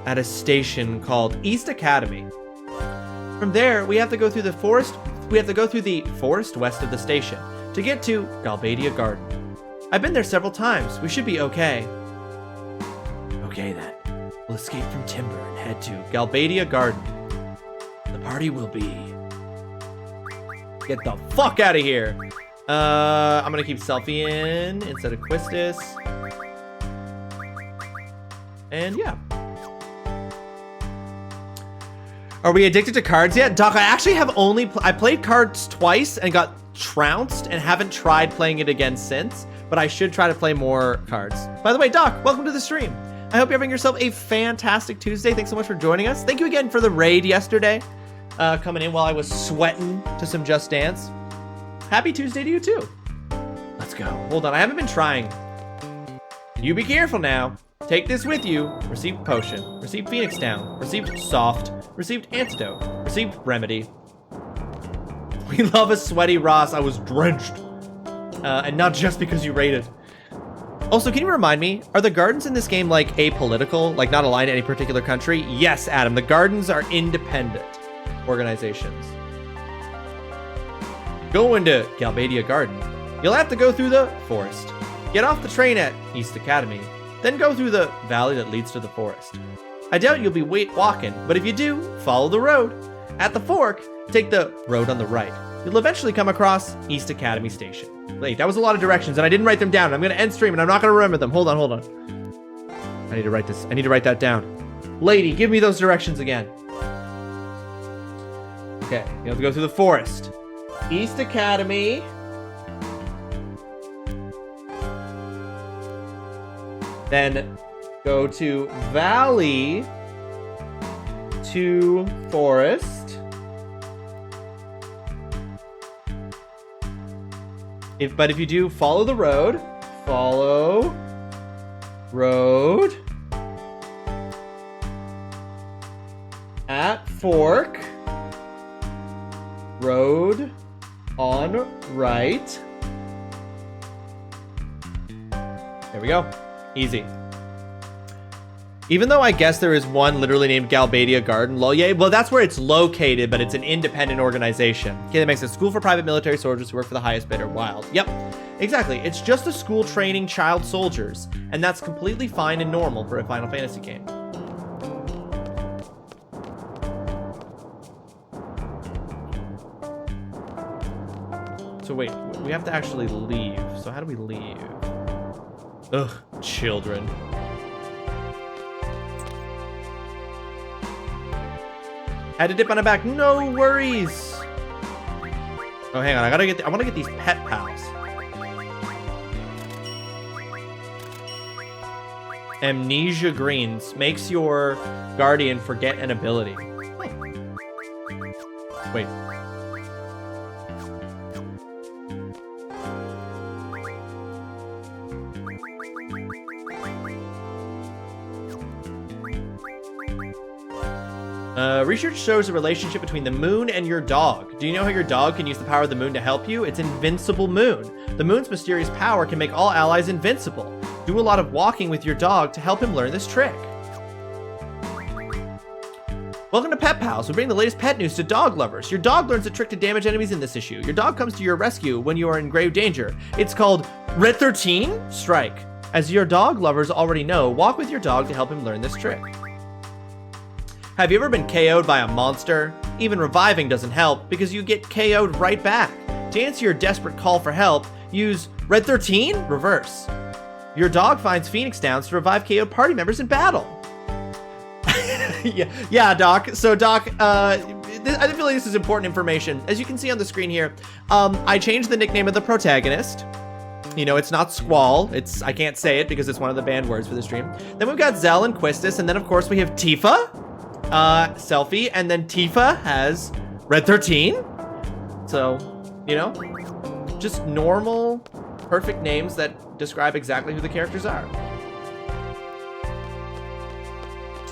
at a station called East Academy. From there, we have to go through the forest. We have to go through the forest west of the station to get to Galbadia Garden. I've been there several times. We should be okay. Okay then. We'll escape from Timber and head to Galbadia Garden. The party will be... Get the fuck out of here! I'm gonna keep Selfie in instead of Quistis. And yeah. Are we addicted to cards yet? Doc, I actually have I played cards twice and got trounced and haven't tried playing it again since, but I should try to play more cards. By the way, Doc, welcome to the stream. I hope you're having yourself a fantastic Tuesday. Thanks so much for joining us. Thank you again for the raid yesterday, coming in while I was sweating to some Just Dance. Happy Tuesday to you too. Let's go. Hold on, I haven't been trying. You be careful now. Take this with you. Received potion. Received Phoenix Down. Received soft. Received antidote. Received remedy. We love a sweaty Ross. I was drenched. And not just because you raided. Also, can you remind me, are the gardens in this game like apolitical, like not aligned to any particular country? Yes, Adam, the gardens are independent organizations. Going to Galbadia Garden, you'll have to go through the forest. Get off the train at East Academy, then go through the valley that leads to the forest. I doubt you'll be walking, but if you do, follow the road. At the fork, take the road on the right. You'll eventually come across East Academy Station. Wait, that was a lot of directions, and I didn't write them down. I'm gonna end stream, and I'm not gonna remember them. Hold on. I need to write this. I need to write that down. Lady, give me those directions again. Okay, you have to go through the forest. East Academy. Then go to Valley to Forest. But if you do, follow the road. Follow road. At fork. Road on right. There we go. Easy. Even though I guess there is one literally named Galbadia Garden. Well, that's where it's located, but it's an independent organization. Okay, that makes sense. School for private military soldiers who work for the highest bidder. Wild. Yep, exactly. It's just a school training child soldiers, and that's completely fine and normal for a Final Fantasy game. So wait, we have to actually leave. So how do we leave? Ugh, children. Had to dip on a back. No worries. Oh, hang on. I want to get these pet pals. Amnesia Greens makes your guardian forget an ability. Wait. Research shows a relationship between the moon and your dog. Do you know how your dog can use the power of the moon to help you? It's Invincible Moon. The moon's mysterious power can make all allies invincible. Do a lot of walking with your dog to help him learn this trick. Welcome to Pet Pals. We bring the latest pet news to dog lovers. Your dog learns a trick to damage enemies in this issue. Your dog comes to your rescue when you are in grave danger. It's called Red 13 Strike. As your dog lovers already know, walk with your dog to help him learn this trick. Have you ever been KO'd by a monster? Even reviving doesn't help because you get KO'd right back. To answer your desperate call for help, use Red 13 Reverse. Your dog finds Phoenix Downs to revive KO'd party members in battle. yeah, Doc. So, Doc, I feel like this is important information. As you can see on the screen here, I changed the nickname of the protagonist. You know, it's not Squall. I can't say it because it's one of the banned words for the stream. Then we've got Zell and Quistis, and then, of course, we have Tifa. Selfie, and then Tifa has Red 13. So, you know, just normal, perfect names that describe exactly who the characters are.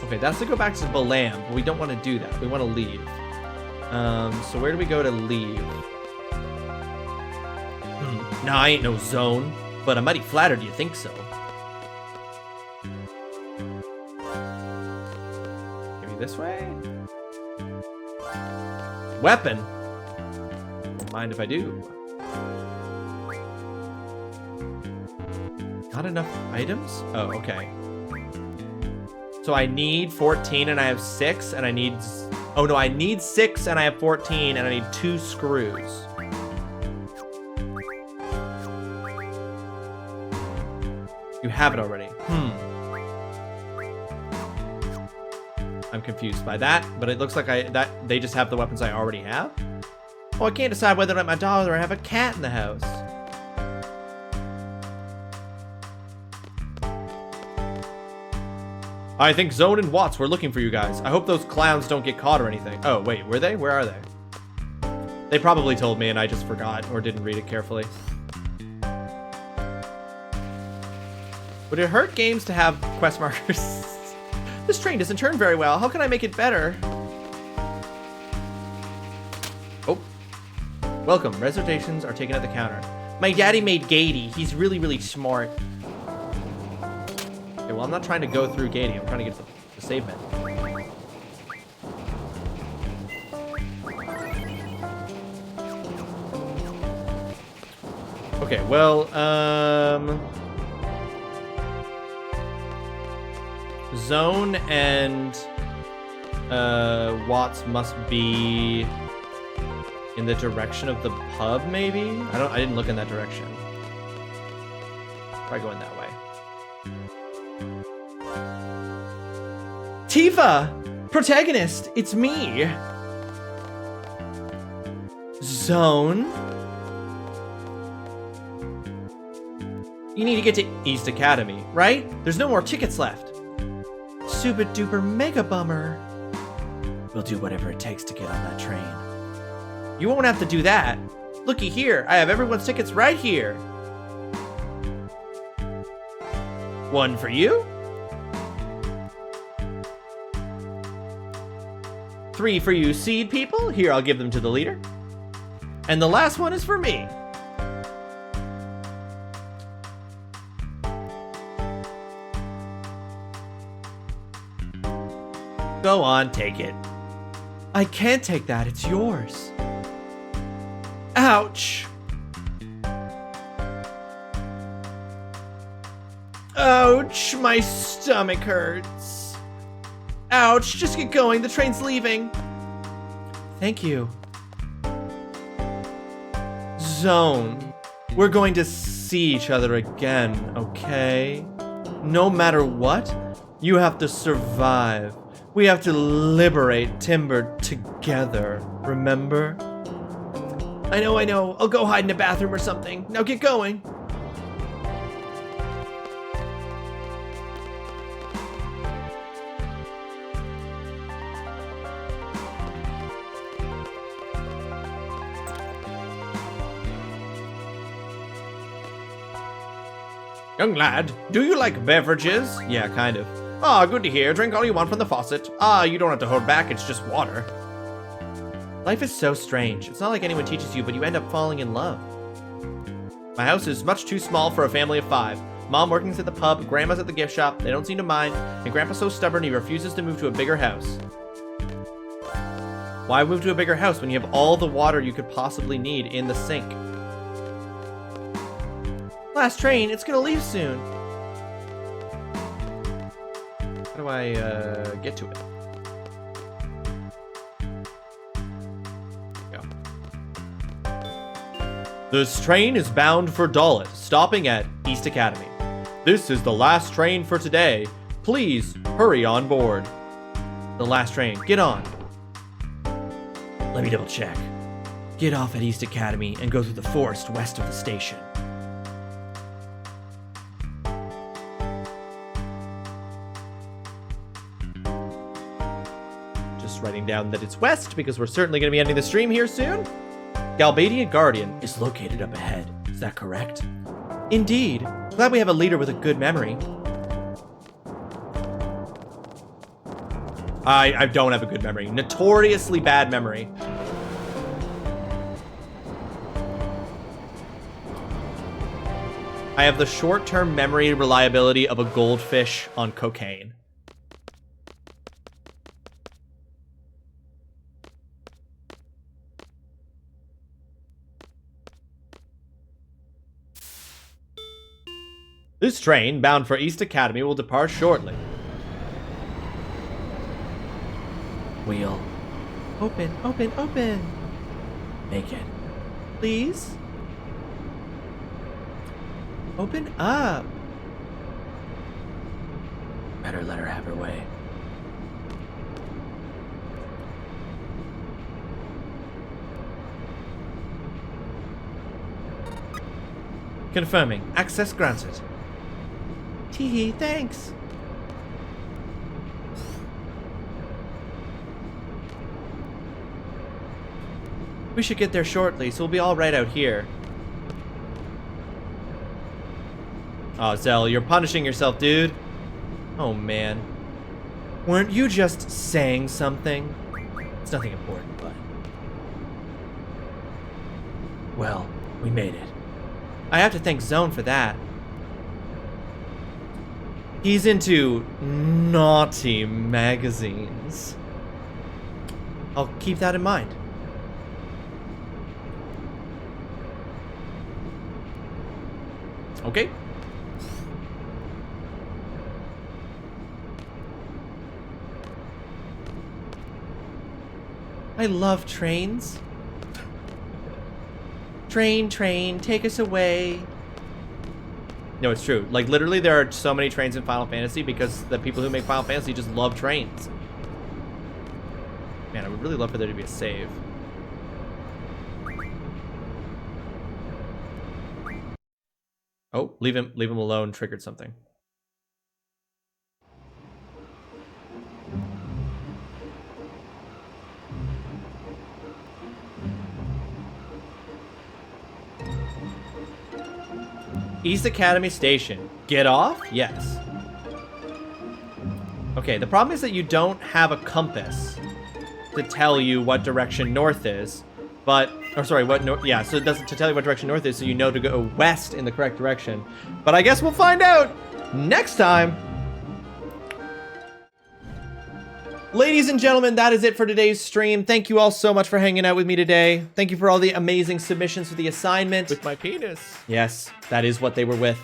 Okay, that's to go back to Balam, but we don't want to do that. We want to leave. So where do we go to leave? Nah, I ain't no zone, but I'm mighty flattered you think so. This way? Weapon? Don't mind if I do. Not enough items? Oh, okay. So I need 14 and I have 6 and I need... Oh no, I need 6 and I have 14 and I need 2 screws. You have it already. I'm confused by that, but it looks like they just have the weapons I already have. Oh, I can't decide whether to let my dog or I have a cat in the house. I think Zone and Watts were looking for you guys. I hope those clowns don't get caught or anything. Oh, wait, were they? Where are they? They probably told me and I just forgot or didn't read it carefully. Would it hurt games to have quest markers? This train doesn't turn very well. How can I make it better? Oh. Welcome. Reservations are taken at the counter. My daddy made Gady. He's really, really smart. Okay, well, I'm not trying to go through Gady. I'm trying to get to the save menu. Okay, well, Zone and Watts must be in the direction of the pub, maybe? I didn't look in that direction. Probably going that way. Tifa! Protagonist, it's me! Zone? You need to get to East Academy, right? There's no more tickets left. Super duper mega bummer. We'll do whatever it takes to get on that train. You won't have to do that. Looky here, I have everyone's tickets right here. One for you. 3 for you seed people. Here, I'll give them to the leader. And the last one is for me. Go on, take it. I can't take that, it's yours. Ouch. Ouch, my stomach hurts. Ouch, just get going, the train's leaving. Thank you. Zone, we're going to see each other again, okay? No matter what, you have to survive. We have to liberate Timber together, remember? I know. I'll go hide in a bathroom or something. Now get going. Young lad, do you like beverages? Yeah, kind of. Ah, good to hear. Drink all you want from the faucet. Ah, you don't have to hold back, it's just water. Life is so strange. It's not like anyone teaches you, but you end up falling in love. My house is much too small for a family of 5. Mom working at the pub, Grandma's at the gift shop, they don't seem to mind, and Grandpa's so stubborn he refuses to move to a bigger house. Why move to a bigger house when you have all the water you could possibly need in the sink? Last train, it's gonna leave soon. How do I get to it? There we go. This train is bound for Dullet, stopping at East Academy. This is the last train for today. Please hurry on board. The last train, get on. Let me double check. Get off at East Academy and go through the forest west of the station. Just writing down that it's west because we're certainly going to be ending the stream here soon. Galbadia Guardian is located up ahead. Is that correct? Indeed. Glad we have a leader with a good memory. I don't have a good memory. Notoriously bad memory. I have the short-term memory reliability of a goldfish on cocaine. This train, bound for East Academy, will depart shortly. Wheel. Open, open, open. Make it. Please? Open up. Better let her have her way. Confirming. Access granted. Teehee, thanks. We should get there shortly, so we'll be all right out here. Oh, Zell, you're punishing yourself, dude. Oh, man. Weren't you just saying something? It's nothing important, but... Well, we made it. I have to thank Zone for that. He's into naughty magazines. I'll keep that in mind. Okay. I love trains. Train, train, take us away. No, it's true. Like, literally, there are so many trains in Final Fantasy because the people who make Final Fantasy just love trains. Man, I would really love for there to be a save. Oh, leave him alone triggered something. East Academy Station. Get off? Yes. Okay, the problem is that you don't have a compass to tell you what direction north is, but... Or sorry, what north... Yeah, so it doesn't to tell you what direction north is, so you know to go west in the correct direction. But I guess we'll find out next time. Ladies and gentlemen, that is it for today's stream. Thank you all so much for hanging out with me today. Thank you for all the amazing submissions for the assignment. With my penis. Yes, that is what they were with.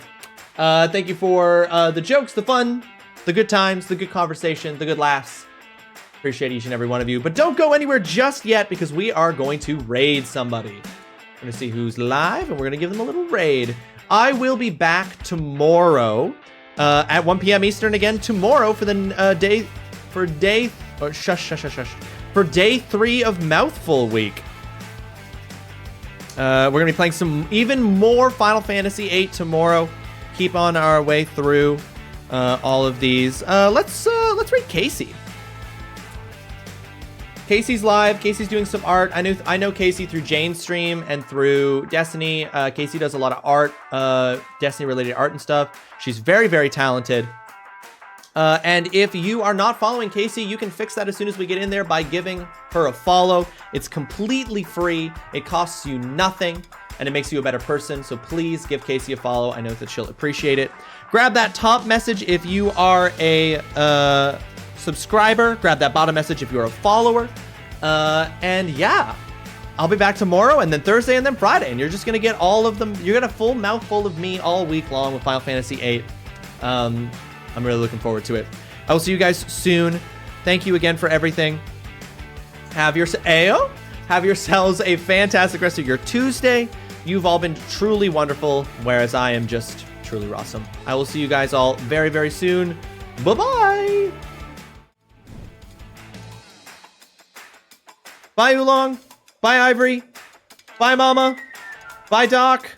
Thank you for the jokes, the fun, the good times, the good conversation, the good laughs. Appreciate each and every one of you. But don't go anywhere just yet because we are going to raid somebody. We're going to see who's live and we're going to give them a little raid. I will be back tomorrow at 1 p.m. Eastern again tomorrow for the day... For day 3 of Mouthful Week. We're gonna be playing some even more Final Fantasy VIII tomorrow. Keep on our way through all of these. Let's read Casey. Casey's live. Casey's doing some art. I know Casey through Jane's stream and through Destiny. Casey does a lot of art, Destiny related art and stuff. She's very, very talented. And if you are not following Casey, you can fix that as soon as we get in there by giving her a follow. It's completely free. It costs you nothing, and it makes you a better person. So please give Casey a follow. I know that she'll appreciate it. Grab that top message if you are a subscriber. Grab that bottom message if you're a follower. And yeah, I'll be back tomorrow and then Thursday and then Friday. And you're just going to get all of them. You're going to have a full mouthful of me all week long with Final Fantasy VIII. I'm really looking forward to it. I will see you guys soon. Thank you again for everything. Have yourselves a fantastic rest of your Tuesday. You've all been truly wonderful, whereas I am just truly awesome. I will see you guys all very, very soon. Bye-bye. Bye, Oolong. Bye, Ivory. Bye, Mama. Bye, Doc.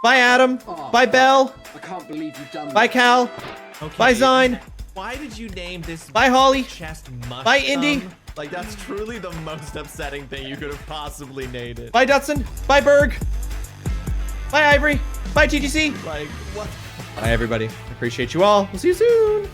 Bye, Adam. Bye, Belle. I can't believe you've done that. Bye, Cal. Okay. Bye, Zine. Why did you name this? Bye, Holly. Chest mush. Bye, Indy. Like, that's truly the most upsetting thing you could have possibly named it. Bye, Dutson. Bye, Berg. Bye, Ivory. Bye, TGC. Like, what? Bye, everybody. Appreciate you all. We'll see you soon.